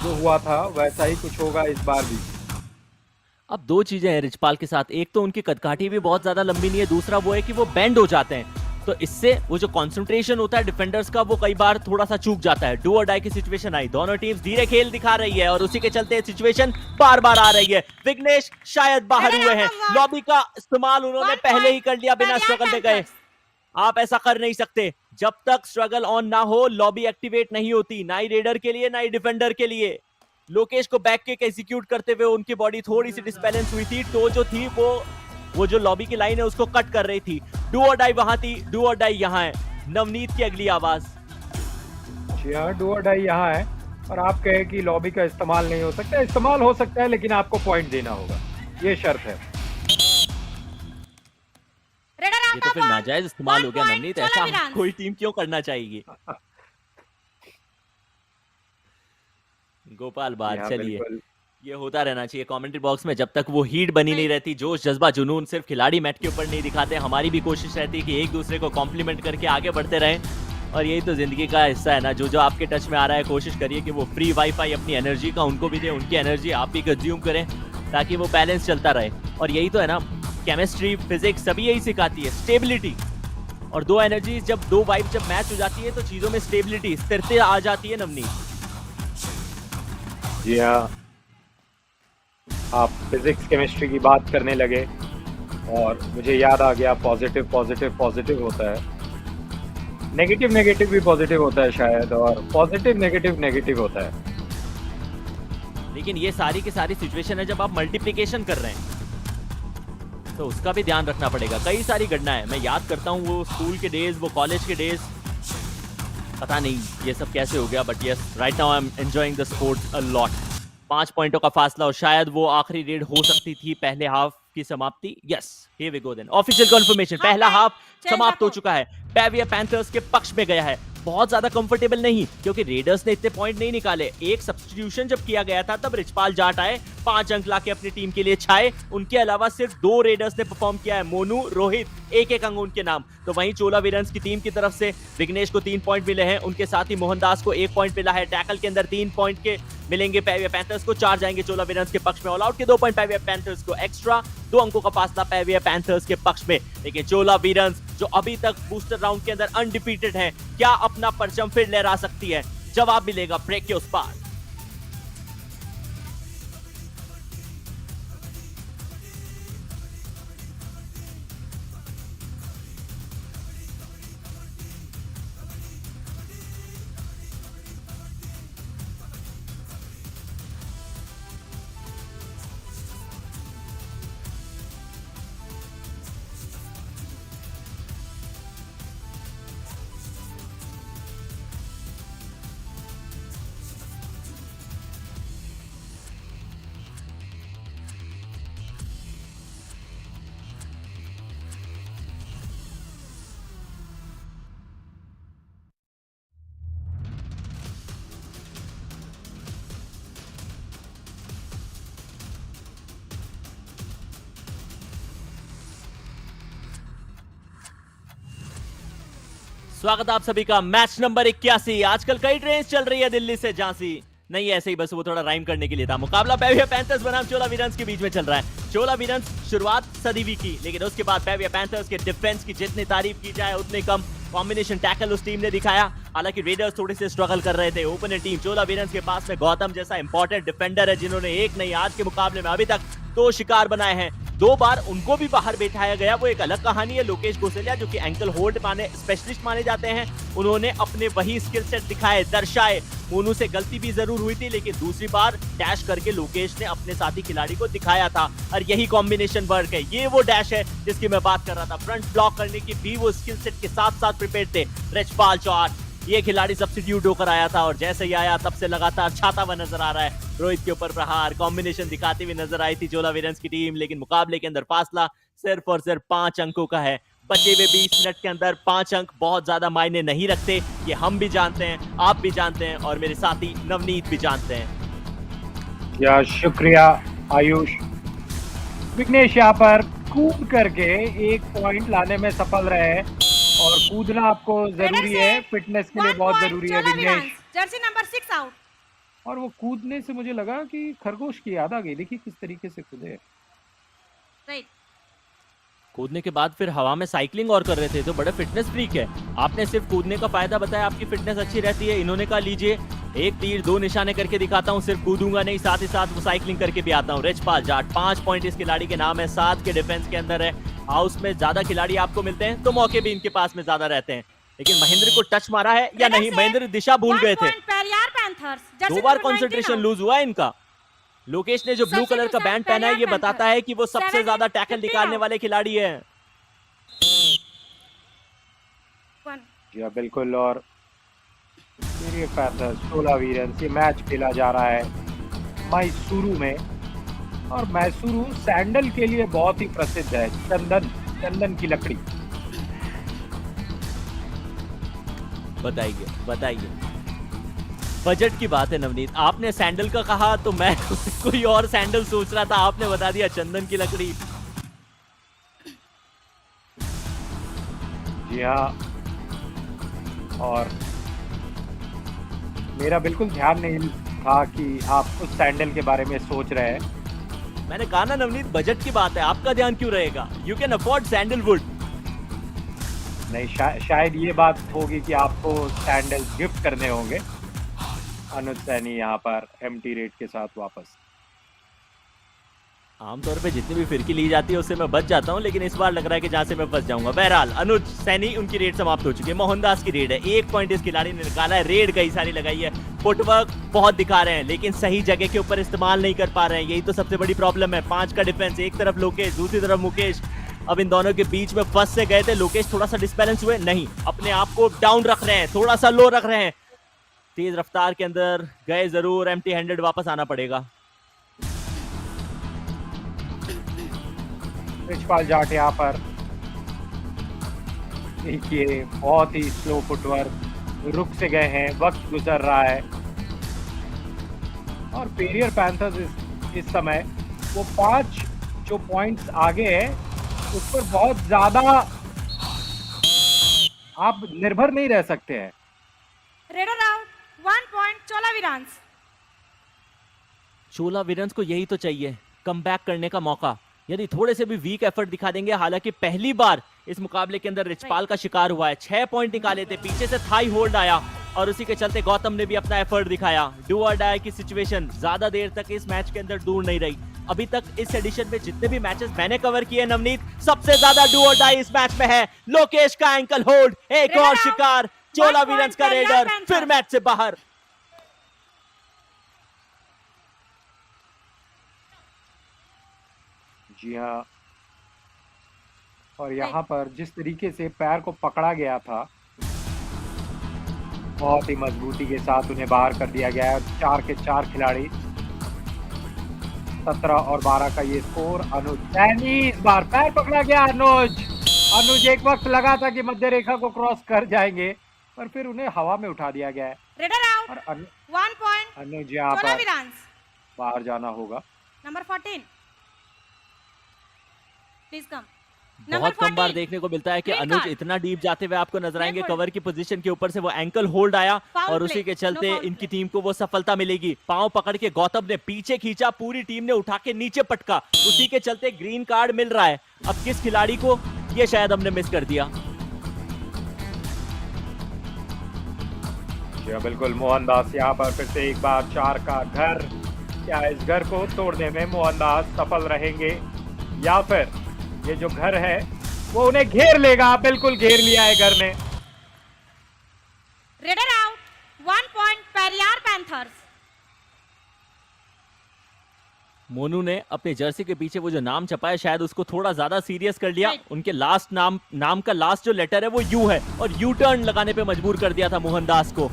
जो हुआ था वैसा ही कुछ होगा इस बार भी? अब 2 चीजें हैं रिचपाल के साथ, एक तो उनकी कदकाठी भी बहुत ज्यादा लंबी नहीं है, दूसरा वो है कि वो बैंड हो जाते हैं, तो इससे वो जो कंसंट्रेशन होता है डिफेंडर्स का वो कई बार थोड़ा सा चूक जाता है। डू और डाई की सिचुएशन आई, दोनों टीम्स धीरे खेल दिखा रही है, और उसी के चलते सिचुएशन बार बार आ रही है। विघ्नेश शायद बाहर हुए हैं, लॉबी का इस्तेमाल उन्होंने पहले ही कर लिया बिना स्ट्रगल में गए। आप ऐसा कर नहीं सकते, जब तक स्ट्रगल ऑन ना हो लॉबी एक्टिवेट नहीं होती, ना ही रेडर के लिए ना ही डिफेंडर के लिए। लोकेश को बैक किक एग्जीक्यूट करते हुए उनकी बॉडी थोड़ी सी डिसबैलेंस हुई थी, तो जो थी वो जो लॉबी की लाइन है उसको कट कर रही थी। डू और डाई वहां थी, डू और डाई यहाँ है। नवनीत की अगली आवाज। जी हाँ, डू और डाई यहाँ है, और आप कहें कि लॉबी का इस्तेमाल नहीं हो सकता, इस्तेमाल हो सकता है, लेकिन आपको पॉइंट देना होगा, ये शर्त है। रेडर ये तो फिर नाजायज इस्तेमाल हो गया नवनीत, ऐसा चोलावीरांस। कोई टीम क्यों करना चाहेगी? गोपाल बात, चलिए ये होता रहना चाहिए कमेंट्री बॉक्स में, जब तक वो हीट बनी नहीं रहती, जोश जज्बा जुनून सिर्फ खिलाड़ी मैट के ऊपर नहीं दिखाते, हमारी भी कोशिश रहती है कि एक दूसरे को कॉम्प्लीमेंट करके आगे बढ़ते रहें, और यही तो जिंदगी का हिस्सा है ना। जो आपके टच में आ रहा है कोशिश करिए कि वो फ्री वाईफाई अपनी एनर्जी का उनको भी दे, उनकी एनर्जी आप भी कंज्यूम करें, ताकि वो बैलेंस चलता रहे। और यही तो है ना, केमिस्ट्री फिजिक्स सभी यही सिखाती है, स्टेबिलिटी। और दो एनर्जी जब दो वाइब जब मैच हो जाती है तो चीजों में स्टेबिलिटी स्थिरता आ जाती है नवनीत। जी हाँ, आप फिजिक्स केमिस्ट्री की बात करने लगे और मुझे याद आ गया, पॉजिटिव पॉजिटिव पॉजिटिव होता है, नेगेटिव नेगेटिव भी पॉजिटिव होता है शायद, और पॉजिटिव नेगेटिव नेगेटिव होता है। लेकिन ये सारी की सारी सिचुएशन है जब आप मल्टीप्लिकेशन कर रहे हैं, तो उसका भी ध्यान रखना पड़ेगा। कई सारी घटना है, मैं याद करता हूँ वो स्कूल के डेज, वो कॉलेज के डेज, पता नहीं ये सब कैसे हो गया, but yes right now I am enjoying the sports a lot. 5 पॉइंटों का फासला और शायद वो आखिरी रेड हो सकती थी पहले हाफ की समाप्ति। Yes here we go then, official confirmation, पहला हाफ समाप्त हो चुका है, पेविया पैंथर्स के पक्ष में गया है। बहुत ज्यादा कंफर्टेबल नहीं, क्योंकि रेडर्स ने इतने पॉइंट नहीं निकाले। एक सब्स्टिट्यूशन जब किया गया था तब रिचपाल जाट आए, 5 अंक लाके अपनी टीम के लिए छाए। उनके अलावा सिर्फ 2 रेडर्स ने परफॉर्म किया है, मोनू, रोहित, एक अंक उनके नाम। तो वहीं चोलावीरंस की टीम की तरफ से विघ्नेश को 3 पॉइंट मिले हैं, उनके साथ ही मोहनदास को 1 पॉइंट मिला है। टैकल के अंदर 3 पॉइंट के मिलेंगे पेविया पैंथर्स को, 4 जाएंगे चोलावीरंस के पक्ष में। ऑल आउट के 2 पॉइंट पेविया पैंथर्स को, एक्स्ट्रा 2 अंकों का फासला पेविया पैंथर्स के पक्ष में। लेकिन चोलावीरंस जो अभी तक बूस्टर राउंड के अंदर अनडिफीटेड है, क्या अपना परचम फिर लहरा सकती है? जवाब मिलेगा ब्रेक के उस पार। स्वागत आप सभी का मैच नंबर 81। आजकल कई ट्रेन चल रही है दिल्ली से झांसी, नहीं ऐसे ही बस वो थोड़ा राइम करने के लिए था। मुकाबला पेविया पैंथर्स बनाम चोलावीरंस के बीच में चल रहा है। चोलावीरंस शुरुआत सदीवी की, लेकिन उसके बाद पेविया पैंथर्स के डिफेंस की जितनी तारीफ की जाए उतनी कम। कॉम्बिनेशन टैकल उस टीम ने दिखाया, हालांकि रेडर्स थोड़े से स्ट्रगल कर रहे थे। ओपनर टीम चोलावीरंस के पास में गौतम जैसा इंपॉर्टेंट डिफेंडर है, जिन्होंने एक नहीं आज के मुकाबले में अभी तक 2 शिकार बनाए हैं। 2 बार उनको भी बाहर बैठाया गया, वो एक अलग कहानी है। लोकेश गोसेलिया जो कि एंकल होल्ड माने स्पेशलिस्ट माने जाते हैं, उन्होंने अपने वही स्किल सेट दिखाए, दर्शाए। मोनू से गलती भी जरूर हुई थी, लेकिन दूसरी बार डैश करके लोकेश ने अपने साथी खिलाड़ी को दिखाया था, और यही कॉम्बिनेशन वर्क है। ये वो डैश है जिसकी मैं बात कर रहा था। फ्रंट ब्लॉक करने की भी वो स्किल सेट के साथ साथ प्रिपेयर थे। रिचपाल चौहान ये खिलाड़ी सब्स्टिट्यूट होकर आया था, और जैसे ही आया तब से लगातार छाता हुआ नजर आ रहा है। रोहित के ऊपर प्रहार, कॉम्बिनेशन दिखाती हुई नजर आई थी चोलावीरंस की टीम, लेकिन मुकाबले के अंदर फासला सिर्फ और सिर्फ 5 अंकों का है। बचे हुए 20 मिनट के अंदर 5 अंक बहुत ज्यादा मायने नहीं रखते, ये हम भी जानते हैं, आप भी जानते हैं, और मेरे साथी नवनीत भी जानते हैं। या शुक्रिया आयुष। विघ्नेश यहाँ पर कूद करके 1 पॉइंट लाने में सफल रहे, और कूदना आपको जरूरी है, फिटनेस के लिए बहुत जरूरी है विघ्नेश। Jersey number 6 out. और वो कूदने से मुझे लगा कि खरगोश की याद आ गई, देखिए किस तरीके से कूदे। राइट, कूदने के बाद फिर हवा में साइकिलिंग और कर रहे थे, तो बड़ा फिटनेस फ्रीक है। आपने सिर्फ कूदने का फायदा बताया, आपकी फिटनेस अच्छी रहती है। इन्होंने कहा लीजिए 1 तीर 2 निशाने करके दिखाता हूँ, सिर्फ कूदूंगा नहीं, साथ ही साथ वो साइकिलिंग करके भी आता हूँ। रिचपाल जाट 5 पॉइंट इस खिलाड़ी के नाम है, 7 के डिफेंस के अंदर है। हाउस में ज्यादा खिलाड़ी आपको मिलते हैं तो मौके भी इनके पास में ज्यादा रहते हैं। लेकिन महेंद्र को टच मारा है या नहीं, महेंद्र दिशा भूल गए थे। 2 बार कंसंट्रेशन लूज हुआ है इनका। लोकेश ने जो ब्लू कलर का बैंड पहना है, ये बताता है कि वो सबसे ज्यादा टैकल निकालने वाले खिलाड़ी है। या बिल्कुल, और मेरे पैंथर्स चोलावीरंस ये मैच खेला जा रहा है मैसूरू में, और मैसूरू सैंडल के लिए बहुत ही प्रसिद्ध है। चंदन की लकड़ी, बताइए बताइए। बजट की बात है नवनीत, आपने सैंडल का कहा तो मैं कोई और सैंडल सोच रहा था, आपने बता दिया चंदन की लकड़ी। जी हाँ, और मेरा बिल्कुल ध्यान नहीं था कि आप उस सैंडल के बारे में सोच रहे हैं। मैंने कहा ना नवनीत, बजट की बात है, आपका ध्यान क्यों रहेगा? You can afford sandalwood. नहीं, शायद ये बात होगी कि आपको सैंडल गिफ्ट करने होंगे। अनुज सैनी यहाँ पर एम्प्टी रेट के साथ वापस। आमतौर पे जितनी भी फिरकी ली जाती है उससे मैं बच जाता हूं, लेकिन इस बार लग रहा है कि जहां से मैं फंस जाऊंगा। बहरहाल अनुज सैनी, उनकी रेड समाप्त हो चुकी है। मोहनदास की रेड है, 1 पॉइंट इस खिलाड़ी ने निकाला है। रेड कई सारी लगाई है, फुटवर्क बहुत दिखा रहे हैं, लेकिन सही जगह के ऊपर इस्तेमाल नहीं कर पा रहे हैं। यही तो सबसे बड़ी प्रॉब्लम है। 5 का डिफेंस, एक तरफ लोकेश, दूसरी तरफ मुकेश। अब इन दोनों के बीच में फंस से गए थे। लोकेश थोड़ा सा डिसबैलेंस हुए, नहीं, अपने आप को डाउन रख रहे हैं, थोड़ा सा लो रख रहे हैं। तेज रफ्तार के अंदर गए जरूर, एम्प्टी हैंडेड वापस आना पड़ेगा। रिचपाल जाट यहाँ पर देखिए बहुत ही स्लो फुटवर्क, रुक से गए हैं, वक्त गुजर रहा है। और पेरियर पैंथर्स इस समय वो 5 जो पॉइंट्स आगे है उस पर बहुत ज्यादा आप निर्भर नहीं रह सकते हैं। रेडर आउट, 1 पॉइंट चोला वीरांस। चोला वीरन्स को यही तो चाहिए, कमबैक करने का मौका। यदि थोड़े से भी वीक एफर्ट दिखा देंगे, हालांकि पहली बार इस मुकाबले के अंदर रिचपाल का शिकार हुआ है। 6 पॉइंट निकाले थे, पीछे से थाई होल्ड आया और उसी के चलते गौतम ने भी अपना एफर्ट दिखाया। डू और डाई की सिचुएशन ज्यादा देर तक इस मैच के अंदर दूर नहीं रही। अभी तक इस एडिशन में जितने भी मैचेस मैंने कवर किए नवनीत, सबसे ज्यादा डू और डाई इस मैच में है। लोकेश का एंकल होल्ड, एक और शिकार, चोला वीरन्स का रेडर फिर मैच से बाहर। जी हाँ, और यहाँ पर जिस तरीके से पैर को पकड़ा गया था, बहुत ही मजबूती के साथ उन्हें बाहर कर दिया गया है। 4 के 4 खिलाड़ी, 17 और 12 का ये स्कोर। अनुज सैनी, इस बार पैर पकड़ा गया अनुज एक वक्त लगा था कि मध्य रेखा को क्रॉस कर जाएंगे, पर फिर उन्हें हवा में उठा दिया गया है। रेडर आउट, और 1 पॉइंट अनुज यहाँ चोला पर वीरांस। बाहर जाना होगा। Number 14 please come. बहुत कम बार देखने को मिलता है कि अनुज इतना डीप जाते हुए आपको नजर आएंगे। कवर की पोजीशन के ऊपर से वो एंकल होल्ड आया और उसी के चलते इनकी टीम को वो सफलता मिलेगी। पांव पकड़ के गौतम ने पीछे खींचा, पूरी टीम ने उठा के नीचे पटका, उसी के चलते ग्रीन कार्ड मिल रहा है। अब किस खिलाड़ी को, ये शायद हमने मिस कर दिया। बिल्कुल, मोहनदास यहाँ पर फिर से एक बार 4 का घर। क्या इस घर को तोड़ने में मोहनदास सफल रहेंगे या फिर ये जो घर है वो उन्हें घेर लेगा? बिल्कुल घेर लिया है घर ने। Raider out, 1 point Periyar panthers. Monu ने अपने जर्सी के पीछे वो जो नाम छपा है, शायद उसको थोड़ा ज्यादा सीरियस कर लिया। उनके लास्ट नाम का लास्ट जो लेटर है वो यू है और यू टर्न लगाने पे मजबूर कर दिया था मोहनदास को।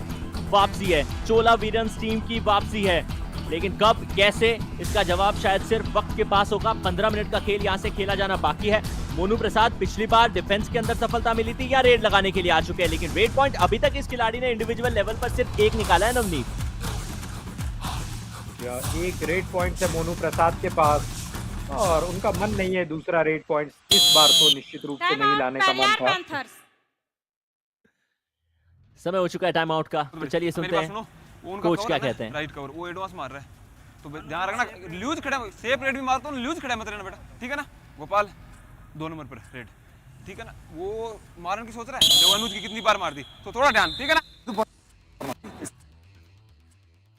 वापसी है, चोला वीरन्स टीम की वापसी है, लेकिन कब, कैसे, इसका जवाब शायद सिर्फ वक्त के पास होगा। 15 मिनट का खेल यहाँ से खेला जाना बाकी है। मोनू प्रसाद पिछली बार डिफेंस के अंदर सफलता मिली थी या रेड लगाने के लिए आ चुके हैं, लेकिन रेड पॉइंट अभी तक इस खिलाड़ी ने इंडिविजुअल लेवल पर सिर्फ 1 निकाला है नवनीत। एक रेड पॉइंट है मोनू प्रसाद के पास और उनका मन नहीं है दूसरा रेड पॉइंट इस बार तो निश्चित रूप से नहीं लाने का मन था। समय हो चुका है टाइम आउट का, तो चलिए सुनते हैं कोच क्या कहते हैं। राइट कवर वो एडवांस मार रहा है, तो ध्यान रखना, लूज खड़ा, सेफ रेड भी मारता हूँ, लूज खड़ा मत रहना बेटा, ठीक है ना। गोपाल 2 नंबर पर रेड, ठीक है ना। वो मारने की सोच रहा है, जो अनुज की कितनी बार मार दी, तो थोड़ा ध्यान, ठीक है ना।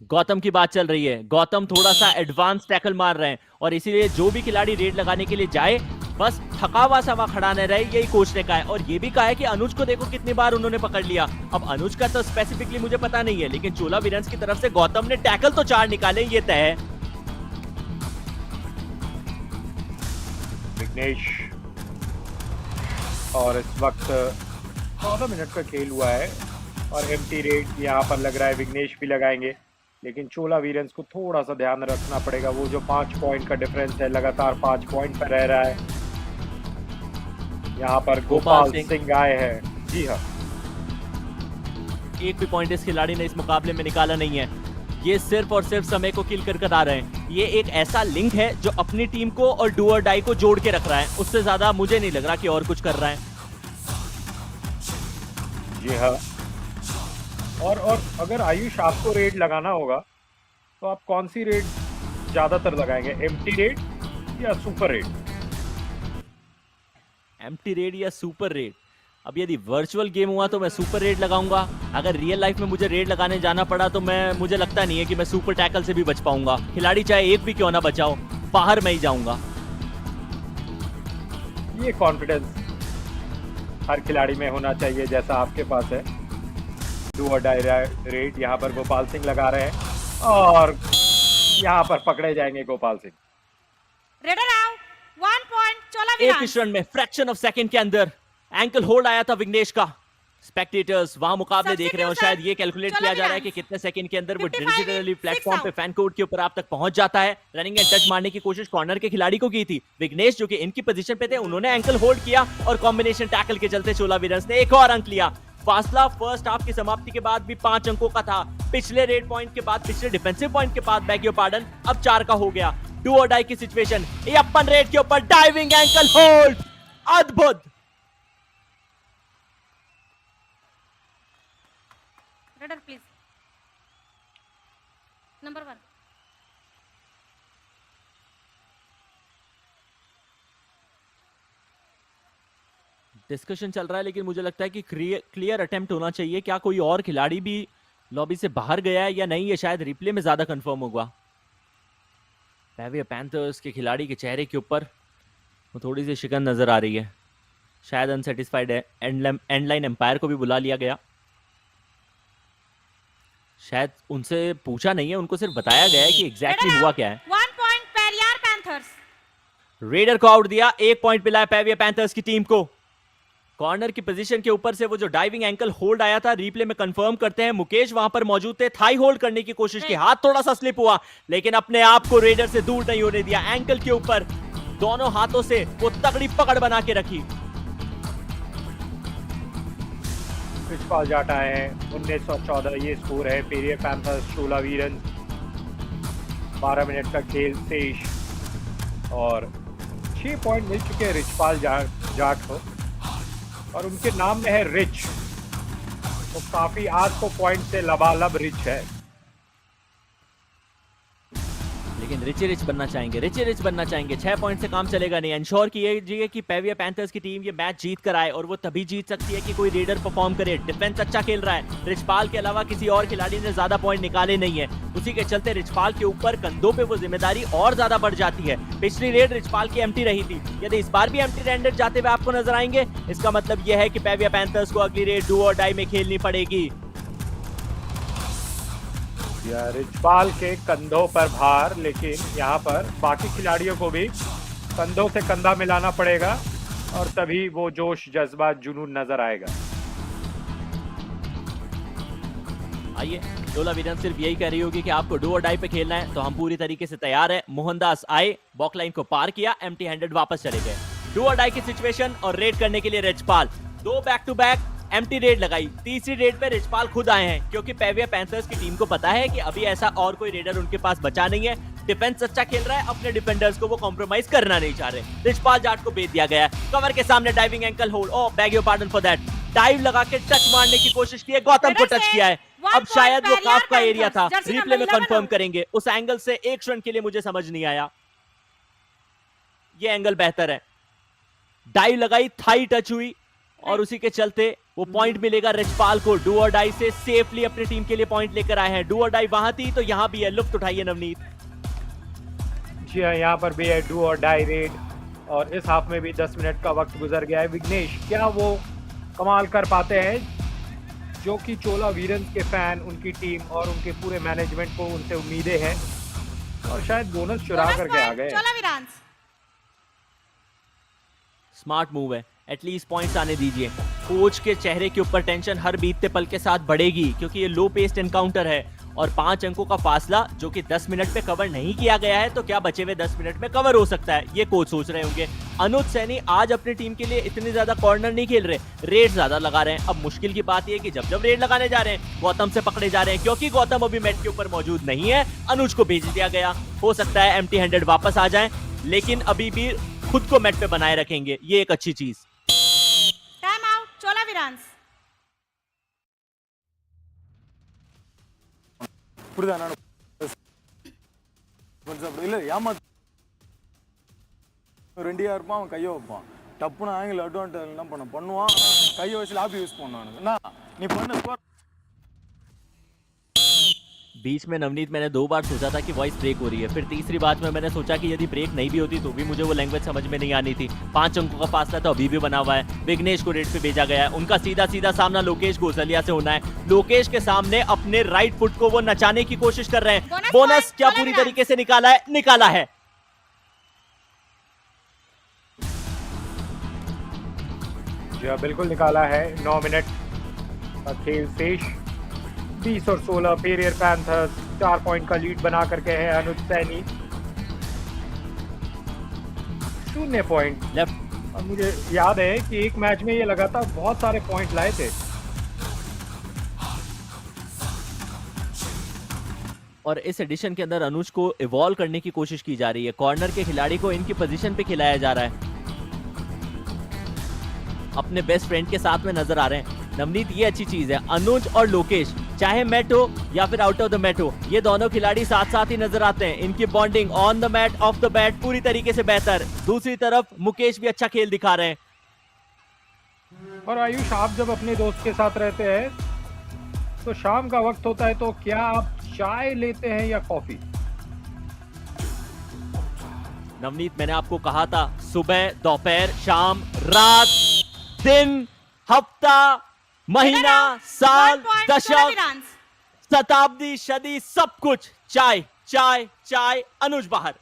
गौतम की बात चल रही है, गौतम थोड़ा सा एडवांस टैकल मार रहे हैं और इसीलिए जो भी खिलाड़ी रेड लगाने के लिए जाए बस थका हुआ सा वहां खड़ा न रहे, यही कोच ने कहा है। और ये भी कहा है कि अनुज को देखो कितनी बार उन्होंने पकड़ लिया। अब अनुज का तो स्पेसिफिकली मुझे पता नहीं है, लेकिन चोला वीरन्स की तरफ से गौतम ने टैकल तो 4 निकाले, ये तय है। विघ्नेश, और इस वक्त 14 मिनट का खेल हुआ है और एम्प्टी रेड यहाँ पर लग रहा है विघ्नेश भी लगाएंगे, लेकिन चोला वीरन्स को थोड़ा सा ध्यान रखना पड़ेगा। वो जो 5 पॉइंट का डिफरेंस है, लगातार 5 पॉइंट पर रह रहा है। यहाँ पर गोपाल सिंह आए हैं। जी हाँ, एक भी पॉइंट इस खिलाड़ी ने इस मुकाबले में निकाला नहीं है। ये सिर्फ और सिर्फ समय को किल कर आ रहे हैं। ये एक ऐसा लिंक है जो अपनी टीम को और डू और डाई को जोड़ के रख रहा है। उससे ज्यादा मुझे नहीं लग रहा कि और कुछ कर रहा है। जी हाँ। और अगर आयुष आपको रेड लगाना होगा तो आप कौन सी रेड ज्यादातर लगाएंगे, एम्प्टी रेड या सुपर रेड? एम्प्टी रेड या सुपर रेड? अब यदि वर्चुअल गेम हुआ तो मैं सुपर रेड लगाऊंगा। अगर रियल लाइफ में मुझे रेड लगाने जाना पड़ा तो मुझे लगता नहीं है कि मैं सुपर टैकल से भी बच पाऊंगा। खिलाड़ी चाहे एक भी क्यों ना बचाओ, बाहर मैं ही जाऊंगा। ये कॉन्फिडेंस हर खिलाड़ी में होना चाहिए जैसा आपके पास है। डू और डाई रेड यहाँ पर गोपाल सिंह लगा रहे हैं और यहाँ पर पकड़े जाएंगे Gopal Singh. Raider out, 1 point Chola एक विरांस। इस रन में फ्रैक्शन ऑफ सेकंड के अंदर एंकल होल्ड आया था विघ्नेश का। स्पेक्टेटर्स वहां मुकाबले देख रहे हो, शायद ये कैलकुलेट किया जा रहा है कि कितने सेकंड के अंदर वो डिजिटली प्लेटफॉर्म पे फैन कोड के ऊपर आप तक पहुंच जाता है। रनिंग एंड टच मारने की कोशिश कॉर्नर के खिलाड़ी को की थी। विघ्नेश जो कि इनकी पोजीशन पे थे, उन्होंने एंकल होल्ड किया और कॉम्बिनेशन टैकल के चलते चोला विरांस ने एक और अंक लिया। फासला फर्स्ट हाफ की समाप्ति के बाद भी 5 अंकों का था। पिछले रेड पॉइंट के बाद, पिछले डिफेंसिव पॉइंट के बाद बैक योर पार्डन अब 4 का हो गया। डू और डाई की सिचुएशन, ये अपन रेड के ऊपर डाइविंग एंकल होल्ड, अद्भुत। Raider please, number 1। डिस्कशन चल रहा है लेकिन मुझे लगता है कि क्लियर अटेम्प्ट होना चाहिए। क्या कोई और खिलाड़ी भी लॉबी से बाहर गया है या नहीं, ये शायद रिप्ले में ज्यादा कंफर्म होगा। पैविया पैंथर्स के खिलाड़ी के चेहरे के ऊपर वो थोड़ी सी शिकन नजर आ रही है। शायद अनसेटिस्फाइड है। एंड लाइन एम्पायर को भी बुला लिया गया। शायद उनसे पूछा नहीं है, उनको सिर्फ बताया गया है कि एग्जैक्टली हुआ क्या है। 1 पॉइंट पेरियार पैंथर्स। रेडर को आउट दिया, 1 पॉइंट मिला है पैविया पैंथर्स की टीम को। कॉर्नर की पोजीशन के ऊपर से वो जो डाइविंग एंकल होल्ड आया था, रिप्ले में कंफर्म करते हैं। मुकेश वहां पर मौजूद थे, थाई होल्ड करने की कोशिश की, हाथ थोड़ा सा स्लिप हुआ लेकिन अपने आप को रेडर से दूर नहीं होने दिया। एंकल के ऊपर दोनों हाथों से वो तगड़ी पकड़ बना के रखी। रिचपाल जाट आए हैं, 1914 ये स्कोर है। पेरिया पैंथर्स चोला वीरन, 12 मिनट का खेल शेष और 6 पॉइंट मिल चुके हैं रिचपाल जाट को और उनके नाम में है रिच, तो काफी आज को पॉइंट से लबालब रिच है। लेकिन रिच बनना चाहेंगे। 6 पॉइंट से काम चलेगा नहीं। इंश्योर कीजिए कि पैविया पैंथर्स की टीम ये मैच जीत कर आए और वो तभी जीत सकती है कि कोई रेडर परफॉर्म करे। डिफेंस अच्छा खेल रहा है। रिचपाल के अलावा किसी और खिलाड़ी ने ज्यादा पॉइंट निकाले नहीं है। उसी के चलते रिचपाल के ऊपर कंधों पे वो जिम्मेदारी और ज्यादा बढ़ जाती है। पिछली रेड रिचपाल की एम्प्टी रही थी, यदि इस बार भी एम्प्टी रेंडर जाते हुए आपको नजर आएंगे, इसका मतलब यह है कि पैविया पैंथर्स को अगली रेड डू और डाई में खेलनी पड़ेगी। रिचपाल के कंधों पर भार, लेकिन यहाँ पर बाकी खिलाड़ियों को भी कंधों से कंधा मिलाना पड़ेगा और तभी वो जोश, जज्बा, जुनून नजर आएगा। आइए, चोला वीरन सिर्फ यही कह रही होगी कि आपको डू और डाई पे खेलना है तो हम पूरी तरीके से तैयार है। मोहनदास आए, बॉक लाइन को पार किया, एम्प्टी हैंडेड वापस चले गए। डू और डाई की सिचुएशन और रेड करने के लिए Richpal 2 back to back empty raid लगाई। तीसरी रेड पे रिचपाल खुद आए हैं क्योंकि पैविया पैंथर्स की टीम को पता है कि अभी ऐसा और कोई रेडर उनके पास बचा नहीं है। डिफेंस अच्छा खेल रहा है, अपने डिफेंडर्स को वो कॉम्प्रोमाइज करना नहीं चाह रहे। रिचपाल जाट को भेज दिया गया, कवर के सामने diving ankle hold, oh beg your pardon for that. Dive लगा के टच मारने की कोशिश की है, गौतम को टच किया है। अब शायद वो काफ का एरिया था, रिप्ले में कंफर्म करेंगे। उस एंगल से एक रन के लिए मुझे समझ नहीं आया। ये एंगल बेहतर है। डाइव लगाई, थाई टच हुई और उसी के चलते वो पॉइंट मिलेगा रिचपाल को। डू और डाई से सेफली अपनी टीम के लिए पॉइंट लेकर आए हैं। डू और डाई वहां थी तो यहां भी है, लुफ्त उठाइए नवनीत। जी हाँ, यहाँ पर भी है डू और डाई रेड और इस हाफ में भी 10 मिनट का वक्त गुजर गया है। विघ्नेश, क्या वो कमाल कर पाते हैं जो कि चोला वीरन के फैन, उनकी टीम और उनके पूरे मैनेजमेंट को उनसे उम्मीदें हैं और शायद बोनस चुरा करके आ गए। स्मार्ट मूव है, एटलीस्ट पॉइंट्स आने दीजिए। कोच के चेहरे के ऊपर टेंशन हर बीतते पल के साथ बढ़ेगी क्योंकि ये लो पेस्ड एनकाउंटर है और 5 अंकों का फासला जो कि 10 मिनट पे कवर नहीं किया गया है, तो क्या बचे हुए 10 मिनट में कवर हो सकता है, ये कोच सोच रहे होंगे। अनुज सैनी आज अपनी टीम के लिए इतने ज्यादा कॉर्नर नहीं खेल रहे, रेड ज्यादा लगा रहे हैं। अब मुश्किल की बात यह है कि जब जब रेड लगाने जा रहे हैं गौतम से पकड़े जा रहे हैं, क्योंकि गौतम अभी मैट के ऊपर मौजूद नहीं है। अनुज को भेज दिया गया, हो सकता है एम्प्टी हैंडेड वापस आ जाएं, लेकिन अभी भी खुद को मैट पे बनाए रखेंगे, ये एक अच्छी चीज। टाइम आउट चोलावीरांस। புரியுதா நான் கொஞ்சம் அப்படி இல்லை ஏமாத்து 2 இருப்பான் அவன் கையை வைப்பான் டப்புன்னு ஆங்கிள் அட்வான்டேஜ் என்ன பண்ணுவான் கையை வச்சு லாபி யூஸ் பண்ணுவான் என்ன நீ பண்ண ஸ்கோர் बीच में नवनीत मैंने 2 बार सोचा था कि वॉइस ब्रेक हो रही है, फिर तीसरी बात में मैंने सोचा कि यदि ब्रेक नहीं भी होती तो भी मुझे वो लैंग्वेज समझ में नहीं आनी थी। 5 अंकों का फासला तो अभी भी बना हुआ है। विघ्नेश को रेड पे भेजा गया है, उनका सीधा सीधा सामना लोकेश गोसलिया से होना है। लोकेश के सामने अपने राइट फुट को वो नचाने की कोशिश कर रहे हैं। बोनस क्या पूरी तरीके से निकाला है? निकाला है। जी हाँ, बिल्कुल निकाला है। 9 मिनट का खेल शेष। 20 और 16 पेरियर पैंथर्स 4 पॉइंट का लीड बना करके है। अनुज सैनी 0 पॉइंट लेफ्ट। और मुझे याद है कि एक मैच में ये लगातार बहुत सारे पॉइंट लाए थे। और इस एडिशन के अंदर अनुज को इवॉल्व करने की कोशिश की जा रही है। कॉर्नर के खिलाड़ी को इनकी पोजीशन पे खिलाया जा रहा है, अपने बेस्ट फ्रेंड के साथ में नजर आ रहे हैं नवनीत, ये अच्छी चीज है। अनुज और लोकेश चाहे मैट हो या फिर आउट ऑफ द मैट हो, ये दोनों खिलाड़ी साथ साथ ही नजर आते हैं। इनकी bonding on the mat off the bat पूरी तरीके से बेहतर। दूसरी तरफ मुकेश भी अच्छा खेल दिखा रहे हैं। और आयुष, आप जब अपने दोस्त के साथ रहते हैं तो शाम का वक्त होता है, तो क्या आप चाय लेते हैं या कॉफी? नवनीत, मैंने आपको कहा था सुबह, दोपहर, शाम, रात, दिन, हफ्ता, महीना, साल, दशक, शताब्दी, सदी, सब कुछ चाय चाय चाय। अनुज बाहर।